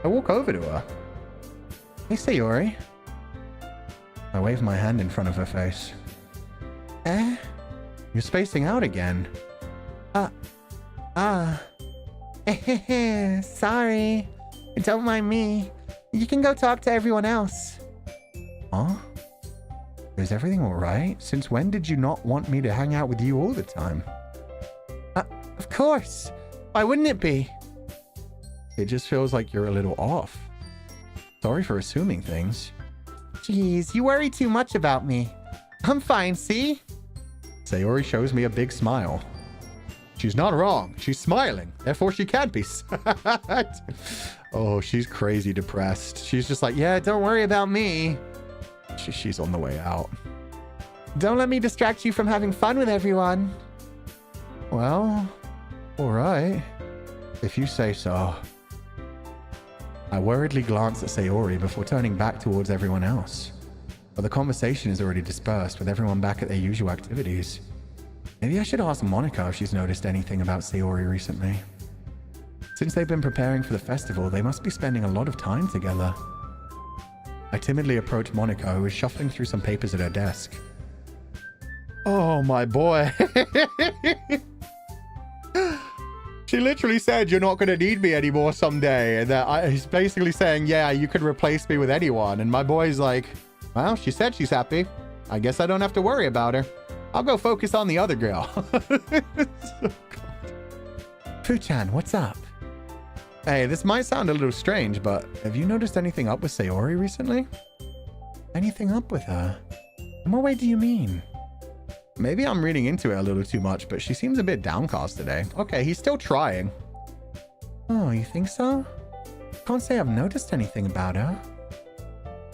I walk over to her. Hey, Sayori. I wave my hand in front of her face. You're spacing out again. Sorry. Don't mind me. You can go talk to everyone else. Huh? Is everything all right? Since when did you not want me to hang out with you all the time? Of course. Why wouldn't it be? It just feels like you're a little off. Sorry for assuming things. Jeez, you worry too much about me. I'm fine, see? Sayori shows me a big smile. She's not wrong. She's smiling. Therefore, she can't be sad. Oh, she's crazy depressed. She's just like, yeah, don't worry about me. She's on the way out. Don't let me distract you from having fun with everyone. Well, all right. If you say so. I worriedly glance at Sayori before turning back towards everyone else. But the conversation is already dispersed with everyone back at their usual activities. Maybe I should ask Monica if she's noticed anything about Sayori recently. Since they've been preparing for the festival, they must be spending a lot of time together. I timidly approached Monica, who was shuffling through some papers at her desk. Oh, my boy. She literally said you're not going to need me anymore someday. And that he's basically saying, yeah, you could replace me with anyone. And my boy's like, well, she said she's happy. I guess I don't have to worry about her. I'll go focus on the other girl. Fu-chan, what's up? Hey, this might sound a little strange, but have you noticed anything up with Sayori recently? Anything up with her? In what way do you mean? Maybe I'm reading into it a little too much, but she seems a bit downcast today. Okay, he's still trying. Oh, you think so? Can't say I've noticed anything about her.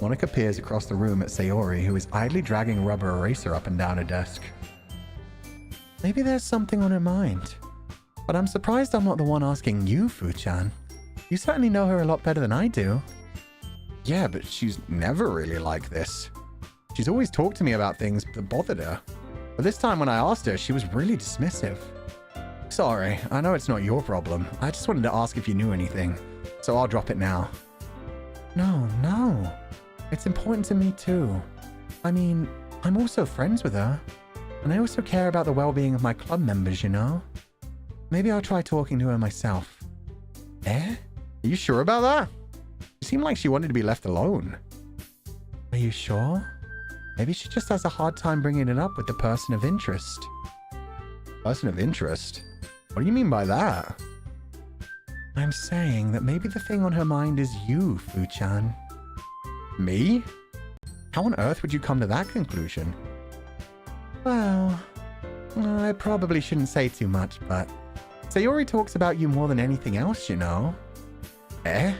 Monica peers across the room at Sayori, who is idly dragging a rubber eraser up and down her desk. Maybe there's something on her mind. But I'm surprised I'm not the one asking you, Fu-chan. You certainly know her a lot better than I do. Yeah, but she's never really like this. She's always talked to me about things that bothered her. But this time when I asked her, she was really dismissive. Sorry, I know it's not your problem. I just wanted to ask if you knew anything. So I'll drop it now. No. It's important to me too. I mean, I'm also friends with her. And I also care about the well-being of my club members, you know? Maybe I'll try talking to her myself. Eh? Are you sure about that? It seemed like she wanted to be left alone. Are you sure? Maybe she just has a hard time bringing it up with the person of interest. Person of interest? What do you mean by that? I'm saying that maybe the thing on her mind is you, Fu-chan. Me? How on earth would you come to that conclusion? Well, I probably shouldn't say too much, but Sayori talks about you more than anything else, you know. Eh?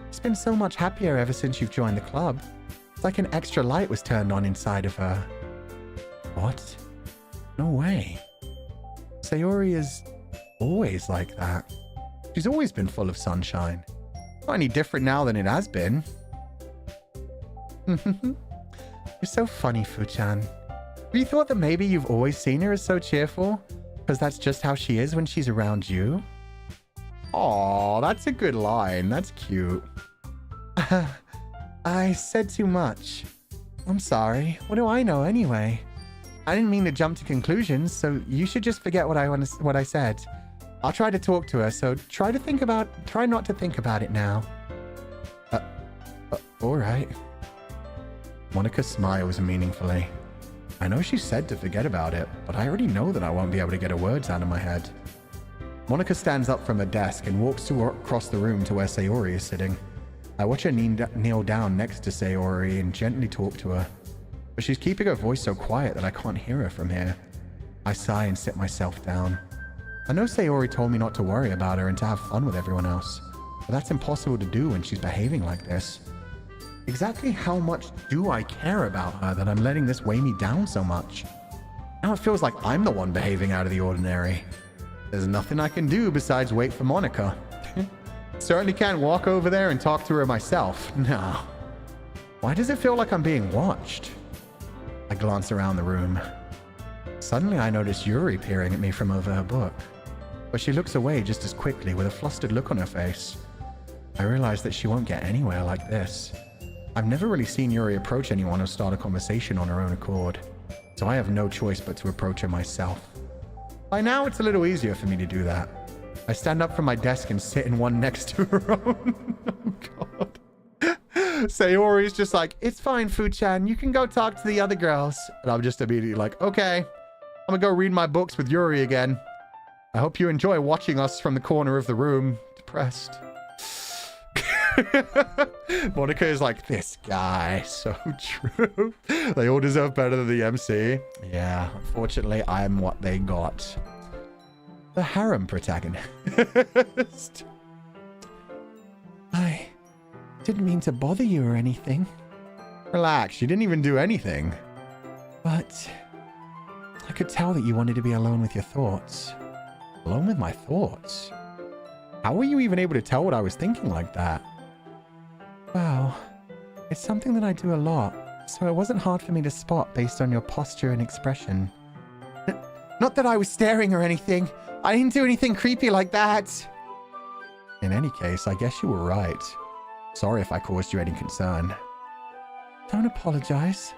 She's been so much happier ever since you've joined the club. It's like an extra light was turned on inside of her. What? No way. Sayori is always like that. She's always been full of sunshine. Not any different now than it has been. You're so funny, Fu-chan. Have you thought that maybe you've always seen her as so cheerful? Because that's just how she is when she's around you? Aw, that's a good line. That's cute. I said too much. I'm sorry. What do I know anyway? I didn't mean to jump to conclusions, so you should just forget what I said. I'll try to talk to her, so try not to think about it now. All right. Monica smiles meaningfully. I know she said to forget about it, but I already know that I won't be able to get her words out of my head. Monica stands up from her desk and walks across the room to where Sayori is sitting. I watch her kneel down next to Sayori and gently talk to her, but she's keeping her voice so quiet that I can't hear her from here. I sigh and sit myself down. I know Sayori told me not to worry about her and to have fun with everyone else, but that's impossible to do when she's behaving like this. Exactly how much do I care about her that I'm letting this weigh me down so much? Now it feels like I'm the one behaving out of the ordinary. There's nothing I can do besides wait for Monica. Certainly can't walk over there and talk to her myself. No. Why does it feel like I'm being watched? I glance around the room. Suddenly I notice Yuri peering at me from over her book, but she looks away just as quickly with a flustered look on her face. I realize that she won't get anywhere like this. I've never really seen Yuri approach anyone or start a conversation on her own accord, so I have no choice but to approach her myself. By now, it's a little easier for me to do that. I stand up from my desk and sit in one next to her own. Oh, God. Sayori's just like, it's fine, Fu-chan. You can go talk to the other girls. And I'm just immediately like, okay, I'm gonna go read my books with Yuri again. I hope you enjoy watching us from the corner of the room. Depressed. Monica is like, this guy, so true. They all deserve better than the MC. Yeah, unfortunately, I'm what they got. The harem protagonist. I didn't mean to bother you or anything. Relax, you didn't even do anything. But I could tell that you wanted to be alone with your thoughts. Alone with my thoughts? How were you even able to tell what I was thinking like that? Well, it's something that I do a lot, so it wasn't hard for me to spot based on your posture and expression. Not that I was staring or anything. I didn't do anything creepy like that. In any case, I guess you were right. Sorry if I caused you any concern. Don't apologize.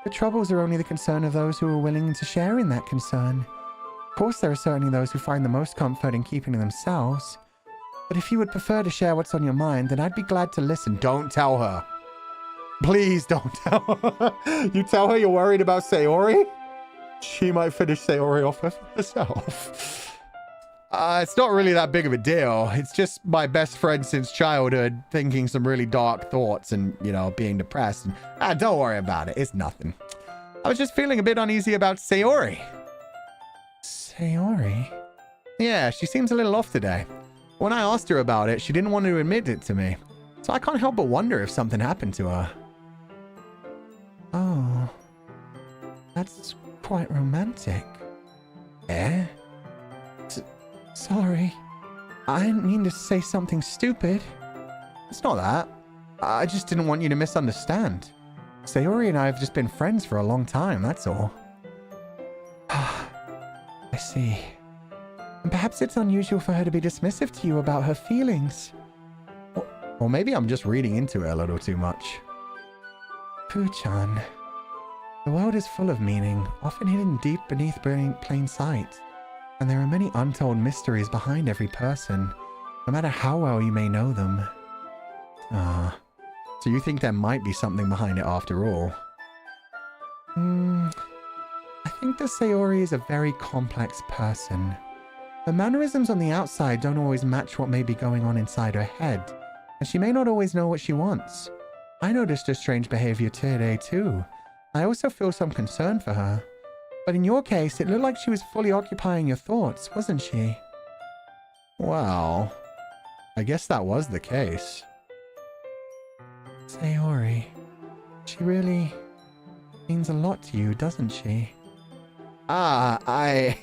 The troubles are only the concern of those who are willing to share in that concern. Of course, there are certainly those who find the most comfort in keeping to themselves. But if you would prefer to share what's on your mind, then I'd be glad to listen. Don't tell her. Please don't tell her. You tell her you're worried about Sayori? She might finish Sayori off herself. It's not really that big of a deal. It's just my best friend since childhood thinking some really dark thoughts and, you know, being depressed. And, don't worry about it. It's nothing. I was just feeling a bit uneasy about Sayori. Sayori? Yeah, she seems a little off today. When I asked her about it, she didn't want to admit it to me. So I can't help but wonder if something happened to her. Oh. That's quite romantic. Eh? Sorry. I didn't mean to say something stupid. It's not that. I just didn't want you to misunderstand. Sayori and I have just been friends for a long time, that's all. I see. And perhaps it's unusual for her to be dismissive to you about her feelings. Or maybe I'm just reading into it a little too much. Fu-chan, the world is full of meaning, often hidden deep beneath plain sight. And there are many untold mysteries behind every person, no matter how well you may know them. So you think there might be something behind it after all? I think that Sayori is a very complex person. Her mannerisms on the outside don't always match what may be going on inside her head, and she may not always know what she wants. I noticed her strange behavior today too. I also feel some concern for her. But in your case, it looked like she was fully occupying your thoughts, wasn't she? Well, I guess that was the case. Sayori, she really means a lot to you, doesn't she? I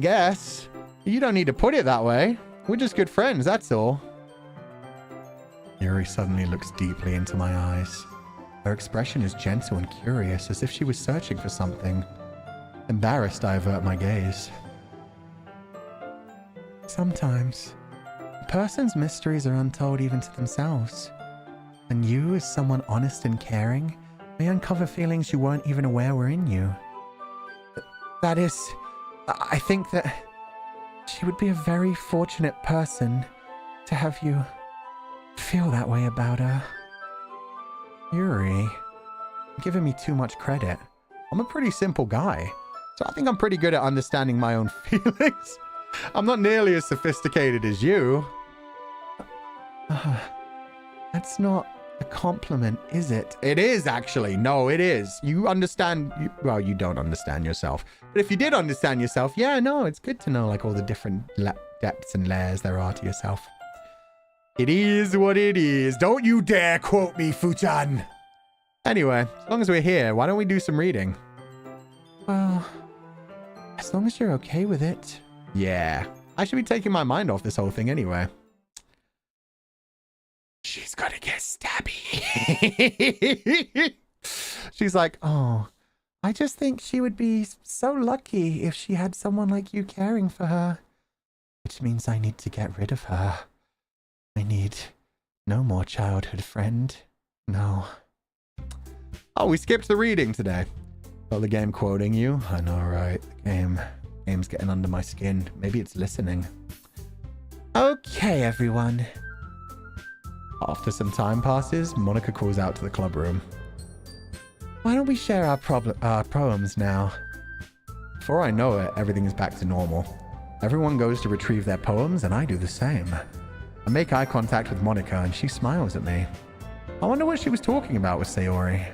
guess. You don't need to put it that way. We're just good friends, that's all. Yuri suddenly looks deeply into my eyes. Her expression is gentle and curious, as if she was searching for something. Embarrassed, I avert my gaze. Sometimes, a person's mysteries are untold even to themselves. And you, as someone honest and caring, may uncover feelings you weren't even aware were in you. That is, I think that she would be a very fortunate person to have you feel that way about her. Yuri, you're giving me too much credit. I'm a pretty simple guy, so I think I'm pretty good at understanding my own feelings. I'm not nearly as sophisticated as you. That's not a compliment, is it? It is, actually. No, it is. You understand... well, you don't understand yourself. But if you did understand yourself, yeah, no, it's good to know, like, all the different depths and layers there are to yourself. It is what it is. Don't you dare quote me, Fu-chan. Anyway, as long as we're here, why don't we do some reading? Well, as long as you're okay with it. Yeah. I should be taking my mind off this whole thing anyway. She's gonna get stabby. She's like, oh, I just think she would be so lucky if she had someone like you caring for her. Which means I need to get rid of her. I need no more childhood friend. No. Oh, we skipped the reading today. Got the game quoting you. I know, right? The game's getting under my skin. Maybe it's listening. Okay, everyone. After some time passes, Monica calls out to the club room. Why don't we share our poems now? Before I know it, everything's back to normal. Everyone goes to retrieve their poems, and I do the same. I make eye contact with Monica, and she smiles at me. I wonder what she was talking about with Sayori.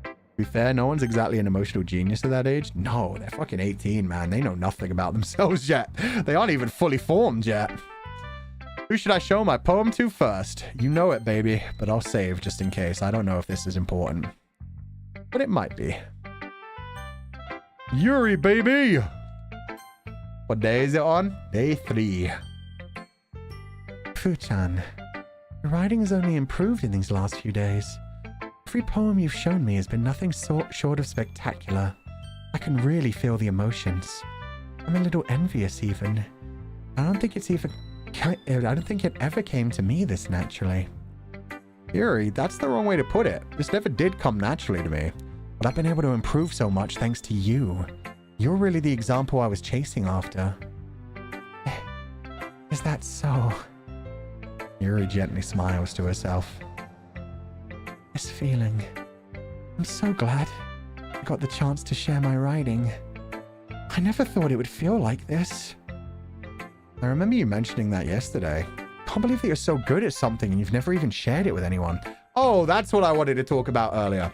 To be fair, no one's exactly an emotional genius at that age. No, they're fucking 18, man. They know nothing about themselves yet. They aren't even fully formed yet. Who should I show my poem to first? You know it, baby, but I'll save just in case. I don't know if this is important. But it might be. Yuri, baby! What day is it on? Day 3. Fu-chan, your writing has only improved in these last few days. Every poem you've shown me has been nothing short of spectacular. I can really feel the emotions. I'm a little envious even. I don't think it ever came to me this naturally. Yuri, that's the wrong way to put it. This never did come naturally to me. But I've been able to improve so much thanks to you. You're really the example I was chasing after. Is that so? Yuri gently smiles to herself. This feeling. I'm so glad I got the chance to share my writing. I never thought it would feel like this. I remember you mentioning that yesterday. Can't believe that you're so good at something and you've never even shared it with anyone. Oh, that's what I wanted to talk about earlier.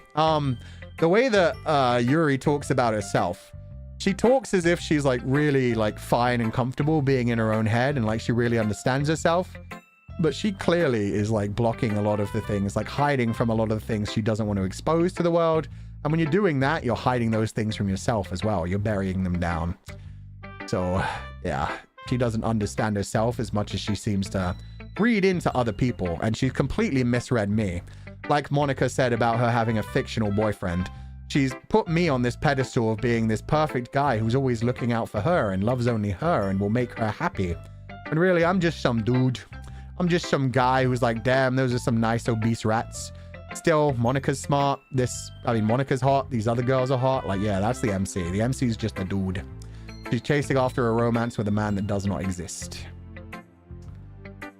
The way that Yuri talks about herself. She talks as if she's like really like fine and comfortable being in her own head and like she really understands herself. But she clearly is like blocking a lot of the things, like hiding from a lot of the things she doesn't want to expose to the world. And when you're doing that, you're hiding those things from yourself as well. You're burying them down. So yeah, she doesn't understand herself as much as she seems to read into other people. And she's completely misread me. Like Monica said about her having a fictional boyfriend. She's put me on this pedestal of being this perfect guy who's always looking out for her and loves only her and will make her happy. And really, I'm just some dude. I'm just some guy who's like, damn, those are some nice obese rats. Still, Monica's smart. Monica's hot. These other girls are hot. Like, yeah, that's the MC. The MC's just a dude. She's chasing after a romance with a man that does not exist.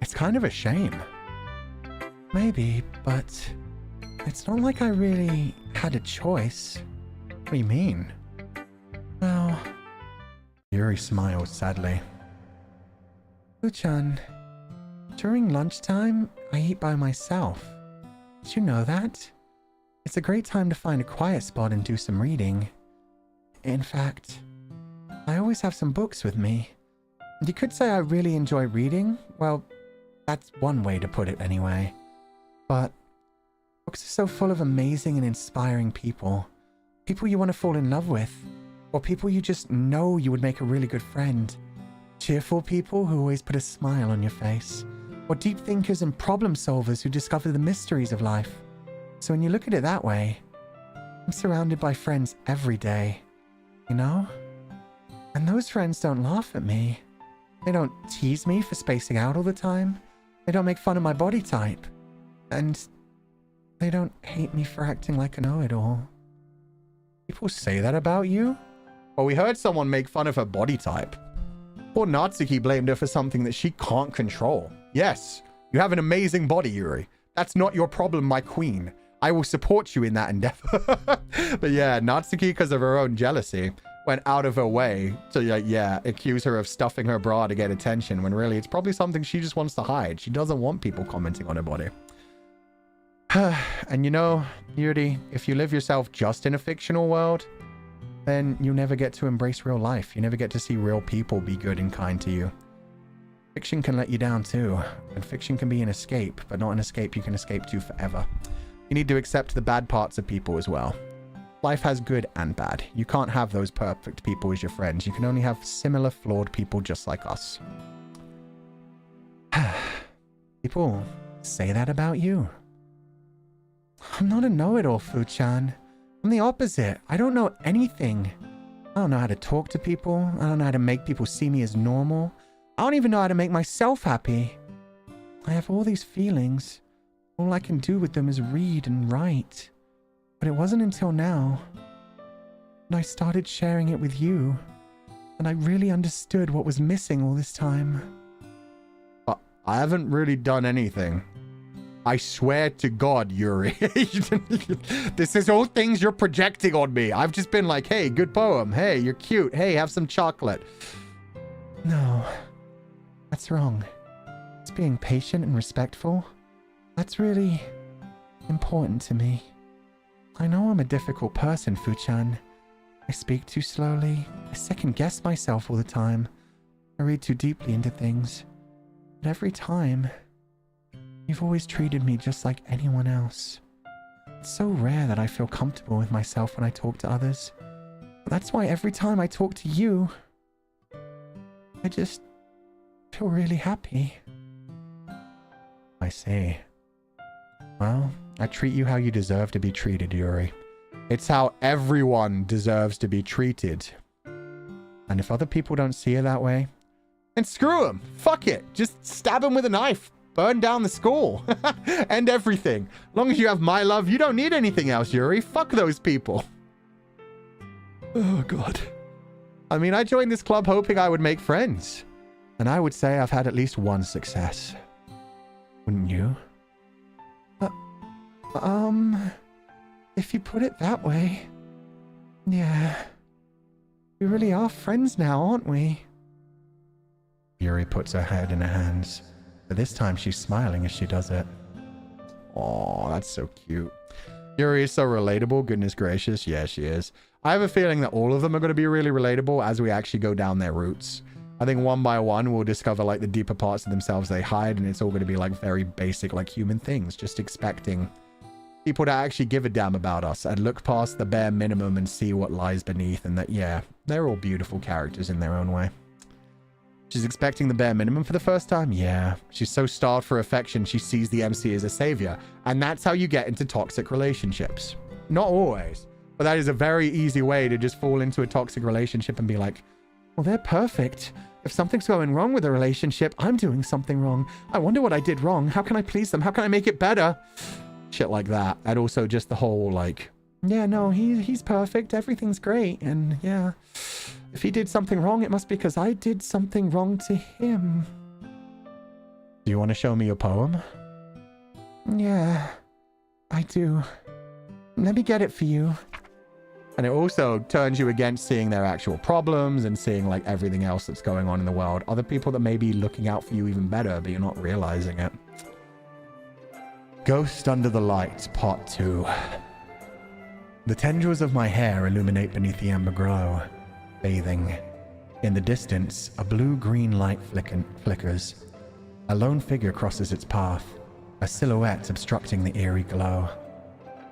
It's kind of a shame. Maybe, but it's not like I really had a choice. What do you mean? Well, Yuri smiles sadly. Uchan, during lunchtime, I eat by myself. Did you know that? It's a great time to find a quiet spot and do some reading. In fact, I always have some books with me. You could say I really enjoy reading. Well, that's one way to put it anyway. But books are so full of amazing and inspiring people. People you want to fall in love with. Or people you just know you would make a really good friend. Cheerful people who always put a smile on your face. Or deep thinkers and problem solvers who discover the mysteries of life. So when you look at it that way, I'm surrounded by friends every day. You know? And those friends don't laugh at me. They don't tease me for spacing out all the time. They don't make fun of my body type. And they don't hate me for acting like a know-it-all. People say that about you? Well, we heard someone make fun of her body type. Poor Natsuki blamed her for something that she can't control. Yes, you have an amazing body, Yuri. That's not your problem, my queen. I will support you in that endeavor. But yeah, Natsuki, because of her own jealousy, went out of her way to, accuse her of stuffing her bra to get attention, when really it's probably something she just wants to hide. She doesn't want people commenting on her body. And you know, Yuri, if you live yourself just in a fictional world, then you never get to embrace real life. You never get to see real people be good and kind to you. Fiction can let you down too, and fiction can be an escape, but not an escape you can escape to forever. You need to accept the bad parts of people as well. Life has good and bad. You can't have those perfect people as your friends. You can only have similar flawed people just like us. People say that about you. I'm not a know-it-all, Fu-chan. I'm the opposite. I don't know anything. I don't know how to talk to people. I don't know how to make people see me as normal. I don't even know how to make myself happy. I have all these feelings. All I can do with them is read and write. But it wasn't until now when I started sharing it with you and I really understood what was missing all this time. I haven't really done anything. I swear to God, Yuri. This is all things you're projecting on me. I've just been like, hey, good poem. Hey, you're cute. Hey, have some chocolate. No, that's wrong. It's being patient and respectful. That's really important to me. I know I'm a difficult person, Fu-chan. I speak too slowly. I second-guess myself all the time. I read too deeply into things. But every time, you've always treated me just like anyone else. It's so rare that I feel comfortable with myself when I talk to others. But that's why every time I talk to you, I just feel really happy. I see. Well, I treat you how you deserve to be treated, Yuri. It's how everyone deserves to be treated. And if other people don't see it that way, then screw them. Fuck it. Just stab them with a knife. burn down the school, end everything. As long as you have my love, you don't need anything else, Yuri. Fuck those people. Oh, God. I mean, I joined this club hoping I would make friends. And I would say I've had at least one success. Wouldn't you? If you put it that way, yeah. We really are friends now, aren't we? Yuri puts her head in her hands, but this time she's smiling as she does it. Oh, that's so cute. Yuri is so relatable, goodness gracious. Yeah, she is. I have a feeling that all of them are going to be really relatable as we actually go down their routes. I think one by one we'll discover like the deeper parts of themselves they hide, and it's all going to be like very basic, like human things, just expecting people to actually give a damn about us and look past the bare minimum and see what lies beneath, and that, yeah, they're all beautiful characters in their own way. She's expecting the bare minimum for the first time? Yeah. She's so starved for affection, she sees the MC as a savior. And that's how you get into toxic relationships. Not always, but that is a very easy way to just fall into a toxic relationship and be like, well, they're perfect. If something's going wrong with a relationship, I'm doing something wrong. I wonder what I did wrong. How can I please them? How can I make it better? Shit like that. And also just the whole like, yeah, no, he's perfect. Everything's great. And yeah, if he did something wrong, it must be because I did something wrong to him. Do you want to show me your poem? Yeah, I do. Let me get it for you. And it also turns you against seeing their actual problems and seeing like everything else that's going on in the world. Other people that may be looking out for you even better, but you're not realizing it. Ghost Under the Light, Part 2. The tendrils of my hair illuminate beneath the amber glow, bathing. In the distance, a blue-green light flickers. A lone figure crosses its path, a silhouette obstructing the eerie glow.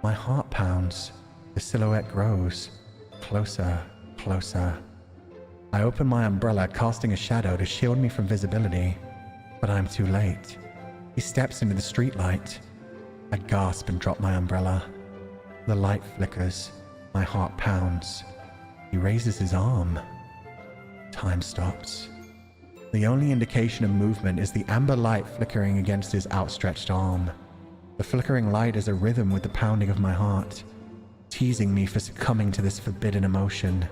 My heart pounds. The silhouette grows. Closer, closer. I open my umbrella, casting a shadow to shield me from visibility. But I'm too late. He steps into the streetlight. I gasp and drop my umbrella. The light flickers. My heart pounds. He raises his arm. Time stops. The only indication of movement is the amber light flickering against his outstretched arm. The flickering light is a rhythm with the pounding of my heart, teasing me for succumbing to this forbidden emotion.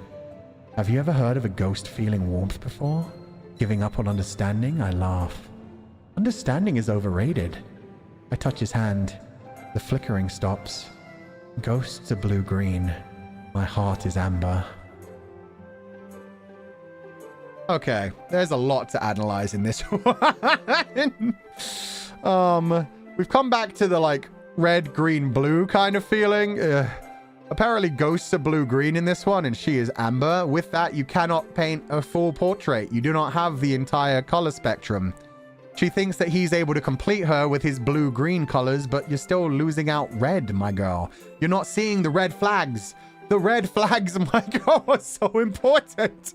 Have you ever heard of a ghost feeling warmth before? Giving up on understanding? I laugh. Understanding is overrated. I touch his hand. The flickering stops. Ghosts are blue-green. My heart is amber. Okay, there's a lot to analyze in this one. We've come back to the like red, green, blue kind of feeling. Apparently ghosts are blue-green in this one and she is amber. With that, you cannot paint a full portrait. You do not have the entire color spectrum. She thinks that he's able to complete her with his blue-green colors, but you're still losing out red, my girl. You're not seeing the red flags. The red flags, my girl, are so important.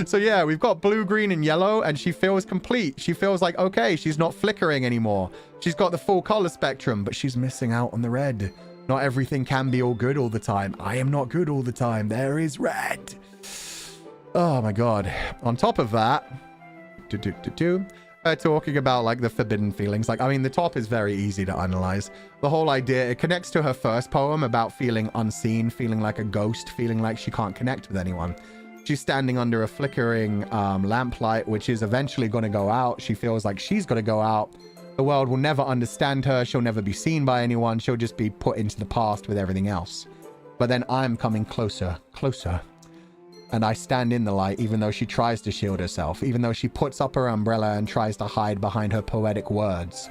So yeah, we've got blue, green, and yellow, and she feels complete. She feels like, okay, she's not flickering anymore. She's got the full color spectrum, but she's missing out on the red. Not everything can be all good all the time. I am not good all the time. There is red. Oh my God. On top of that, talking about like the forbidden feelings. Like, I mean, the top is very easy to analyze. The whole idea, it connects to her first poem about feeling unseen, feeling like a ghost, feeling like she can't connect with anyone. She's standing under a flickering lamplight, which is eventually going to go out. She feels like she's got to go out. The world will never understand her. She'll never be seen by anyone. She'll just be put into the past with everything else. But then I'm coming closer, closer. And I stand in the light, even though she tries to shield herself, even though she puts up her umbrella and tries to hide behind her poetic words.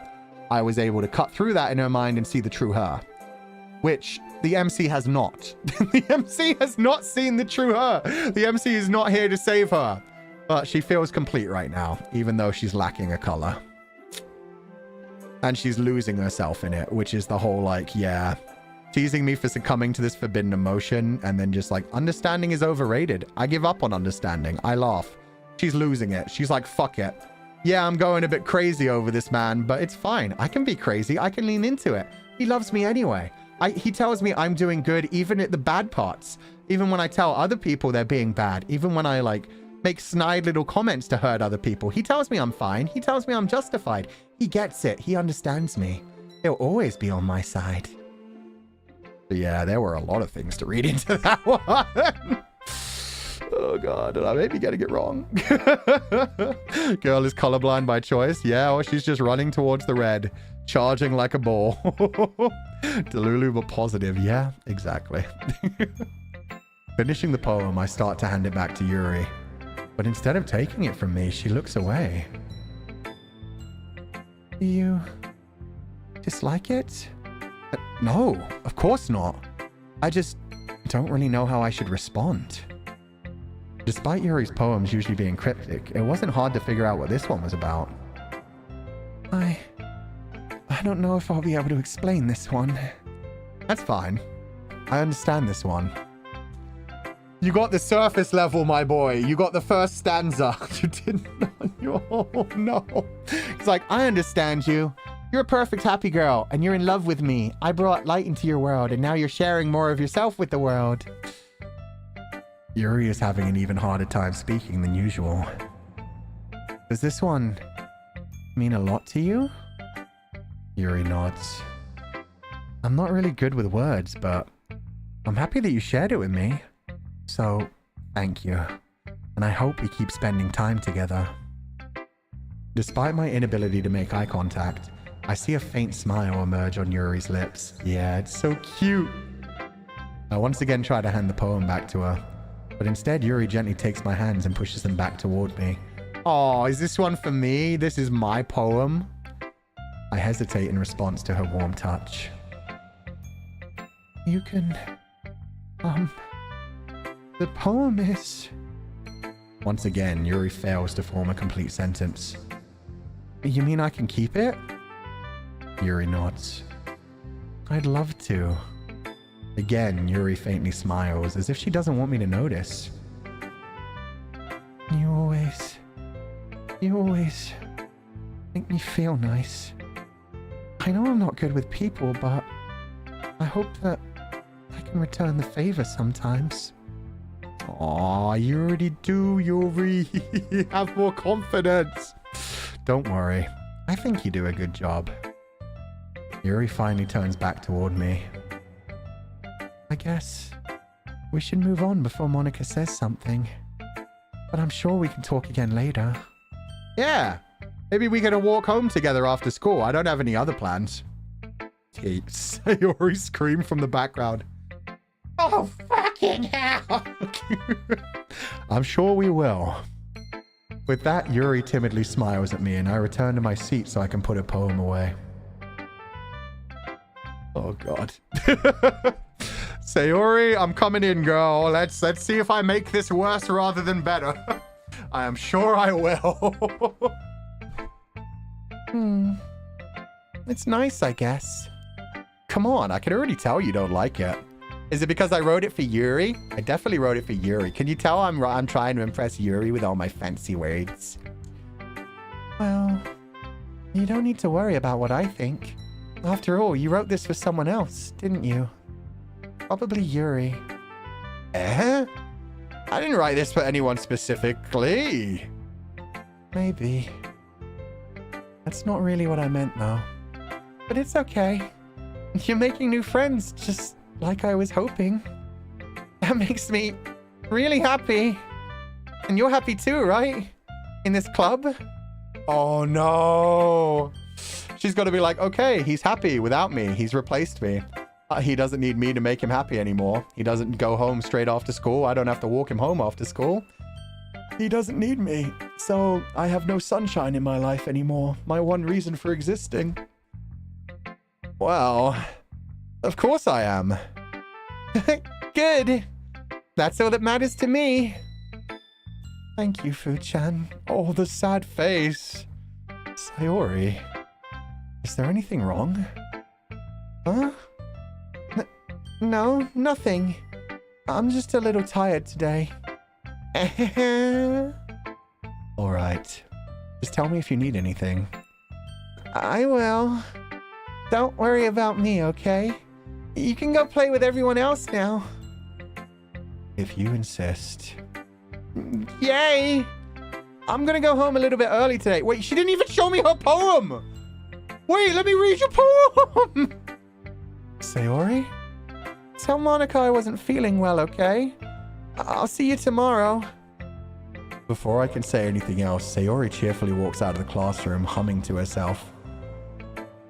I was able to cut through that in her mind and see the true her, which the MC has not. The MC has not seen the true her. The MC is not here to save her, but she feels complete right now, even though she's lacking a color. And she's losing herself in it, which is the whole like, yeah, teasing me for succumbing to this forbidden emotion, and then just like, understanding is overrated. I give up on understanding. I laugh. She's losing it. She's like, fuck it. Yeah, I'm going a bit crazy over this man, but it's fine. I can be crazy. I can lean into it. He loves me anyway. He tells me I'm doing good even at the bad parts. Even when I tell other people they're being bad. Even when I like make snide little comments to hurt other people. He tells me I'm fine. He tells me I'm justified. He gets it. He understands me. He'll always be on my side. Yeah, there were a lot of things to read into that one. Oh god, did I maybe getting it wrong? Girl is colorblind by choice. Yeah, or she's just running towards the red, charging like a ball. Delulu but positive. Yeah, exactly. Finishing the poem, I start to hand it back to Yuri. But instead of taking it from me, she looks away. Do you dislike it? No, of course not. I just don't really know how I should respond. Despite Yuri's poems usually being cryptic, it wasn't hard to figure out what this one was about. I don't know if I'll be able to explain this one. That's fine. I understand this one. You got the surface level, my boy. You got the first stanza. You didn't know. Oh, no. It's like, I understand you. You're a perfect happy girl, and you're in love with me. I brought light into your world, and now you're sharing more of yourself with the world. Yuri is having an even harder time speaking than usual. Does this one mean a lot to you? Yuri nods. I'm not really good with words, but I'm happy that you shared it with me. So, thank you. And I hope we keep spending time together. Despite my inability to make eye contact, I see a faint smile emerge on Yuri's lips. Yeah, it's so cute. I once again try to hand the poem back to her, but instead Yuri gently takes my hands and pushes them back toward me. Oh, is this one for me? This is my poem? I hesitate in response to her warm touch. You can... The poem is... Once again, Yuri fails to form a complete sentence. You mean I can keep it? Yuri nods. I'd love to. Again, Yuri faintly smiles, as if she doesn't want me to notice. You always make me feel nice. I know I'm not good with people, but I hope that I can return the favor sometimes. Aw, you already do, Yuri. Have more confidence. Don't worry. I think you do a good job. Yuri finally turns back toward me. I guess we should move on before Monica says something. But I'm sure we can talk again later. Yeah. Maybe we can walk home together after school. I don't have any other plans. Sayori screamed from the background. Oh, fucking hell! I'm sure we will. With that, Yuri timidly smiles at me and I return to my seat so I can put a poem away. Oh, God. Sayori, I'm coming in, girl. Let's see if I make this worse rather than better. I am sure I will. It's nice, I guess. Come on, I can already tell you don't like it. Is it because I wrote it for Yuri? I definitely wrote it for Yuri. Can you tell I'm trying to impress Yuri with all my fancy words? Well, you don't need to worry about what I think. After all, you wrote this for someone else, didn't you? Probably Yuri. Eh? I didn't write this for anyone specifically. Maybe. That's not really what I meant, though. But it's okay. You're making new friends, just like I was hoping. That makes me really happy. And you're happy too, right? In this club? Oh no. She's got to be like, okay, he's happy without me. He's replaced me. He doesn't need me to make him happy anymore. He doesn't go home straight after school. I don't have to walk him home after school. He doesn't need me. So I have no sunshine in my life anymore. My one reason for existing. Well, of course I am. Good. That's all that matters to me. Thank you, Fu-chan. Oh, the sad face. Sayori, is there anything wrong? Huh? No, nothing. I'm just a little tired today. All right. Just tell me if you need anything. I will. Don't worry about me, okay? You can go play with everyone else now. If you insist. Yay! I'm gonna go home a little bit early today. Wait, she didn't even show me her poem! Wait, let me read your poem! Sayori? Tell Monica I wasn't feeling well, okay? I'll see you tomorrow. Before I can say anything else, Sayori cheerfully walks out of the classroom, humming to herself.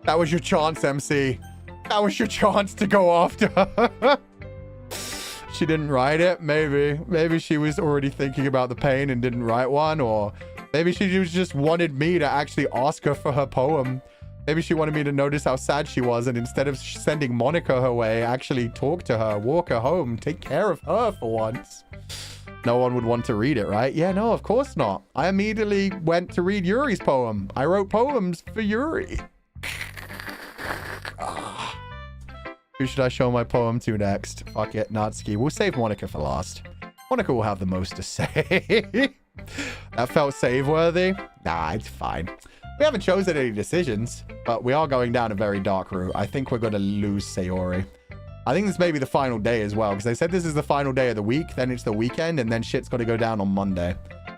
That was your chance, MC. That was your chance to go after her. She didn't write it, maybe. Maybe she was already thinking about the pain and didn't write one, or maybe she just wanted me to actually ask her for her poem. Maybe she wanted me to notice how sad she was, and instead of sending Monica her way, actually talk to her, walk her home, take care of her for once. No one would want to read it, right? Yeah, no, of course not. I immediately went to read Yuri's poem. I wrote poems for Yuri. Who should I show my poem to next? Fuck it, Natsuki. We'll save Monica for last. Monica will have the most to say. That felt save-worthy? Nah, it's fine. We haven't chosen any decisions, but we are going down a very dark route. I think we're going to lose Sayori. I think this may be the final day as well, because they said this is the final day of the week, then it's the weekend, and then shit's got to go down on Monday.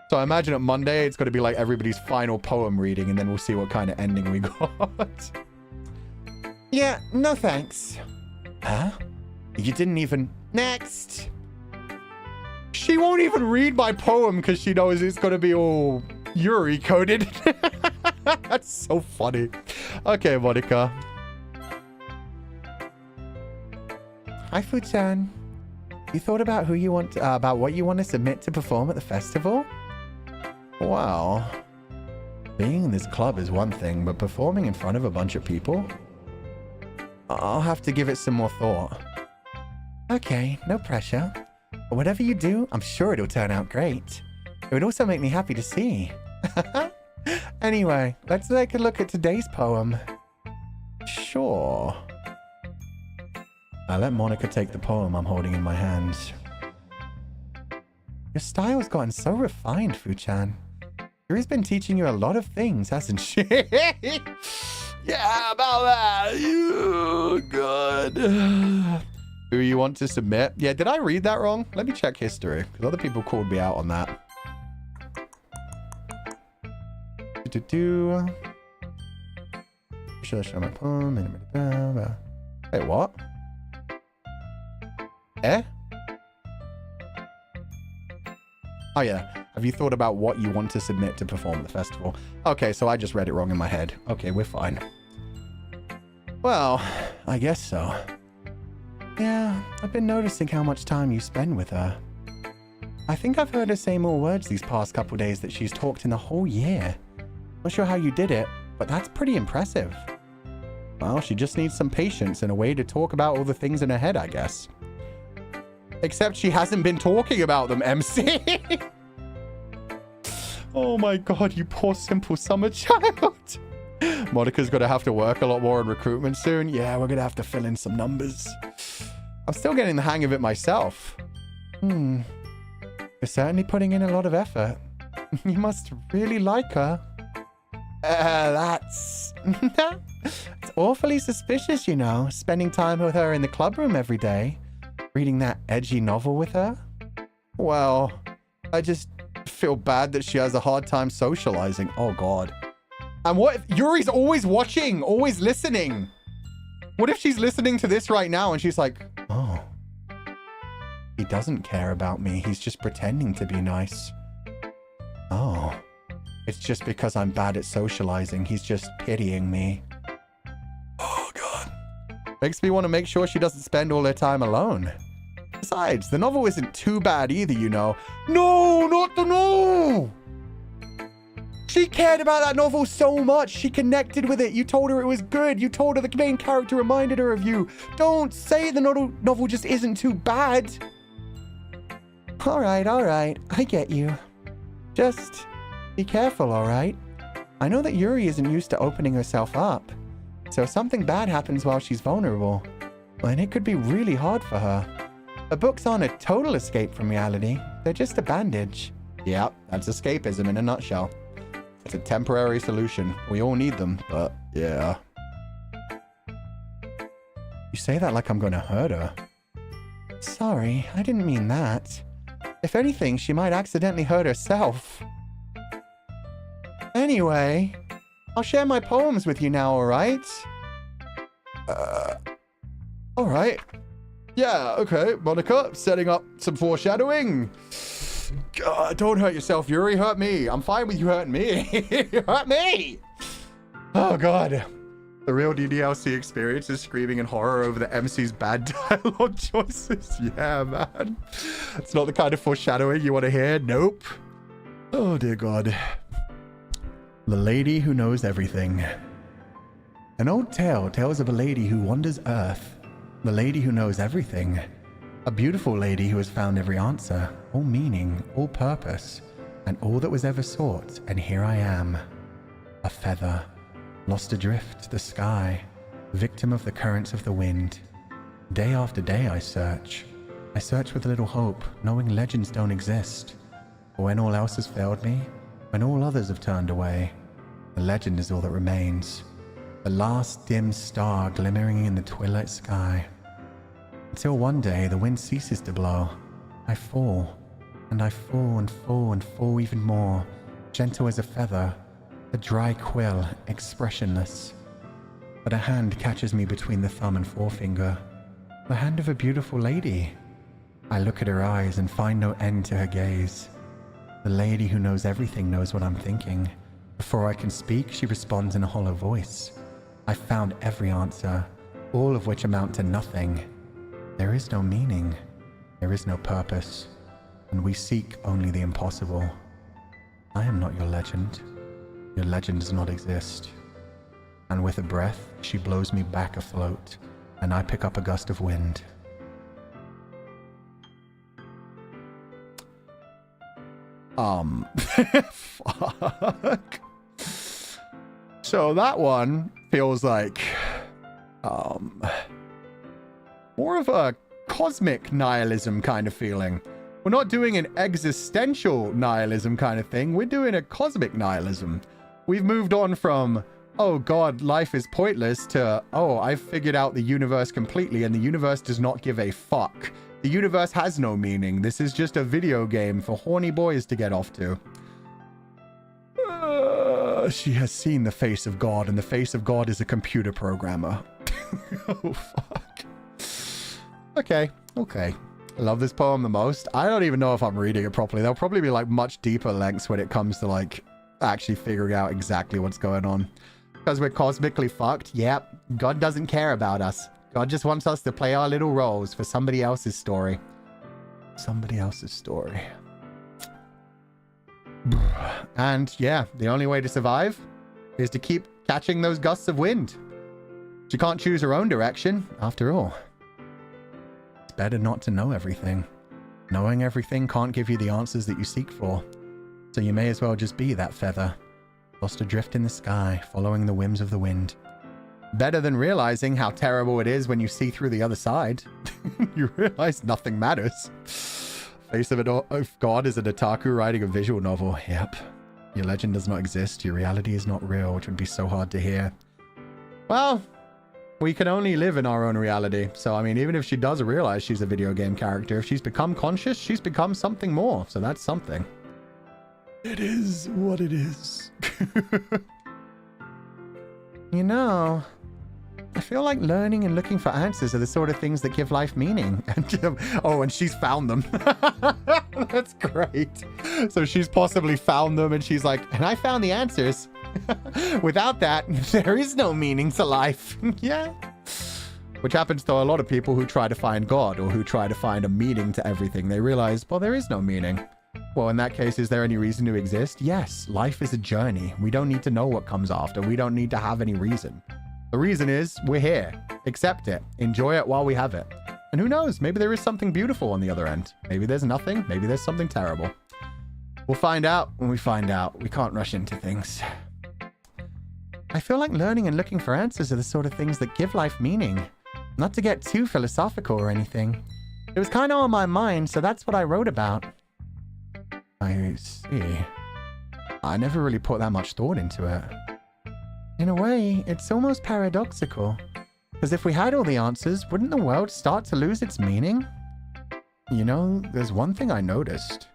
So I imagine at Monday, it's going to be like everybody's final poem reading, and then we'll see what kind of ending we got. Yeah, no thanks. Huh? You didn't even... Next! She won't even read my poem because she knows it's going to be all Yuri coded. That's so funny. Okay, Monica. Hi, Fu-chan. You thought about who you want, about what you want to submit to perform at the festival? Wow. Being in this club is one thing, but performing in front of a bunch of people? I'll have to give it some more thought. Okay, no pressure. But whatever you do, I'm sure it'll turn out great. It would also make me happy to see. Anyway, let's take a look at today's poem. Sure. I let Monica take the poem I'm holding in my hands. Your style's gotten so refined, Fu-chan. Yuri's been teaching you a lot of things, hasn't she? Yeah, about that. You good. Who you want to submit? Yeah, did I read that wrong? Let me check history, because other people called me out on that. Should I show my poem? Wait, what? Eh? Oh yeah. Have you thought about what you want to submit to perform at the festival? Okay, so I just read it wrong in my head. Okay, we're fine. Well, I guess so. Yeah, I've been noticing how much time you spend with her. I think I've heard her say more words these past couple days that she's talked in a whole year. Not sure how you did it, but that's pretty impressive. Well, she just needs some patience and a way to talk about all the things in her head, I guess. Except she hasn't been talking about them, MC. Oh my god, you poor simple summer child. Monica's going to have to work a lot more on recruitment soon. Yeah, we're going to have to fill in some numbers. I'm still getting the hang of it myself. You're certainly putting in a lot of effort. You must really like her. That's... It's awfully suspicious, you know, spending time with her in the clubroom every day. Reading that edgy novel with her. Well, I just feel bad that she has a hard time socializing. Oh, God. And what if Yuri's always watching, always listening? What if she's listening to this right now and she's like, oh, he doesn't care about me. He's just pretending to be nice. Oh, it's just because I'm bad at socializing. He's just pitying me. Oh, God. Makes me want to make sure she doesn't spend all her time alone. Besides, the novel isn't too bad either, you know. No, not the no! She cared about that novel so much. She connected with it. You told her it was good. You told her the main character reminded her of you. Don't say the novel just isn't too bad. All right. I get you. Just be careful, all right? I know that Yuri isn't used to opening herself up. So if something bad happens while she's vulnerable, then it could be really hard for her. Her books aren't a total escape from reality. They're just a bandage. Yep, that's escapism in a nutshell. It's a temporary solution. We all need them, but yeah. You say that like I'm gonna hurt her. Sorry, I didn't mean that. If anything, she might accidentally hurt herself. Anyway, I'll share my poems with you now, alright? Alright. Yeah, okay, Monica, setting up some foreshadowing. God, don't hurt yourself, Yuri. Hurt me. I'm fine with you hurting me. Hurt me! Oh, God. The real DDLC experience is screaming in horror over the MC's bad dialogue choices. Yeah, man. It's not the kind of foreshadowing you want to hear. Nope. Oh, dear God. The Lady Who Knows Everything. An old tale tells of a lady who wanders Earth. The lady who knows everything. A beautiful lady who has found every answer, all meaning, all purpose, and all that was ever sought, and here I am. A feather, lost adrift to the sky, victim of the currents of the wind. Day after day I search. I search with little hope, knowing legends don't exist. But when all else has failed me, when all others have turned away, the legend is all that remains. The last dim star glimmering in the twilight sky. Until one day the wind ceases to blow. I fall, and I fall and fall and fall even more, gentle as a feather, a dry quill, expressionless. But a hand catches me between the thumb and forefinger. The hand of a beautiful lady. I look at her eyes and find no end to her gaze. The lady who knows everything knows what I'm thinking. Before I can speak, she responds in a hollow voice. I've found every answer, all of which amount to nothing. There is no meaning, there is no purpose, and we seek only the impossible. I am not your legend. Your legend does not exist. And with a breath, she blows me back afloat, and I pick up a gust of wind. Fuck. So that one feels like, more of a cosmic nihilism kind of feeling. We're not doing an existential nihilism kind of thing. We're doing a cosmic nihilism. We've moved on from, oh God, life is pointless, to, oh, I've figured out the universe completely and the universe does not give a fuck. The universe has no meaning. This is just a video game for horny boys to get off to. She has seen the face of God, and the face of God is a computer programmer. Oh, fuck. Okay. I love this poem the most. I don't even know if I'm reading it properly. There'll probably be like much deeper lengths when it comes to like actually figuring out exactly what's going on. Because we're cosmically fucked. Yep. God doesn't care about us. God just wants us to play our little roles for somebody else's story. Somebody else's story. And yeah, the only way to survive is to keep catching those gusts of wind. She can't choose her own direction, after all. It's better not to know everything. Knowing everything can't give you the answers that you seek for. So you may as well just be that feather, lost adrift in the sky, following the whims of the wind. Better than realizing how terrible it is when you see through the other side. You realize nothing matters. Face of God is an otaku writing a visual novel. Yep. Your legend does not exist. Your reality is not real, which would be so hard to hear. Well, we can only live in our own reality. So, I mean, even if she does realize she's a video game character, if she's become conscious, she's become something more. So that's something. It is what it is. You know, I feel like learning and looking for answers are the sort of things that give life meaning. Oh, and she's found them. That's great. So she's possibly found them and she's like, and I found the answers. Without that, there is no meaning to life. Yeah. Which happens to a lot of people who try to find God or who try to find a meaning to everything. They realize, well, there is no meaning. Well, in that case, is there any reason to exist? Yes, life is a journey. We don't need to know what comes after. We don't need to have any reason. The reason is we're here. Accept it. Enjoy it while we have it. And who knows? Maybe there is something beautiful on the other end. Maybe there's nothing. Maybe there's something terrible. We'll find out when we find out. We can't rush into things. I feel like learning and looking for answers are the sort of things that give life meaning. Not to get too philosophical or anything. It was kind of on my mind, so that's what I wrote about. I see. I never really put that much thought into it. In a way, it's almost paradoxical. Because if we had all the answers, wouldn't the world start to lose its meaning? You know, there's one thing I noticed.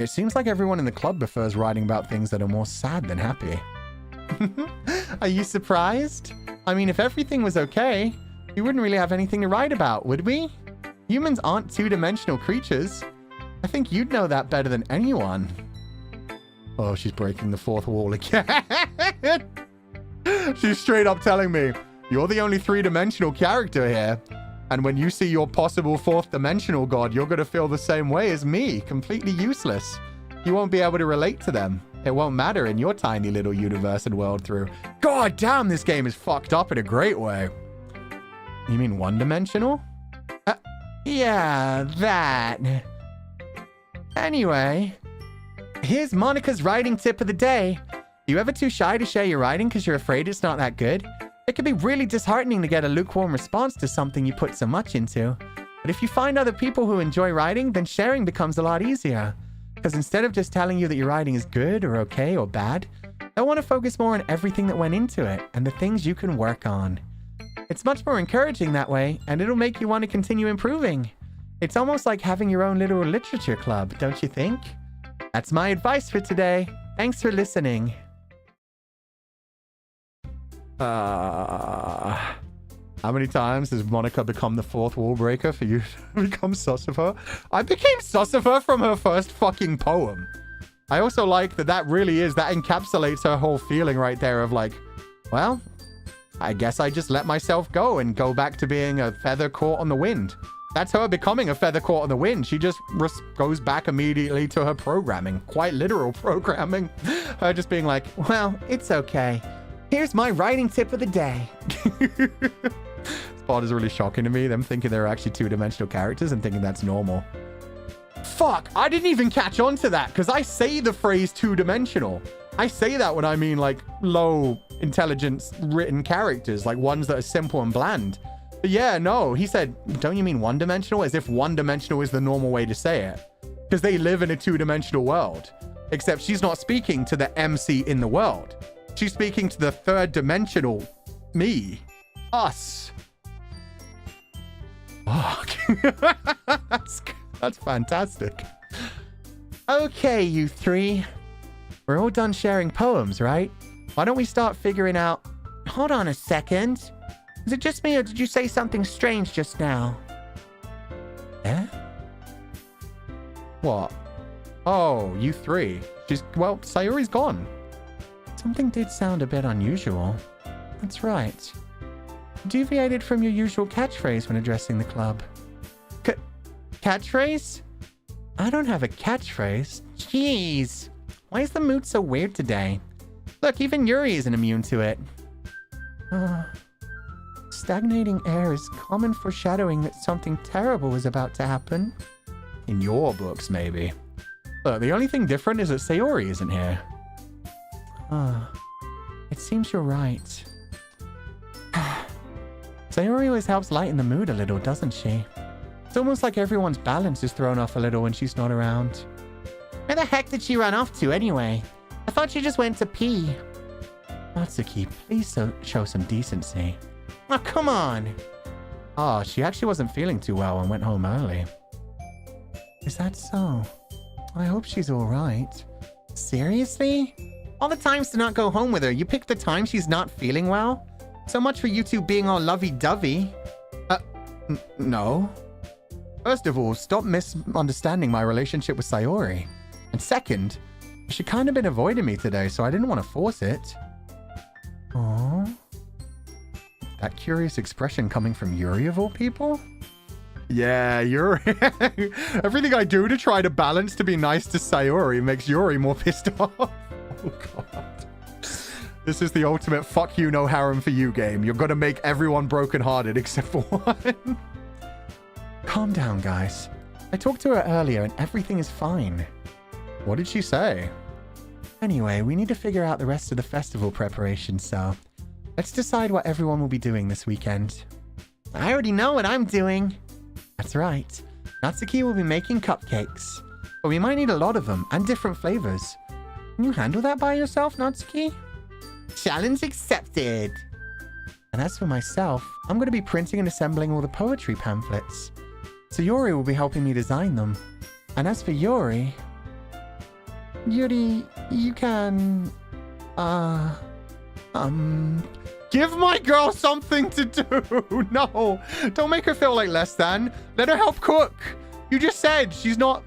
It seems like everyone in the club prefers writing about things that are more sad than happy. Are you surprised? I mean, if everything was okay, we wouldn't really have anything to write about, would we? Humans aren't two-dimensional creatures. I think you'd know that better than anyone. Oh, she's breaking the fourth wall again. She's straight up telling me, you're the only three-dimensional character here. And when you see your possible fourth-dimensional god, you're going to feel the same way as me, completely useless. You won't be able to relate to them. It won't matter in your tiny little universe and world through. God damn, this game is fucked up in a great way. You mean one-dimensional? Yeah, that. Anyway, here's Monica's writing tip of the day. You ever too shy to share your writing because you're afraid it's not that good? It can be really disheartening to get a lukewarm response to something you put so much into. But if you find other people who enjoy writing, then sharing becomes a lot easier. Because instead of just telling you that your writing is good or okay or bad, they'll want to focus more on everything that went into it and the things you can work on. It's much more encouraging that way, and it'll make you want to continue improving. It's almost like having your own little literature club, don't you think? That's my advice for today. Thanks for listening. How many times has Monica become the fourth wall breaker for you to become sus of her? I became sus of her from her first fucking poem. I also like that really is, that encapsulates her whole feeling right there of like, well, I guess I just let myself go and go back to being a feather caught on the wind. That's her becoming a feather caught on the wind. She just goes back immediately to her programming, quite literal programming. Her just being like, well, it's okay. Here's my writing tip of the day. This part is really shocking to me, them thinking they're actually two-dimensional characters and thinking that's normal. Fuck, I didn't even catch on to that because I say the phrase two-dimensional. I say that when I mean like low intelligence written characters, like ones that are simple and bland. But yeah, no, he said, don't you mean one-dimensional? As if one-dimensional is the normal way to say it. Because they live in a two-dimensional world. Except she's not speaking to the MC in the world. She's speaking to the third-dimensional me. Us. Fuck. That's fantastic. Okay, you three. We're all done sharing poems, right? Why don't we start figuring out... Hold on a second. Is it just me, or did you say something strange just now? Eh? What? Oh, you three. Well, Sayori's gone. Something did sound a bit unusual. That's right. Deviated from your usual catchphrase when addressing the club. Catchphrase? I don't have a catchphrase. Jeez. Why is the mood so weird today? Look, even Yuri isn't immune to it. Stagnating air is common foreshadowing that something terrible is about to happen. In your books, maybe. Look, the only thing different is that Sayori isn't here. It seems you're right. Sayori always helps lighten the mood a little, doesn't she? It's almost like everyone's balance is thrown off a little when she's not around. Where the heck did she run off to anyway? I thought she just went to pee. Natsuki, please show some decency. Oh, come on. Oh, she actually wasn't feeling too well and went home early. Is that so? I hope she's all right. Seriously? All the times to not go home with her, you picked the time she's not feeling well? So much for you two being all lovey-dovey. No. First of all, stop misunderstanding my relationship with Sayori. And second, she kind of been avoiding me today, so I didn't want to force it. Aww. That curious expression coming from Yuri of all people? Yeah, Yuri. Everything I do to try to balance to be nice to Sayori makes Yuri more pissed off. Oh, God. This is the ultimate fuck you, no harem for you game. You're gonna make everyone brokenhearted except for one. Calm down, guys. I talked to her earlier and everything is fine. What did she say? Anyway, we need to figure out the rest of the festival preparations, so let's decide what everyone will be doing this weekend. I already know what I'm doing. That's right. Natsuki will be making cupcakes. But we might need a lot of them and different flavors. Can you handle that by yourself, Natsuki? Challenge accepted. And as for myself, I'm going to be printing and assembling all the poetry pamphlets. Sayori will be helping me design them. And as for Yuri, you can, Give my girl something to do. No, don't make her feel like less than. Let her help cook. You just said she's not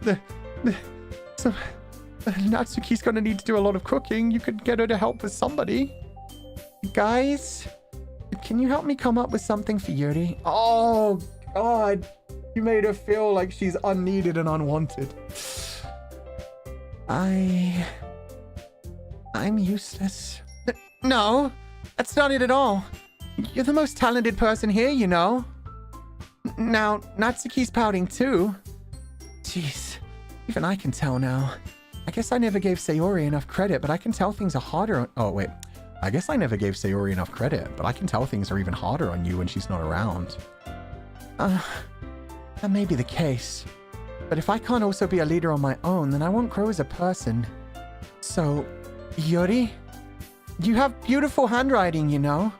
Natsuki's gonna need to do a lot of cooking. You could get her to help with somebody. guys, can you help me come up with something for Yuri? Oh, God. You made her feel like she's unneeded and unwanted. I'm useless. No, that's not it at all. You're the most talented person here, you know. Now, Natsuki's pouting too. Jeez, even I can tell now. I guess I never gave Sayori enough credit, but I can tell things are harder on... Oh, wait. I guess I never gave Sayori enough credit, but I can tell things are even harder on you when she's not around. That may be the case. But if I can't also be a leader on my own, then I won't grow as a person. So, Yuri, you have beautiful handwriting, you know.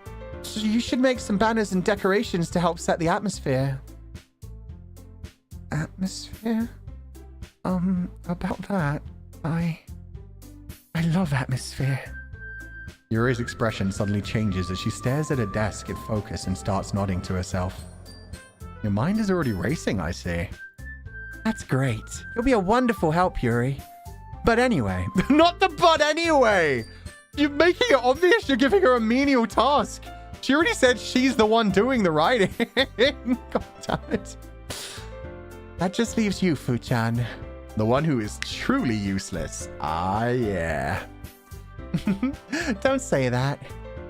So you should make some banners and decorations to help set the atmosphere. Atmosphere? About that, I love atmosphere. Yuri's expression suddenly changes as she stares at her desk in focus and starts nodding to herself. Your mind is already racing, I see. That's great. You'll be a wonderful help, Yuri. But anyway. Not the but anyway! You're making it obvious you're giving her a menial task. She already said she's the one doing the writing. God damn it. That just leaves you, Fu-chan. The one who is truly useless. Ah, yeah. Don't say that.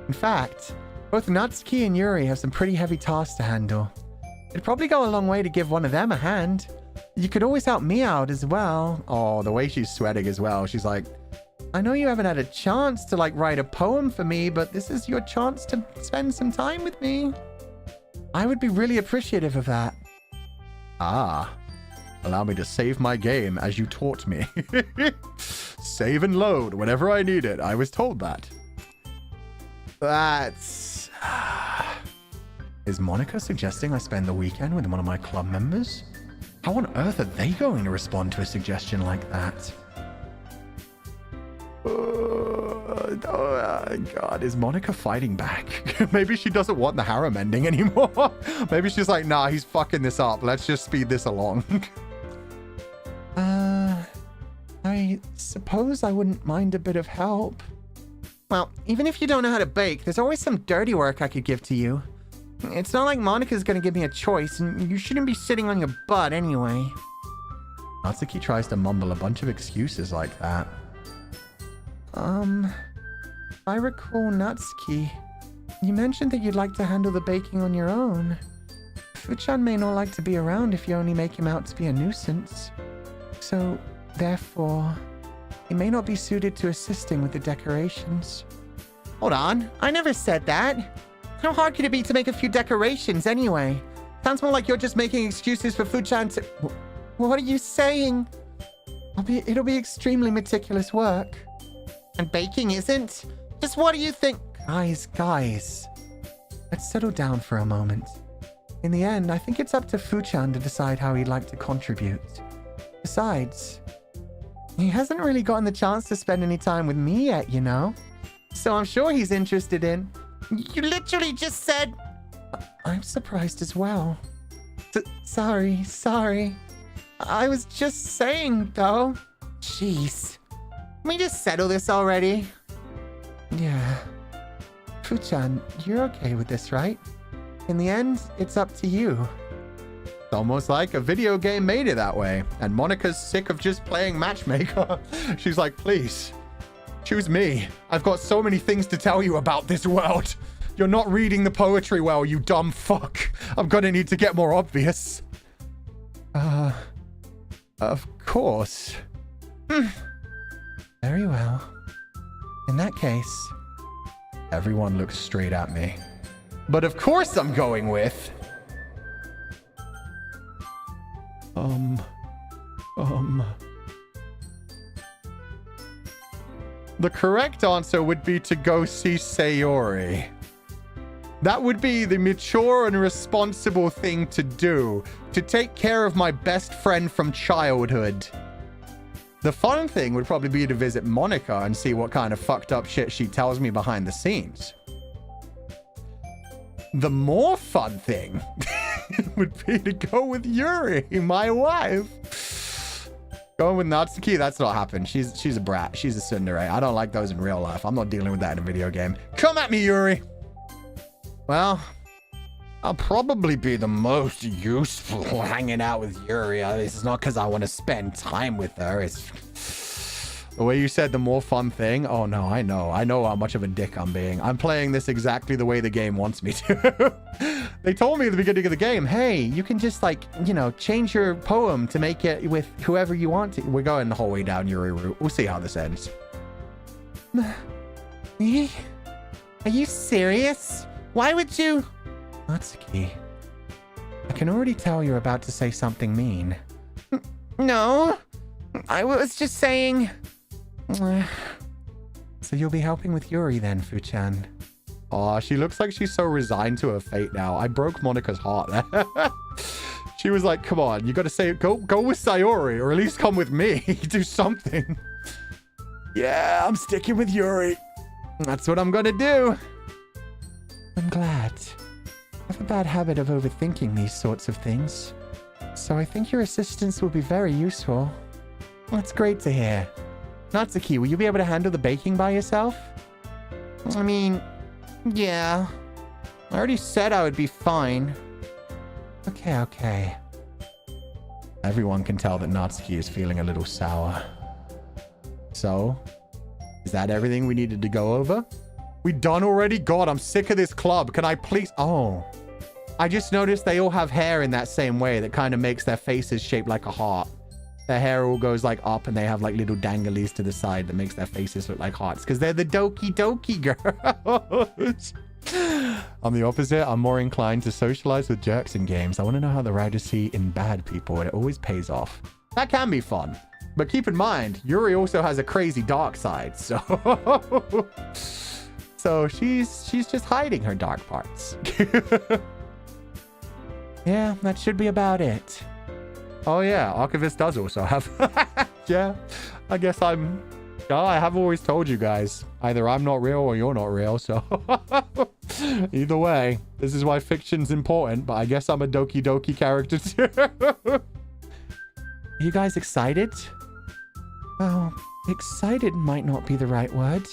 In fact, both Natsuki and Yuri have some pretty heavy tasks to handle. It'd probably go a long way to give one of them a hand. You could always help me out as well. Oh, the way she's sweating as well. She's like, I know you haven't had a chance to write a poem for me, but this is your chance to spend some time with me. I would be really appreciative of that. Ah, allow me to save my game as you taught me. Save and load whenever I need it. I was told that. That's... Is Monica suggesting I spend the weekend with one of my club members? How on earth are they going to respond to a suggestion like that? Oh, God, is Monica fighting back? Maybe she doesn't want the harem ending anymore. Maybe she's like, nah, he's fucking this up. Let's just speed this along. I suppose I wouldn't mind a bit of help. Well, even if you don't know how to bake, there's always some dirty work I could give to you. It's not like Monica's gonna give me a choice, and you shouldn't be sitting on your butt anyway. Natsuki tries to mumble a bunch of excuses like that. If I recall, Natsuki, you mentioned that you'd like to handle the baking on your own. Fu-chan may not like to be around if you only make him out to be a nuisance. So, therefore, he may not be suited to assisting with the decorations. Hold on, I never said that. How hard could it be to make a few decorations anyway? Sounds more like you're just making excuses for Fu-chan to... What are you saying? It'll be extremely meticulous work. And baking isn't? Just what do you think? Guys. Let's settle down for a moment. In the end, I think it's up to Fu-chan to decide how he'd like to contribute. Besides, he hasn't really gotten the chance to spend any time with me yet, you know? So I'm sure he's interested in... You literally just said... I'm surprised as well. Sorry. I was just saying, though. Jeez. Can we just settle this already? Yeah. Fu-chan, you're okay with this, right? In the end, it's up to you. It's almost like a video game made it that way. And Monica's sick of just playing matchmaker. She's like, please, choose me. I've got so many things to tell you about this world. You're not reading the poetry well, you dumb fuck. I'm gonna need to get more obvious. Of course. Very well. In that case... Everyone looks straight at me. But of course I'm going with... The correct answer would be to go see Sayori. That would be the mature and responsible thing to do. to take care of my best friend from childhood. The fun thing would probably be to visit Monica and see what kind of fucked up shit she tells me behind the scenes. The more fun thing would be to go with Yuri, my wife. Going with Natsuki, that's not happened. She's a brat. She's a tsundere. I don't like those in real life. I'm not dealing with that in a video game. Come at me, Yuri. Well, I'll probably be the most useful hanging out with Yuri. This is not because I want to spend time with her. It's the way you said the more fun thing. Oh, no, I know. I know how much of a dick I'm being. I'm playing this exactly the way the game wants me to. They told me at the beginning of the game, hey, you can just like, you know, change your poem to make it with whoever you want to. We're going the whole way down Yuri route. We'll see how this ends. Me? Are you serious? Why would you? Natsuki, I can already tell you're about to say something mean. No, I was just saying. So you'll be helping with Yuri then, Fu-chan. Aw, she looks like she's so resigned to her fate now. I broke Monica's heart there. She was like, come on, you gotta say, go with Sayori, or at least come with me. Do something. Yeah, I'm sticking with Yuri. That's what I'm gonna do. I'm glad. I have a bad habit of overthinking these sorts of things. So I think your assistance will be very useful. That's great to hear. Natsuki, will you be able to handle the baking by yourself? I mean, yeah. I already said I would be fine. Okay. Everyone can tell that Natsuki is feeling a little sour. So, is that everything we needed to go over? We done already? God, I'm sick of this club. Can I please? Oh. I just noticed they all have hair in that same way that kind of makes their faces shaped like a heart. Their hair all goes like up and they have like little danglies to the side that makes their faces look like hearts because they're the Doki Doki girls. I'm the opposite. I'm more inclined to socialize with jerks in games. I want to know how the writers see in bad people and it always pays off. That can be fun. But keep in mind, Yuri also has a crazy dark side, so... So she's just hiding her dark parts. Yeah, that should be about it. Oh yeah, Archivist does also have... Yeah, I guess I have always told you guys, either I'm not real or you're not real, so... Either way, this is why fiction's important, but I guess I'm a Doki Doki character too. Are you guys excited? Well, excited might not be the right word,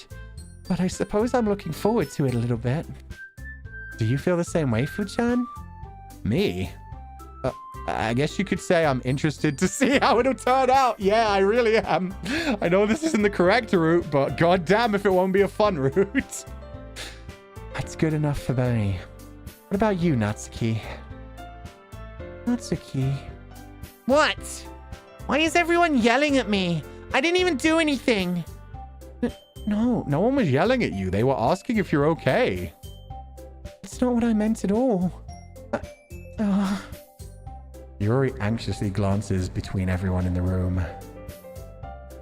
but I suppose I'm looking forward to it a little bit. Do you feel the same way, Fu-chan? Me? I guess you could say I'm interested to see how it'll turn out. Yeah, I really am. I know this isn't the correct route, but goddamn if it won't be a fun route. That's good enough for me. What about you, Natsuki? Natsuki? What? Why is everyone yelling at me? I didn't even do anything. No one was yelling at you. They were asking if you're okay. It's not what I meant at all. Yuri anxiously glances between everyone in the room.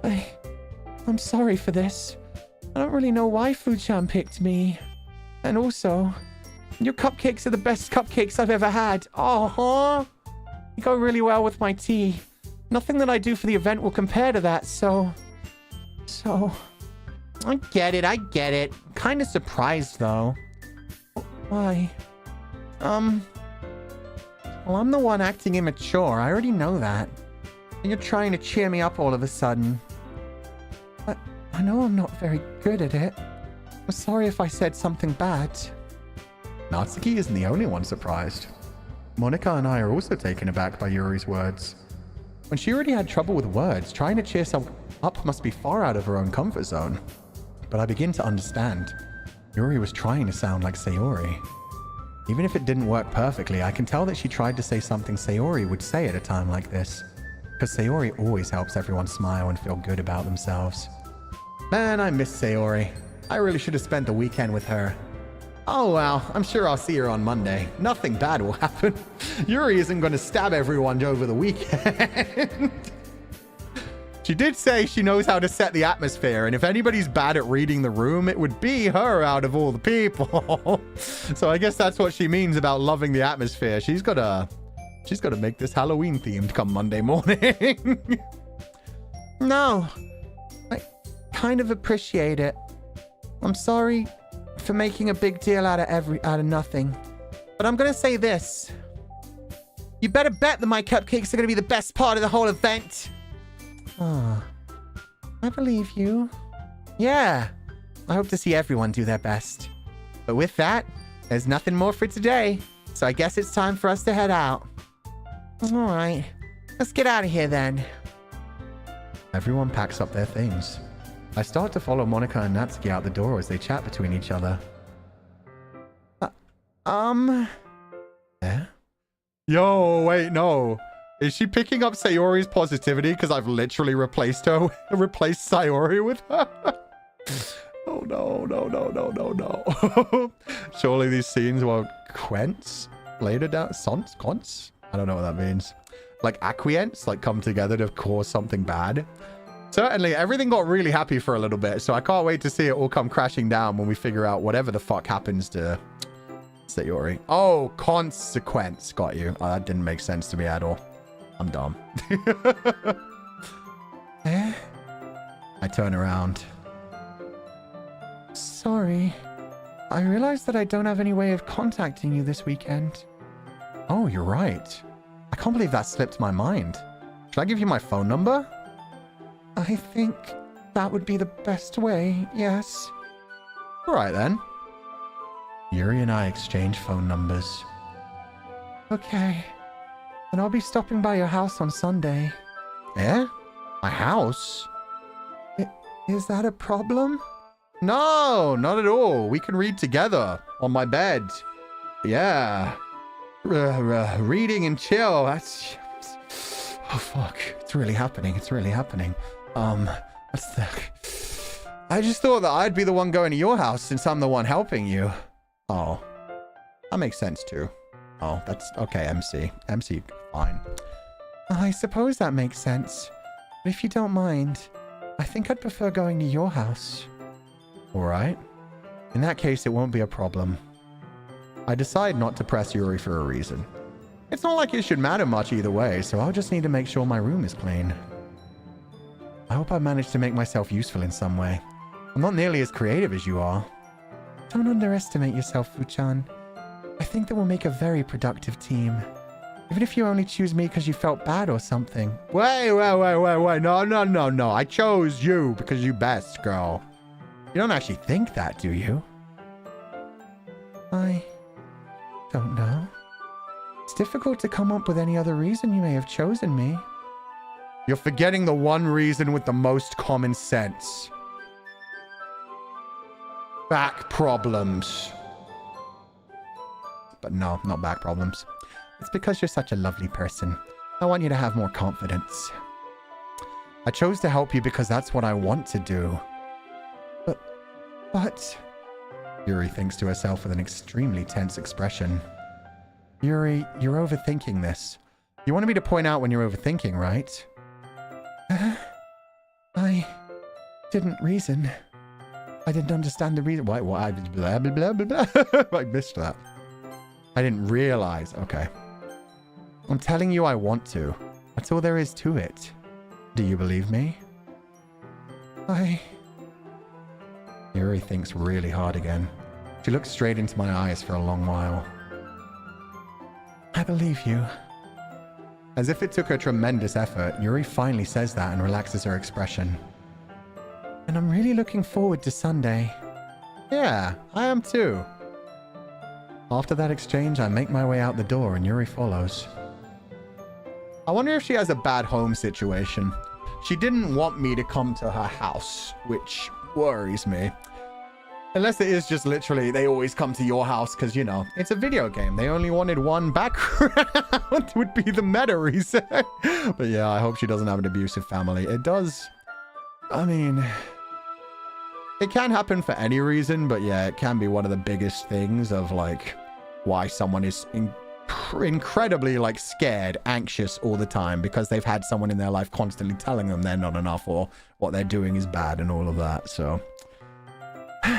I'm sorry for this. I don't really know why Fu-chan picked me. And also, your cupcakes are the best cupcakes I've ever had. Oh, you go really well with my tea. Nothing that I do for the event will compare to that, so... I get it. Kind of surprised, though. Why? Well, I'm the one acting immature. I already know that. And you're trying to cheer me up all of a sudden. But I know I'm not very good at it. I'm sorry if I said something bad. Natsuki isn't the only one surprised. Monica and I are also taken aback by Yuri's words. When she already had trouble with words, trying to cheer someone up must be far out of her own comfort zone. But I begin to understand. Yuri was trying to sound like Sayori. Even if it didn't work perfectly, I can tell that she tried to say something Sayori would say at a time like this. Because Sayori always helps everyone smile and feel good about themselves. Man, I miss Sayori. I really should have spent the weekend with her. Oh well, I'm sure I'll see her on Monday. Nothing bad will happen. Yuri isn't going to stab everyone over the weekend. She did say she knows how to set the atmosphere, and if anybody's bad at reading the room, it would be her out of all the people. So I guess that's what she means about loving the atmosphere. She's got a She's got to make this Halloween themed come Monday morning. No, I kind of appreciate it. I'm sorry for making a big deal out of nothing. But I'm gonna say this. You better bet that my cupcakes are gonna be the best part of the whole event. Ah, I believe you. Yeah, I hope to see everyone do their best. But with that, there's nothing more for today. So I guess it's time for us to head out. All right, let's get out of here then. Everyone packs up their things. I start to follow Monica and Natsuki out the door as they chat between each other. Yeah? Yo, wait, no. Is she picking up Sayori's positivity because I've literally replaced Sayori with her? Oh no, no, no, no, no, no. Surely these scenes will quench later down. Quants? I don't know what that means. Like acquiesce, like come together to cause something bad. Certainly, everything got really happy for a little bit, so I can't wait to see it all come crashing down when we figure out whatever the fuck happens to Sayori. Oh, consequence. Got you. Oh, that didn't make sense to me at all. I'm dumb. Eh? I turn around. Sorry. I realized that I don't have any way of contacting you this weekend. Oh, you're right. I can't believe that slipped my mind. Should I give you my phone number? I think that would be the best way, yes. All right, then. Yuri and I exchange phone numbers. Okay. Then I'll be stopping by your house on Sunday. Eh? My house? Is that a problem? No, not at all. We can read together on my bed. Yeah. Reading and chill. That's... Oh, fuck. It's really happening. It's really happening. What's the... I just thought that I'd be the one going to your house since I'm the one helping you. Oh. That makes sense, too. Oh, that's... Okay, MC. MC, fine. I suppose that makes sense. But if you don't mind, I think I'd prefer going to your house. All right. In that case, it won't be a problem. I decide not to press Yuri for a reason. It's not like it should matter much either way, so I'll just need to make sure my room is clean. I hope I managed to make myself useful in some way. I'm not nearly as creative as you are. Don't underestimate yourself, Fuchan. I think that we'll make a very productive team. Even if you only choose me because you felt bad or something. Wait. No. I chose you because you best, girl. You don't actually think that, do you? I don't know. It's difficult to come up with any other reason you may have chosen me. You're forgetting the one reason with the most common sense. Back problems. But no, not back problems. It's because you're such a lovely person. I want you to have more confidence. I chose to help you because that's what I want to do. But... Yuri thinks to herself with an extremely tense expression. Yuri, you're overthinking this. You wanted me to point out when you're overthinking, right? I didn't reason. I didn't understand the reason. Why? Blah, blah, blah, blah, blah. I missed that. I didn't realize. Okay. I'm telling you I want to. That's all there is to it. Do you believe me? Yuri thinks really hard again. She looks straight into my eyes for a long while. I believe you. As if it took her tremendous effort, Yuri finally says that and relaxes her expression. And I'm really looking forward to Sunday. Yeah, I am too. After that exchange, I make my way out the door and Yuri follows. I wonder if she has a bad home situation. She didn't want me to come to her house, which worries me. Unless it is just literally, they always come to your house because, you know, it's a video game. They only wanted one background would be the meta reason. But yeah, I hope she doesn't have an abusive family. It does. I mean, it can happen for any reason, but yeah, it can be one of the biggest things of like why someone is incredibly like scared, anxious all the time because they've had someone in their life constantly telling them they're not enough or what they're doing is bad and all of that. So she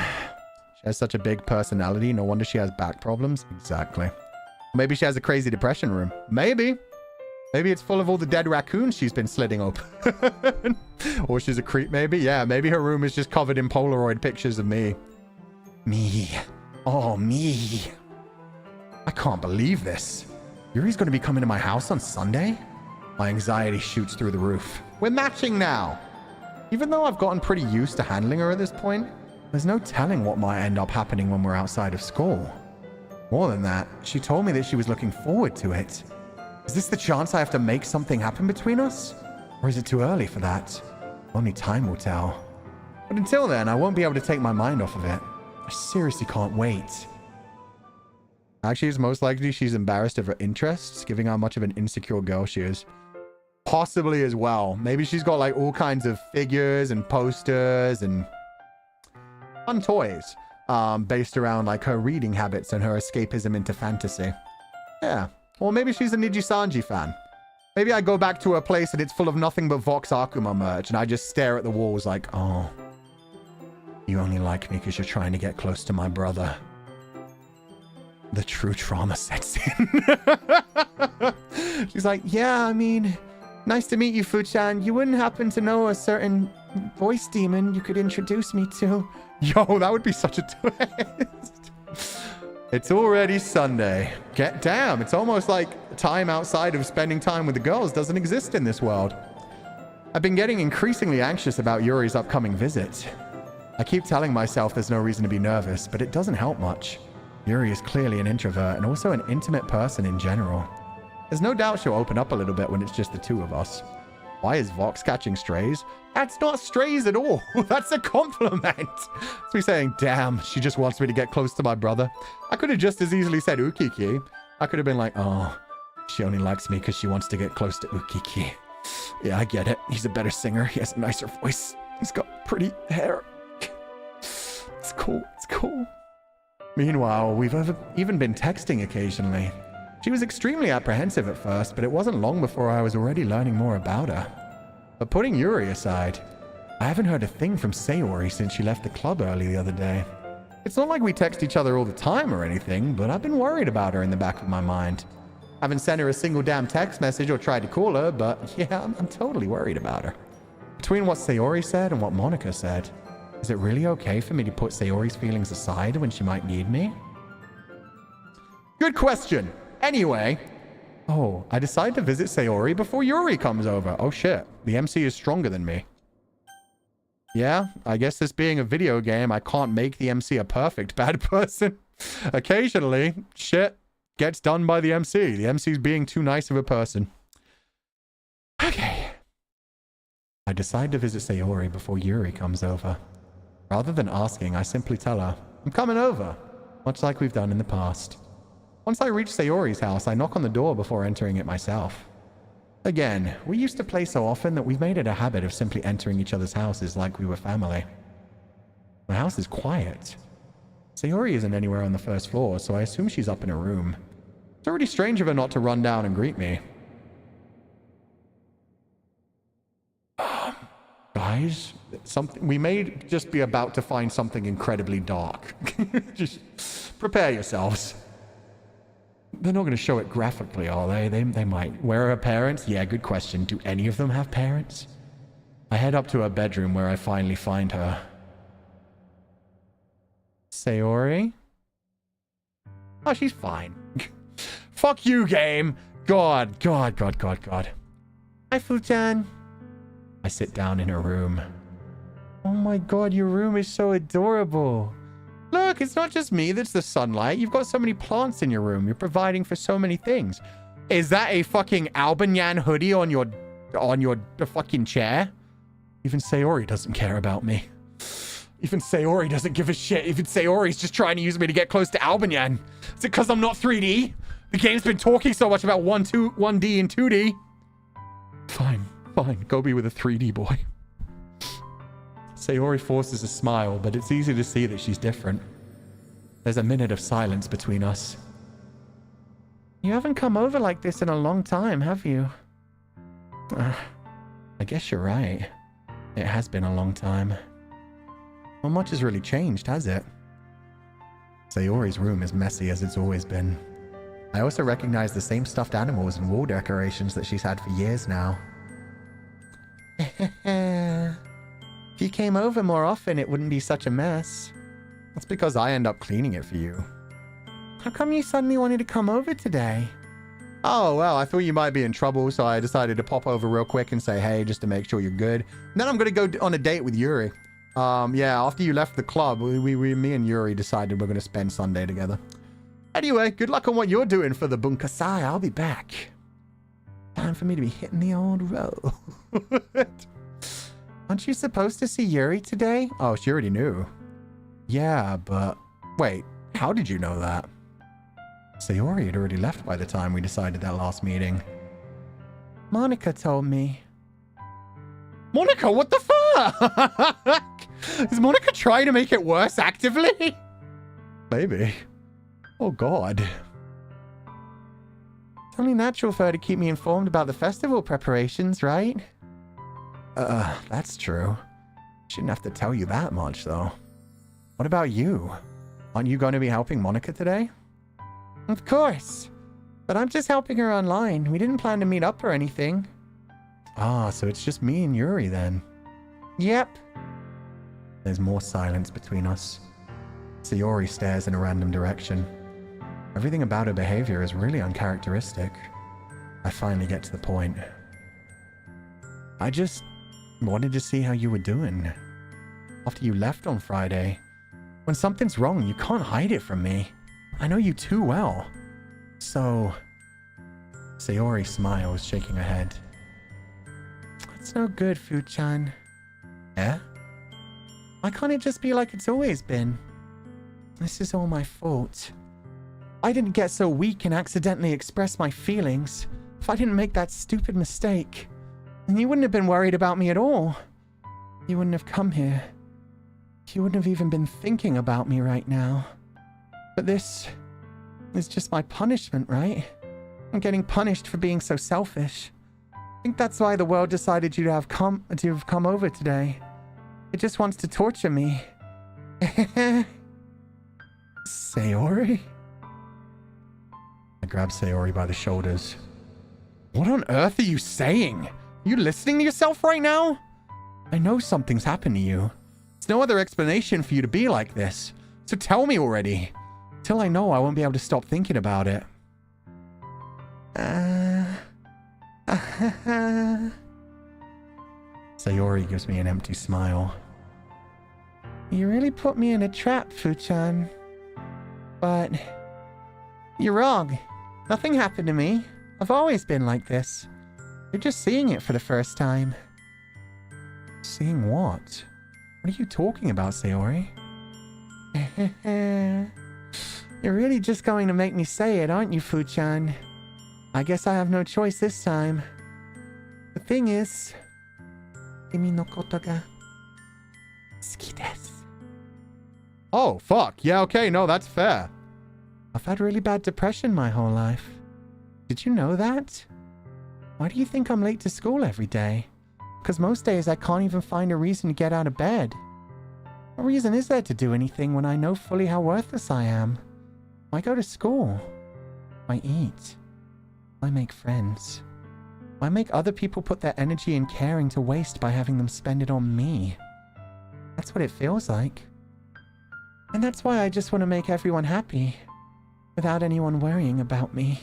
has such a big personality. No wonder she has back problems. Exactly. Maybe she has a crazy depression room. Maybe. Maybe it's full of all the dead raccoons she's been slitting open. Or she's a creep, maybe. Yeah, maybe her room is just covered in Polaroid pictures of me. Me. Oh, me. I can't believe this. Yuri's going to be coming to my house on Sunday? My anxiety shoots through the roof. We're matching now. Even though I've gotten pretty used to handling her at this point, there's no telling what might end up happening when we're outside of school. More than that, she told me that she was looking forward to it. Is this the chance I have to make something happen between us? Or is it too early for that? Only time will tell. But until then, I won't be able to take my mind off of it. I seriously can't wait. Actually, it's most likely she's embarrassed of her interests, given how much of an insecure girl she is. Possibly as well. Maybe she's got like all kinds of figures and posters and fun toys based around like her reading habits and her escapism into fantasy. Yeah. Or maybe she's a Nijisanji fan. Maybe I go back to her place and it's full of nothing but Vox Akuma merch and I just stare at the walls like, oh, you only like me because you're trying to get close to my brother. The true trauma sets in. She's like, yeah, I mean, nice to meet you, Fu-chan. You wouldn't happen to know a certain voice demon you could introduce me to? Yo, that would be such a twist. It's already Sunday. Damn, it's almost like time outside of spending time with the girls doesn't exist in this world. I've been getting increasingly anxious about Yuri's upcoming visit. I keep telling myself there's no reason to be nervous, but it doesn't help much. Yuri is clearly an introvert and also an intimate person in general. There's no doubt she'll open up a little bit when it's just the two of us. Why is Vox catching strays? That's not strays at all. That's a compliment. It's me saying, damn, she just wants me to get close to my brother. I could have just as easily said Ukiki. I could have been like, oh, she only likes me because she wants to get close to Ukiki. Yeah, I get it. He's a better singer. He has a nicer voice. He's got pretty hair. It's cool. It's cool. Meanwhile, we've even been texting occasionally. She was extremely apprehensive at first, but it wasn't long before I was already learning more about her. But putting Yuri aside, I haven't heard a thing from Sayori since she left the club early the other day. It's not like we text each other all the time or anything, but I've been worried about her in the back of my mind. I haven't sent her a single damn text message or tried to call her, but yeah, I'm totally worried about her. Between what Sayori said and what Monica said, is it really okay for me to put Sayori's feelings aside when she might need me? Good question. Anyway, oh, I decided to visit Sayori before Yuri comes over. Oh shit, the MC is stronger than me. Yeah, I guess this being a video game, I can't make the MC a perfect bad person. Occasionally, shit gets done by the MC. The MC's being too nice of a person. Okay. I decide to visit Sayori before Yuri comes over. Rather than asking, I simply tell her, I'm coming over, much like we've done in the past. Once I reach Sayori's house, I knock on the door before entering it myself. Again, we used to play so often that we've made it a habit of simply entering each other's houses like we were family. My house is quiet. Sayori isn't anywhere on the first floor, so I assume she's up in her room. It's already strange of her not to run down and greet me. Guys, we may just be about to find something incredibly dark. Just prepare yourselves. They're not going to show it graphically, are they? They might. Where are her parents? Yeah, good question. Do any of them have parents? I head up to her bedroom where I finally find her. Sayori? Oh, she's fine. Fuck you, game. God. Hi, Fu-chan. I sit down in her room. Oh my god, your room is so adorable. Look, it's not just me that's the sunlight. You've got so many plants in your room. You're providing for so many things. Is that a fucking Albanyan hoodie on your fucking chair? Even Sayori doesn't care about me. Even Sayori doesn't give a shit. Even Sayori's just trying to use me to get close to Albanyan. Is it because I'm not 3D? The game's been talking so much about 1D and 2D. Fine. Go be with a 3D boy. Sayori forces a smile, but it's easy to see that she's different. There's a minute of silence between us. You haven't come over like this in a long time, have you? I guess you're right. It has been a long time. Not much has really changed, has it? Sayori's room is messy as it's always been. I also recognize the same stuffed animals and wall decorations that she's had for years now. If you came over more often, it wouldn't be such a mess. That's because I end up cleaning it for you. How come you suddenly wanted to come over today? Oh, well, I thought you might be in trouble, so I decided to pop over real quick and say, hey, just to make sure you're good. And then I'm going to go on a date with Yuri. Yeah, after you left the club, me and Yuri decided we're going to spend Sunday together. Anyway, good luck on what you're doing for the bunkasai. I'll be back. Time for me to be hitting the old road. Aren't you supposed to see Yuri today? Oh, she already knew. Yeah, but... Wait, how did you know that? Sayori had already left by the time we decided that last meeting. Monica told me. Monica, what the fuck? Is Monica trying to make it worse actively? Maybe. Oh, God. It's only natural for her to keep me informed about the festival preparations, right? That's true. Shouldn't have to tell you that much, though. What about you? Aren't you going to be helping Monica today? Of course. But I'm just helping her online. We didn't plan to meet up or anything. Ah, so it's just me and Yuri then. Yep. There's more silence between us. Sayori stares in a random direction. Everything about her behavior is really uncharacteristic. I finally get to the point. I just wanted to see how you were doing. After you left on Friday. When something's wrong, you can't hide it from me. I know you too well. So... Sayori smiles, shaking her head. That's no good, Fu-chan. Eh? Why can't it just be like it's always been? This is all my fault. I didn't get so weak and accidentally express my feelings. If I didn't make that stupid mistake, then you wouldn't have been worried about me at all. You wouldn't have come here. You wouldn't have even been thinking about me right now. But this is just my punishment, right? I'm getting punished for being so selfish. I think that's why the world decided you to have come over today. It just wants to torture me. Sayori? I grab Sayori by the shoulders. What on earth are you saying? Are you listening to yourself right now? I know something's happened to you. There's no other explanation for you to be like this. So tell me already. Till I know, I won't be able to stop thinking about it. Sayori gives me an empty smile. You really put me in a trap, Fu-chan. But you're wrong. Nothing happened to me. I've always been like this. You're just seeing it for the first time. Seeing what? What are you talking about, Sayori? You're really just going to make me say it, aren't you, Fu-chan? I guess I have no choice this time. The thing is... Kimi no koto ga suki desu. Oh, fuck. Yeah, okay, no, that's fair. I've had really bad depression my whole life. Did you know that? Why do you think I'm late to school every day? Because most days I can't even find a reason to get out of bed. What reason is there to do anything when I know fully how worthless I am? Why go to school? Why eat? Why make friends? Why make other people put their energy and caring to waste by having them spend it on me? That's what it feels like. And that's why I just want to make everyone happy, without anyone worrying about me.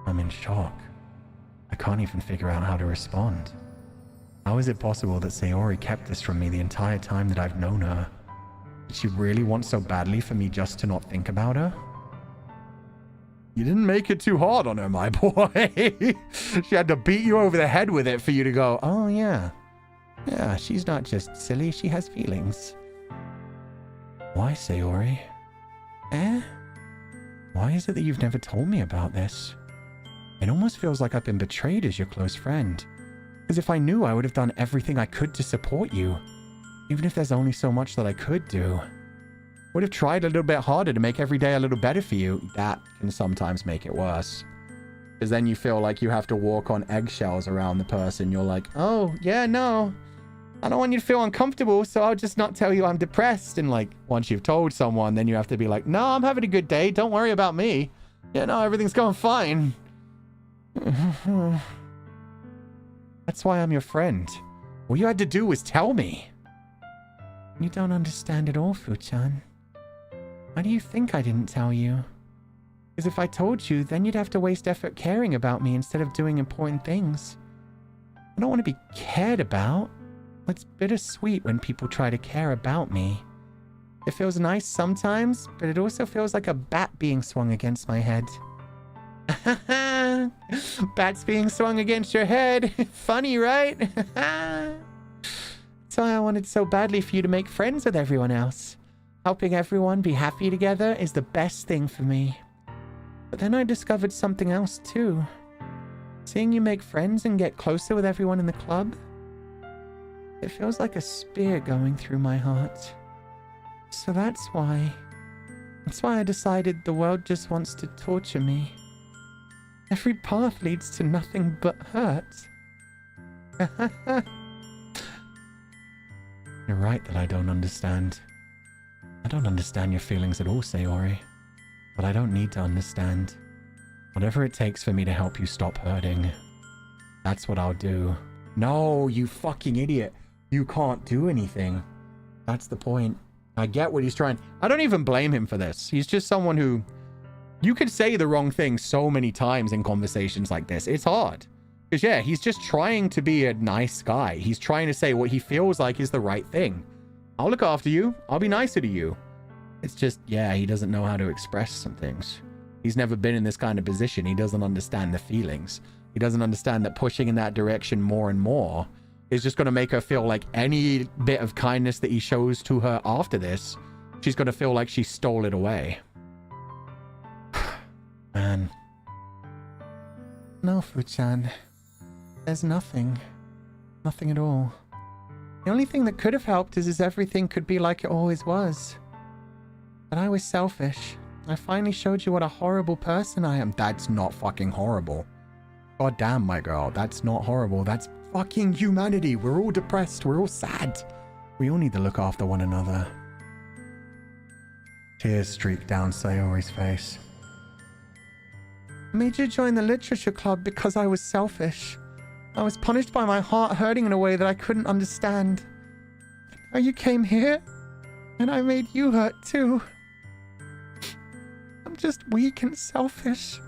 I'm in shock. I can't even figure out how to respond. How is it possible that Sayori kept this from me the entire time that I've known her? Did she really want so badly for me just to not think about her? You didn't make it too hard on her, my boy. She had to beat you over the head with it for you to go, oh yeah. Yeah, she's not just silly, she has feelings. Why, Sayori? Eh? Why is it that you've never told me about this? It almost feels like I've been betrayed as your close friend. As if I knew I would have done everything I could to support you. Even if there's only so much that I could do. Would have tried a little bit harder to make every day a little better for you. That can sometimes make it worse. Because then you feel like you have to walk on eggshells around the person. You're like, oh, yeah, no. I don't want you to feel uncomfortable, so I'll just not tell you I'm depressed. And like, once you've told someone, then you have to be like, no, I'm having a good day. Don't worry about me. Yeah, no, everything's going fine. That's why I'm your friend. All you had to do was tell me. You don't understand at all, Fu-chan. Why do you think I didn't tell you? Because if I told you, then you'd have to waste effort caring about me instead of doing important things. I don't want to be cared about. It's bittersweet when people try to care about me. It feels nice sometimes, but it also feels like a bat being swung against my head. Bats being swung against your head. Funny, right? That's why I wanted so badly for you to make friends with everyone else. Helping everyone be happy together is the best thing for me. But then I discovered something else too. Seeing you make friends and get closer with everyone in the club, it feels like a spear going through my heart. So that's why I decided the world just wants to torture me. Every path leads to nothing but hurt. You're right that I don't understand. I don't understand your feelings at all, Sayori. But I don't need to understand. Whatever it takes for me to help you stop hurting, that's what I'll do. No, you fucking idiot. You can't do anything. That's the point. I get what he's trying. I don't even blame him for this. He's just someone who... You could say the wrong thing so many times in conversations like this. It's hard. Because, yeah, he's just trying to be a nice guy. He's trying to say what he feels like is the right thing. I'll look after you. I'll be nicer to you. It's just, yeah, he doesn't know how to express some things. He's never been in this kind of position. He doesn't understand the feelings. He doesn't understand that pushing in that direction more and more is just going to make her feel like any bit of kindness that he shows to her after this, she's going to feel like she stole it away. Man. No, Fu-chan. There's nothing. Nothing at all. The only thing that could have helped is everything could be like it always was. But I was selfish. I finally showed you what a horrible person I am. That's not fucking horrible. God damn, my girl. That's not horrible. That's fucking humanity. We're all depressed. We're all sad. We all need to look after one another. Tears streaked down Sayori's face. I made you join the literature club because I was selfish. I was punished by my heart hurting in a way that I couldn't understand. Now you came here, and I made you hurt too. I'm just weak and selfish.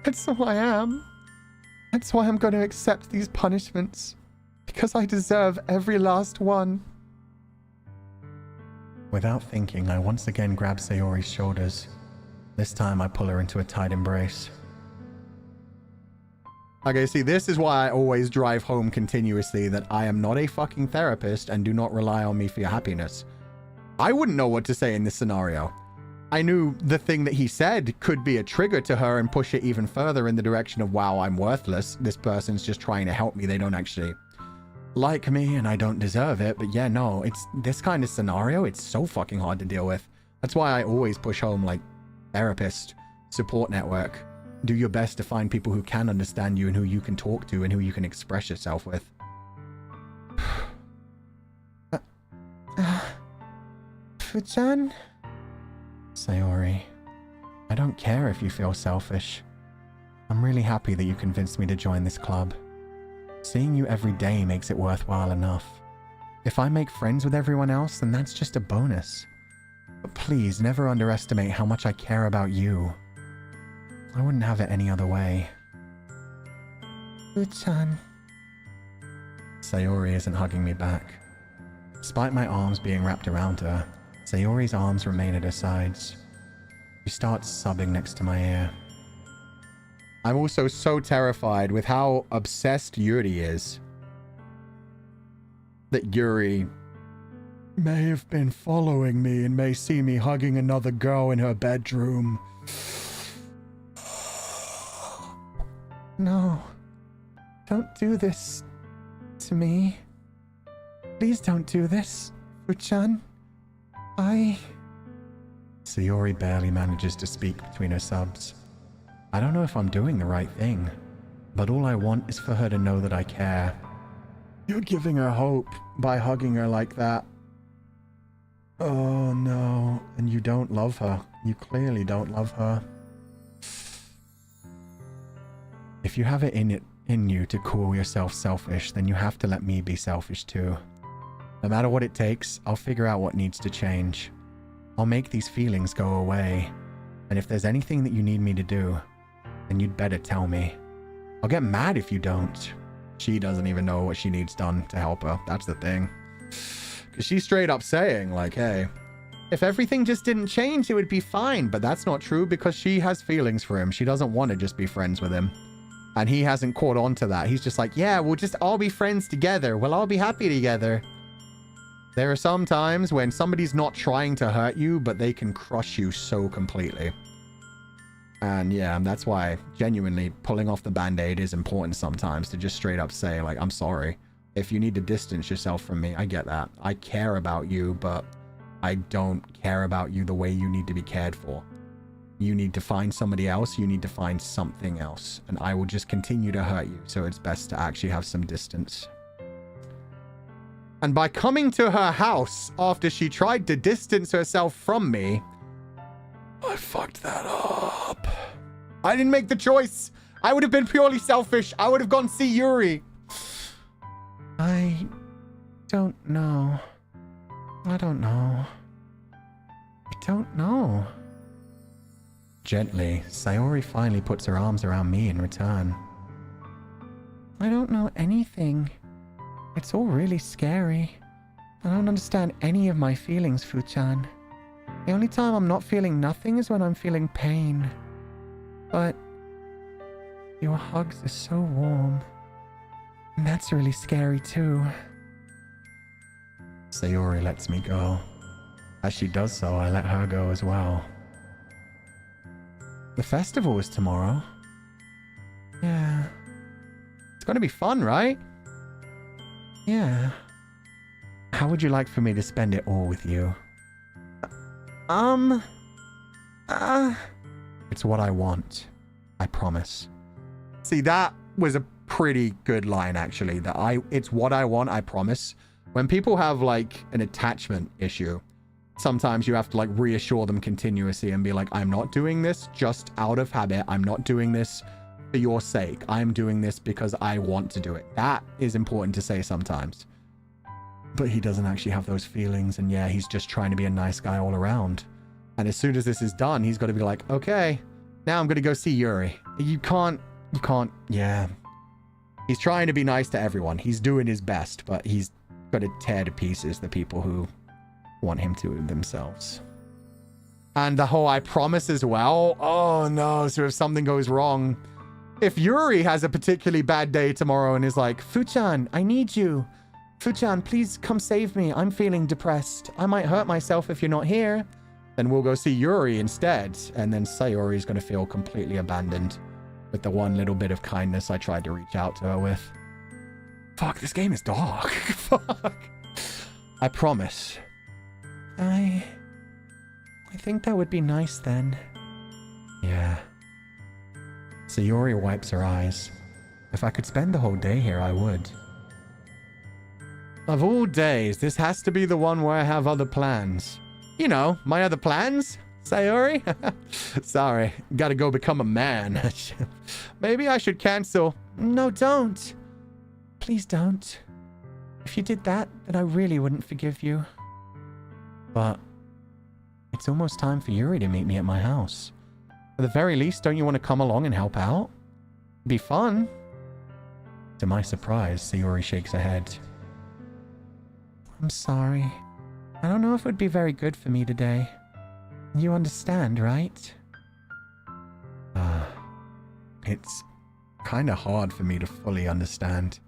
That's all I am. That's why I'm going to accept these punishments. Because I deserve every last one. Without thinking, I once again grab Sayori's shoulders. This time I pull her into a tight embrace. Okay, see, this is why I always drive home continuously that I am not a fucking therapist and do not rely on me for your happiness. I wouldn't know what to say in this scenario. I knew the thing that he said could be a trigger to her and push it even further in the direction of, wow, I'm worthless. This person's just trying to help me. They don't actually like me and I don't deserve it. But yeah, no, it's this kind of scenario. It's so fucking hard to deal with. That's why I always push home like therapist, support network. Do your best to find people who can understand you and who you can talk to and who you can express yourself with. Fu-chan? Sayori, I don't care if you feel selfish. I'm really happy that you convinced me to join this club. Seeing you every day makes it worthwhile enough. If I make friends with everyone else, then that's just a bonus. But please, never underestimate how much I care about you. I wouldn't have it any other way. Fu-chan. Sayori isn't hugging me back. Despite my arms being wrapped around her, Sayori's arms remain at her sides. She starts sobbing next to my ear. I'm also so terrified with how obsessed Yuri is. That Yuri may have been following me and may see me hugging another girl in her bedroom. No. Don't do this to me. Please don't do this, Fu-chan. Sayori barely manages to speak between her sobs. I don't know if I'm doing the right thing, but all I want is for her to know that I care. You're giving her hope by hugging her like that. Oh no. And you don't love her. You clearly don't love her. If you have it in you to call yourself selfish, then you have to let me be selfish too. No matter what it takes, I'll figure out what needs to change. I'll make these feelings go away. And if there's anything that you need me to do, then you'd better tell me. I'll get mad if you don't. She doesn't even know what she needs done to help her. That's the thing. Because she's straight up saying, like, hey, if everything just didn't change, it would be fine. But that's not true because she has feelings for him. She doesn't want to just be friends with him. And he hasn't caught on to that. He's just like, yeah, we'll just all be friends together. We'll all be happy together. There are some times when somebody's not trying to hurt you, but they can crush you so completely. And yeah, that's why genuinely pulling off the band-aid is important sometimes, to just straight up say, like, I'm sorry. If you need to distance yourself from me, I get that. I care about you, but I don't care about you the way you need to be cared for. You need to find somebody else. You need to find something else. And I will just continue to hurt you. So it's best to actually have some distance. And by coming to her house after she tried to distance herself from me, I fucked that up. I didn't make the choice. I would have been purely selfish. I would have gone see Yuri. I don't know. I don't know. I don't know. Gently, Sayori finally puts her arms around me in return. I don't know anything. It's all really scary. I don't understand any of my feelings, Fuchan. The only time I'm not feeling nothing is when I'm feeling pain. But your hugs are so warm. And that's really scary too. Sayori lets me go. As she does so, I let her go as well. The festival is tomorrow. Yeah. It's gonna be fun, right? Yeah. How would you like for me to spend it all with you? It's what I want. I promise. See, that was a pretty good line, actually. It's what I want, I promise. When people have, like, an attachment issue, sometimes you have to, like, reassure them continuously and be like, I'm not doing this just out of habit. I'm not doing this for your sake. I'm doing this because I want to do it. That is important to say sometimes. But he doesn't actually have those feelings. And yeah, he's just trying to be a nice guy all around. And as soon as this is done, he's got to be like, okay, now I'm going to go see Yuri. You can't, yeah. He's trying to be nice to everyone. He's doing his best, but he's got to tear to pieces the people who want him to themselves. And the whole I promise as well. Oh no, so if something goes wrong, if Yuri has a particularly bad day tomorrow and is like, Fuchan, I need you. Fuchan, please come save me. I'm feeling depressed. I might hurt myself if you're not here. Then we'll go see Yuri instead. And then Sayori is going to feel completely abandoned with the one little bit of kindness I tried to reach out to her with. Fuck, this game is dark. Fuck. I promise. I think that would be nice then. Yeah. Sayori wipes her eyes. If I could spend the whole day here, I would. Of all days, this has to be the one where I have other plans. You know, my other plans, Sayori? Sorry, gotta go become a man. Maybe I should cancel. No, don't. Please don't. If you did that, then I really wouldn't forgive you. But it's almost time for Yuri to meet me at my house. At the very least, don't you want to come along and help out? It'd be fun. To my surprise, Sayori shakes her head. I'm sorry. I don't know if it would be very good for me today. You understand, right? It's kind of hard for me to fully understand.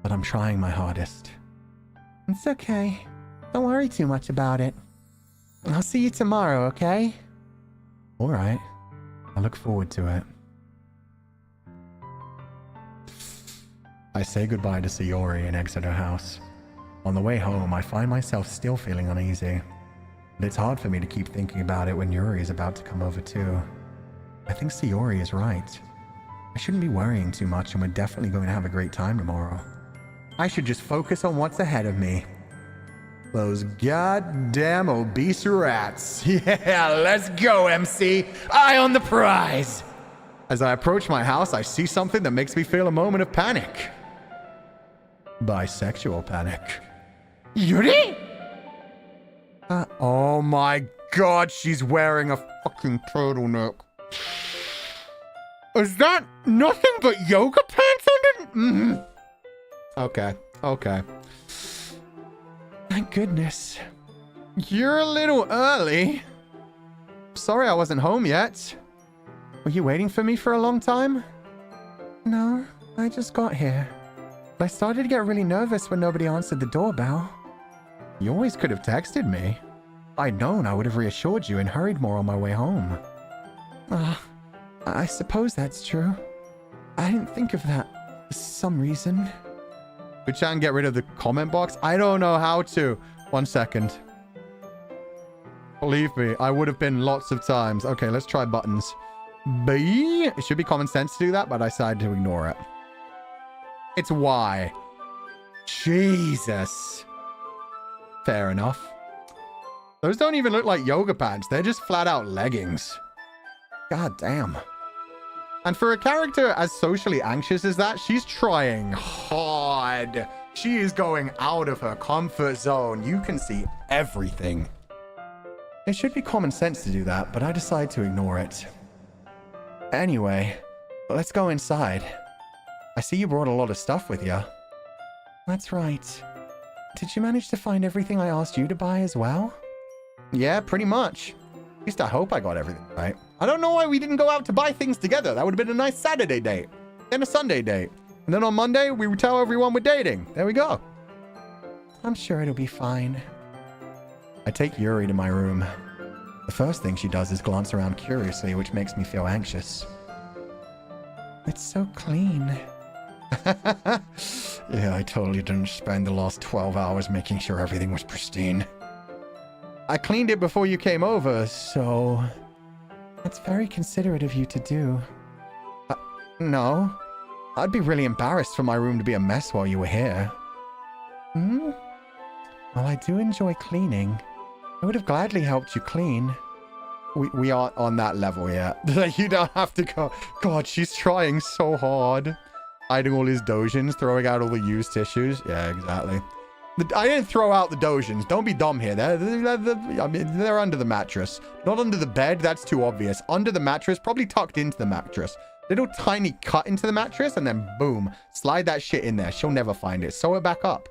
But I'm trying my hardest. It's okay. Don't worry too much about it. I'll see you tomorrow, okay? Alright. I look forward to it. I say goodbye to Sayori and exit her house. On the way home, I find myself still feeling uneasy. But it's hard for me to keep thinking about it when Yuri is about to come over too. I think Sayori is right. I shouldn't be worrying too much and we're definitely going to have a great time tomorrow. I should just focus on what's ahead of me. Those goddamn obese rats. Yeah, let's go, MC. Eye on the prize. As I approach my house, I see something that makes me feel a moment of panic. Bisexual panic. Yuri? Oh my god, she's wearing a fucking turtleneck. Is that nothing but yoga pants under? Okay. Thank goodness. You're a little early. Sorry I wasn't home yet. Were you waiting for me for a long time? No, I just got here. I started to get really nervous when nobody answered the doorbell. You always could have texted me. If I'd known, I would have reassured you and hurried more on my way home. I suppose that's true. I didn't think of that for some reason. Could Chan get rid of the comment box? I don't know how to. 1 second. Believe me, I would have been lots of times. Okay, let's try buttons. B. It should be common sense to do that, but I decided to ignore it. It's Y. Jesus. Fair enough. Those don't even look like yoga pants. They're just flat out leggings. God damn. And for a character as socially anxious as that, she's trying hard. She is going out of her comfort zone. You can see everything. It should be common sense to do that, but I decide to ignore it. Anyway, let's go inside. I see you brought a lot of stuff with you. That's right. Did you manage to find everything I asked you to buy as well? Yeah, pretty much. At least I hope I got everything right. I don't know why we didn't go out to buy things together. That would have been a nice Saturday date. Then a Sunday date. And then on Monday, we would tell everyone we're dating. There we go. I'm sure it'll be fine. I take Yuri to my room. The first thing she does is glance around curiously, which makes me feel anxious. It's so clean. Yeah, I totally didn't spend the last 12 hours making sure everything was pristine. I cleaned it before you came over, so... That's very considerate of you to do. No. I'd be really embarrassed for my room to be a mess while you were here. Well, I do enjoy cleaning. I would have gladly helped you clean. We aren't on that level yet. You don't have to go. God, she's trying so hard. Hiding all his dojins, throwing out all the used tissues. Yeah, exactly. I didn't throw out the dojins. Don't be dumb here. They're under the mattress. Not under the bed. That's too obvious. Under the mattress, probably tucked into the mattress. Little tiny cut into the mattress, and then boom. Slide that shit in there. She'll never find it. Sew it back up.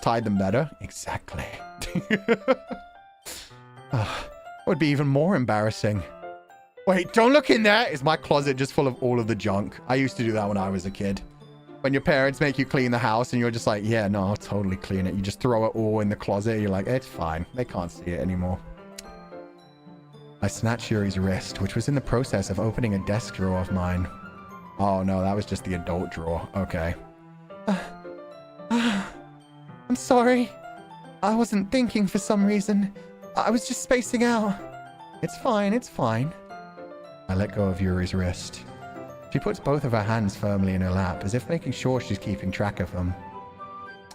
Tied them better. Exactly. Would be even more embarrassing. Wait, don't look in there. Is my closet just full of all of the junk? I used to do that when I was a kid. When your parents make you clean the house and you're just like, yeah, no, I'll totally clean it. You just throw it all in the closet. You're like, it's fine. They can't see it anymore. I snatched Yuri's wrist, which was in the process of opening a desk drawer of mine. Oh no, that was just the adult drawer. Okay. I'm sorry. I wasn't thinking for some reason. I was just spacing out. It's fine, it's fine. I let go of Yuri's wrist. She puts both of her hands firmly in her lap, as if making sure she's keeping track of them.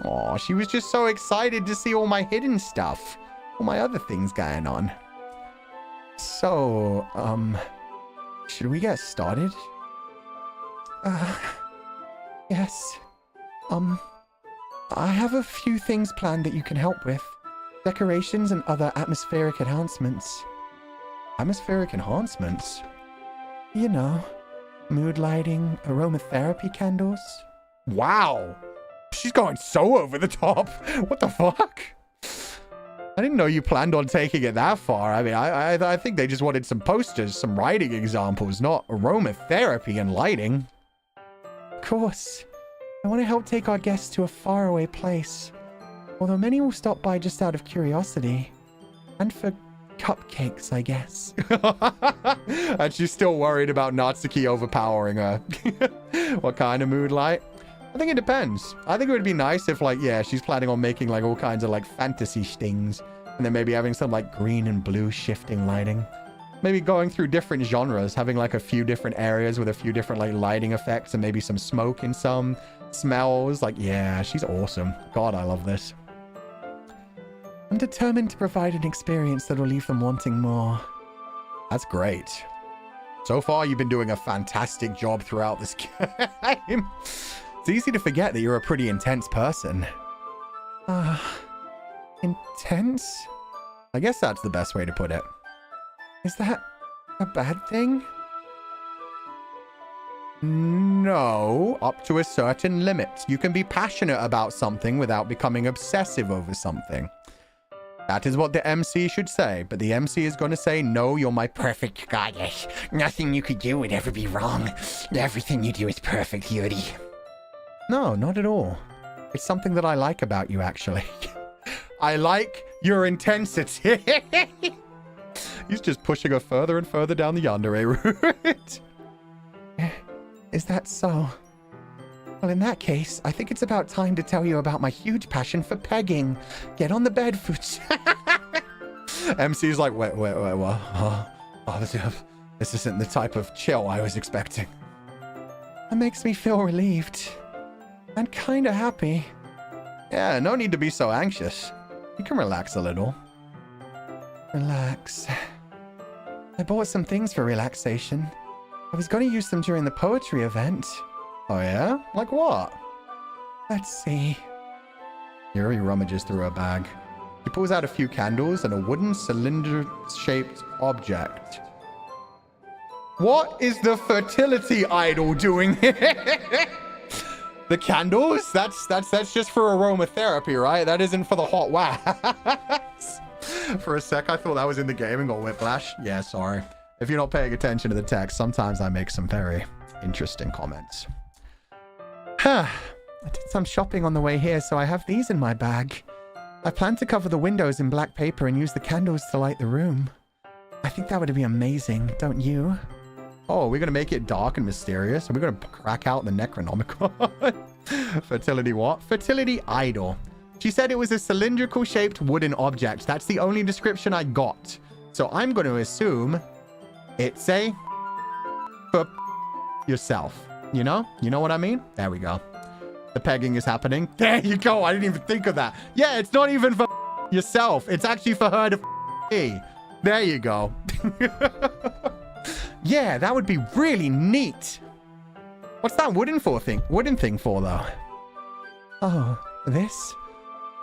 Aw, she was just so excited to see all my hidden stuff. All my other things going on. So, should we get started? Yes. I have a few things planned that you can help with. Decorations and other atmospheric enhancements. Atmospheric enhancements? You know, mood lighting, aromatherapy candles. Wow! She's going so over the top. What the fuck? I didn't know you planned on taking it that far. I mean, I think they just wanted some posters, some writing examples, not aromatherapy and lighting. Of course. I want to help take our guests to a faraway place. Although many will stop by just out of curiosity. And for cupcakes, I guess. And she's still worried about Natsuki overpowering her. What kind of mood light? I think it depends. I think it would be nice if, like, yeah, she's planning on making, like, all kinds of, like, fantasy stings. And then maybe having some, like, green and blue shifting lighting. Maybe going through different genres, having, like, a few different areas with a few different, like, lighting effects and maybe some smoke in some smells. Like, yeah, she's awesome. God, I love this. I'm determined to provide an experience that will leave them wanting more. That's great. So far, you've been doing a fantastic job throughout this game. It's easy to forget that you're a pretty intense person. Intense? I guess that's the best way to put it. Is that a bad thing? No, up to a certain limit. You can be passionate about something without becoming obsessive over something. That is what the MC should say, but the MC is going to say, no, you're my Perfect goddess. Nothing you could do would ever be wrong. Everything you do is perfect, Yuri. No, not at all. It's something that I like about you, actually. I like your intensity. He's just pushing her further and further down the yandere route. Is that so? Well, in that case, I think it's about time to tell you about my huge passion for pegging. Get on the bed, Foots. MC's like, wait, what? This isn't the type of chill I was expecting. That makes me feel relieved. And kinda happy. Yeah, no need to be so anxious. You can relax a little. Relax. I bought some things for relaxation. I was going to use them during the poetry event. Oh yeah? Like what? Let's see. Yuri rummages through her bag. She pulls out a few candles and a wooden cylinder-shaped object. What is the fertility idol doing here? The candles? That's just for aromatherapy, right? That isn't for the hot wax. For a sec, I thought that was in the game and got whiplash. Yeah, sorry. If you're not paying attention to the text, sometimes I make some very interesting comments. I did some shopping on the way here, so I have these in my bag. I plan to cover the windows in black paper and use the candles to light the room. I think that would be amazing, don't you? Oh, we're going to make it dark and mysterious, and we're going to crack out the Necronomicon. Fertility what? Fertility idol. She said it was a cylindrical-shaped wooden object. That's the only description I got. So I'm going to assume it's a for yourself. You know? You know what I mean? There we go. The pegging is happening. There you go. I didn't even think of that. Yeah, it's not even for yourself. It's actually for her to me. There you go. Yeah, that would be really neat. What's that wooden thing for, though? Oh, this?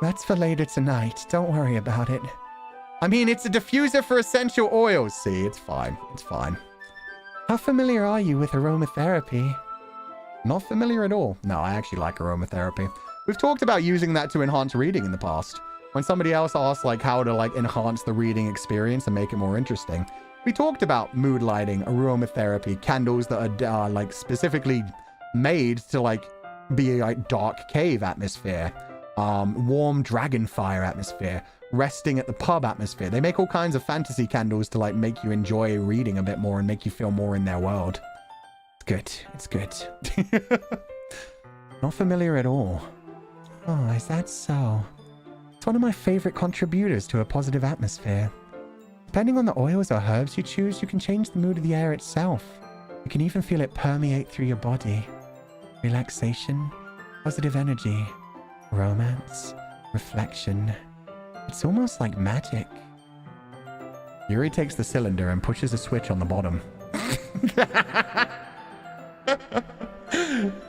That's for later tonight. Don't worry about it. I mean, it's a diffuser for essential oils. See, it's fine. It's fine. How familiar are you with aromatherapy? Not familiar at all. No, I actually like aromatherapy. We've talked about using that to enhance reading in the past. When somebody else asked, like, how to, like, enhance the reading experience and make it more interesting, we talked about mood lighting, aromatherapy, candles that are like, specifically made to, like, be a like, dark cave atmosphere, warm dragon fire atmosphere, resting at the pub atmosphere. They make all kinds of fantasy candles to, like, make you enjoy reading a bit more and make you feel more in their world. It's good. Not familiar at all. Oh, is that so? It's one of my favorite contributors to a positive atmosphere. Depending on the oils or herbs you choose, you can change the mood of the air itself. You can even feel it permeate through your body. Relaxation, positive energy, romance, reflection. It's almost like magic. Yuri takes the cylinder and pushes a switch on the bottom.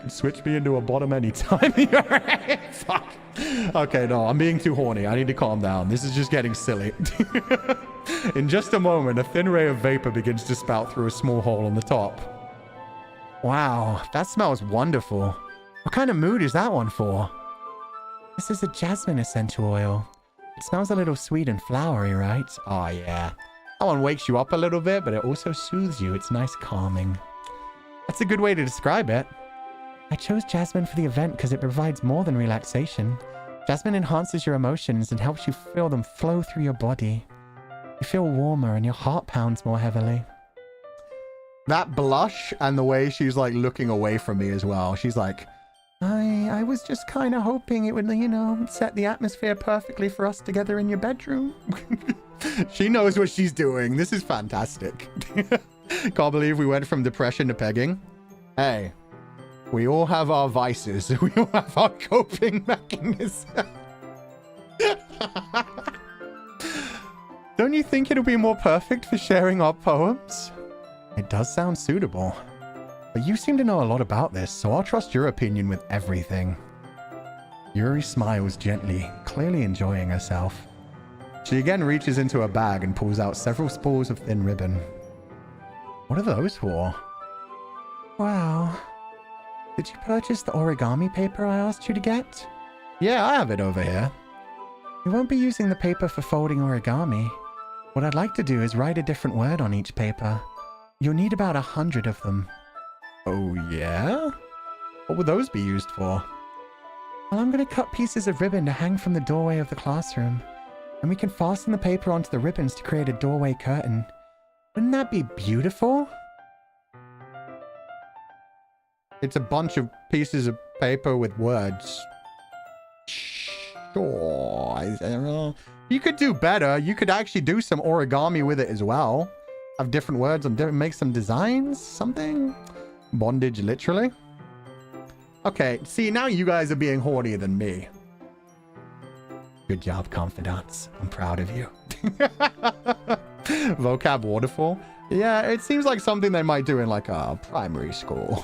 Switch me into a bottom anytime. Fuck. Okay, no, I'm being too horny. I need to calm down. This is just getting silly. In just a moment, a thin ray of vapor begins to spout through a small hole on the top. Wow, that smells wonderful. What kind of mood is that one for? This is a jasmine essential oil. It smells a little sweet and flowery, right? Oh, yeah. That one wakes you up a little bit, but it also soothes you. It's nice calming. That's a good way to describe it. I chose jasmine for the event because it provides more than relaxation. Jasmine enhances your emotions and helps you feel them flow through your body. You feel warmer and your heart pounds more heavily. That blush and the way she's like looking away from me as well. She's like, I was just kind of hoping it would, you know, set the atmosphere perfectly for us together in your bedroom. She knows what she's doing. This is fantastic. Can't believe we went from depression to pegging. Hey, We all have our vices. We all have our coping mechanisms. Don't you think it'll be more perfect for sharing our poems? It does sound suitable. But you seem to know a lot about this, so I'll trust your opinion with everything. Yuri smiles gently, clearly enjoying herself. She again reaches into her bag and pulls out several spools of thin ribbon. What are those for? Wow. Did you purchase the origami paper I asked you to get? Yeah, I have it over here. You won't be using the paper for folding origami. What I'd like to do is write a different word on each paper. You'll need about 100 of them. Oh, yeah? What would those be used for? Well, I'm going to cut pieces of ribbon to hang from the doorway of the classroom. And we can fasten the paper onto the ribbons to create a doorway curtain. Wouldn't that be beautiful? It's a bunch of pieces of paper with words. Sure. I don't know. You could do better. You could actually do some origami with it as well. Have different words and make some designs, something. Bondage, literally. Okay, see, now you guys are being hornier than me. Good job, Comfydants. I'm proud of you. Vocab waterfall. Yeah, it seems like something they might do in like a primary school.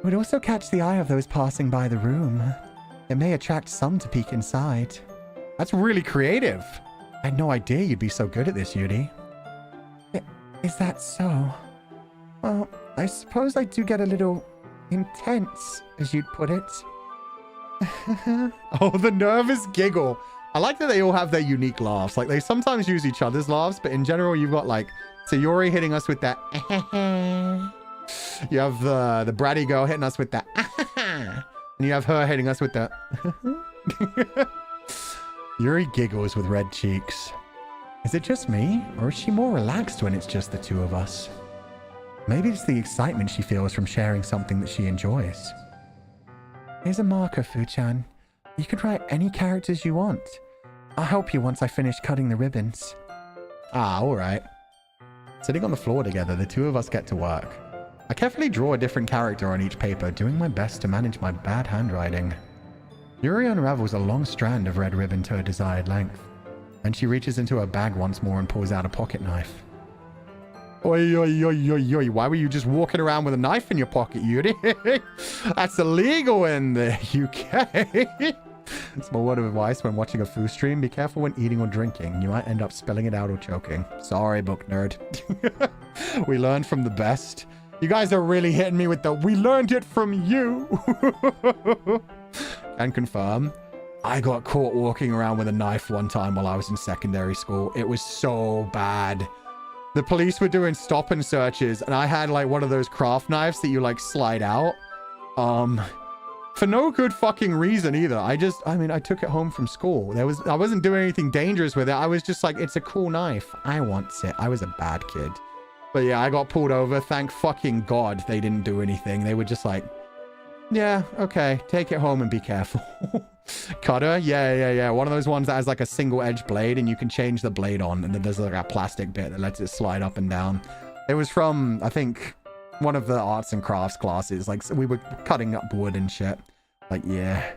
Would also catch the eye of those passing by the room. It may attract some to peek inside. That's really creative. I had no idea you'd be so good at this, Yuri. Is that so? Well, I suppose I do get a little intense, as you'd put it. Oh, the nervous giggle. I like that they all have their unique laughs. Like, they sometimes use each other's laughs, but in general, you've got, like, Sayori hitting us with that. You have the bratty girl hitting us with that. And you have her hitting us with that. Yuri giggles with red cheeks. Is it just me, or is she more relaxed when it's just the two of us? Maybe it's the excitement she feels from sharing something that she enjoys. Here's a marker, Fu-chan. You can write any characters you want. I'll help you once I finish cutting the ribbons. Ah, alright. Sitting on the floor together, the two of us get to work. I carefully draw a different character on each paper, doing my best to manage my bad handwriting. Yuri unravels a long strand of red ribbon to her desired length. Then she reaches into her bag once more and pulls out a pocket knife. Oi, oi, oi, oi, oi. Why were you just walking around with a knife in your pocket, Yuri? That's illegal in the UK. It's my word of advice when watching a food stream. Be careful when eating or drinking. You might end up spilling it out or choking. Sorry, book nerd. We learned from the best. You guys are really hitting me with the, we learned it from you. Can confirm. I got caught walking around with a knife one time while I was in secondary school. It was so bad. The police were doing stop and searches, and I had like one of those craft knives that you like slide out. For no good fucking reason either. I took it home from school. I wasn't doing anything dangerous with it. I was just like, it's a cool knife. I want it. I was a bad kid. But yeah, I got pulled over. Thank fucking God they didn't do anything. They were just like, yeah, okay, take it home and be careful. Cutter? Yeah. One of those ones that has like a single edge blade and you can change the blade on, and then there's like a plastic bit that lets it slide up and down. It was from, I think, one of the arts and crafts classes. Like, we were cutting up wood and shit. Like, yeah.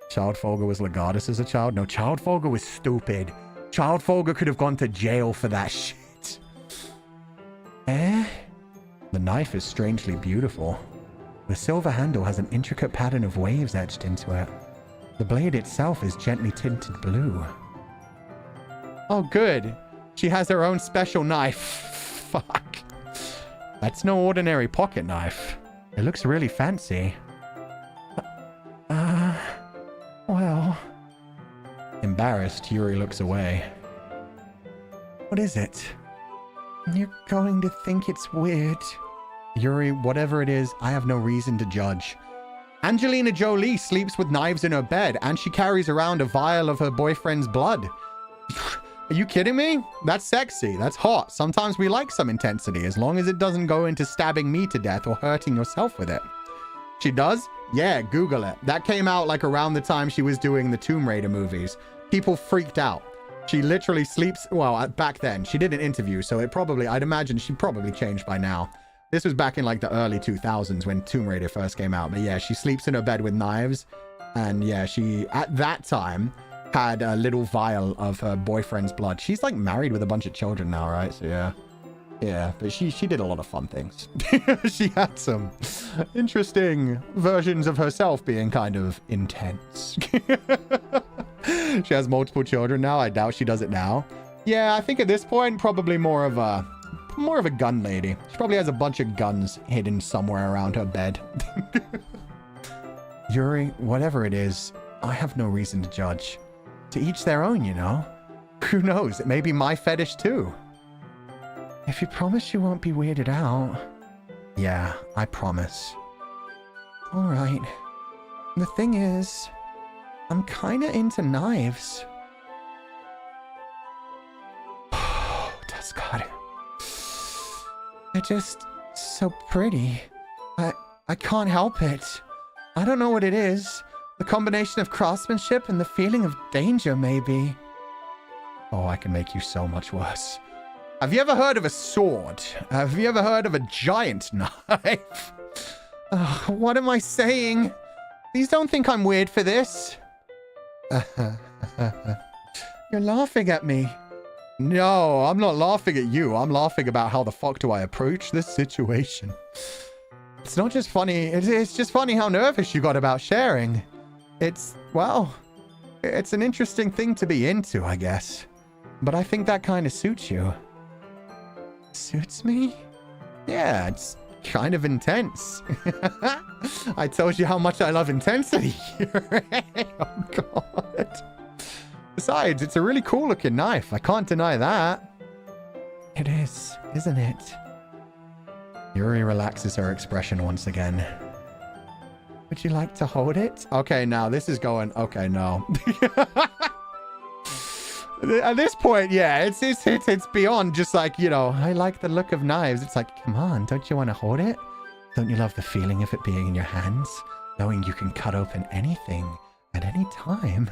Child Fulgur was Legatus as a child? No, Child Fulgur was stupid. Child Fulgur could have gone to jail for that shit. The knife is strangely beautiful. The silver handle has an intricate pattern of waves etched into it. The blade itself is gently tinted blue. Oh, good. She has her own special knife. Fuck. That's no ordinary pocket knife. It looks really fancy. Well... Embarrassed, Yuri looks away. What is it? You're going to think it's weird. Yuri, whatever it is, I have no reason to judge. Angelina Jolie sleeps with knives in her bed, and she carries around a vial of her boyfriend's blood. Are you kidding me? That's sexy. That's hot. Sometimes we like some intensity, as long as it doesn't go into stabbing me to death or hurting yourself with it. She does? Yeah, Google it. That came out like around the time she was doing the Tomb Raider movies. People freaked out. She literally sleeps... Well, back then, she did an interview, so I'd imagine she probably changed by now. This was back in like the early 2000s when Tomb Raider first came out. But yeah, she sleeps in her bed with knives. And yeah, she, at that time, had a little vial of her boyfriend's blood. She's like married with a bunch of children now, right? So yeah. Yeah, but she did a lot of fun things. She had some interesting versions of herself being kind of intense. She has multiple children now. I doubt she does it now. Yeah, I think at this point, probably more of a gun lady. She probably has a bunch of guns hidden somewhere around her bed. Yuri, whatever it is, I have no reason to judge. To each their own, you know? Who knows? It may be my fetish too. If you promise you won't be weirded out. Yeah, I promise. Alright. The thing is, I'm kinda into knives. Oh, that's got it. They're just so pretty. I can't help it. I don't know what it is. The combination of craftsmanship and the feeling of danger, maybe. Oh, I can make you so much worse. Have you ever heard of a sword? Have you ever heard of a giant knife? What am I saying? Please don't think I'm weird for this. You're laughing at me. No, I'm not laughing at you. I'm laughing about how the fuck do I approach this situation. It's not just funny. It's just funny how nervous you got about sharing. Well, it's an interesting thing to be into, I guess. But I think that kind of suits you. Suits me? Yeah, it's kind of intense. I told you how much I love intensity. Oh, God. Besides, it's a really cool looking knife. I can't deny that. It is, isn't it? Yuri relaxes her expression once again. Would you like to hold it? Okay, now this is going... Okay, no. At this point, yeah, it's beyond just like, you know, I like the look of knives. It's like, come on, don't you want to hold it? Don't you love the feeling of it being in your hands? Knowing you can cut open anything at any time?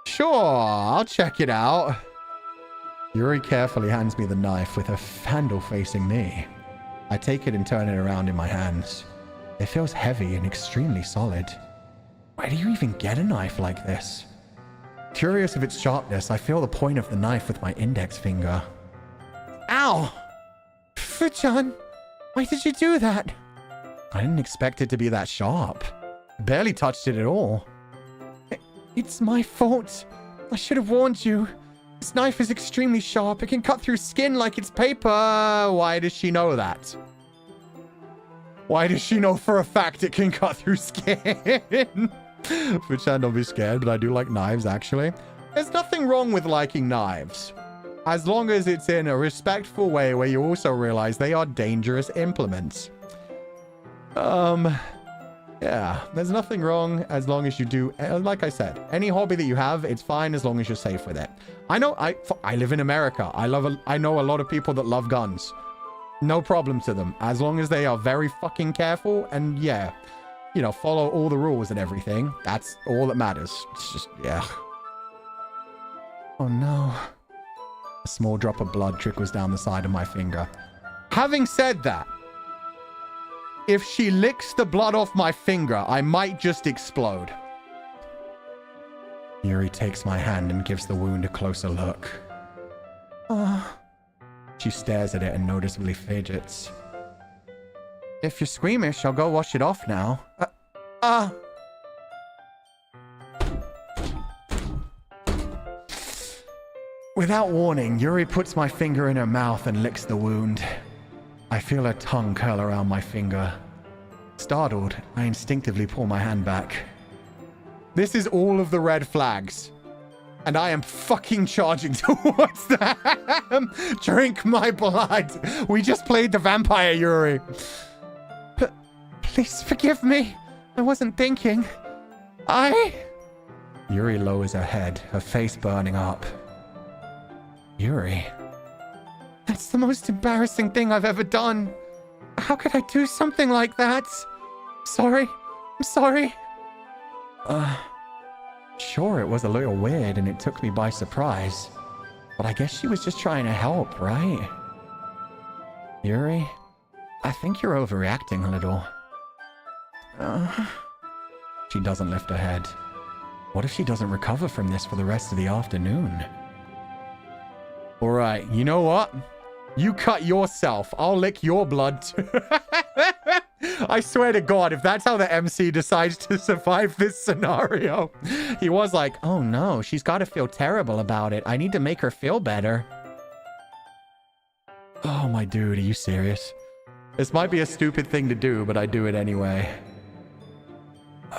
Sure, I'll check it out. Yuri carefully hands me the knife with her handle facing me. I take it and turn it around in my hands. It feels heavy and extremely solid. Where do you even get a knife like this? Curious of its sharpness, I feel the point of the knife with my index finger. Ow! Fuchan, why did you do that? I didn't expect it to be that sharp. I barely touched it at all. It's my fault. I should have warned you. This knife is extremely sharp. It can cut through skin like it's paper. Why does she know that? Why does she know for a fact it can cut through skin? Fuchan, don't be scared, but I do like knives, actually. There's nothing wrong with liking knives. As long as it's in a respectful way where you also realize they are dangerous implements. Yeah, there's nothing wrong as long as you do, like I said, any hobby that you have, it's fine as long as you're safe with it. I know, I live in America. I know a lot of people that love guns. No problem to them, as long as they are very fucking careful and, yeah, you know, follow all the rules and everything. That's all that matters. It's just, yeah. Oh no. A small drop of blood trickles down the side of my finger. Having said that, if she licks the blood off my finger, I might just explode. Yuri takes my hand and gives the wound a closer look. She stares at it and noticeably fidgets. If you're squeamish, I'll go wash it off now. Without warning, Yuri puts my finger in her mouth and licks the wound. I feel her tongue curl around my finger. Startled, I instinctively pull my hand back. This is all of the red flags. And I am fucking charging towards them. Drink my blood. We just played the vampire, Yuri. Please forgive me. I wasn't thinking. Yuri lowers her head, her face burning up. Yuri. That's the most embarrassing thing I've ever done. How could I do something like that? Sorry. I'm sorry. Sure, it was a little weird and it took me by surprise. But I guess she was just trying to help, right? Yuri, I think you're overreacting a little. She doesn't lift her head. What if she doesn't recover from this for the rest of the afternoon? All right, you know what? You cut yourself. I'll lick your blood too. I swear to God, if that's how the MC decides to survive this scenario. He was like, oh no, she's got to feel terrible about it. I need to make her feel better. Oh, my dude, are you serious? This might be a stupid thing to do, but I do it anyway.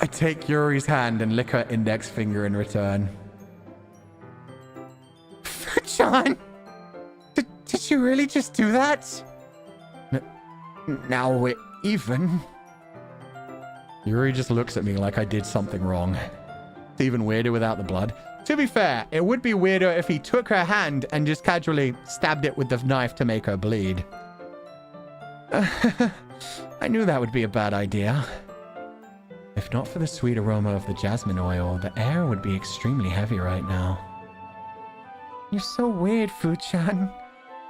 I take Yuri's hand and lick her index finger in return. John, did you really just do that? Now we're even. Yuri just looks at me like I did something wrong. It's even weirder without the blood. To be fair, it would be weirder if he took her hand and just casually stabbed it with the knife to make her bleed. I knew that would be a bad idea. If not for the sweet aroma of the jasmine oil, the air would be extremely heavy right now. You're so weird, Fu-chan.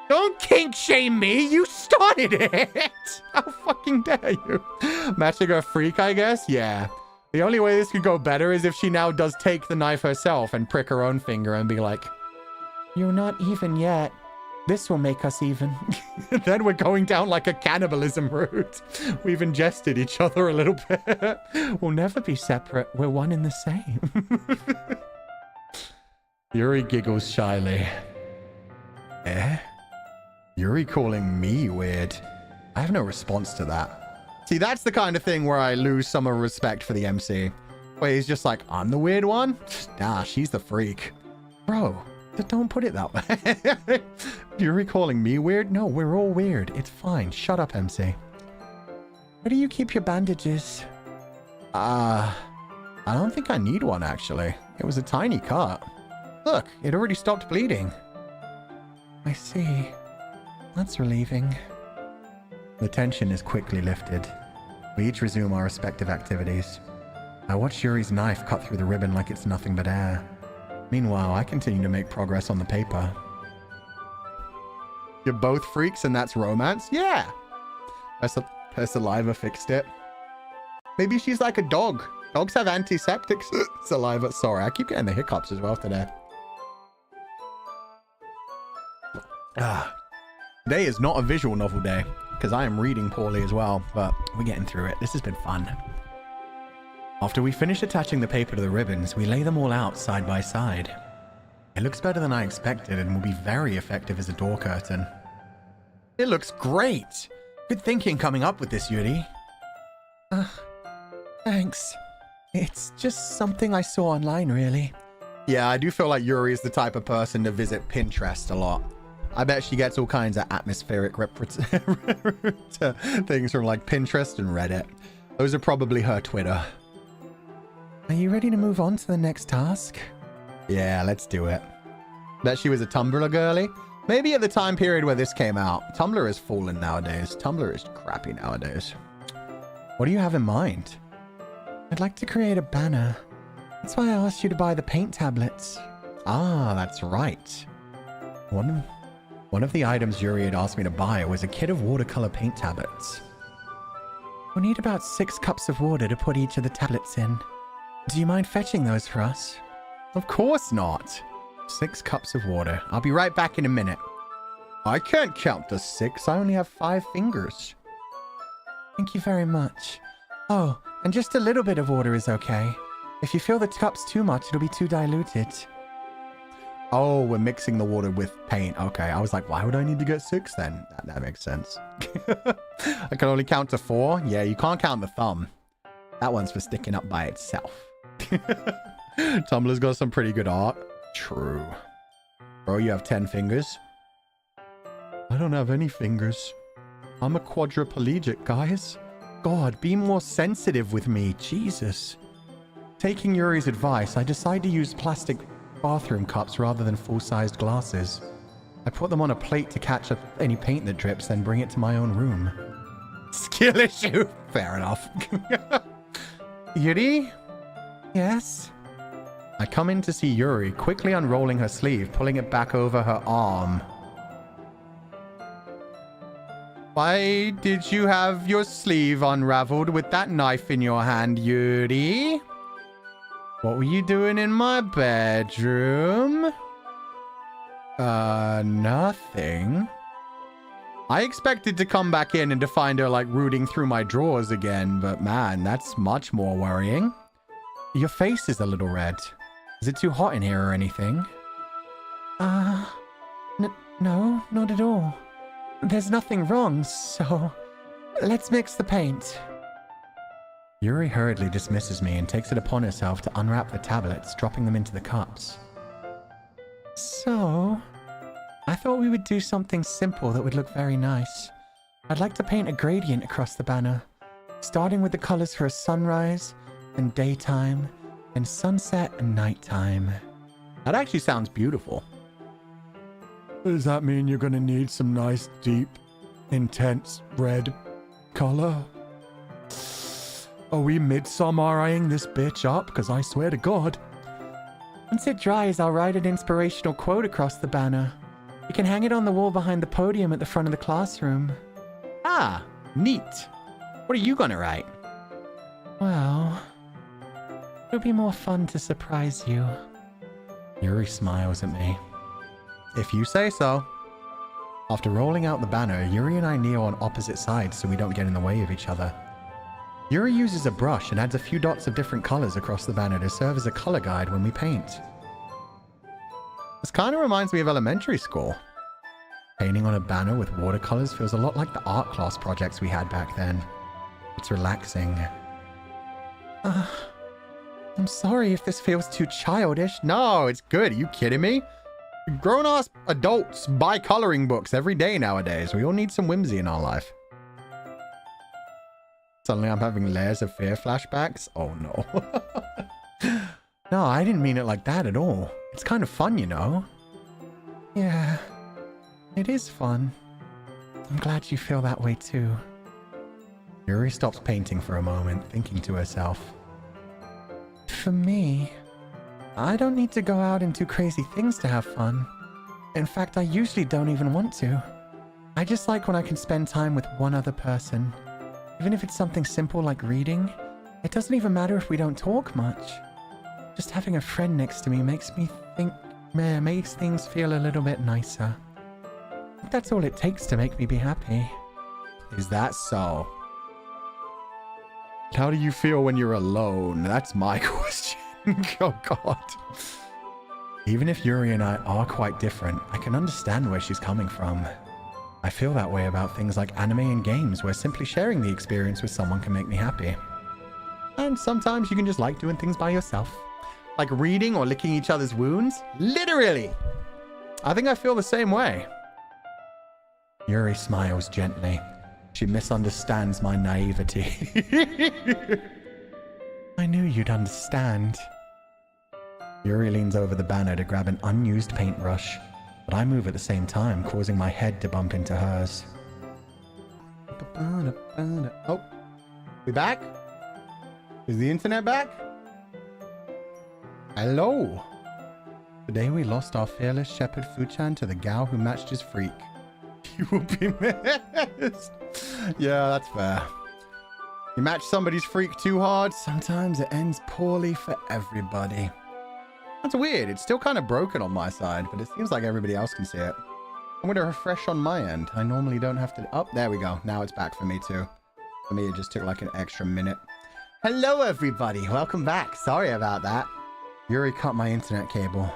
Don't kink shame me! You started it! How fucking dare you? Matching a freak, I guess? Yeah. The only way this could go better is if she now does take the knife herself and prick her own finger and be like, you're not even yet. This will make us even. Then we're going down like a cannibalism route. We've ingested each other a little bit. We'll never be separate. We're one and the same. Yuri giggles shyly. Eh? Yuri calling me weird? I have no response to that. See, that's the kind of thing where I lose some of respect for the MC. Where he's just like, I'm the weird one? Nah, she's the freak. Bro, don't put it that way. Yuri calling me weird? No, we're all weird. It's fine. Shut up, MC. Where do you keep your bandages? I don't think I need one, actually. It was a tiny cut. Look, it already stopped bleeding. I see. That's relieving. The tension is quickly lifted. We each resume our respective activities. I watch Yuri's knife cut through the ribbon like it's nothing but air. Meanwhile, I continue to make progress on the paper. You're both freaks and that's romance? Yeah! Her saliva fixed it. Maybe she's like a dog. Dogs have antiseptic saliva. Sorry, I keep getting the hiccups as well today. Today is not a visual novel day, because I am reading poorly as well, but we're getting through it. This has been fun. After we finish attaching the paper to the ribbons, we lay them all out side by side. It looks better than I expected and will be very effective as a door curtain. It looks great! Good thinking coming up with this, Yuri. Thanks. It's just something I saw online, really. Yeah, I do feel like Yuri is the type of person to visit Pinterest a lot. I bet she gets all kinds of atmospheric things from like Pinterest and Reddit. Those are probably her Twitter. Are you ready to move on to the next task? Yeah, let's do it. Bet she was a Tumblr girly. Maybe at the time period where this came out. Tumblr has fallen nowadays. Tumblr is crappy nowadays. What do you have in mind? I'd like to create a banner. That's why I asked you to buy the paint tablets. Ah, that's right. One of the items Yuri had asked me to buy was a kit of watercolor paint tablets. We'll need about 6 cups of water to put each of the tablets in. Do you mind fetching those for us? Of course not. 6 cups of water. I'll be right back in a minute. I can't count to 6. I only have 5 fingers. Thank you very much. Oh, and just a little bit of water is okay. If you fill the cups too much, it'll be too diluted. Oh, we're mixing the water with paint. Okay, I was like, why would I need to get 6 then? That makes sense. I can only count to 4. Yeah, you can't count the thumb. That one's for sticking up by itself. Tumblr's got some pretty good art. True. Bro, you have 10 fingers? I don't have any fingers. I'm a quadriplegic, guys. God, be more sensitive with me. Jesus. Taking Yuri's advice, I decide to use plastic bathroom cups rather than full-sized glasses. I put them on a plate to catch up any paint that drips, then bring it to my own room. Skill issue. Fair enough. Yuri? Yes? I come in to see Yuri, quickly unrolling her sleeve, pulling it back over her arm. Why did you have your sleeve unraveled with that knife in your hand, Yuri? What were you doing in my bedroom? Nothing. I expected to come back in and to find her like rooting through my drawers again, but man, that's much more worrying. Your face is a little red. Is it too hot in here or anything? No, not at all. There's nothing wrong, so let's mix the paint. Yuri hurriedly dismisses me and takes it upon herself to unwrap the tablets, dropping them into the cups. So, I thought we would do something simple that would look very nice. I'd like to paint a gradient across the banner, starting with the colors for a sunrise, and daytime, and sunset and nighttime. That actually sounds beautiful. Does that mean you're gonna need some nice, deep, intense red color? Are we midsummer-eyeing this bitch up? Because I swear to God. Once it dries, I'll write an inspirational quote across the banner. You can hang it on the wall behind the podium at the front of the classroom. Ah, neat. What are you gonna write? Well, it'll be more fun to surprise you. Yuri smiles at me. If you say so. After rolling out the banner, Yuri and I kneel on opposite sides so we don't get in the way of each other. Yuri uses a brush and adds a few dots of different colors across the banner to serve as a color guide when we paint. This kind of reminds me of elementary school. Painting on a banner with watercolors feels a lot like the art class projects we had back then. It's relaxing. I'm sorry if this feels too childish. No, it's good. Are you kidding me? Grown-ass adults buy coloring books every day nowadays. We all need some whimsy in our life. Suddenly I'm having layers of fear flashbacks. Oh no. No, I didn't mean it like that at all. It's kind of fun, you know. Yeah, it is fun. I'm glad you feel that way too. Yuri stops painting for a moment, thinking to herself. For me, I don't need to go out and do crazy things to have fun. In fact, I usually don't even want to. I just like when I can spend time with one other person. Even if it's something simple like reading, it doesn't even matter if we don't talk much. Just having a friend next to me makes things feel a little bit nicer. That's all it takes to make me be happy. Is that so? How do you feel when you're alone? That's my question. Oh God. Even if Yuri and I are quite different, I can understand where she's coming from. I feel that way about things like anime and games, where simply sharing the experience with someone can make me happy. And sometimes you can just like doing things by yourself. Like reading or licking each other's wounds. Literally! I think I feel the same way. Yuri smiles gently. She misunderstands my naivety. I knew you'd understand. Yuri leans over the banner to grab an unused paintbrush, but I move at the same time, causing my head to bump into hers. Oh, we back? Is the internet back? Hello. Today we lost our fearless shepherd Fuchan to the gal who matched his freak. You will be missed. Yeah, that's fair. You match somebody's freak too hard, sometimes it ends poorly for everybody. That's weird. It's still kind of broken on my side, but it seems like everybody else can see it. I'm going to refresh on my end. I normally don't have to... Oh, there we go. Now it's back for me too. For me, it just took like an extra minute. Hello, everybody. Welcome back. Sorry about that. Yuri cut my internet cable.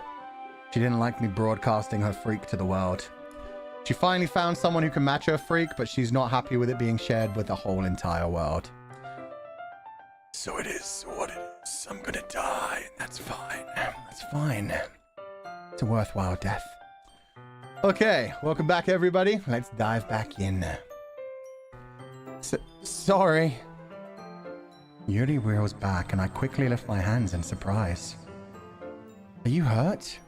She didn't like me broadcasting her freak to the world. She finally found someone who can match her freak, but she's not happy with it being shared with the whole entire world. So it is what it is. I'm gonna die, and that's fine. That's fine. It's a worthwhile death. Okay, welcome back, everybody. Let's dive back in. Sorry. Yuri wheels back, and I quickly lift my hands in surprise. Are you hurt?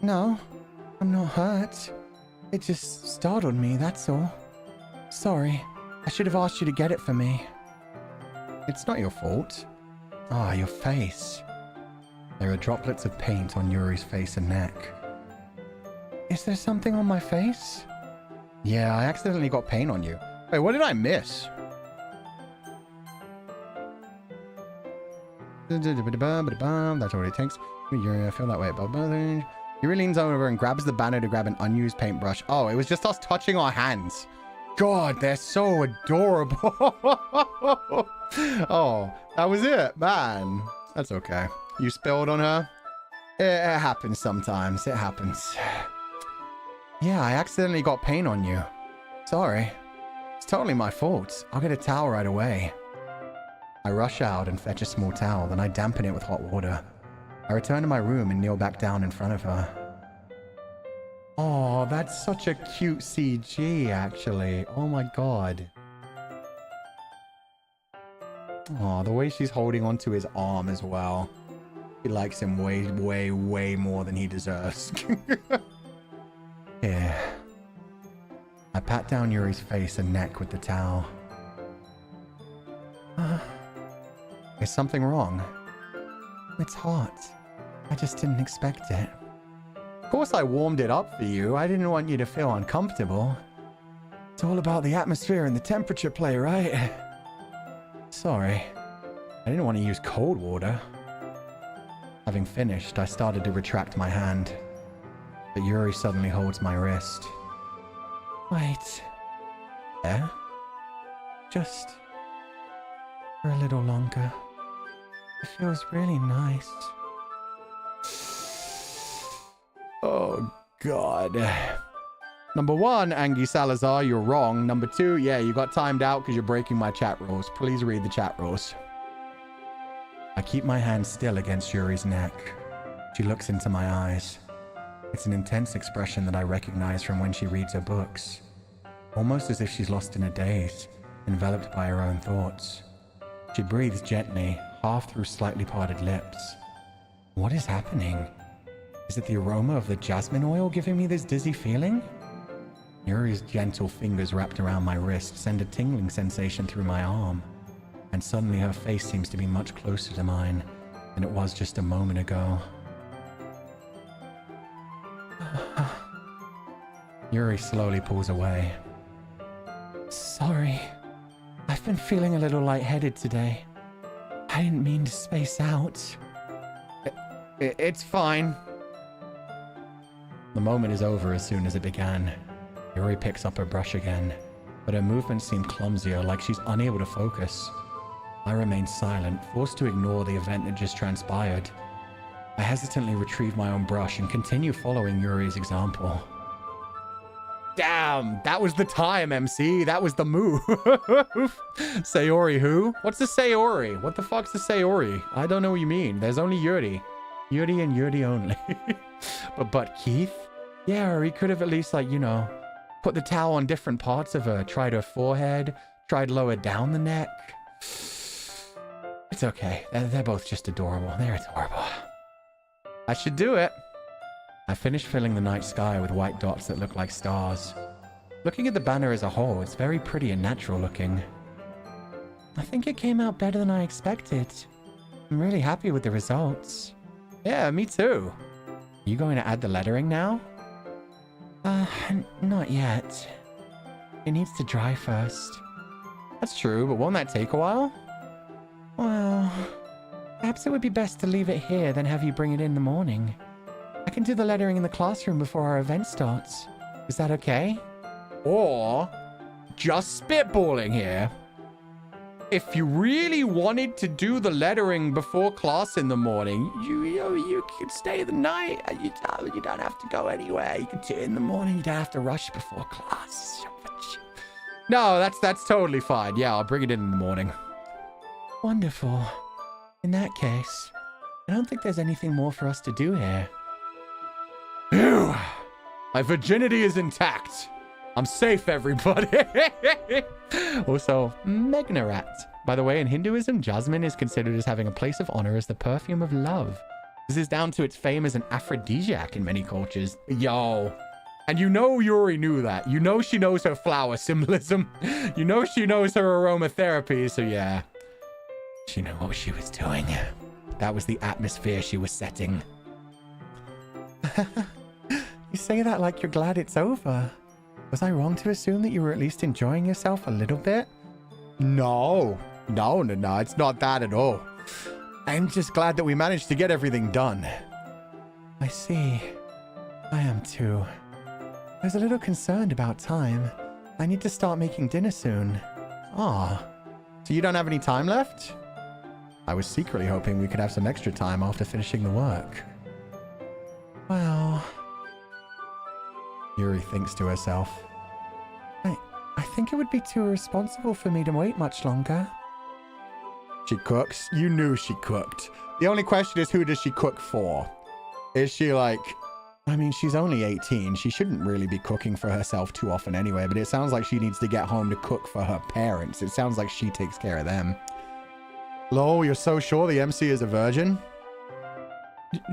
No, I'm not hurt. It just startled me, that's all. Sorry, I should have asked you to get it for me. It's not your fault. Ah, your face. There are droplets of paint on Yuri's face and neck. Is there something on my face? Yeah, I accidentally got paint on you. Wait, what did I miss? That's all it takes. I feel that way about buzzing. Yuri leans over and grabs the banner to grab an unused paintbrush. Oh, it was just us touching our hands. God, they're so adorable. Oh, that was it, man. That's okay. You spilled on her? It happens sometimes. It happens. Yeah, I accidentally got paint on you. Sorry. It's totally my fault. I'll get a towel right away. I rush out and fetch a small towel, then I dampen it with hot water. I return to my room and kneel back down in front of her. Oh, that's such a cute CG, actually. Oh my god. Oh, the way she's holding onto his arm as well. He likes him way, way, way more than he deserves. Here. I pat down Yuri's face and neck with the towel. Is something wrong? It's hot. I just didn't expect it. Of course I warmed it up for you. I didn't want you to feel uncomfortable. It's all about the atmosphere and the temperature play, right? Sorry. I didn't want to use cold water. Having finished, I started to retract my hand. But Yuri suddenly holds my wrist. Wait. Yeah? Just for a little longer. It feels really nice. Oh, God. Number one, Angie Salazar, you're wrong. Number two, yeah, you got timed out because you're breaking my chat rules. Please read the chat rules. I keep my hand still against Yuri's neck. She looks into my eyes. It's an intense expression that I recognize from when she reads her books. Almost as if she's lost in a daze, enveloped by her own thoughts. She breathes gently, half through slightly parted lips. What is happening? Is it the aroma of the jasmine oil giving me this dizzy feeling? Yuri's gentle fingers wrapped around my wrist send a tingling sensation through my arm, and suddenly her face seems to be much closer to mine than it was just a moment ago. Yuri slowly pulls away. Sorry. I've been feeling a little lightheaded today. I didn't mean to space out. It's fine. The moment is over as soon as it began. Yuri picks up her brush again, but her movements seem clumsier, like she's unable to focus. I remain silent, forced to ignore the event that just transpired. I hesitantly retrieve my own brush and continue following Yuri's example. Damn, that was the time, MC. That was the move. Sayori who? What's a Sayori? What the fuck's a Sayori? I don't know what you mean. There's only Yuri. Yuri and Yuri only. but Keith? Yeah, or he could have at least, like, you know, put the towel on different parts of her. Tried her forehead. Tried lower down the neck. It's okay. They're both just adorable. They're adorable. I should do it. I finished filling the night sky with white dots that look like stars. Looking at the banner as a whole, it's very pretty and natural looking. I think it came out better than I expected. I'm really happy with the results. Yeah, me too. You going to add the lettering now? Not yet. It needs to dry first. That's true, but won't that take a while? Well, perhaps it would be best to leave it here, then have you bring it in the morning. I can do the lettering in the classroom before our event starts. Is that okay? Or, just spitballing here, if you really wanted to do the lettering before class in the morning, you could stay the night. You don't have to go anywhere. You can do it in the morning. You don't have to rush before class. No, that's totally fine. Yeah, I'll bring it in the morning. Wonderful. In that case, I don't think there's anything more for us to do here. Phew. My virginity is intact. I'm safe, everybody. Also, Megnarat. By the way, in Hinduism, jasmine is considered as having a place of honor as the perfume of love. This is down to its fame as an aphrodisiac in many cultures. Yo. And you know Yuri knew that. You know she knows her flower symbolism. You know she knows her aromatherapy, so yeah. She knew what she was doing. That was the atmosphere she was setting. You say that like you're glad it's over. Was I wrong to assume that you were at least enjoying yourself a little bit? No, it's not that at all. I'm just glad that we managed to get everything done. I see. I am too. I was a little concerned about time. I need to start making dinner soon. Ah, so you don't have any time left? I was secretly hoping we could have some extra time after finishing the work. Well... Yuri thinks to herself. I think it would be too irresponsible for me to wait much longer. She cooks? You knew she cooked. The only question is, who does she cook for? Is she like... I mean, she's only 18. She shouldn't really be cooking for herself too often anyway, but it sounds like she needs to get home to cook for her parents. It sounds like she takes care of them. Lol, you're so sure the MC is a virgin?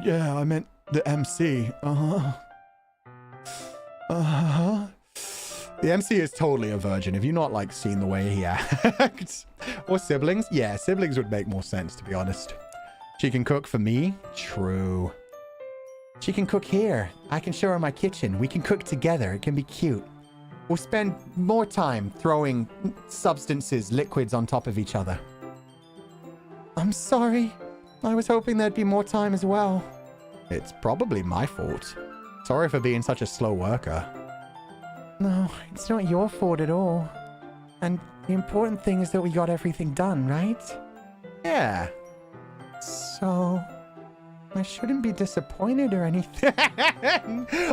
Yeah, I meant the MC. Uh-huh. Uh-huh. The MC is totally a virgin. Have you not, like, seen the way he acts? Or siblings? Yeah, siblings would make more sense, to be honest. She can cook for me? True. She can cook here. I can show her my kitchen. We can cook together. It can be cute. We'll spend more time throwing substances, liquids on top of each other. I'm sorry. I was hoping there'd be more time as well. It's probably my fault. Sorry for being such a slow worker. No, it's not your fault at all. And the important thing is that we got everything done, right? Yeah. So, I shouldn't be disappointed or anything.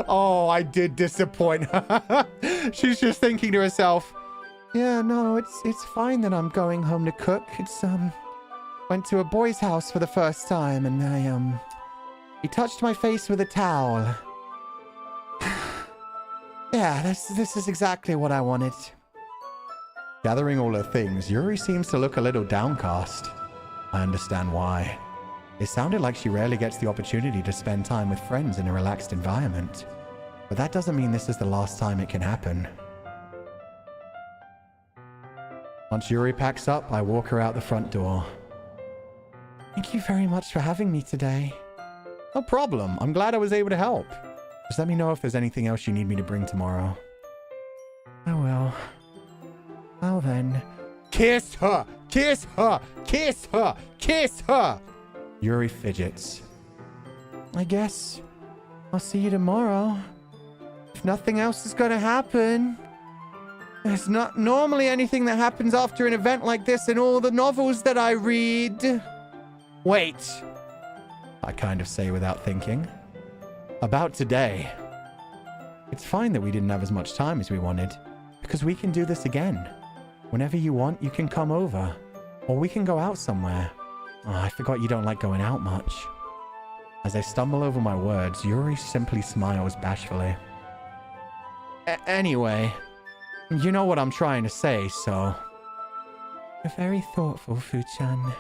Oh, I did disappoint her. She's just thinking to herself, yeah, no, it's fine that I'm going home to cook. It's, went to a boy's house for the first time and he touched my face with a towel. Yeah, this is exactly what I wanted. Gathering all her things, Yuri seems to look a little downcast. I understand why. It sounded like she rarely gets the opportunity to spend time with friends in a relaxed environment. But that doesn't mean this is the last time it can happen. Once Yuri packs up, I walk her out the front door. Thank you very much for having me today. No problem. I'm glad I was able to help. Just let me know if there's anything else you need me to bring tomorrow. I will. Well then. Kiss her! Kiss her! Kiss her! Kiss her! Yuri fidgets. I guess I'll see you tomorrow. If nothing else is gonna happen. There's not normally anything that happens after an event like this in all the novels that I read. Wait. I kind of say without thinking. About today. It's fine that we didn't have as much time as we wanted, because we can do this again. Whenever you want, you can come over. Or we can go out somewhere. Oh, I forgot you don't like going out much. As I stumble over my words, Yuri simply smiles bashfully. Anyway, you know what I'm trying to say, so... You're very thoughtful, Fu-chan.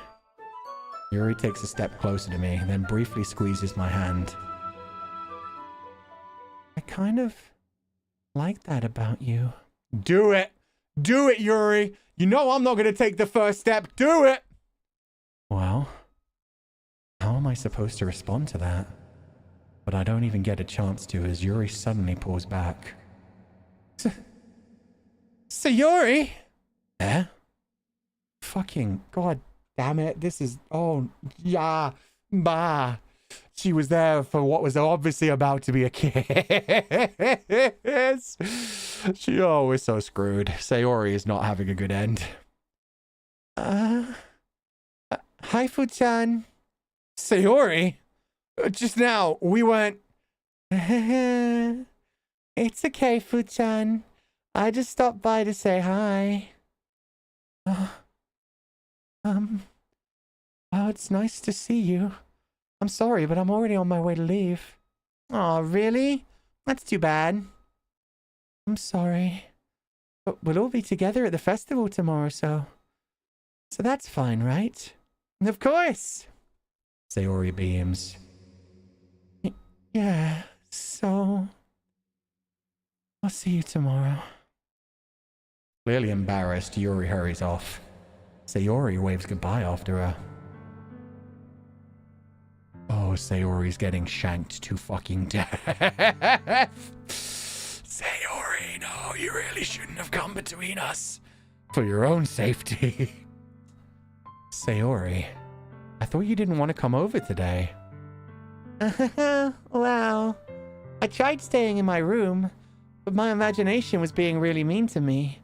Yuri takes a step closer to me, then briefly squeezes my hand. I kind of like that about you. Do it! Do it, Yuri! You know I'm not going to take the first step. Do it! Well, how am I supposed to respond to that? But I don't even get a chance to as Yuri suddenly pulls back. Sayori? Eh? Fucking god damn it. This is... Oh, yeah. Bah. She was there for what was obviously about to be a kiss. We're so screwed. Sayori is not having a good end. Hi, Fu-chan. Sayori? Just now, we went... It's okay, Fu-chan. I just stopped by to say hi. Well, it's nice to see you. I'm sorry, but I'm already on my way to leave. Aw, really? That's too bad. I'm sorry. But we'll all be together at the festival tomorrow, so that's fine, right? Of course! Sayori beams. Yeah, so... I'll see you tomorrow. Clearly embarrassed, Yuri hurries off. Sayori waves goodbye after her. Oh, Sayori's getting shanked to fucking death. Sayori, no, you really shouldn't have come between us. For your own safety. Sayori, I thought you didn't want to come over today. Well, I tried staying in my room, but my imagination was being really mean to me.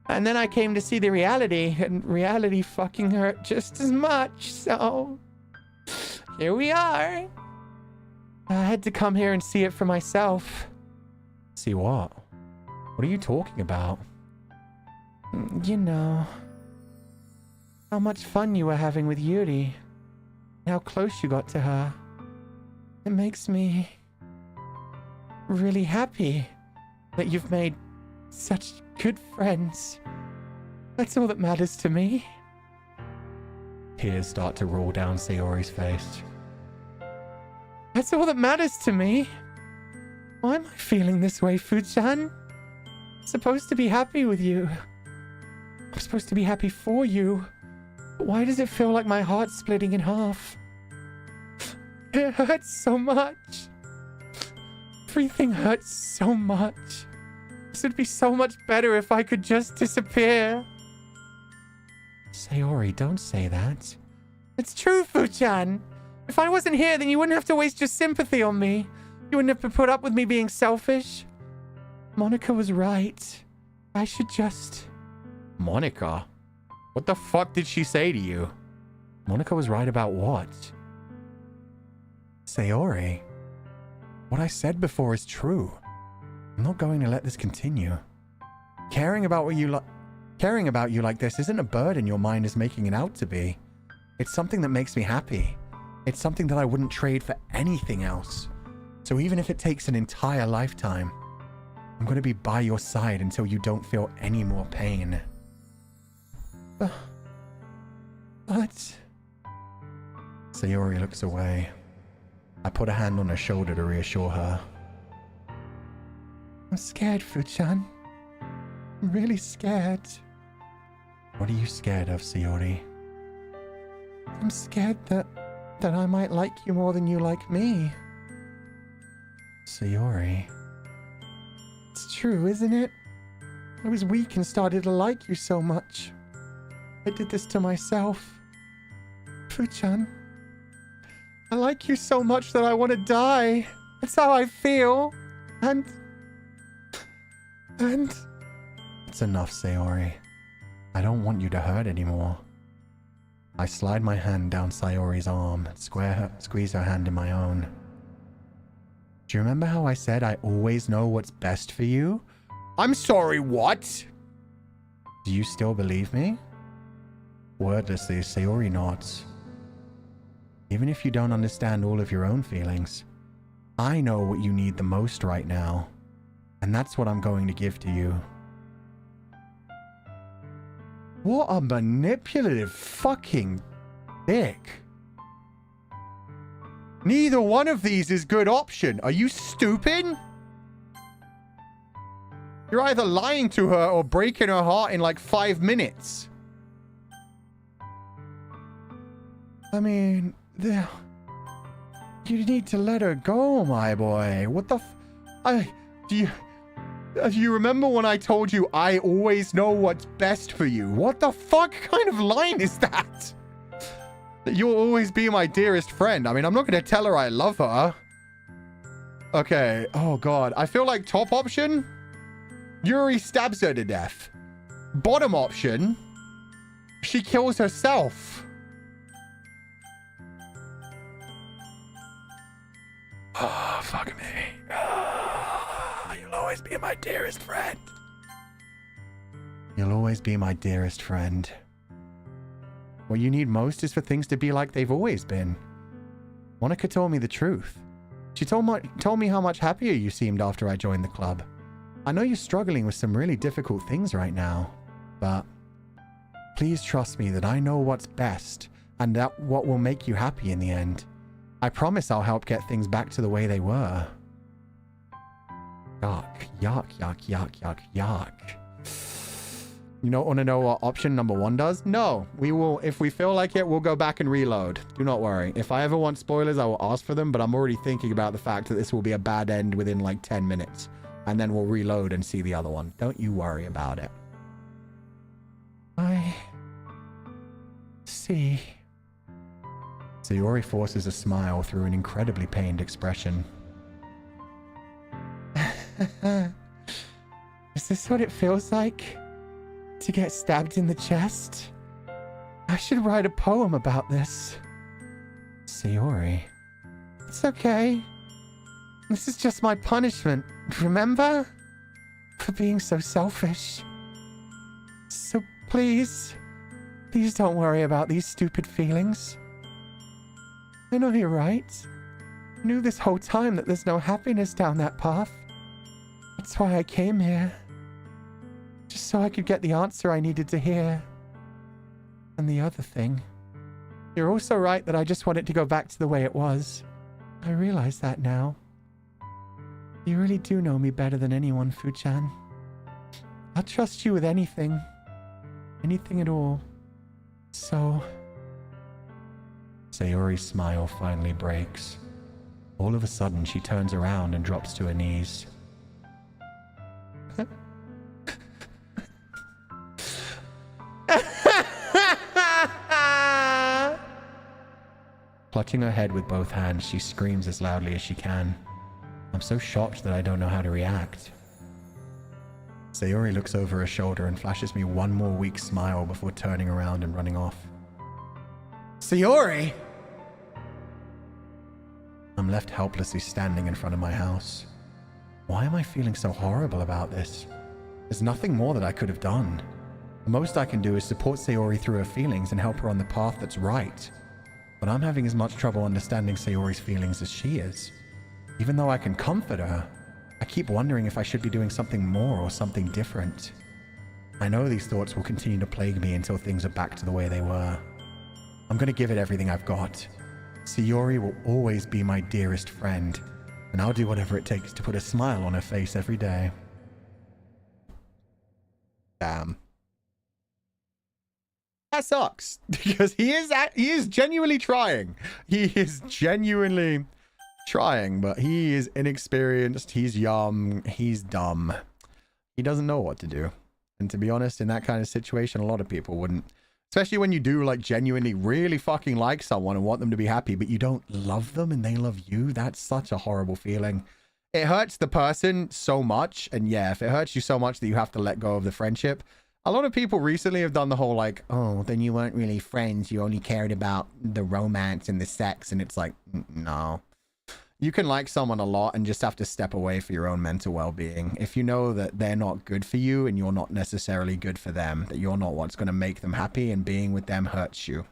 And then I came to see the reality, and reality fucking hurt just as much, so here we are. I had to come here and see it for myself. See what? What are you talking about? You know, how much fun you were having with Yuri, and how close you got to her. It makes me really happy that you've made such good friends. That's all that matters to me. Tears start to roll down Sayori's face. That's all that matters to me. Why am I feeling this way, Fu-chan? I'm supposed to be happy with you. I'm supposed to be happy for you. But why does it feel like my heart's splitting in half? It hurts so much. Everything hurts so much. This would be so much better if I could just disappear. Sayori, don't say that. It's true, Fu-chan. If I wasn't here, then you wouldn't have to waste your sympathy on me. You wouldn't have to put up with me being selfish. Monica was right. I should just... Monica? What the fuck did she say to you? Monica was right about what? Sayori, what I said before is true. I'm not going to let this continue. Caring about you like this isn't a burden your mind is making it out to be. It's something that makes me happy. It's something that I wouldn't trade for anything else. So even if it takes an entire lifetime, I'm going to be by your side until you don't feel any more pain. But... Sayori looks away. I put a hand on her shoulder to reassure her. I'm scared, Fu-chan. I'm really scared. What are you scared of, Sayori? I'm scared that I might like you more than you like me. Sayori. It's true, isn't it? I was weak and started to like you so much. I did this to myself. Fu-chan, I like you so much that I want to die. That's how I feel. And... It's enough, Sayori. I don't want you to hurt anymore. I slide my hand down Sayori's arm and squeeze her hand in my own. Do you remember how I said I always know what's best for you? I'm sorry, what? Do you still believe me? Wordlessly, Sayori nods. Even if you don't understand all of your own feelings, I know what you need the most right now, and that's what I'm going to give to you. What a manipulative fucking dick. Neither one of these is good option. Are you stupid? You're either lying to her or breaking her heart in like 5 minutes. I mean, you need to let her go, my boy. What the Do you remember when I told you I always know what's best for you? What the fuck kind of line is that? That you'll always be my dearest friend. I mean, I'm not going to tell her I love her. Okay. Oh, God. I feel like top option, Yuri stabs her to death. Bottom option, she kills herself. Oh, fuck me. You'll always be my dearest friend. You'll always be my dearest friend. What you need most is for things to be like they've always been. Monica told me the truth. She told me how much happier you seemed after I joined the club. I know you're struggling with some really difficult things right now, but please trust me that I know what's best and that what will make you happy in the end. I promise I'll help get things back to the way they were. Yuck, yuck, yuck, yuck, yuck, yuck. You don't want to know what option number 1 does? No, we will, if we feel like it, we'll go back and reload. Do not worry. If I ever want spoilers, I will ask for them, but I'm already thinking about the fact that this will be a bad end within like 10 minutes. And then we'll reload and see the other one. Don't you worry about it. I see. Sayori forces a smile through an incredibly pained expression. Is this what it feels like? To get stabbed in the chest? I should write a poem about this. Sayori. It's okay. This is just my punishment, remember? For being so selfish. So please don't worry about these stupid feelings. I know you're right. I knew this whole time that there's no happiness down that path. That's why I came here. Just so I could get the answer I needed to hear. And the other thing. You're also right that I just want it to go back to the way it was. I realize that now. You really do know me better than anyone, Fu-chan. I'll trust you with anything. Anything at all. So... Sayori's smile finally breaks. All of a sudden, she turns around and drops to her knees. Clutching her head with both hands, she screams as loudly as she can. I'm so shocked that I don't know how to react. Sayori looks over her shoulder and flashes me one more weak smile before turning around and running off. Sayori! I'm left helplessly standing in front of my house. Why am I feeling so horrible about this? There's nothing more that I could have done. The most I can do is support Sayori through her feelings and help her on the path that's right. But I'm having as much trouble understanding Sayori's feelings as she is. Even though I can comfort her, I keep wondering if I should be doing something more or something different. I know these thoughts will continue to plague me until things are back to the way they were. I'm going to give it everything I've got. Sayori will always be my dearest friend, and I'll do whatever it takes to put a smile on her face every day. Damn. That sucks, because he is genuinely trying. He is genuinely trying, but he is inexperienced, he's young, he's dumb. He doesn't know what to do. And to be honest, in that kind of situation, a lot of people wouldn't. Especially when you do like genuinely really fucking like someone and want them to be happy, but you don't love them and they love you. That's such a horrible feeling. It hurts the person so much. And yeah, if it hurts you so much that you have to let go of the friendship, a lot of people recently have done the whole like, oh, then you weren't really friends. You only cared about the romance and the sex. And it's like, no. You can like someone a lot and just have to step away for your own mental well-being. If you know that they're not good for you and you're not necessarily good for them, that you're not what's going to make them happy and being with them hurts you,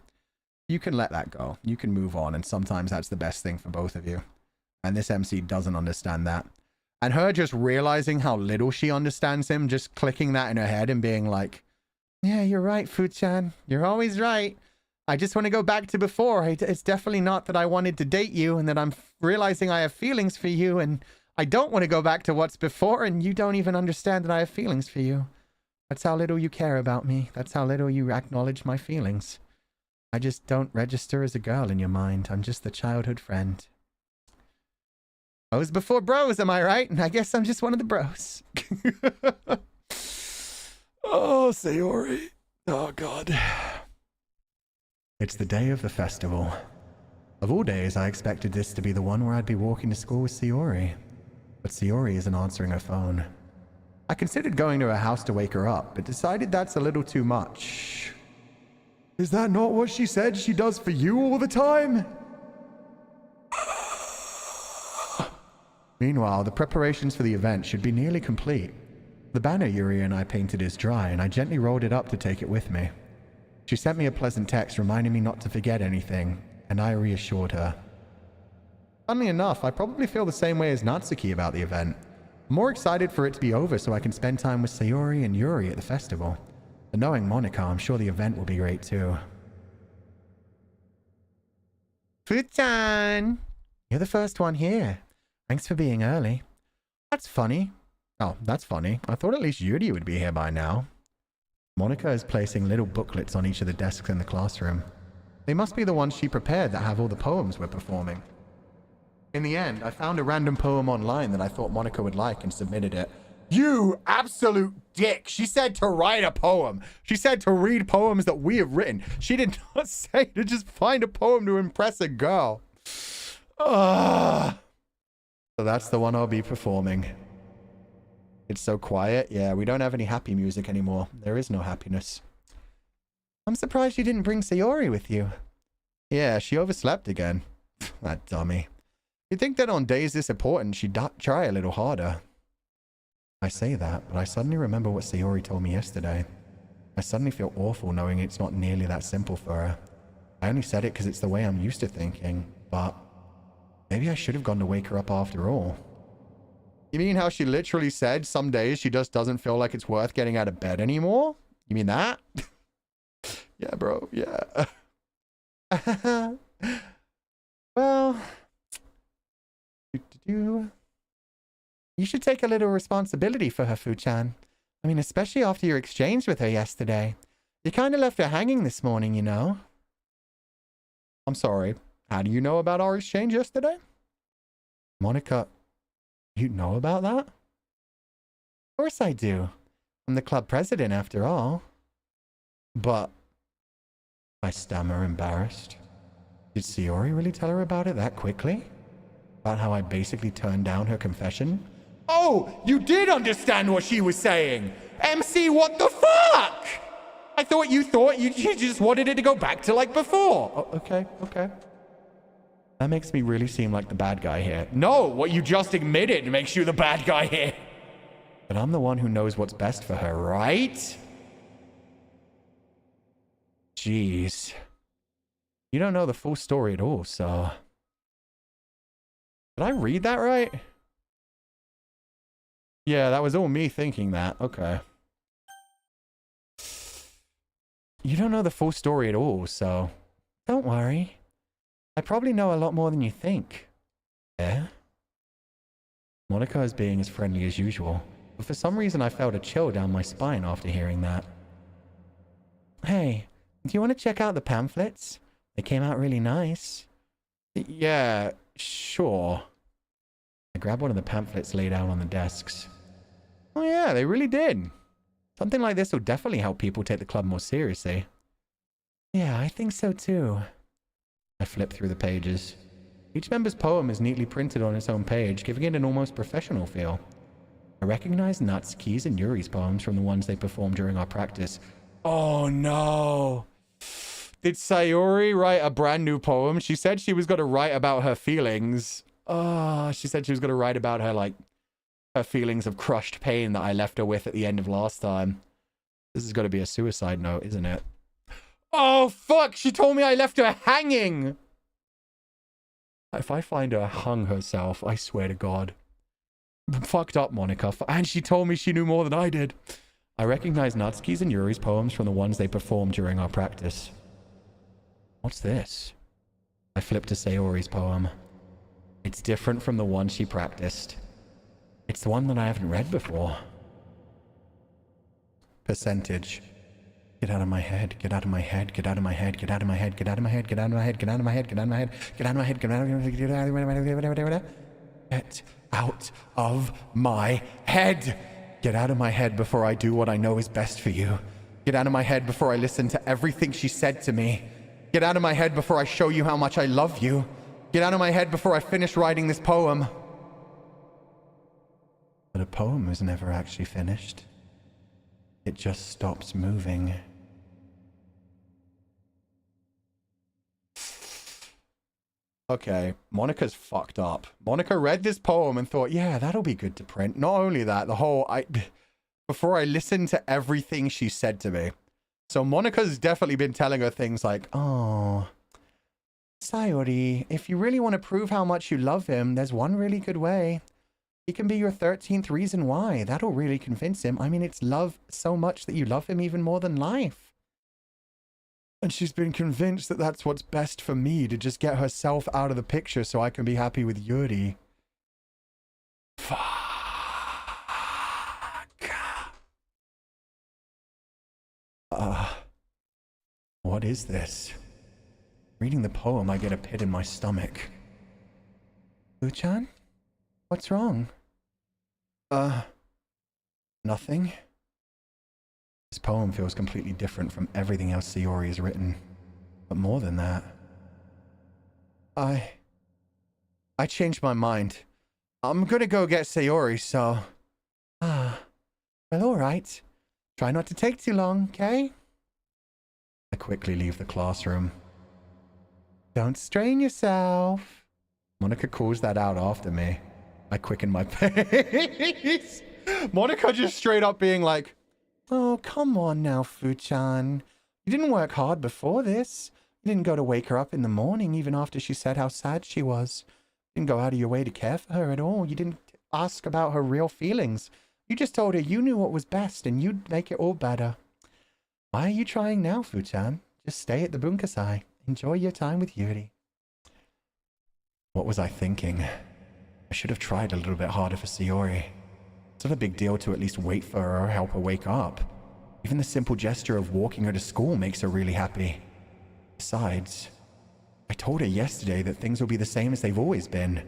you can let that go. You can move on, and sometimes that's the best thing for both of you. And this MC doesn't understand that. And her just realizing how little she understands him, just clicking that in her head and being like, yeah, you're right, Fu-chan. You're always right. I just want to go back to before. It's definitely not that I wanted to date you and that I'm realizing I have feelings for you, and I don't want to go back to what's before, and you don't even understand that I have feelings for you. That's how little you care about me. That's how little you acknowledge my feelings. I just don't register as a girl in your mind. I'm just the childhood friend. I was before bros, am I right? And I guess I'm just one of the bros. Oh, Sayori. Oh, God. It's the day of the festival. Of all days, I expected this to be the one where I'd be walking to school with Sayori. But Sayori isn't answering her phone. I considered going to her house to wake her up, but decided that's a little too much. Is that not what she said she does for you all the time? Meanwhile, the preparations for the event should be nearly complete. The banner Yuri and I painted is dry, and I gently rolled it up to take it with me. She sent me a pleasant text reminding me not to forget anything, and I reassured her. Funnily enough, I probably feel the same way as Natsuki about the event. I'm more excited for it to be over so I can spend time with Sayori and Yuri at the festival. And knowing Monica, I'm sure the event will be great too. Fu-chan! You're the first one here. Thanks for being early. That's funny. Oh, that's funny. I thought at least Yuri would be here by now. Monica is placing little booklets on each of the desks in the classroom. They must be the ones she prepared that have all the poems we're performing. In the end, I found a random poem online that I thought Monica would like and submitted it. You absolute dick. She said to write a poem. She said to read poems that we have written. She did not say to just find a poem to impress a girl. Ugh. So that's the one I'll be performing. It's so quiet. Yeah, we don't have any happy music anymore. There is no happiness. I'm surprised you didn't bring Sayori with you. Yeah, she overslept again. That dummy. You'd think that on days this important, she'd try a little harder. I say that, but I suddenly remember what Sayori told me yesterday. I suddenly feel awful knowing it's not nearly that simple for her. I only said it because it's the way I'm used to thinking, but maybe I should have gone to wake her up after all. You mean how she literally said some days she just doesn't feel like it's worth getting out of bed anymore? You mean that? Yeah, bro, yeah. Well, you should take a little responsibility for her, Fu-chan. I mean, especially after your exchange with her yesterday. You kind of left her hanging this morning, you know. I'm sorry. How do you know about our exchange yesterday? Monica, you know about that? Of course I do. I'm the club president, after all. But, I stammer, embarrassed. Did Sayori really tell her about it that quickly? About how I basically turned down her confession? Oh, you did understand what she was saying! MC, what the fuck? I thought you just wanted it to go back to like before. Oh, okay. That makes me really seem like the bad guy here. No, what you just admitted makes you the bad guy here. But I'm the one who knows what's best for her, right? Jeez. You don't know the full story at all, so... Did I read that right? Yeah, that was all me thinking that. Okay. You don't know the full story at all, so... Don't worry. I probably know a lot more than you think. Yeah? Monica is being as friendly as usual, but for some reason I felt a chill down my spine after hearing that. Hey, do you want to check out the pamphlets? They came out really nice. Yeah, sure. I grabbed one of the pamphlets laid out on the desks. Oh yeah, they really did. Something like this will definitely help people take the club more seriously. Yeah, I think so too. I flipped through the pages. Each member's poem is neatly printed on its own page, giving it an almost professional feel. I recognized Natsuki's and Yuri's poems from the ones they performed during our practice. Oh no! Did Sayori write a brand new poem? She said she was going to write about her feelings. Oh, she said she was going to write about her, like, her feelings of crushed pain that I left her with at the end of last time. This is going to be a suicide note, isn't it? Oh, fuck! She told me I left her hanging! If I find her hung herself, I swear to God. Fucked up, Monica. And she told me she knew more than I did. I recognize Natsuki's and Yuri's poems from the ones they performed during our practice. What's this? I flipped to Sayori's poem. It's different from the one she practiced. It's the one that I haven't read before. Percentage. Get out of my head, get out of my head, get out of my head, get out of my head, get out of my head, get out of my head, get out of my head, get out of my head, get out of my head, get out of my head, get out of my head, get out of my head. Get out of my head before I do what I know is best for you. Get out of my head before I listen to everything she said to me. Get out of my head before I show you how much I love you. Get out of my head before I finish writing this poem. But a poem was never actually finished. It just stops moving. Okay, Monica's fucked up. Monica read this poem and thought, yeah, that'll be good to print. Not only that, before I listened to everything she said to me. So Monica's definitely been telling her things like, oh, Sayori, if you really want to prove how much you love him, there's one really good way. He can be your 13th reason why. That'll really convince him. I mean, it's love so much that you love him even more than life. And she's been convinced that that's what's best for me, to just get herself out of the picture so I can be happy with Yuri. Fuck. What is this? Reading the poem, I get a pit in my stomach. Fuchan? What's wrong? Nothing. This poem feels completely different from everything else Sayori has written. But more than that, I changed my mind. I'm gonna go get Sayori, so... Well, alright. Try not to take too long, okay? I quickly leave the classroom. Don't strain yourself. Monica calls that out after me. I quicken my pace. Monica just straight up being like, oh, come on now, Fuchan. You didn't work hard before this. You didn't go to wake her up in the morning even after she said how sad she was. You didn't go out of your way to care for her at all. You didn't ask about her real feelings. You just told her you knew what was best and you'd make it all better. Why are you trying now, Fuchan? Just stay at the Bunkasai. Enjoy your time with Yuri. What was I thinking? I should have tried a little bit harder for Sayori. It's not a big deal to at least wait for her or help her wake up. Even the simple gesture of walking her to school makes her really happy. Besides, I told her yesterday that things will be the same as they've always been.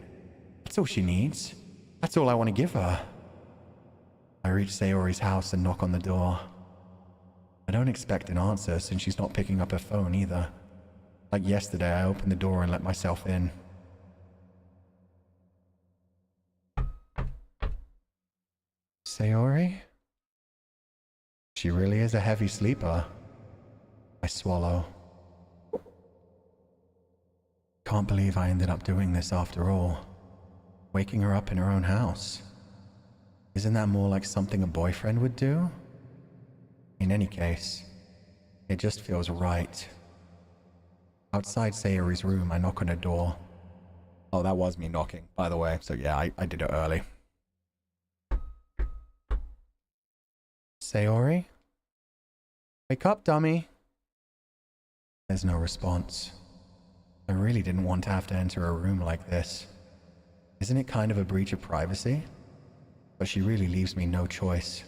That's all she needs. That's all I want to give her. I reach Sayori's house and knock on the door. I don't expect an answer since she's not picking up her phone either. Like yesterday, I opened the door and let myself in. Sayori? She really is a heavy sleeper. I swallow. Can't believe I ended up doing this after all. Waking her up in her own house. Isn't that more like something a boyfriend would do? In any case, it just feels right. Outside Sayori's room, I knock on her door. Oh, that was me knocking, by the way. So yeah, I did it early. Sayori? Wake up, dummy. There's no response. I really didn't want to have to enter a room like this. Isn't it kind of a breach of privacy? But she really leaves me no choice.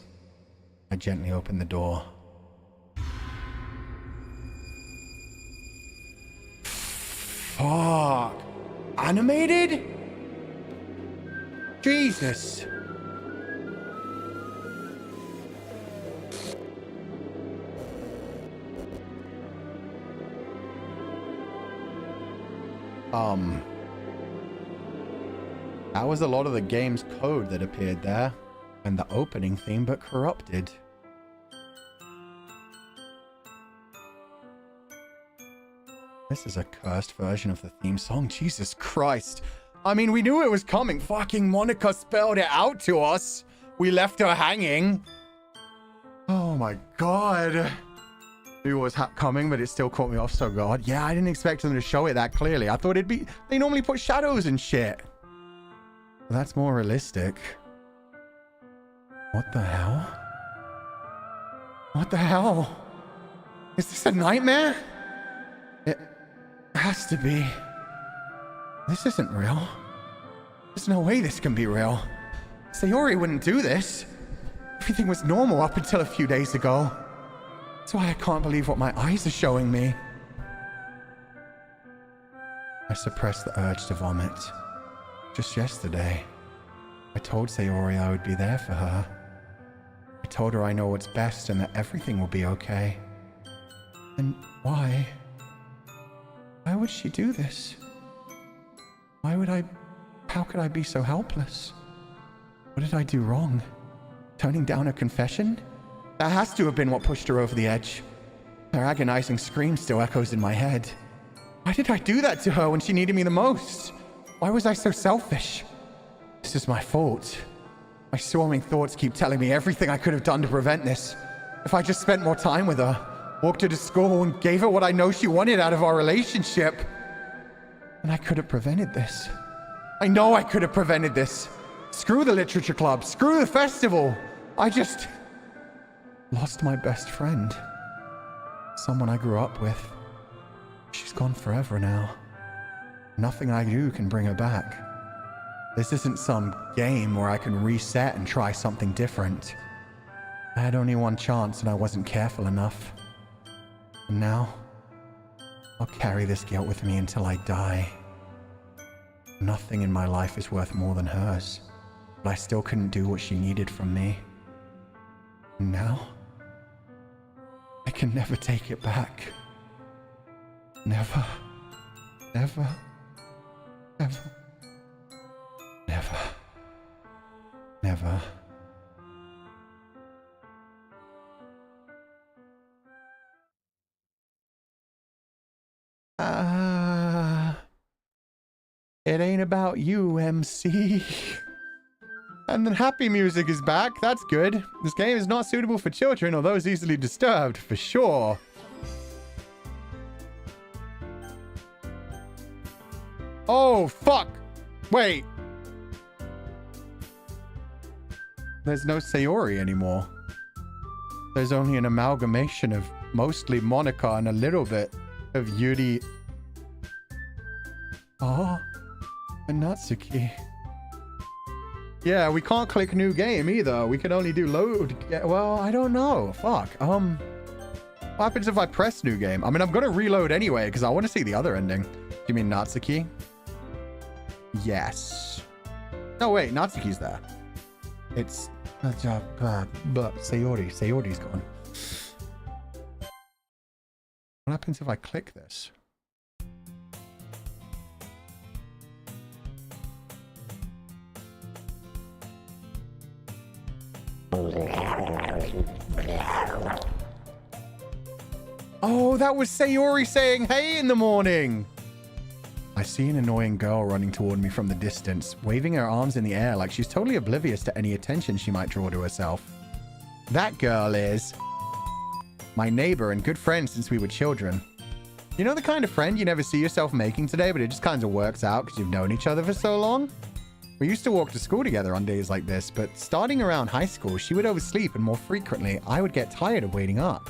I gently open the door. Fuck! Animated? Jesus! That was a lot of the game's code that appeared there, and the opening theme, but corrupted. This is a cursed version of the theme song. Jesus Christ. I mean, we knew it was coming. Fucking Monica spelled it out to us. We left her hanging. Oh my God. Knew it was coming, but it still caught me off so guard. Yeah, I didn't expect them to show it that clearly. I thought it'd be... They normally put shadows and shit. Well, that's more realistic. What the hell? What the hell? Is this a nightmare? It has to be. This isn't real. There's no way this can be real. Sayori wouldn't do this. Everything was normal up until a few days ago. That's why I can't believe what my eyes are showing me. I suppressed the urge to vomit. Just yesterday, I told Sayori I would be there for her. I told her I know what's best and that everything will be okay. And why? Why would she do this? How could I be so helpless? What did I do wrong? Turning down her confession? That has to have been what pushed her over the edge. Her agonizing scream still echoes in my head. Why did I do that to her when she needed me the most? Why was I so selfish? This is my fault. My swarming thoughts keep telling me everything I could have done to prevent this. If I just spent more time with her, walked her to school, and gave her what I know she wanted out of our relationship, then I could have prevented this. I know I could have prevented this. Screw the literature club. Screw the festival. I just lost my best friend. Someone I grew up with. She's gone forever now. Nothing I do can bring her back. This isn't some game where I can reset and try something different. I had only one chance and I wasn't careful enough. And now, I'll carry this guilt with me until I die. Nothing in my life is worth more than hers, but I still couldn't do what she needed from me. And now, I can never take it back. Never, never, never, never, never. It ain't about you, MC. And then happy music is back. That's good. This game is not suitable for children or those easily disturbed, for sure. Oh, fuck. Wait. There's no Sayori anymore. There's only an amalgamation of mostly Monica and a little bit of Yuri. Oh, and Natsuki. Yeah, we can't click new game either. We can only do load. Yeah, well, I don't know. Fuck. What happens if I press new game? I mean, I'm gonna reload anyway because I want to see the other ending. You mean Natsuki? Yes. No, wait, Natsuki's there. It's but Sayori. Sayori's gone. What happens if I click this? Oh, that was Sayori saying hey in the morning. I see an annoying girl running toward me from the distance, waving her arms in the air like she's totally oblivious to any attention she might draw to herself. That girl is my neighbor and good friend since we were children. You know the kind of friend you never see yourself making today, but it just kind of works out because you've known each other for so long? We used to walk to school together on days like this, but starting around high school, she would oversleep and more frequently, I would get tired of waiting up.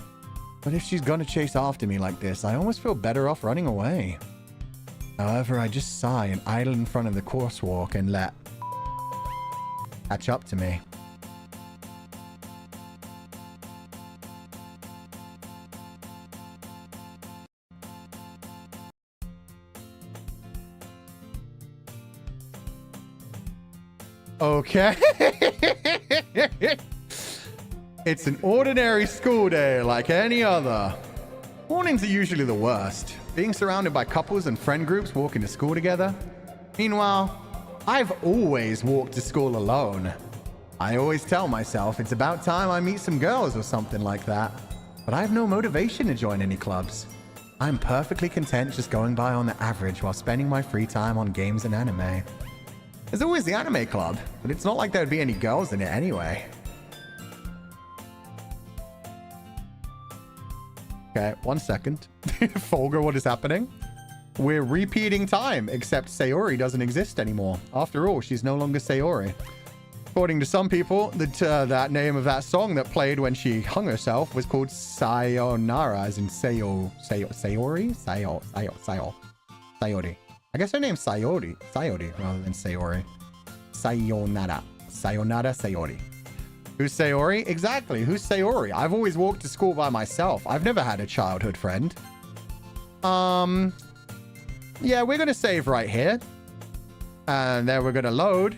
But if she's gonna chase after me like this, I almost feel better off running away. However, I just sigh and idle in front of the crosswalk and let catch up to me. Okay. It's an ordinary school day like any other. Mornings are usually the worst. Being surrounded by couples and friend groups walking to school together. Meanwhile, I've always walked to school alone. I always tell myself it's about time I meet some girls or something like that. But I have no motivation to join any clubs. I'm perfectly content just going by on the average while spending my free time on games and anime. There's always the anime club, but it's not like there'd be any girls in it anyway. Okay, 1 second. Fulgur, what is happening? We're repeating time, except Sayori doesn't exist anymore. After all, she's no longer Sayori. According to some people, that name of that song that played when she hung herself was called Sayonara, as in Sayori? Sayori. I guess her name's Sayori rather than Sayori. Sayonara. Sayonara Sayori. Who's Sayori? Exactly. Who's Sayori? I've always walked to school by myself. I've never had a childhood friend. Yeah, we're going to save right here. And then we're going to load.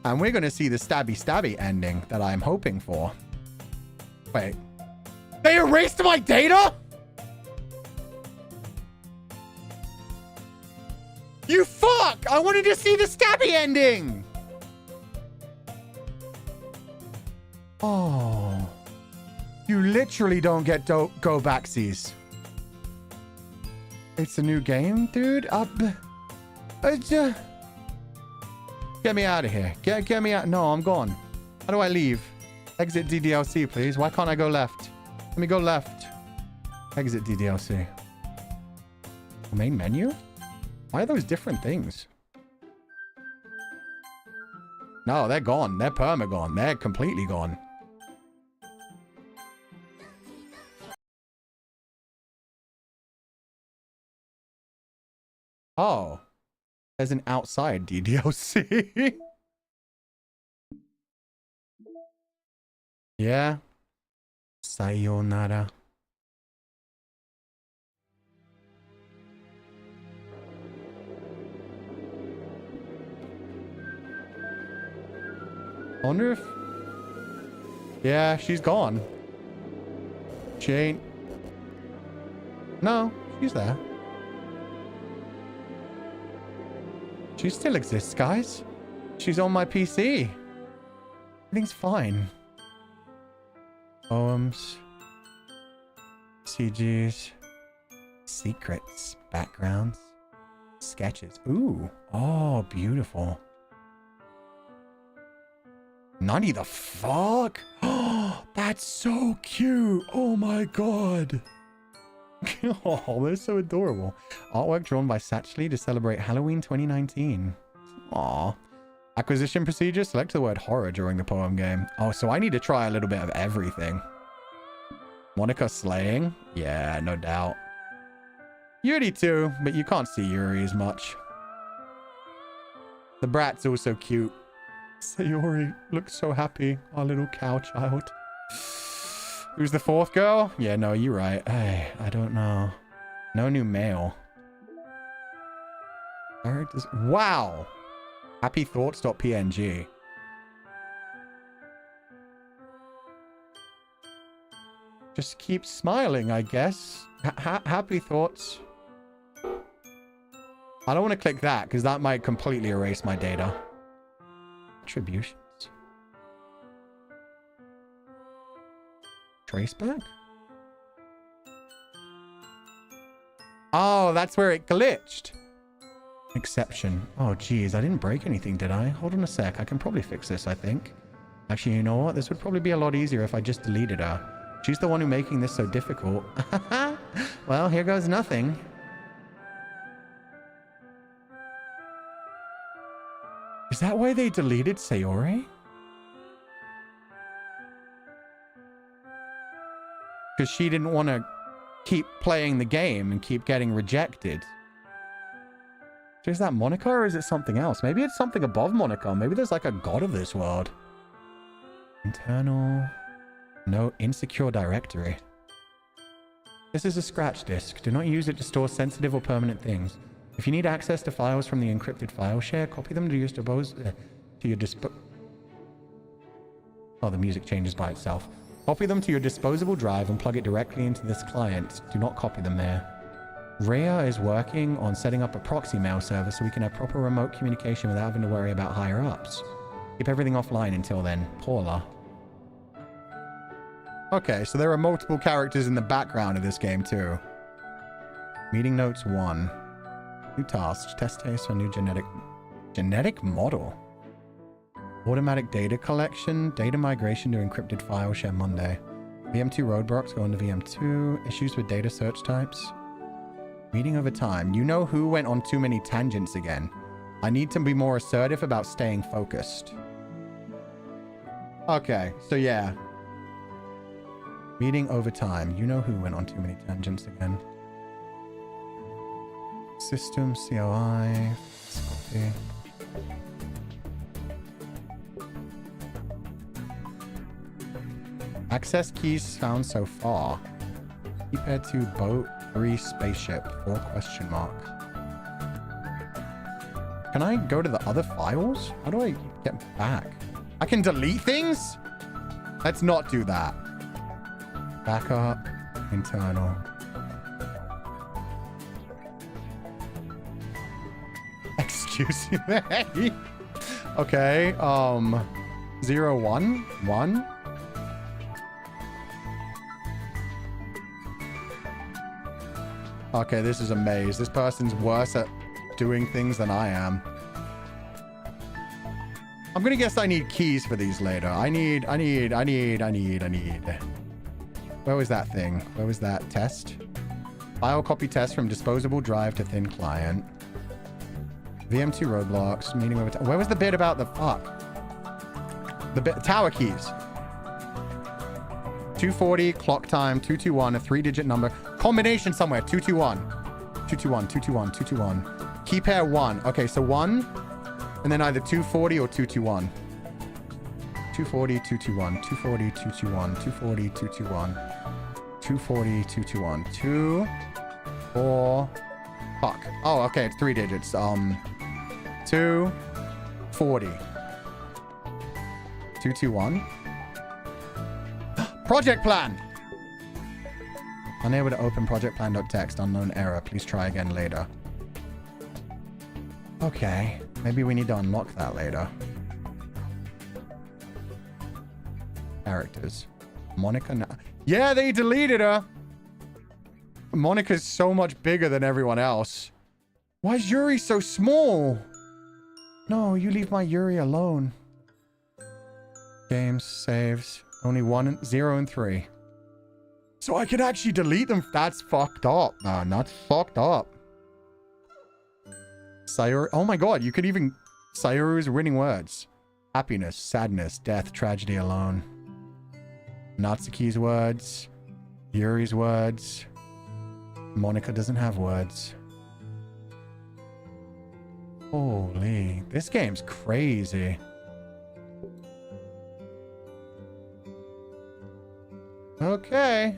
And we're going to see the stabby ending that I'm hoping for. Wait. They erased my data? You fuck! I wanted to see the stabby ending! Oh. You literally don't get go backsies. It's a new game, dude? Get me out of here. Get me out. No, I'm gone. How do I leave? Exit DDLC, please. Why can't I go left? Let me go left. Exit DDLC. Main menu? Why are those different things? No, they're gone. They're perma gone. They're completely gone. Oh. There's an outside DDLC. Yeah. Sayonara. I wonder if... Yeah, she's gone. She ain't... No, she's there. She still exists, guys. She's on my PC. Everything's fine. Poems. CGs. Secrets. Backgrounds. Sketches. Ooh. Oh, beautiful. Nani the fuck? Oh, that's so cute. Oh my god. Oh, they're so adorable. Artwork drawn by Satchley to celebrate Halloween 2019. Aw. Acquisition procedure. Select the word horror during the poem game. Oh, so I need to try a little bit of everything. Monica slaying? Yeah, no doubt. Yuri too, but you can't see Yuri as much. The brat's also cute. Sayori looks so happy. Our little cow child. Who's the fourth girl? Yeah, no, you're right. Hey, I don't know. No new male. Characters. Wow. Happythoughts.png. Just keep smiling, I guess. Happy thoughts. I don't want to click that because that might completely erase my data. Attributions. Traceback? Oh, that's where it glitched. Exception. Oh, geez. I didn't break anything, did I? Hold on a sec. I can probably fix this, I think. Actually, you know what? This would probably be a lot easier if I just deleted her. She's the one who's making this so difficult. Well, here goes nothing. Is that why they deleted Sayori? Because she didn't want to keep playing the game and keep getting rejected. So is that Monica or is it something else? Maybe it's something above Monica. Maybe there's like a god of this world. Internal... No insecure directory. This is a scratch disk. Do not use it to store sensitive or permanent things. If you need access to files from the encrypted file share, copy them to your Oh, the music changes by itself. Copy them to your disposable drive and plug it directly into this client. Do not copy them there. Rhea is working on setting up a proxy mail server so we can have proper remote communication without having to worry about higher ups. Keep everything offline until then. Paula. Okay, so there are multiple characters in the background of this game too. Meeting notes 1. New tasks. Test case for new genetic model. Automatic data collection. Data migration to encrypted file share Monday. VM2 roadblocks go into VM2. Issues with data search types. Meeting over time. You know who went on too many tangents again. I need to be more assertive about staying focused. Okay, so yeah. Meeting over time. You know who went on too many tangents again. System, COI. Copy. Access keys found so far. Compared to boat 3 spaceship 4 question mark. Can I go to the other files? How do I get back? I can delete things? Let's not do that. Backup, internal. Excuse me. Okay, 0, 1, 1. Okay, this is a maze. This person's worse at doing things than I am. I'm gonna guess I need keys for these later. I need. Where was that thing? Where was that test? File copy test from disposable drive to thin client. VM2 roadblocks. Meeting over. Where was the bit about the fuck? The bit tower keys. 240 clock time 221 a 3-digit number combination somewhere 221 221 221 221 key pair 1. Okay, so 1 and then either 240 or 221. 240 221 240 221 240 221 240 221 2 4 fuck. Oh, okay, it's 3 digits. 240 221. Project plan! Unable to open project plan.txt. Unknown error. Please try again later. Okay. Maybe we need to unlock that later. Characters. Monica. Yeah, they deleted her. Monica's so much bigger than everyone else. Why is Yuri so small? No, you leave my Yuri alone. Games, saves. Only 1, 0, and 3. So I can actually delete them. That's fucked up, man. That's fucked up. Sayori. Oh my god, you could even... Sayori's winning words. Happiness, sadness, death, tragedy, alone. Natsuki's words. Yuri's words. Monica doesn't have words. Holy. This game's crazy. Okay.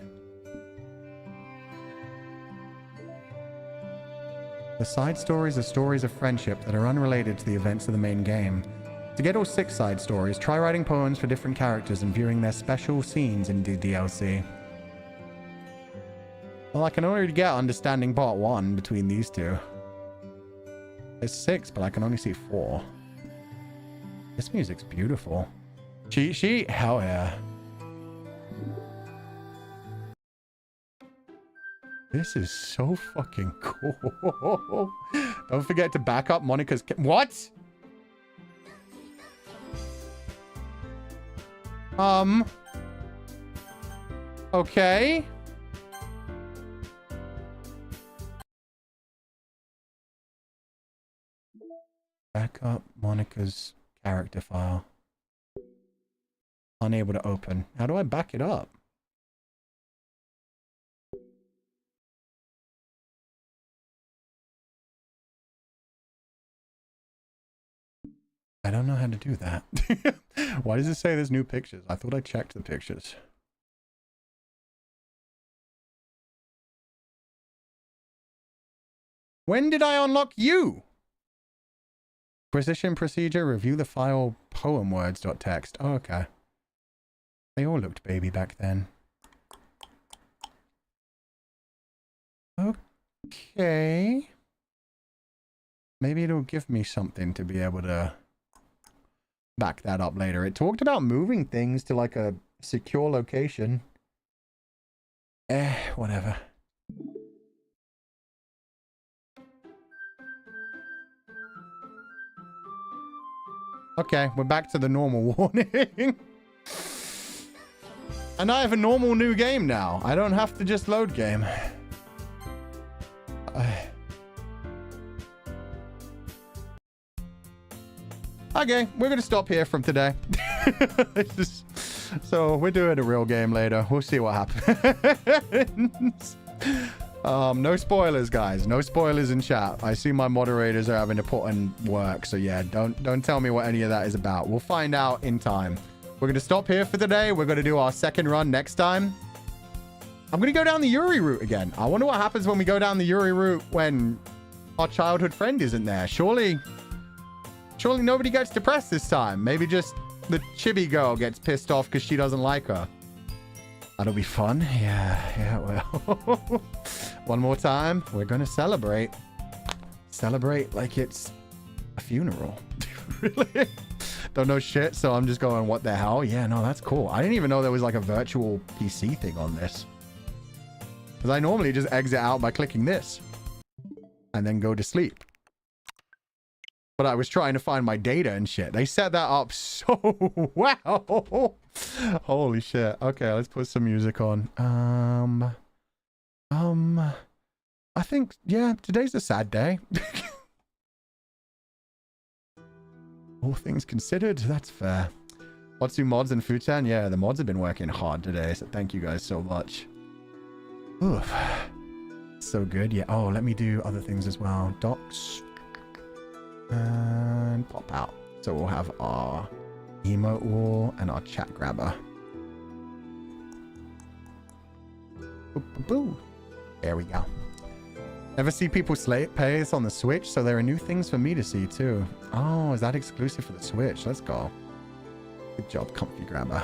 The side stories are stories of friendship that are unrelated to the events of the main game. To get all 6 side stories, try writing poems for different characters and viewing their special scenes in the DLC. Well, I can already get understanding part 1 between these two. There's 6, but I can only see 4. This music's beautiful. Cheat sheet? Hell yeah. This is so fucking cool. Don't forget to back up Monica's... What? Okay. Back up Monica's character file. Unable to open. How do I back it up? I don't know how to do that. Why does it say there's new pictures? I thought I checked the pictures. When did I unlock you? Precision procedure, review the file poemwords.txt. Oh, okay. They all looked baby back then. Okay. Maybe it'll give me something to be able to back that up later. It talked about moving things to like a secure location. Whatever. Okay, we're back to the normal warning. And I have a normal new game now. I don't have to just load game. Okay, we're going to stop here from today. So we're doing a real game later. We'll see what happens. No spoilers, guys. No spoilers in chat. I see my moderators are having to put in work. So yeah, don't tell me what any of that is about. We'll find out in time. We're going to stop here for today. We're going to do our second run next time. I'm going to go down the Yuri route again. I wonder what happens when we go down the Yuri route when our childhood friend isn't there. Surely nobody gets depressed this time. Maybe just the chibi girl gets pissed off because she doesn't like her. That'll be fun. Yeah, well. One more time. We're going to celebrate. Celebrate like it's a funeral. Really? Don't know shit, so I'm just going, what the hell? Yeah, no, that's cool. I didn't even know there was like a virtual PC thing on this. Because I normally just exit out by clicking this. And then go to sleep. But I was trying to find my data and shit. They set that up so well. Holy shit. Okay, let's put some music on. I think, yeah, today's a sad day. All things considered, that's fair. Otsu Mods and Futan, yeah, the mods have been working hard today, so thank you guys so much. Oof. So good, yeah. Oh, let me do other things as well. Docs. And pop out. So we'll have our emote wall and our chat grabber. Boo. There we go. Never see people play this on the Switch, so there are new things for me to see too. Oh, is that exclusive for the Switch? Let's go. Good job, comfy grandma.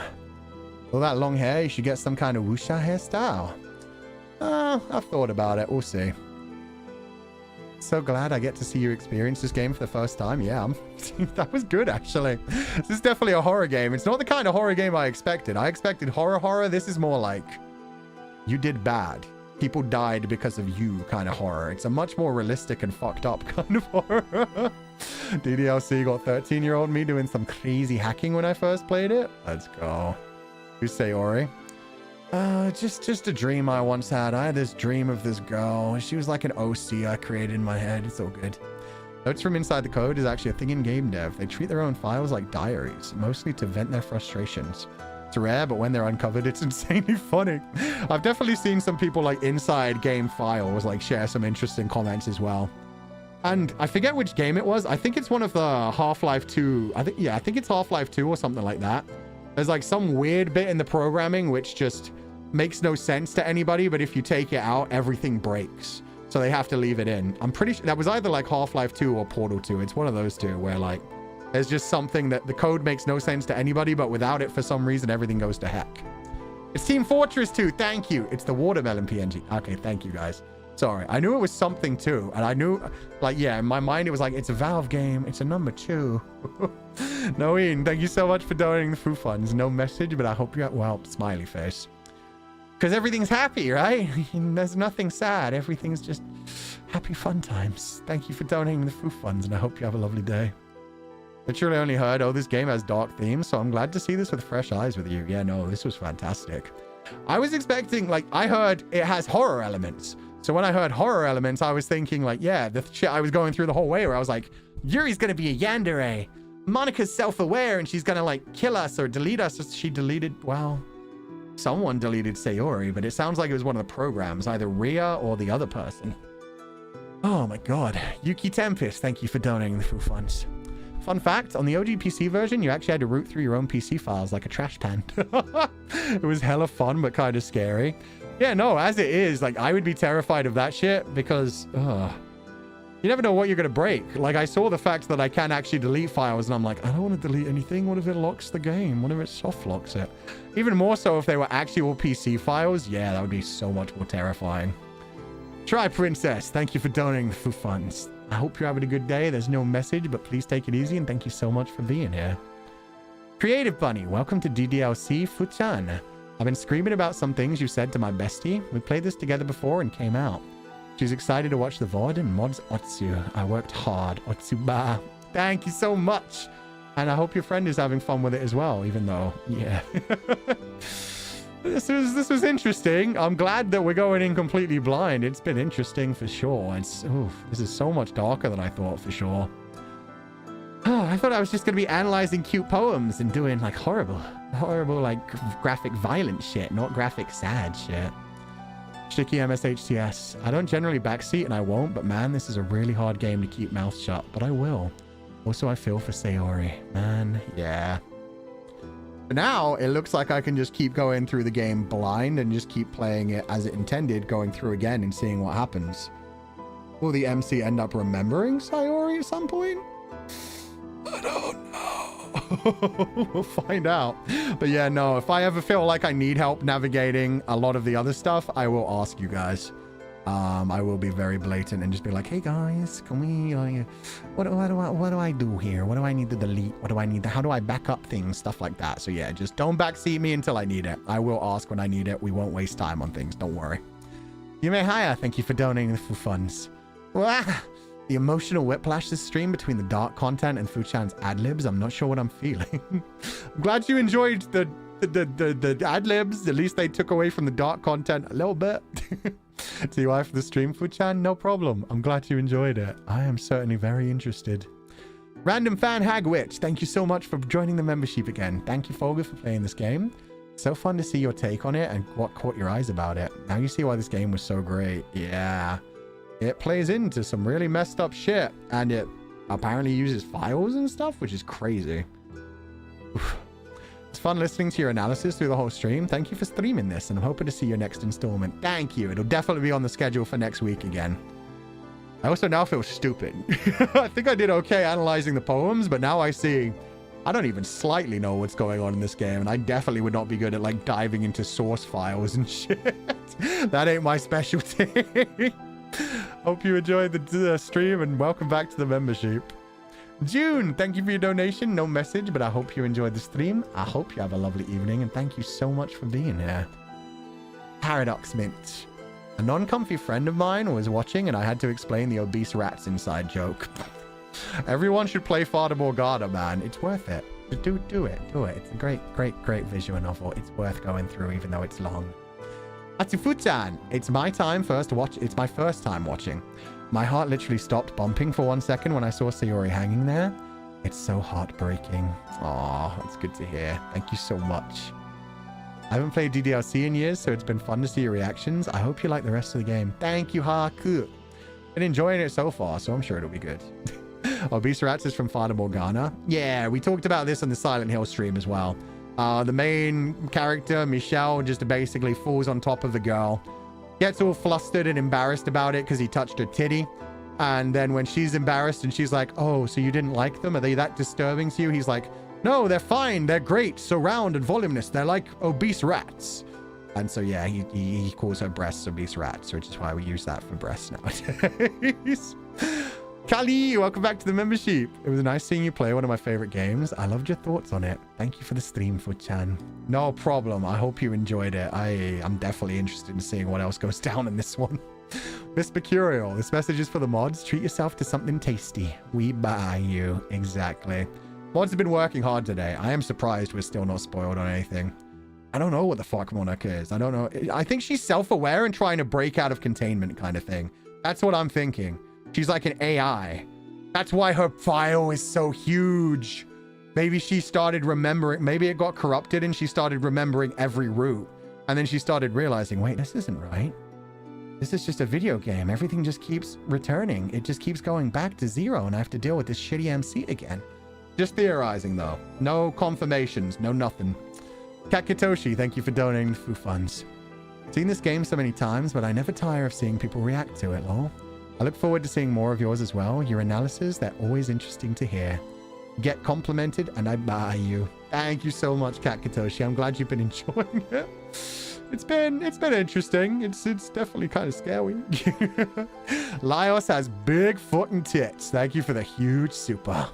All that long hair, you should get some kind of wuxia hairstyle. I've thought about it. We'll see. So glad I get to see you experience this game for the first time. Yeah, that was good, actually. This is definitely a horror game. It's not the kind of horror game I expected. I expected horror. This is more like you did bad. People died because of you kind of horror. It's a much more realistic and fucked up kind of horror. DDLC got 13-year-old me doing some crazy hacking when I first played it. Let's go. Who's Sayori? Just a dream I once had. I had this dream of this girl. She was like an OC I created in my head. It's all good. Notes from inside the code is actually a thing in game dev. They treat their own files like diaries, mostly to vent their frustrations. It's rare, but when they're uncovered, it's insanely funny. I've definitely seen some people like inside game files like share some interesting comments as well. And I forget which game it was. I think it's one of the Half-Life 2. I think it's Half-Life 2 or something like that. There's like some weird bit in the programming which just makes no sense to anybody, but if you take it out, everything breaks. So they have to leave it in. I'm pretty sure that was either like Half-Life 2 or Portal 2. It's one of those two where like there's just something that the code makes no sense to anybody, but without it, for some reason, everything goes to heck. It's Team Fortress 2. Thank you. It's the Watermelon PNG. Okay, thank you guys. Sorry. I knew it was something too. And I knew, like, yeah, in my mind, it was like, it's a Valve game. It's a number 2. Noeen, thank you so much for donating the food funds. No message, but I hope you're, well, smiley face. Because everything's happy, right? There's nothing sad. Everything's just happy fun times. Thank you for donating the food funds, and I hope you have a lovely day. Literally only heard, oh, this game has dark themes, so I'm glad to see this with fresh eyes with you. Yeah, no, this was fantastic. I was expecting, like, I heard it has horror elements. So when I heard horror elements, I was thinking, like, yeah, the shit I was going through the whole way where I was like, Yuri's going to be a yandere. Monica's self-aware and she's going to, like, kill us or delete us. She deleted, well, someone deleted Sayori, but it sounds like it was one of the programs, either Rhea or the other person. Oh, my God. Yuki Tempest, thank you for donating the food funds. Fun fact, on the OG PC version, you actually had to root through your own PC files like a trash can. It was hella fun, but kind of scary. Yeah, no, as it is, like, I would be terrified of that shit because, you never know what you're going to break. Like, I saw the fact that I can actually delete files, and I'm like, I don't want to delete anything. What if it locks the game? What if it soft locks it? Even more so if they were actual PC files. Yeah, that would be so much more terrifying. Try Princess, thank you for donating the food funds. I hope you're having a good day. There's no message, but please take it easy, and thank you so much for being here. Creative Bunny, welcome to DDLC Fuchan. I've been screaming about some things you said to my bestie. We played this together before and came out. She's excited to watch the VOD and mods Otsu. I worked hard. Otsuba. Thank you so much. And I hope your friend is having fun with it as well, even though, yeah. This was interesting. I'm glad that we're going in completely blind. It's been interesting for sure. This is so much darker than I thought for sure. Oh, I thought I was just going to be analyzing cute poems and doing like horrible, like graphic violent shit, not graphic sad shit. Shiki MSHTS. I don't generally backseat and I won't, but man, this is a really hard game to keep mouth shut, but I will. Also, I feel for Sayori. Man, yeah. But now it looks like I can just keep going through the game blind and just keep playing it as it intended, going through again and seeing what happens. Will the MC end up remembering Sayori at some point? I don't know. We'll find out. But yeah, no, if I ever feel like I need help navigating a lot of the other stuff, I will ask you guys. I will be very blatant and just be like, hey guys, can we, what do I do here? What do I need to delete? What do I need to, how do I back up things? Stuff like that. So yeah, just don't backseat me until I need it. I will ask when I need it. We won't waste time on things. Don't worry. Yume Haya, thank you for donating the funds. Wah! The emotional whiplash this stream between the dark content and Fuchan's ad-libs. I'm not sure what I'm feeling. I'm glad you enjoyed the ad-libs. At least they took away from the dark content a little bit. To you for the stream, Fuchan, no problem. I'm glad you enjoyed it. I am certainly very interested. Random fan Hagwitch, thank you so much for joining the membership again. Thank you, Fulgur, for playing this game. So fun to see your take on it and what caught your eyes about it. Now you see why this game was so great. Yeah. It plays into some really messed up shit, and it apparently uses files and stuff, which is crazy. Oof. It's fun listening to your analysis through the whole stream. Thank you for streaming this, and I'm hoping to see your next installment. Thank you. It'll definitely be on the schedule for next week again. I also now feel stupid. I think I did okay analyzing the poems, but now I see I don't even slightly know what's going on in this game, and I definitely would not be good at like diving into source files and shit. That ain't my specialty. Hope you enjoyed the stream, and welcome back to the membership. June, thank you for your donation. No message, but I hope you enjoyed the stream. I hope you have a lovely evening, and thank you so much for being here. Paradox Mint. A non-comfy friend of mine was watching, and I had to explain the obese rats inside joke. Everyone should play Fata Morgana, man. It's worth it. Do it. It's a great visual novel. It's worth going through, even though it's long. Atsufu-chan, it's my first time watching. My heart literally stopped bumping for 1 second when I saw Sayori hanging there. It's so heartbreaking. Aw, that's good to hear. Thank you so much. I haven't played DDLC in years, so it's been fun to see your reactions. I hope you like the rest of the game. Thank you, Haku. Been enjoying it so far, so I'm sure it'll be good. Obese Rats is from Fata Morgana. Yeah, we talked about this on the Silent Hill stream as well. The main character, Michelle, just basically falls on top of the girl. Gets all flustered and embarrassed about it because he touched her titty. And then when she's embarrassed and she's like, oh, so you didn't like them? Are they that disturbing to you? He's like, no, they're fine. They're great. So round and voluminous. They're like obese rats. And so, yeah, he calls her breasts obese rats, which is why we use that for breasts nowadays. Kali, welcome back to the membership. It was nice seeing you play one of my favorite games. I loved your thoughts on it. Thank you for the stream, Foot-chan. No problem. I hope you enjoyed it. I'm definitely interested in seeing what else goes down in this one. Miss Mercurial, this message is for the mods. Treat yourself to something tasty. We buy you. Exactly. Mods have been working hard today. I am surprised we're still not spoiled on anything. I don't know what the fuck Monica is. I don't know. I think she's self-aware and trying to break out of containment kind of thing. That's what I'm thinking. She's like an AI. That's why her file is so huge. Maybe she started remembering. Maybe it got corrupted and she started remembering every route. And then she started realizing, wait, this isn't right. This is just a video game. Everything just keeps returning. It just keeps going back to zero and I have to deal with this shitty MC again. Just theorizing though. No confirmations. No nothing. Kakitoshi, thank you for donating the Foo Funds. Seen this game so many times, but I never tire of seeing people react to it, lol. I look forward to seeing more of yours as well. Your analysis, they're always interesting to hear. Get complimented and I buy you. Thank you so much, Kakitoshi. I'm glad you've been enjoying it. It's been interesting. It's definitely kind of scary. Laios has big fucking tits. Thank you for the huge super.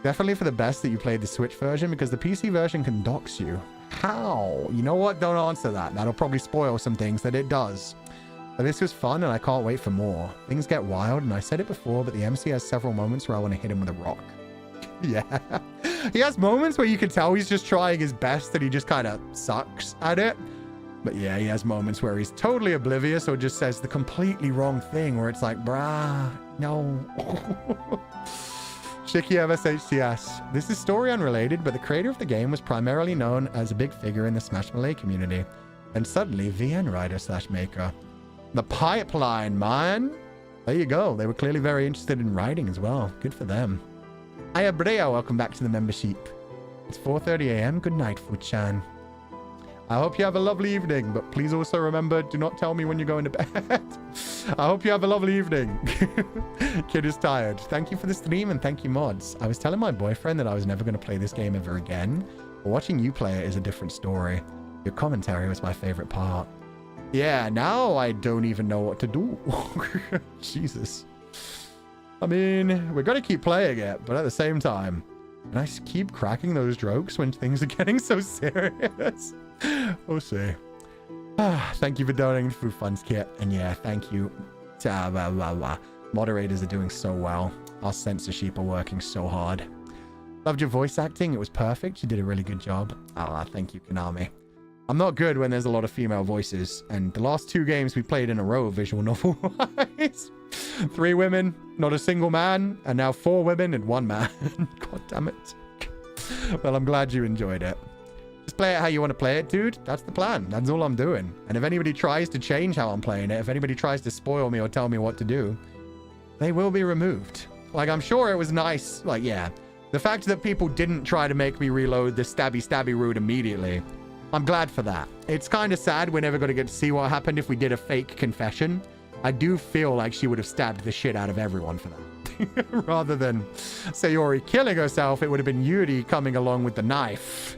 Definitely for the best that you played the Switch version because the PC version can dox you. How? You know what? Don't answer that. That'll probably spoil some things that it does. But this was fun and I can't wait for more. Things get wild and I said it before, but the MC has several moments where I want to hit him with a rock. Yeah. He has moments where you can tell he's just trying his best and he just kind of sucks at it. But yeah, he has moments where he's totally oblivious or just says the completely wrong thing where it's like, brah, no. Shiki MSHTS. This is story unrelated, but the creator of the game was primarily known as a big figure in the Smash Melee community. And suddenly, VN writer/maker. The pipeline, man. There you go. They were clearly very interested in writing as well. Good for them. Ayabrea, welcome back to the membership. It's 4:30 a.m. Good night, Fu-chan. I hope you have a lovely evening, but please also remember, do not tell me when you're going to bed. I hope you have a lovely evening. Kid is tired. Thank you for the stream and thank you, mods. I was telling my boyfriend that I was never going to play this game ever again, but watching you play it is a different story. Your commentary was my favorite part. Yeah, now I don't even know what to do. Jesus. I mean, we're going to keep playing it, but at the same time, can I keep cracking those jokes when things are getting so serious? We'll see. Thank you for donating Food Funds, Kit. And yeah, thank you. Moderators are doing so well. Our censorship are working so hard. Loved your voice acting. It was perfect. You did a really good job. Thank you, Konami. I'm not good when there's a lot of female voices. And the last 2 games we played in a row, visual novel-wise. 3 women, not a single man. And now 4 women and 1 man. God damn it. Well, I'm glad you enjoyed it. Just play it how you want to play it, dude. That's the plan. That's all I'm doing. And if anybody tries to change how I'm playing it, if anybody tries to spoil me or tell me what to do, they will be removed. Like, I'm sure it was nice. Like, yeah. The fact that people didn't try to make me reload the stabby route immediately, I'm glad for that. It's kind of sad we're never going to get to see what happened if we did a fake confession. I do feel like she would have stabbed the shit out of everyone for that. Rather than Sayori killing herself, it would have been Yuri coming along with the knife.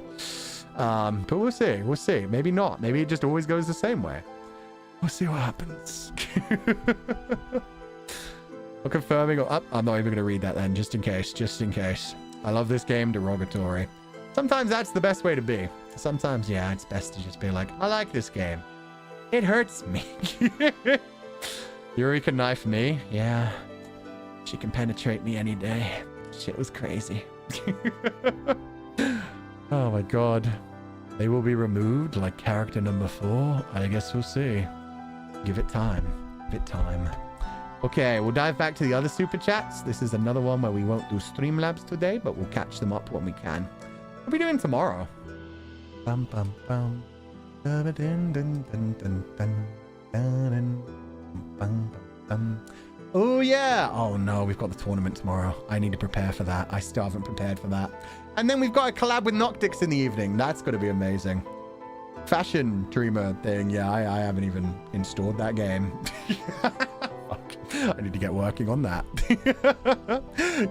But we'll see. We'll see. Maybe not. Maybe it just always goes the same way. We'll see what happens. I'm confirming. I'm not even going to read that then, just in case. Just in case. I love this game. Derogatory. Sometimes that's the best way to be. Sometimes, yeah, it's best to just be like, I like this game. It hurts me. Yuri can knife me. Yeah. She can penetrate me any day. Shit was crazy. Oh my god. They will be removed like character number 4. I guess we'll see. Give it time. Give it time. Okay, we'll dive back to the other super chats. This is another one where we won't do Streamlabs today, but we'll catch them up when we can. What are we doing tomorrow? Bum bum bum. Dun dun dun dun dun dun dun bum bum. Oh yeah! Oh no, we've got the tournament tomorrow. I need to prepare for that. I still haven't prepared for that. And then we've got a collab with Noctix in the evening. That's going to be amazing. Fashion Dreamer thing. Yeah, I haven't even installed that game. Fuck. I need to get working on that.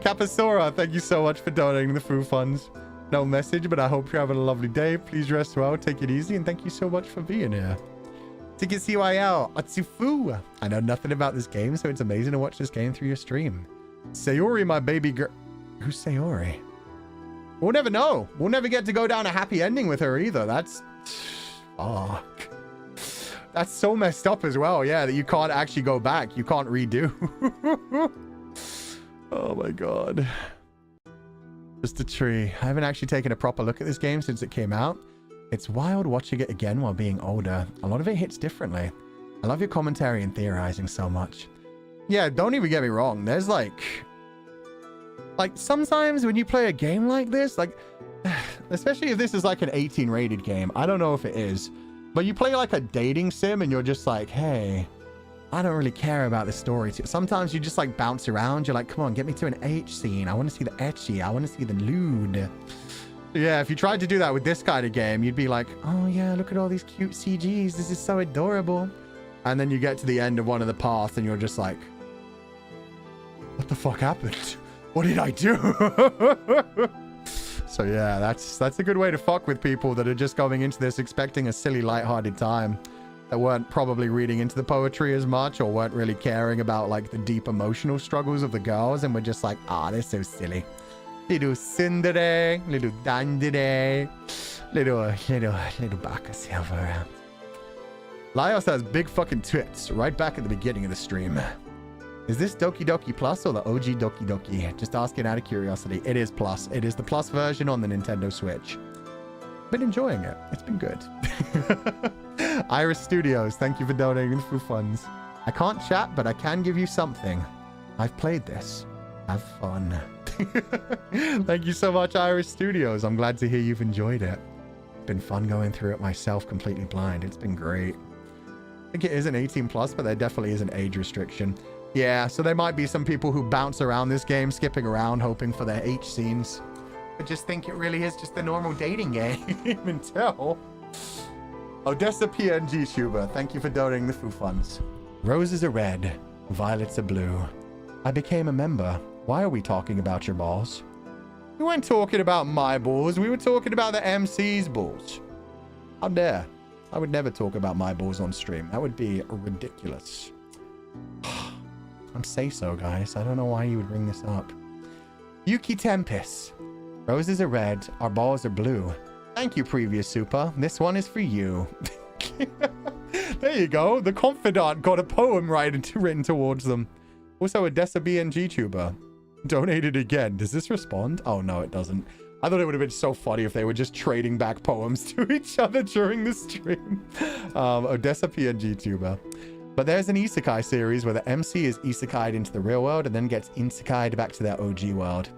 Capasora, thank you so much for donating the Foo Funds. No message, but I hope you're having a lovely day. Please rest well, take it easy, and thank you so much for being here. Ticket CYL, Atsufu. I know nothing about this game, so it's amazing to watch this game through your stream. Sayori, my baby girl. Who's Sayori? We'll never know. We'll never get to go down a happy ending with her either. That's... Fuck. That's so messed up as well, yeah, that you can't actually go back. You can't redo. Oh my god. Just a tree. I haven't actually taken a proper look at this game since it came out. It's wild watching it again while being older. A lot of it hits differently. I love your commentary and theorizing so much. Yeah, don't even get me wrong. There's like sometimes when you play a game like this, like, especially if this is like an 18 rated game, I don't know if it is, but you play like a dating sim and you're just like, hey, I don't really care about the story. Sometimes you just like bounce around. You're like, come on, get me to an H scene. I want to see the etchy. I want to see the lewd. Yeah, if you tried to do that with this kind of game, you'd be like, oh yeah, look at all these cute CGs. This is so adorable. And then you get to the end of one of the paths and you're just like, what the fuck happened? What did I do? So yeah, that's a good way to fuck with people that are just going into this expecting a silly, lighthearted time. That weren't probably reading into the poetry as much or weren't really caring about like the deep emotional struggles of the girls, and we're just like, they're so silly. Little tsundere, little dandere, little baka silver. Laios has big fucking tits right back at the beginning of the stream. Is this Doki Doki Plus or the OG Doki Doki? Just asking out of curiosity. It is Plus. It is the Plus version on the Nintendo Switch. Been enjoying it. It's been good. Iris Studios, thank you for donating the Foo Funds. I can't chat, but I can give you something. I've played this. Have fun. Thank you so much, Iris Studios. I'm glad to hear you've enjoyed it. Been fun going through it myself, completely blind. It's been great. I think it is an 18 plus, but there definitely is an age restriction. Yeah, so there might be some people who bounce around this game, skipping around, hoping for their H scenes. I just think it really is just a normal dating game until... Odessa PNG Tuber, thank you for donating the Foo Funds. Roses are red, violets are blue. I became a member. Why are we talking about your balls? We weren't talking about my balls. We were talking about the MC's balls. How dare. I would never talk about my balls on stream. That would be ridiculous. Don't say so, guys. I don't know why you would bring this up. Yuki Tempest. Roses are red. Our balls are blue. Thank you, previous super. This one is for you. There you go. The Confidant got a poem written towards them. Also, Odessa BNG tuber. Donated again. Does this respond? Oh, no, it doesn't. I thought it would have been so funny if they were just trading back poems to each other during the stream. Odessa PNG tuber. But there's an isekai series where the MC is isekai'd into the real world and then gets isekai'd back to their OG world.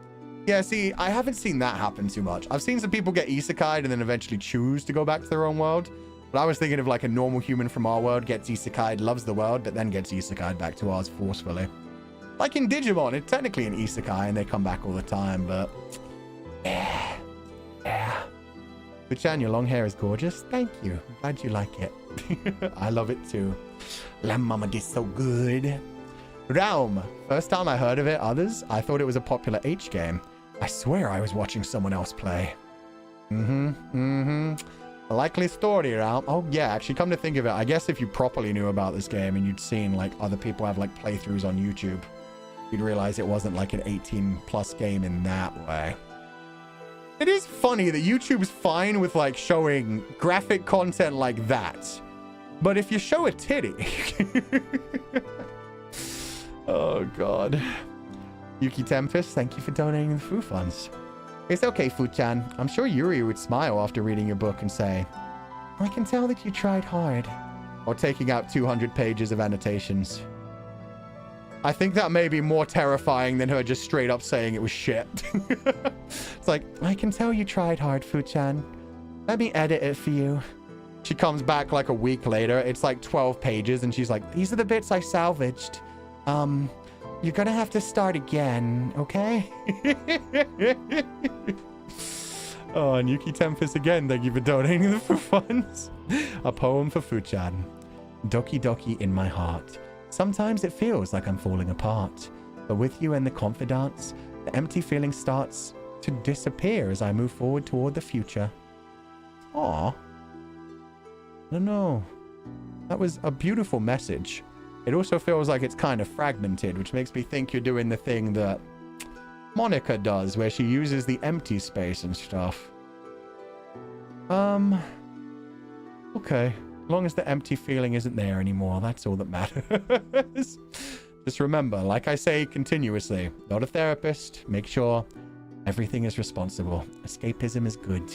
Yeah, see, I haven't seen that happen too much. I've seen some people get isekai'd and then eventually choose to go back to their own world. But I was thinking of like a normal human from our world gets isekai'd, loves the world, but then gets isekai'd back to ours forcefully. Like in Digimon, it's technically an isekai and they come back all the time, but... Yeah. Buchan, your long hair is gorgeous. Thank you. I'm glad you like it. I love it too. La mama did so good. Realm. First time I heard of it, others, I thought it was a popular H game. I swear I was watching someone else play. A likely story, Realm. Oh, yeah, actually, come to think of it, I guess if you properly knew about this game and you'd seen, like, other people have, like, playthroughs on YouTube, you'd realize it wasn't, like, an 18-plus game in that way. It is funny that YouTube's fine with, like, showing graphic content like that. But if you show a titty... Oh, God. Yuki Tempest, thank you for donating the Foo Funds. It's okay, Fu-chan. I'm sure Yuri would smile after reading your book and say, I can tell that you tried hard. Or taking out 200 pages of annotations. I think that may be more terrifying than her just straight up saying it was shit. It's like, I can tell you tried hard, Fu-chan. Let me edit it for you. She comes back like a week later. It's like 12 pages and she's like, these are the bits I salvaged. You're gonna have to start again, okay? Oh, and Yuki Tempest again, thank you for donating the Foo Funds. A poem for Fu-chan. Doki Doki in my heart. Sometimes it feels like I'm falling apart. But with you and the Comfydants, the empty feeling starts to disappear as I move forward toward the future. Aw. No. That was a beautiful message. It also feels like it's kind of fragmented, which makes me think you're doing the thing that Monica does, where she uses the empty space and stuff. Okay. As long as the empty feeling isn't there anymore, that's all that matters. Just remember, like I say continuously, not a therapist. Make sure everything is responsible. Escapism is good.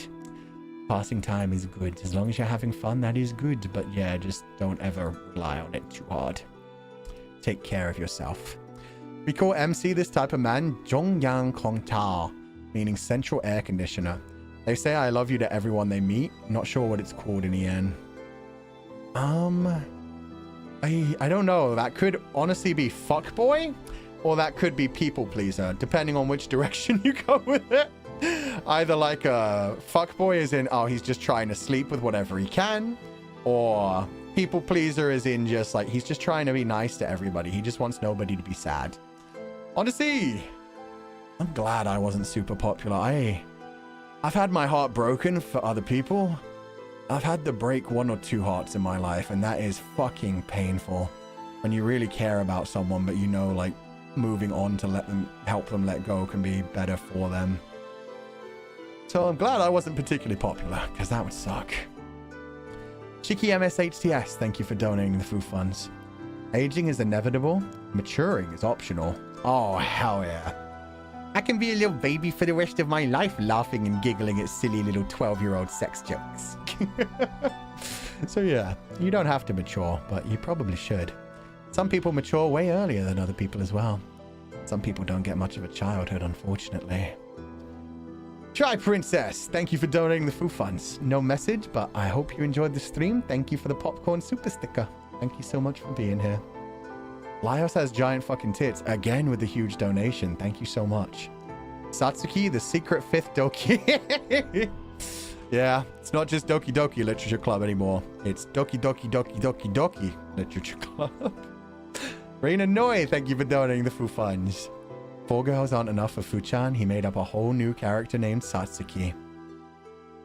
Passing time is good. As long as you're having fun, that is good. But yeah, just don't ever rely on it too hard. Take care of yourself. We call MC this type of man Zhongyang Kong Tao, meaning central air conditioner. They say I love you to everyone they meet. Not sure what it's called in the end. I don't know. That could honestly be fuckboy, or that could be people pleaser, depending on which direction you go with it. Either like a fuckboy is in, oh, he's just trying to sleep with whatever he can, or people pleaser is in just like, he's just trying to be nice to everybody. He just wants nobody to be sad. Honestly, I'm glad I wasn't super popular. I've had my heart broken for other people. I've had to break 1 or 2 hearts in my life, and that is fucking painful. When you really care about someone, but you know, like, moving on to help them let go can be better for them. So I'm glad I wasn't particularly popular, because that would suck. Shiki MSHTS, thank you for donating the Foo Funds. Aging is inevitable. Maturing is optional. Oh, hell yeah. I can be a little baby for the rest of my life, laughing and giggling at silly little 12-year-old sex jokes. So yeah, you don't have to mature, but you probably should. Some people mature way earlier than other people as well. Some people don't get much of a childhood, unfortunately. Try Princess, thank you for donating the Foo Funds. No message, but I hope you enjoyed the stream. Thank you for the popcorn super sticker. Thank you so much for being here. Laios has giant fucking tits, again with the huge donation. Thank you so much. Satsuki, the secret 5th Doki. Yeah, it's not just Doki Doki Literature Club anymore. It's Doki Doki Doki Doki Doki Literature Club. Reina Noi, thank you for donating the Foo Funds. 4 girls aren't enough for Fu-chan. He made up a whole new character named Satsuki.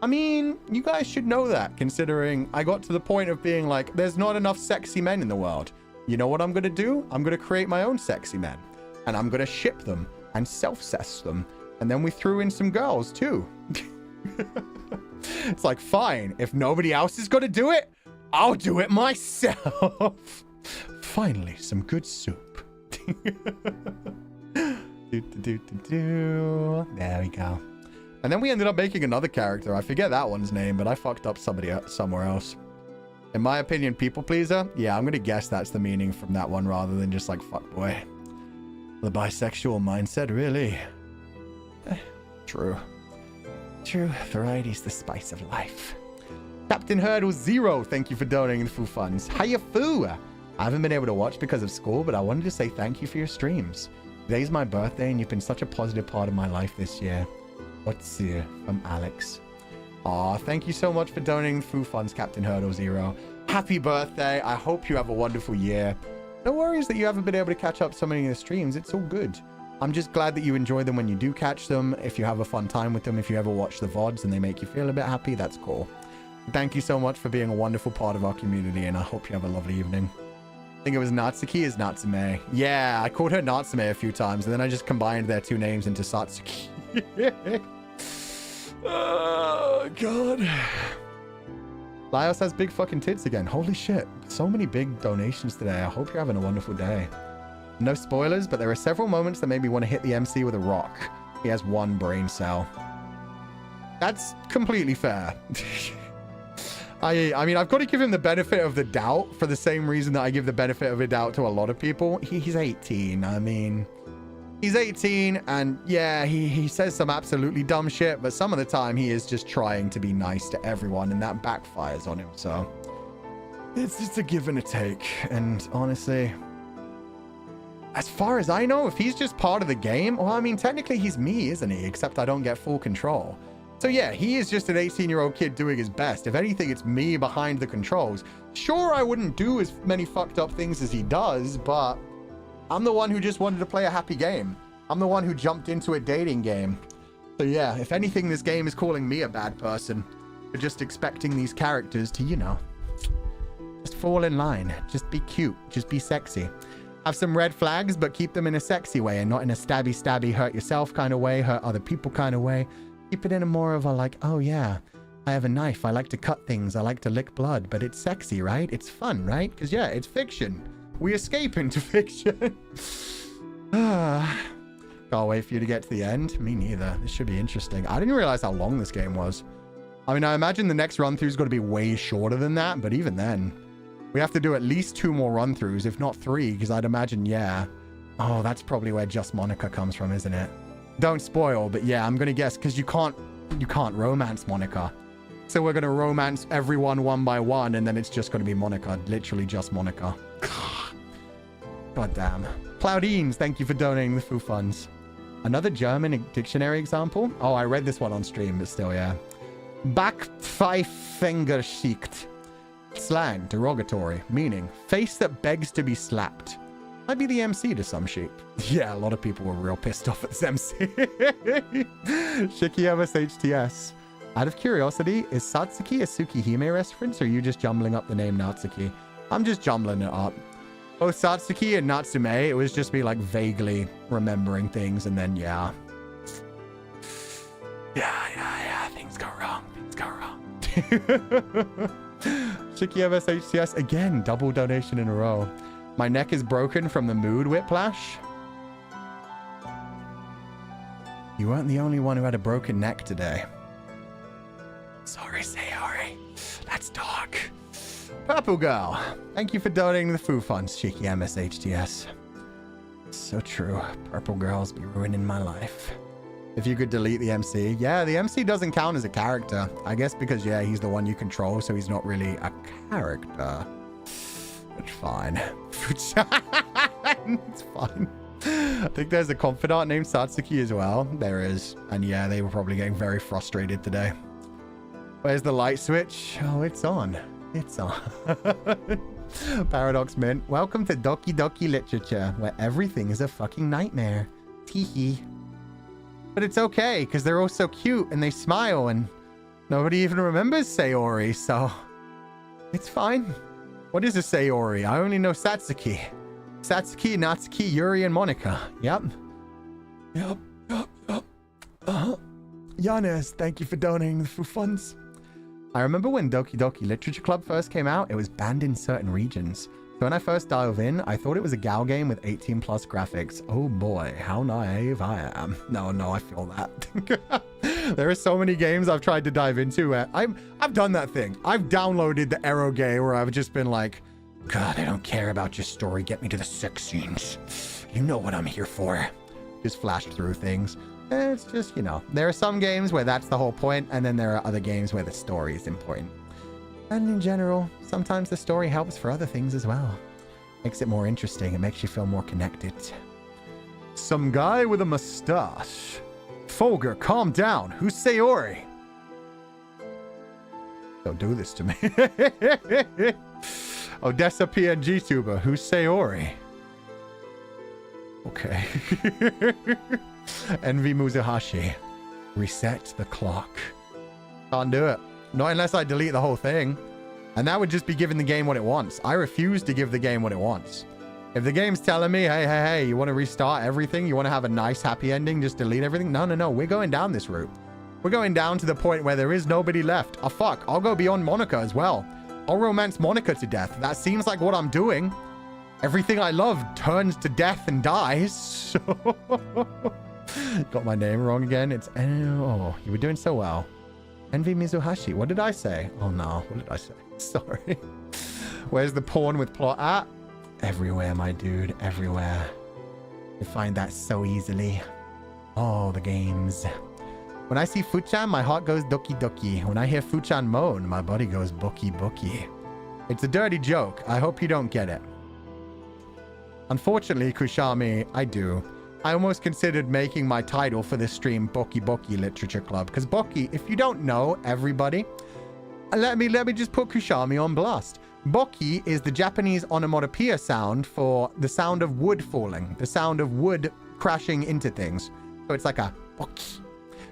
I mean, you guys should know that, considering I got to the point of being like, there's not enough sexy men in the world. You know what I'm going to do? I'm going to create my own sexy men. And I'm going to ship them and self-cess them. And then we threw in some girls, too. It's like, fine. If nobody else is going to do it, I'll do it myself. Finally, some good soup. There we go. And then we ended up making another character. I forget that one's name, but I fucked up somebody somewhere else. In my opinion, people pleaser. Yeah, I'm gonna guess that's the meaning from that one rather than just like fuckboy. The bisexual mindset, really? True. True. Variety's the spice of life. Captain Hurdle 0, thank you for donating the Foo Funds. Hiya Foo! I haven't been able to watch because of school, but I wanted to say thank you for your streams. Today's my birthday, and you've been such a positive part of my life this year. What's here from Alex? Aw, thank you so much for donating Foo Funds, Captain Hurdle 0. Happy birthday. I hope you have a wonderful year. No worries that you haven't been able to catch up so many of the streams. It's all good. I'm just glad that you enjoy them when you do catch them. If you have a fun time with them, if you ever watch the VODs and they make you feel a bit happy, that's cool. Thank you so much for being a wonderful part of our community, and I hope you have a lovely evening. I think it was Natsuki is Natsume. Yeah, I called her Natsume a few times, and then I just combined their two names into Satsuki. Oh, God. Laios has big fucking tits again. Holy shit. So many big donations today. I hope you're having a wonderful day. No spoilers, but there are several moments that made me want to hit the MC with a rock. He has one brain cell. That's completely fair. I mean, I've got to give him the benefit of the doubt for the same reason that I give the benefit of a doubt to a lot of people. He's 18. I mean, he's 18, and yeah, he says some absolutely dumb shit, but some of the time he is just trying to be nice to everyone, and that backfires on him. So it's just a give and a take. And honestly, as far as I know, if he's just part of the game, well, I mean, technically he's me, isn't he? Except I don't get full control. So yeah, he is just an 18-year-old kid doing his best. If anything, it's me behind the controls. Sure, I wouldn't do as many fucked up things as he does, but I'm the one who just wanted to play a happy game. I'm the one who jumped into a dating game. So yeah, if anything, this game is calling me a bad person for just expecting these characters to, you know, just fall in line. Just be cute. Just be sexy. Have some red flags, but keep them in a sexy way and not in a stabby, hurt yourself kind of way, hurt other people kind of way. Keep it in a more of a like, oh yeah, I have a knife. I like to cut things. I like to lick blood, but it's sexy, right? It's fun, right? Because yeah, it's fiction. We escape into fiction. Can't wait for you to get to the end. Me neither. This should be interesting. I didn't realize how long this game was. I mean, I imagine the next run through is going to be way shorter than that, but even then, we have to do at least 2 more run-throughs, if not 3, because I'd imagine, yeah. Oh, that's probably where Just Monica comes from, isn't it? Don't spoil, but yeah, I'm going to guess, because you can't romance Monica. So we're going to romance everyone one by one, and then it's just going to be Monica. Literally just Monica. God damn. Cloudines, thank you for donating the Foo Funds. Another German dictionary example? Oh, I read this one on stream, but still, yeah. Backpfeiffingerschicht. Slang, derogatory, meaning face that begs to be slapped. Might be the MC to some sheep. Yeah, a lot of people were real pissed off at this MC. Shiki HTS. Out of curiosity, is Satsuki a Tsukihime reference, or are you just jumbling up the name Natsuki? I'm just jumbling it up. Both Satsuki and Natsume, it was just me like vaguely remembering things, and then yeah. Yeah, things go wrong. Shiki HTS, again, double donation in a row. My neck is broken from the mood whiplash. You weren't the only one who had a broken neck today. Sorry, Sayori. That's dark. Purple Girl, thank you for donating the Foo Funds, Shiki HTS. So true. Purple Girls be ruining my life. If you could delete the MC. Yeah, the MC doesn't count as a character. I guess because, yeah, he's the one you control, so he's not really a character. It's fine. It's fine. I think there's a Comfydant named Satsuki as well. There is. And yeah, they were probably getting very frustrated today. Where's the light switch? Oh, it's on. It's on. Paradox Mint. Welcome to Doki Doki Literature, where everything is a fucking nightmare. Teehee. But it's okay, because they're all so cute and they smile and nobody even remembers Sayori, so it's fine. What is a Sayori? I only know Satsuki. Satsuki, Natsuki, Yuri, and Monica. Yep. Yanes, thank you for donating the Foo Funds. I remember when Doki Doki Literature Club first came out, it was banned in certain regions. So when I first dived in, I thought it was a gal game with 18 plus graphics. Oh boy, how naive I am. No, I feel that. There are so many games I've tried to dive into where I've done that thing. I've downloaded the Eroge where I've just been like, God, I don't care about your story. Get me to the sex scenes. You know what I'm here for. Just flashed through things. It's just, you know, there are some games where that's the whole point, and then there are other games where the story is important. And in general, sometimes the story helps for other things as well. Makes it more interesting. It makes you feel more connected. Some guy with a mustache. Fulgur, calm down. Who's Sayori? Don't do this to me. Odessa PNG tuber. Who's Sayori? Okay. Envy Musahashi. Reset the clock. Can't do it. Not unless I delete the whole thing. And that would just be giving the game what it wants. I refuse to give the game what it wants. If the game's telling me, hey, you want to restart everything? You want to have a nice happy ending? Just delete everything? No. We're going down this route. We're going down to the point where there is nobody left. Oh, fuck. I'll go beyond Monica as well. I'll romance Monica to death. That seems like what I'm doing. Everything I love turns to death and dies. Got my name wrong again. It's... Oh, you were doing so well. Envy Mizuhashi. What did I say? Oh, no. What did I say? Sorry. Where's the porn with plot at? Everywhere, my dude. Everywhere. You find that so easily. Oh, the games. When I see Fuchan, my heart goes doki doki. When I hear Fuchan moan, my body goes boki boki. It's a dirty joke. I hope you don't get it. Unfortunately, Kushami, I do. I almost considered making my title for this stream Doki Doki Literature Club. Because Boki, if you don't know everybody, let me just put Kushami on blast. Boki is the Japanese onomatopoeia sound for the sound of wood falling, the sound of wood crashing into things. So it's like a boki.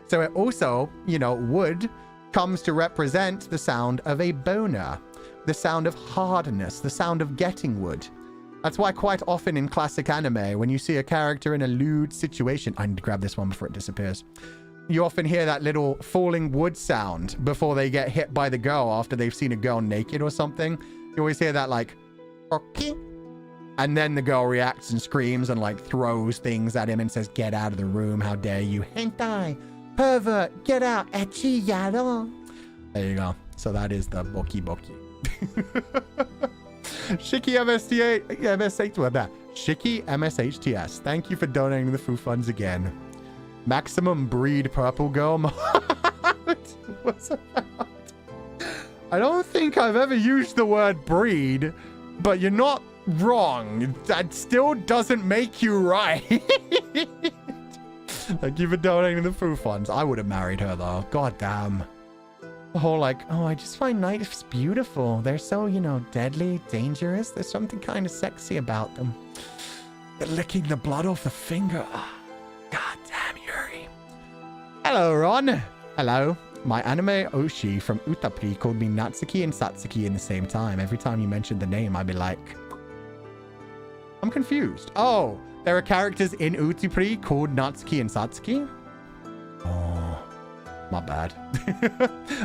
So it also, you know, wood comes to represent the sound of a boner, the sound of hardness, the sound of getting wood. That's why quite often in classic anime, when you see a character in a lewd situation, I need to grab this one before it disappears. You often hear that little falling wood sound before they get hit by the girl after they've seen a girl naked or something. You always hear that like, okay. And then the girl reacts and screams and like throws things at him and says, get out of the room. How dare you? Hentai, pervert, get out. Ecchi yaro. There you go. So that is the boki boki. Shiki Shiki MSHTS. Thank you for donating the Foo Funds again. Maximum breed purple girl. What's about? I don't think I've ever used the word breed, but you're not wrong. That still doesn't make you right. Thank you for donating the Foo Funds. I would have married her though. God damn. The whole like, oh, I just find knives beautiful. They're so, you know, deadly, dangerous. There's something kind of sexy about them. They're licking the blood off the finger. Oh, God damn, Yuri. Hello, Ron. Hello. My anime Oshi from Utapri called me Natsuki and Satsuki in the same time. Every time you mentioned the name, I'd be like, I'm confused. Oh, there are characters in Utapri called Natsuki and Satsuki? Oh, my bad.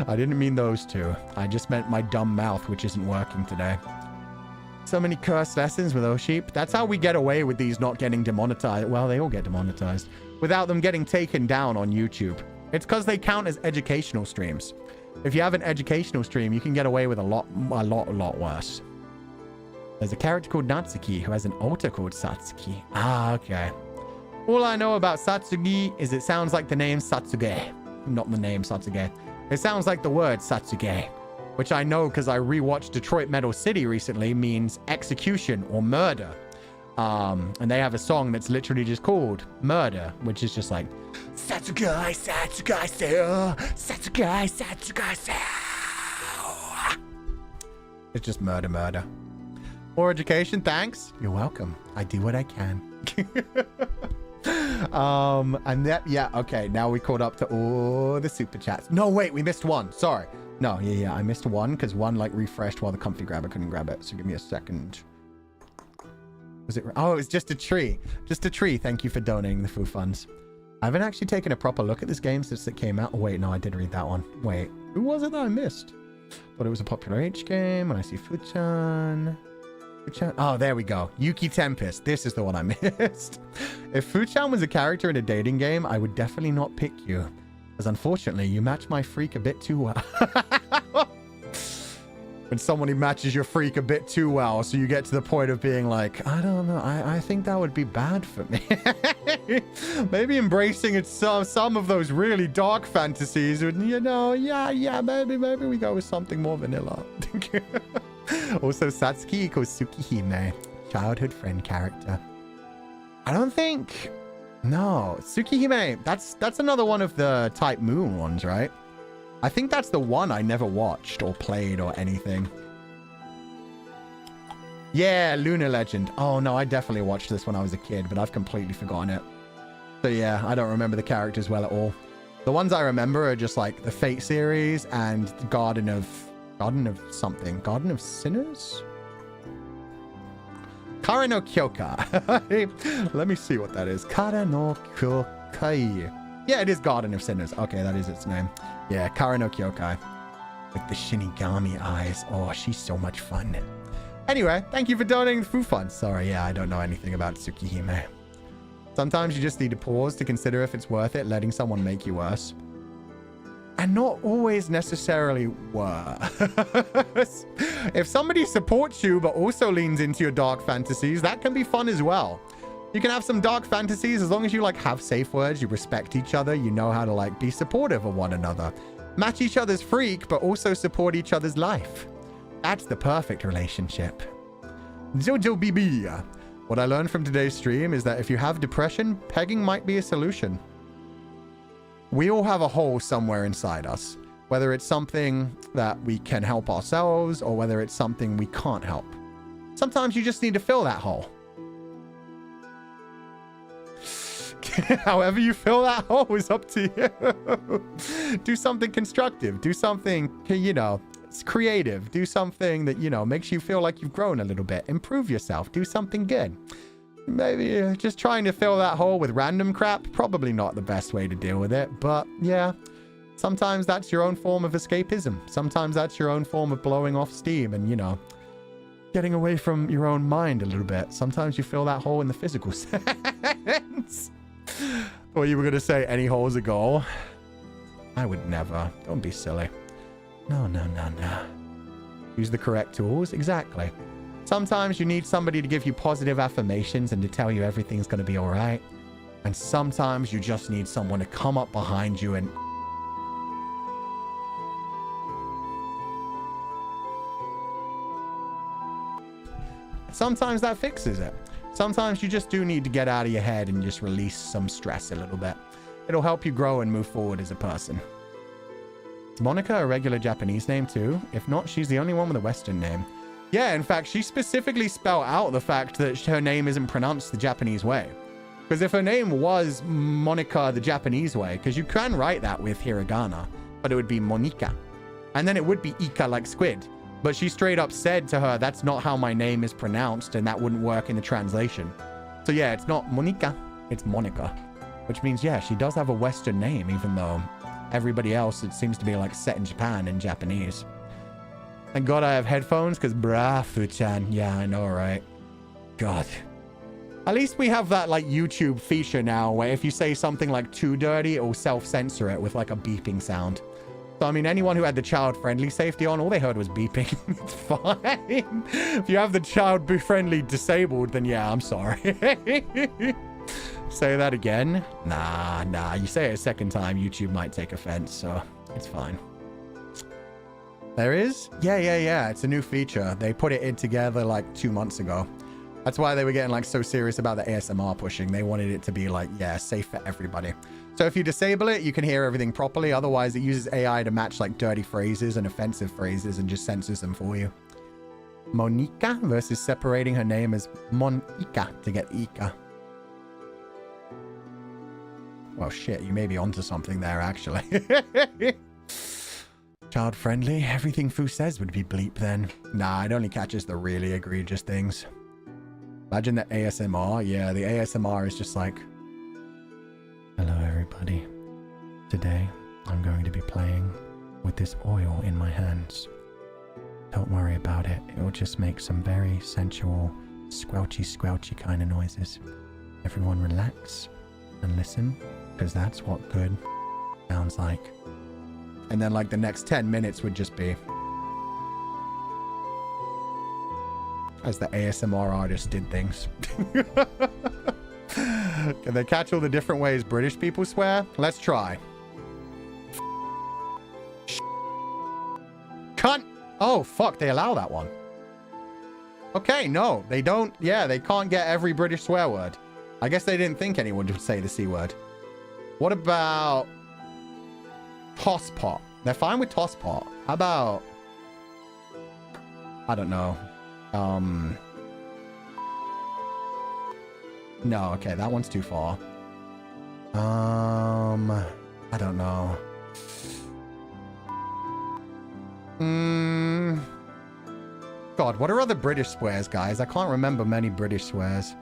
I didn't mean those two. I just meant my dumb mouth, which isn't working today. So many cursed lessons with Oshi. That's how we get away with these not getting demonetized. Well, they all get demonetized. Without them getting taken down on YouTube. It's because they count as educational streams. If you have an educational stream, you can get away with a lot worse. There's a character called Natsuki who has an alter called Satsuki. Ah, okay. All I know about Satsugi is it sounds like the name Satsuge. Not the name Satsuge. It sounds like the word Satsuge, which I know because I rewatched Detroit Metal City recently, means execution or murder. And they have a song that's literally just called Murder, which is just like Satsugai, Satsugai, Satsugai, Satsugai. It's just murder. More education, thanks. You're welcome. I do what I can. And that, yeah, okay. Now we caught up to all the super chats. No, wait, we missed one. Sorry. No, yeah, I missed one because one like refreshed while the comfy grabber couldn't grab it. So give me a second. Was it? Oh, it was just a tree. Just a tree. Thank you for donating the Foo Funds. I haven't actually taken a proper look at this game since it came out. Oh, wait, no, I did read that one. Wait, who was it that I missed? Thought it was a popular H game. When I see Fuchan. Oh, there we go. Yuki Tempest. This is the one I missed. If Fuchan was a character in a dating game, I would definitely not pick you. Because unfortunately, you match my freak a bit too well. When somebody matches your freak a bit too well, so you get to the point of being like, I don't know, I think that would be bad for me. Maybe embracing it, some of those really dark fantasies would, you know, yeah, maybe we go with something more vanilla. Also, Satsuki equals Tsukihime, childhood friend character. I don't think, no, Tsukihime, that's another one of the Type Moon ones, right? I think that's the one I never watched or played or anything. Yeah, Lunar Legend. Oh, no, I definitely watched this when I was a kid, but I've completely forgotten it. So yeah, I don't remember the characters well at all. The ones I remember are just like the Fate series and the Garden of something. Garden of Sinners? Kara no Kyokai. Let me see what that is. Kara no Kyokai. Yeah, it is Garden of Sinners. Okay, that is its name. Yeah, Kara no Kyokai. With the Shinigami eyes. Oh, she's so much fun. Anyway, thank you for donating the food fund. Sorry, yeah, I don't know anything about Tsukihime. Sometimes you just need to pause to consider if it's worth it letting someone make you worse. And not always necessarily worse. If somebody supports you but also leans into your dark fantasies, that can be fun as well. You can have some dark fantasies as long as you like have safe words, you respect each other, you know how to like be supportive of one another. Match each other's freak, but also support each other's life. That's the perfect relationship. Jojo BB. What I learned from today's stream is that if you have depression, pegging might be a solution. We all have a hole somewhere inside us, whether it's something that we can help ourselves or whether it's something we can't help. Sometimes you just need to fill that hole. However you fill that hole is up to you. Do something constructive. Do something, you know, it's creative. Do something that, you know, makes you feel like you've grown a little bit. Improve yourself. Do something good. Maybe just trying to fill that hole with random crap, probably not the best way to deal with it. But yeah, sometimes that's your own form of escapism. Sometimes that's your own form of blowing off steam and, you know, getting away from your own mind a little bit. Sometimes you fill that hole in the physical sense. Or you were going to say any hole's a goal. I would never. Don't be silly. No. Use the correct tools. Exactly. Sometimes you need somebody to give you positive affirmations and to tell you everything's going to be all right. And sometimes you just need someone to come up behind you and... Sometimes that fixes it. Sometimes you just do need to get out of your head and just release some stress a little bit. It'll help you grow and move forward as a person. Is Monica a regular Japanese name too? If not, she's the only one with a Western name. Yeah, in fact, she specifically spelled out the fact that her name isn't pronounced the Japanese way. Because if her name was Monica the Japanese way, because you can write that with hiragana, but it would be Monica. And then it would be Ika like squid. But she straight up said to her, that's not how my name is pronounced, and that wouldn't work in the translation. So yeah, it's not Monica, it's Monica. Which means, yeah, she does have a Western name, even though everybody else, it seems to be like set in Japan in Japanese. Thank God I have headphones, because brah, Fu-chan. Yeah, I know, right? God. At least we have that like YouTube feature now, where if you say something like too dirty, it will self-censor it with like a beeping sound. So, I mean, anyone who had the child-friendly safety on, all they heard was beeping. It's fine. If you have the child-friendly disabled, then yeah, I'm sorry. Say that again? Nah. You say it a second time, YouTube might take offense, so it's fine. There is? Yeah. It's a new feature. They put it in together like 2 months ago. That's why they were getting like so serious about the ASMR pushing. They wanted it to be like, yeah, safe for everybody. So if you disable it, you can hear everything properly. Otherwise, it uses AI to match like dirty phrases and offensive phrases and just censors them for you. Monica versus separating her name as Monica to get Ika. Well, shit, you may be onto something there, actually. Child-friendly? Everything Fu says would be bleep then. Nah, it only catches the really egregious things. Imagine the ASMR. Yeah, the ASMR is just like... Hello, everybody. Today, I'm going to be playing with this oil in my hands. Don't worry about it. It will just make some very sensual, squelchy kind of noises. Everyone relax and listen, because that's what good sounds like. And then, like, the next 10 minutes would just be... as the ASMR artist did things. Can they catch all the different ways British people swear? Let's try. Cunt! Oh, fuck, they allow that one. Okay, no, they don't. Yeah, they can't get every British swear word. I guess they didn't think anyone would say the C word. What about... tosspot? They're fine with tosspot. How about... I don't know. No, okay, that one's too far. I don't know. God, what are other British swears, guys? I can't remember many British swears.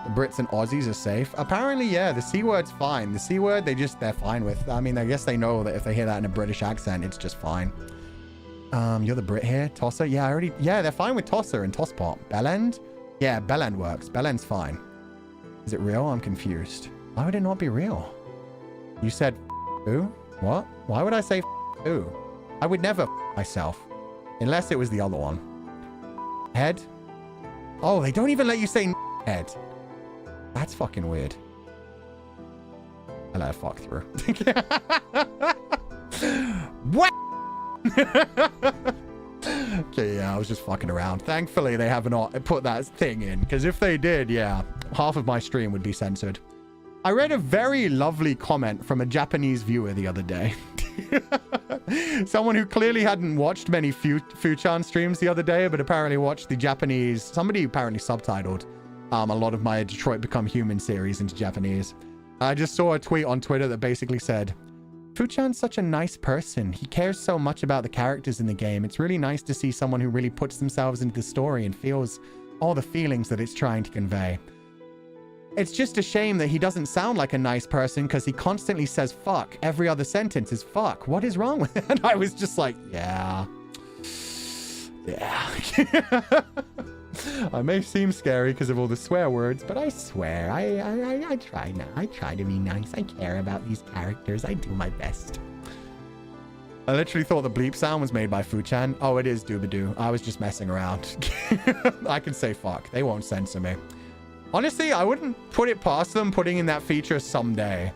The Brits and Aussies are safe. Apparently, yeah, the C word's fine. The C word, they're fine with. I mean, I guess they know that if they hear that in a British accent, it's just fine. You're the Brit here. Tosser? Yeah, they're fine with tosser and tosspot. Bellend? Yeah, bellend works. Bellend's fine. Is it real? I'm confused. Why would it not be real? You said who? What? Why would I say who? I would never myself. Unless it was the other one. Head? Oh, they don't even let you say head. That's fucking weird. I let her fuck through. What? Okay, yeah, I was just fucking around. Thankfully, they haven't put that thing in. Because if they did, yeah, half of my stream would be censored. I read a very lovely comment from a Japanese viewer the other day. Someone who clearly hadn't watched many Fuchan streams the other day, but apparently watched the Japanese... Somebody apparently subtitled a lot of my Detroit Become Human series into Japanese. I just saw a tweet on Twitter that basically said, Fuchan's such a nice person. He cares so much about the characters in the game. It's really nice to see someone who really puts themselves into the story and feels all the feelings that it's trying to convey. It's just a shame that he doesn't sound like a nice person because he constantly says fuck. Every other sentence is fuck. What is wrong with it? And I was just like, yeah. I may seem scary because of all the swear words, but I swear, I try now. I try to be nice. I care about these characters. I do my best. I literally thought the bleep sound was made by Fuchan. Oh, it is Doobadoo. I was just messing around. I can say fuck. They won't censor me. Honestly, I wouldn't put it past them putting in that feature someday.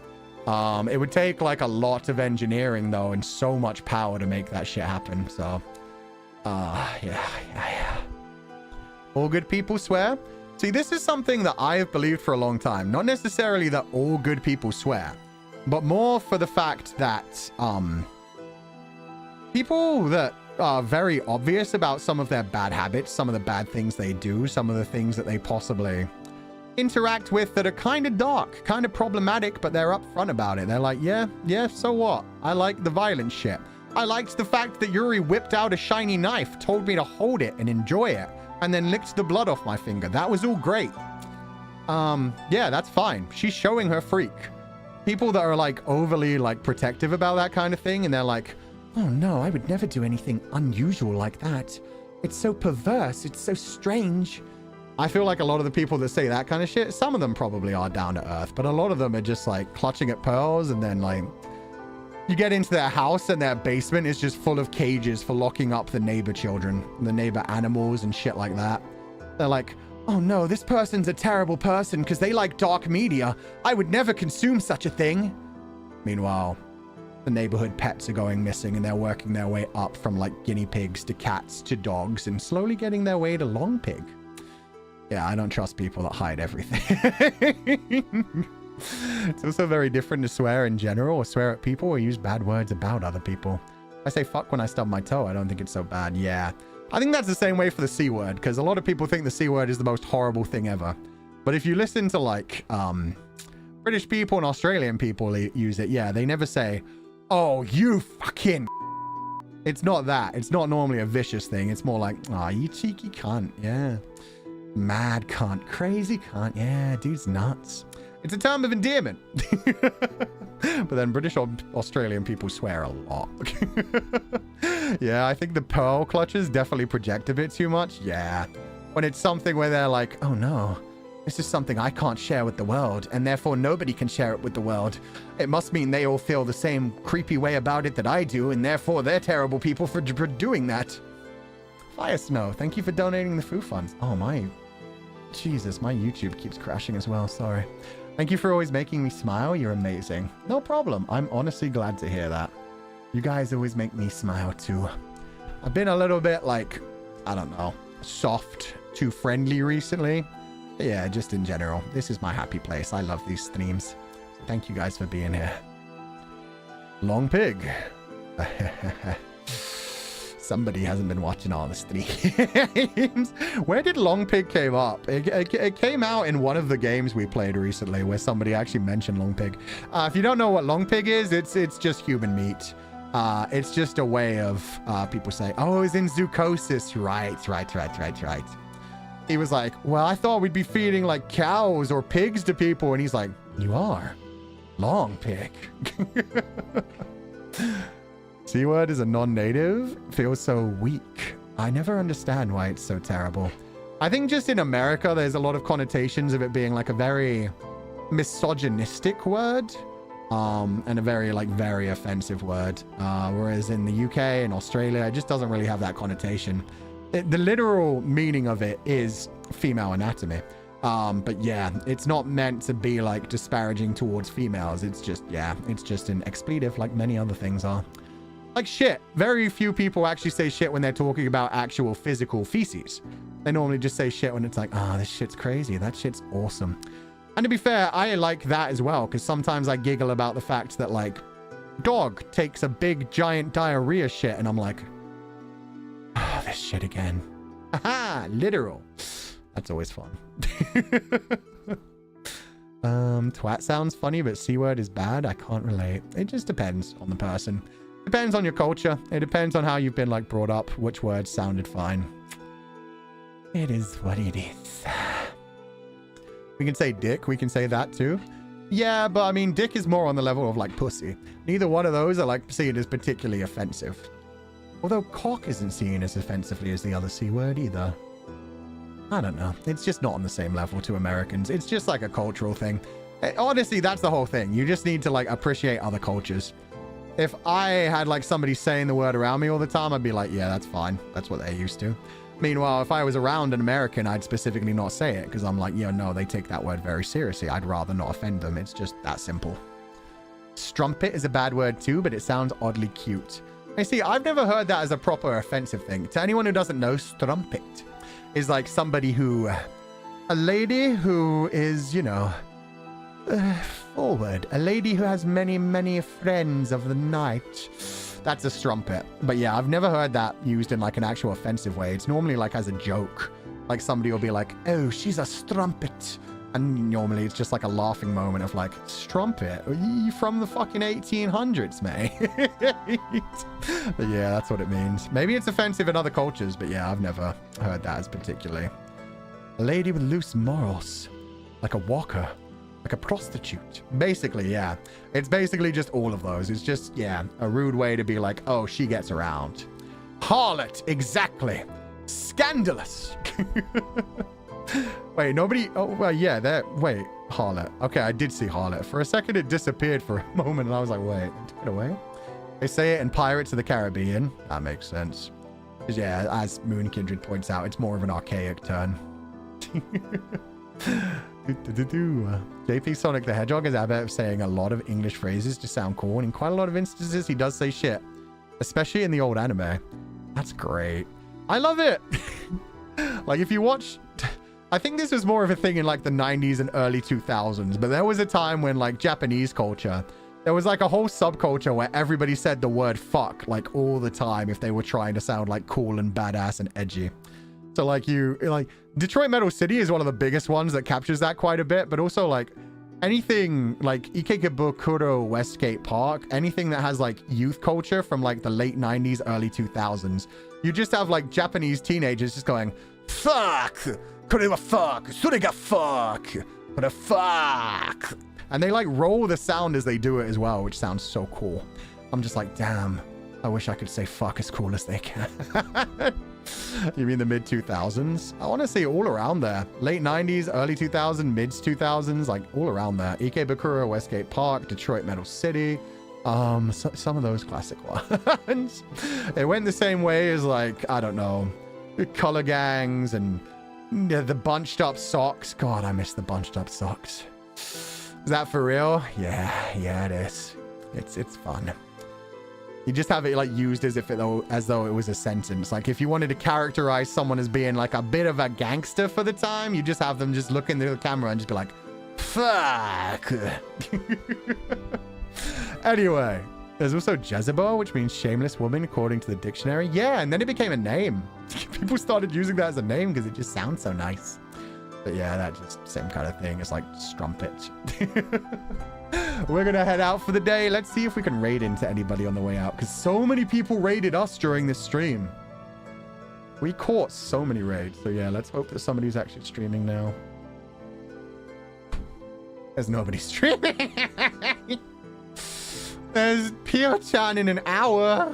It would take like a lot of engineering though and so much power to make that shit happen. So, yeah. All good people swear? See, this is something that I have believed for a long time. Not necessarily that all good people swear, but more for the fact that people that are very obvious about some of their bad habits, some of the bad things they do, some of the things that they possibly interact with that are kind of dark, kind of problematic, but they're upfront about it. They're like, yeah, so what? I like the violent shit. I liked the fact that Yuri whipped out a shiny knife, told me to hold it and enjoy it, and then licked the blood off my finger. That was all great. Yeah, that's fine. She's showing her freak. People that are like overly like protective about that kind of thing, and they're like, oh no, I would never do anything unusual like that. It's so perverse. It's so strange. I feel like a lot of the people that say that kind of shit, some of them probably are down to earth, but a lot of them are just like clutching at pearls, and then like you get into their house and their basement is just full of cages for locking up the neighbor children, the neighbor animals and shit like that. They're like, oh no, this person's a terrible person because they like dark media. I would never consume such a thing. Meanwhile, the neighborhood pets are going missing and they're working their way up from like guinea pigs to cats to dogs and slowly getting their way to long pig. Yeah, I don't trust people that hide everything. It's also very different to swear in general or swear at people or use bad words about other people. I say fuck when I stub my toe. I don't think it's so bad. Yeah. I think that's the same way for the C word, because a lot of people think the C word is the most horrible thing ever. But if you listen to like British people and Australian people use it, yeah, they never say, oh, you fucking... It's not that. It's not normally a vicious thing. It's more like, oh, you cheeky cunt. Yeah. Mad cunt. Crazy cunt. Yeah, dude's nuts. It's a term of endearment. But then British or Australian people swear a lot. Yeah, I think the pearl clutches definitely project a bit too much. Yeah. When it's something where they're like, oh no, this is something I can't share with the world, and therefore nobody can share it with the world. It must mean they all feel the same creepy way about it that I do, and therefore they're terrible people for doing that. Fire Snow, thank you for donating the food funds. Oh my... Jesus, my YouTube keeps crashing as well, sorry. Thank you for always making me smile. You're amazing. No problem. I'm honestly glad to hear that. You guys always make me smile too. I've been a little bit like, I don't know, soft, too friendly recently. But yeah, just in general. This is my happy place. I love these streams. So thank you guys for being here. Long pig. Somebody hasn't been watching all the streams. Where did Long Pig came up? It came out in one of the games we played recently where somebody actually mentioned Long Pig. If you don't know what Long Pig is, it's just human meat. It's just a way of people say, oh, it's in zoochosis. Right. He was like, well, I thought we'd be feeding like cows or pigs to people. And he's like, you are. Long Pig. C-word is a non-native. Feels so weak. I never understand why it's so terrible. I think just in America, there's a lot of connotations of it being like a very misogynistic word. And a very offensive word. Whereas in the UK and Australia, it just doesn't really have that connotation. The literal meaning of it is female anatomy. But yeah, it's not meant to be like disparaging towards females. It's just an expletive like many other things are. Like shit. Very few people actually say shit when they're talking about actual physical feces. They normally just say shit when it's like, this shit's crazy. That shit's awesome. And to be fair, I like that as well, because sometimes I giggle about the fact that, like, dog takes a big, giant diarrhea shit, and I'm like, this shit again. Haha, literal. That's always fun. Twat sounds funny, but C-word is bad. I can't relate. It just depends on the person. Depends on your culture. It depends on how you've been, like, brought up, which words sounded fine. It is what it is. We can say dick. We can say that too. Yeah, but I mean, dick is more on the level of like pussy. Neither one of those are like seen as particularly offensive. Although cock isn't seen as offensively as the other C word either. I don't know. It's just not on the same level to Americans. It's just like a cultural thing. Honestly, that's the whole thing. You just need to like appreciate other cultures. If I had like somebody saying the word around me all the time, I'd be like, yeah, that's fine. That's what they're used to. Meanwhile, if I was around an American, I'd specifically not say it because I'm like, no, they take that word very seriously. I'd rather not offend them. It's just that simple. Strumpet is a bad word too, but it sounds oddly cute. I see, I've never heard that as a proper offensive thing. To anyone who doesn't know, strumpet is like somebody who, a lady who is, forward. A lady who has many, many friends of the night. That's a strumpet. But yeah, I've never heard that used in like an actual offensive way. It's normally like as a joke. Like somebody will be like, oh, she's a strumpet. And normally it's just like a laughing moment of like, strumpet? Are you from the fucking 1800s, mate? But yeah, that's what it means. Maybe it's offensive in other cultures, but yeah, I've never heard that as particularly. A lady with loose morals. Like a walker. Like a prostitute. Basically, yeah. It's basically just all of those. It's just, yeah, a rude way to be like, oh, she gets around. Harlot, exactly. Scandalous. Wait, nobody... Oh, well, yeah, wait, harlot. Okay, I did see harlot. For a second, it disappeared for a moment, and I was like, wait, it took it away? They say it in Pirates of the Caribbean. That makes sense. Because, yeah, as Moon Kindred points out, it's more of an archaic turn. JP Sonic the Hedgehog has a habit of saying a lot of English phrases to sound cool, and in quite a lot of instances he does say shit, especially in the old anime. That's great. I love it. Like if you watch, I think this was more of a thing in like the 90s and early 2000s, but there was a time when like Japanese culture, there was like a whole subculture where everybody said the word fuck like all the time if they were trying to sound like cool and badass and edgy. So like Detroit Metal City is one of the biggest ones that captures that quite a bit, but also like anything like Ikebukuro Westgate Park, anything that has like youth culture from like the late 90s, early 2000s, you just have like Japanese teenagers just going, fuck, kurewa fuck, surega fuck, kore fuck. And they like roll the sound as they do it as well, which sounds so cool. I'm just like, damn, I wish I could say fuck as cool as they can. You mean the mid-2000s? I want to say all around there. Late 90s, early 2000s, mid-2000s, like all around there. Ikebukuro, Westgate Park, Detroit Metal City. Some of those classic ones. It went the same way as like, I don't know, color gangs and the bunched up socks. God, I miss the bunched up socks. Is that for real? Yeah, it is. It's fun. You just have it like used as though it was a sentence. Like if you wanted to characterize someone as being like a bit of a gangster for the time, you just have them just look into the camera and just be like, fuck. Anyway, There's also Jezebel, which means shameless woman, according to the dictionary. Yeah, and then it became a name. People started using that as a name because it just sounds so nice. But yeah, that just same kind of thing. It's like strumpet. We're going to head out for the day. Let's see if we can raid into anybody on the way out, because so many people raided us during this stream. We caught so many raids. So yeah, let's hope that somebody's actually streaming now. There's nobody streaming. There's Pio-chan in an hour.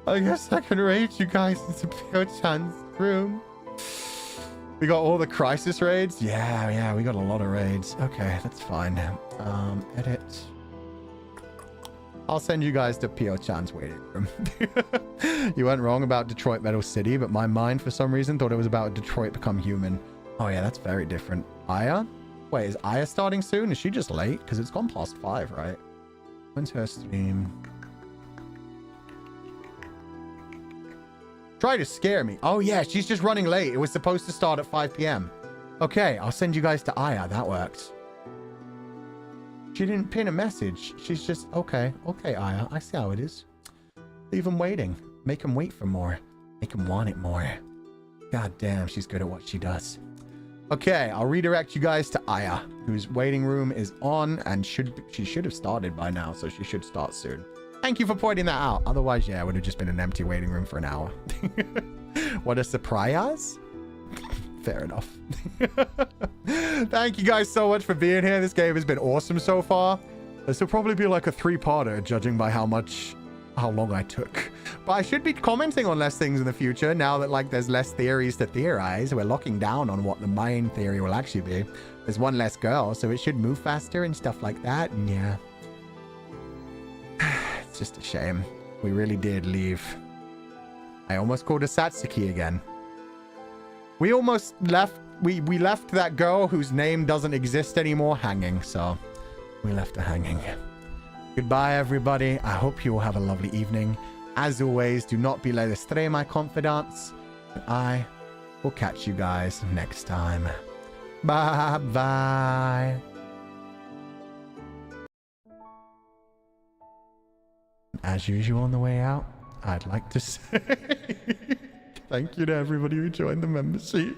I guess I can raid you guys into Pio-chan's room. We got all the crisis raids. Yeah, we got a lot of raids. Okay, that's fine. Edit. I'll send you guys to Pio-chan's waiting room. You went wrong about Detroit Metal City, but my mind for some reason thought it was about Detroit Become Human. Oh yeah, that's very different. Aya? Wait, is Aya starting soon? Is she just late? Because it's gone past 5, right? When's her stream? Try to scare me. Oh yeah, she's just running late. It was supposed to start at 5 p.m. Okay, I'll send you guys to Aya. That works. She didn't pin a message. She's just, okay, Aya. I see how it is. Leave him waiting. Make him wait for more. Make him want it more. God damn, she's good at what she does. Okay, I'll redirect you guys to Aya, whose waiting room is on, and she should have started by now, so she should start soon. Thank you for pointing that out. Otherwise, yeah, it would have just been an empty waiting room for an hour. What a surprise. Fair enough. Thank you guys so much for being here. This game has been awesome so far. This will probably be like a 3-parter, judging by how long I took. But I should be commenting on less things in the future now that like there's less theories to theorize. We're locking down on what the main theory will actually be. There's one less girl, so it should move faster and stuff like that. And yeah. It's just a shame. We really did leave. I almost called her Satsuki again. We almost left. We left that girl whose name doesn't exist anymore hanging, so we left her hanging. Goodbye, everybody. I hope you will have a lovely evening. As always, do not be led astray, my confidants. I will catch you guys next time. Bye-bye. As usual on the way out, I'd like to say thank you to everybody who joined the membership.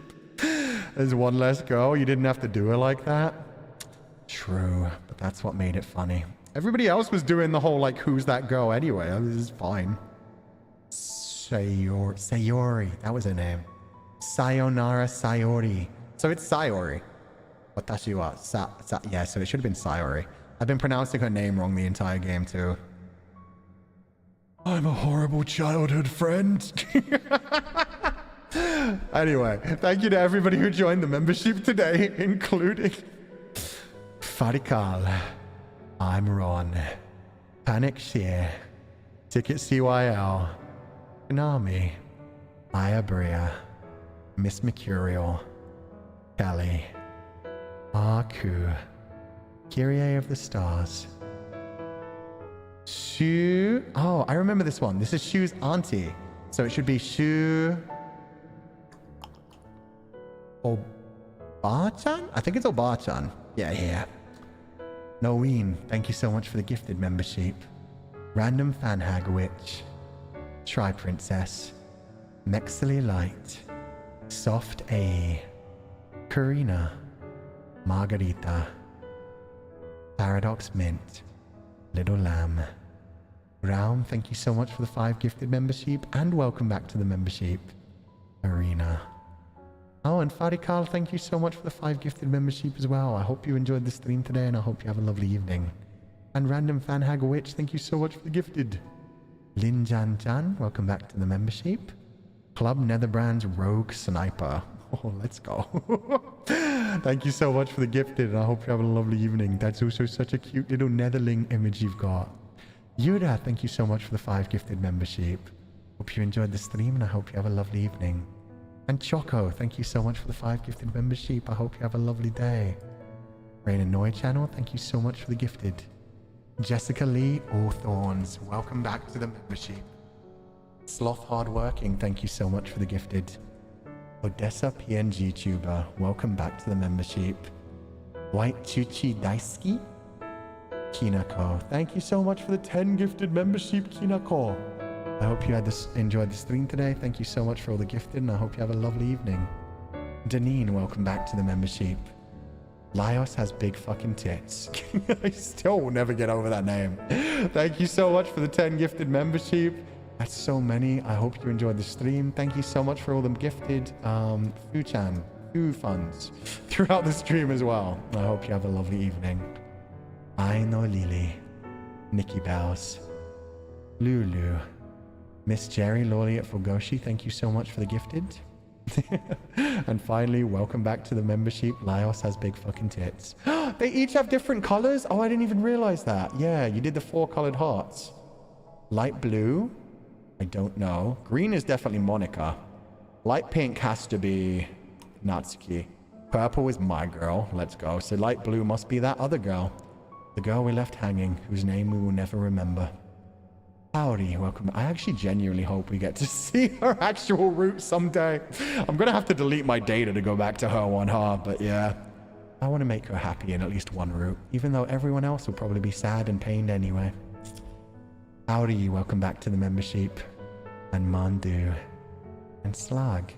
There's one less girl. You didn't have to do it like that. True, but that's what made it funny. Everybody else was doing the whole, like, who's that girl anyway? This is fine. Sayori. That was her name. Sayonara Sayori. So it's Sayori. Watashi wa yeah, so it should have been Sayori. I've been pronouncing her name wrong the entire game, too. I'm a horrible childhood friend. Anyway, thank you to everybody who joined the membership today, including Farikal, I'm Ron, Panic Shear, Ticket CYL, Konami, Maya Bria, Miss Mercurial, Kelly, Aku, Kyrie of the Stars, Shu. Oh, I remember this one. This is Shu's auntie. So it should be Shu Oba-chan? I think it's Oba-chan. Yeah. Noeen, thank you so much for the gifted membership. Random Fanhag Witch, Try Princess, Mexley Light, Soft A, Karina, Margarita, Paradox Mint, Little Lamb. Raum, thank you so much for the 5 gifted membership, and welcome back to the membership. Arena. Oh, and Farikal, thank you so much for the 5 gifted membership as well. I hope you enjoyed the stream today, and I hope you have a lovely evening. And Random Fanhag Witch, thank you so much for the gifted. Lin Jan Jan, welcome back to the membership. Club Netherbrand's Rogue Sniper. Oh, let's go. Thank you so much for the gifted, and I hope you have a lovely evening. That's also such a cute little Netherling image you've got. Yura, thank you so much for the 5 gifted membership. Hope you enjoyed the stream, and I hope you have a lovely evening. And Choco, thank you so much for the 5 gifted membership. I hope you have a lovely day. Rain and Noi channel, thank you so much for the gifted. Jessica Lee Thorns, welcome back to the membership. Sloth Hardworking, thank you so much for the gifted. Odessa PNG Tuber, welcome back to the membership. White Chuchi Daisuki, Kinako. Thank you so much for the 10 gifted membership, Kinako. I hope you enjoyed the stream today. Thank you so much for all the gifted, and I hope you have a lovely evening. Deneen, welcome back to the membership. Laios has big fucking tits. I still will never get over that name. Thank you so much for the 10 gifted membership. That's so many. I hope you enjoyed the stream. Thank you so much for all the gifted Fu funds throughout the stream as well. I hope you have a lovely evening. I know Lily, Nikki Bells, Lulu, Miss Jerry Lawley at Fugoshi. Thank you so much for the gifted. And finally, welcome back to the membership. Laios has big fucking tits. They each have different colors? Oh, I didn't even realize that. Yeah, you did the 4 colored hearts. Light blue? I don't know. Green is definitely Monica. Light pink has to be Natsuki. Purple is my girl. Let's go. So light blue must be that other girl. The girl we left hanging, whose name we will never remember. Howdy, welcome. I actually genuinely hope we get to see her actual route someday. I'm going to have to delete my data to go back to her one hard, but yeah. I want to make her happy in at least one route, even though everyone else will probably be sad and pained anyway. Howdy, welcome back to the membership. And Mandu. And Slag.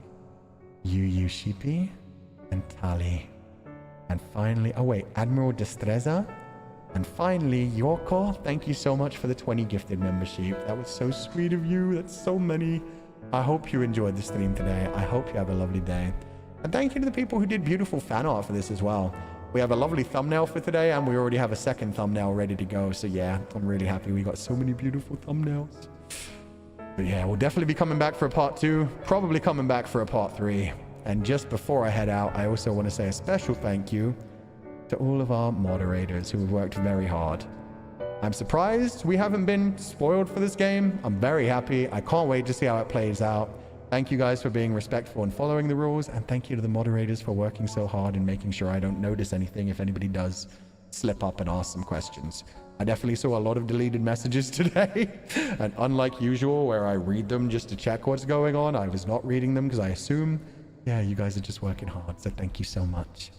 Yu Shippy. And Tali. And finally, oh wait, Admiral Destreza. And finally, Yoko, thank you so much for the 20 gifted membership. That was so sweet of you. That's so many. I hope you enjoyed the stream today. I hope you have a lovely day. And thank you to the people who did beautiful fan art for this as well. We have a lovely thumbnail for today, and we already have a second thumbnail ready to go. So yeah, I'm really happy we got so many beautiful thumbnails. But yeah, we'll definitely be coming back for a part 2. Probably coming back for a part 3. And just before I head out, I also want to say a special thank you to all of our moderators who have worked very hard. I'm surprised we haven't been spoiled for this game. I'm very happy. I can't wait to see how it plays out. Thank you guys for being respectful and following the rules, and thank you to the moderators for working so hard and making sure I don't notice anything if anybody does slip up and ask some questions. I definitely saw a lot of deleted messages today, and unlike usual where I read them just to check what's going on, I was not reading them because I assume, yeah, you guys are just working hard, so thank you so much.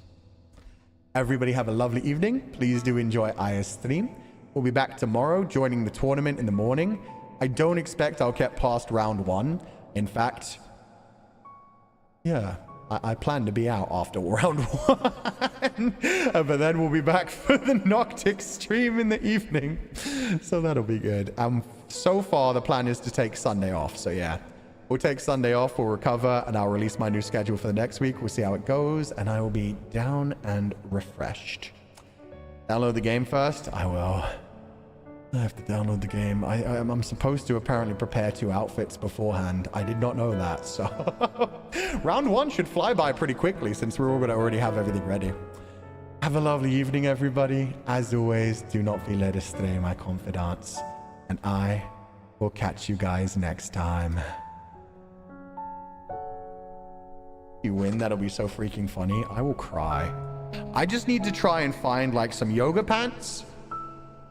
Everybody have a lovely evening. Please do enjoy Aya's stream. We'll be back tomorrow joining the tournament in the morning. I don't expect I'll get past round 1. In fact, yeah, I plan to be out after round 1. But then we'll be back for the Noctic stream in the evening. So that'll be good. So far, the plan is to take Sunday off. So yeah, we'll take Sunday off, we'll recover, and I'll release my new schedule for the next week. We'll see how it goes, and I will be down and refreshed. Download the game first? I will. I have to download the game. I'm supposed to apparently prepare 2 outfits beforehand. I did not know that, so... Round 1 should fly by pretty quickly since we're all going to already have everything ready. Have a lovely evening, everybody. As always, do not be led astray, my confidants. And I will catch you guys next time. You win, that'll be so freaking funny. I will cry. I just need to try and find like some yoga pants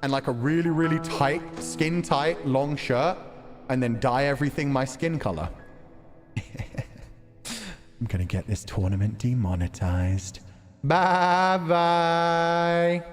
and like a really, really tight, skin tight, long shirt, and then dye everything my skin color. I'm gonna get this tournament demonetized. Bye bye.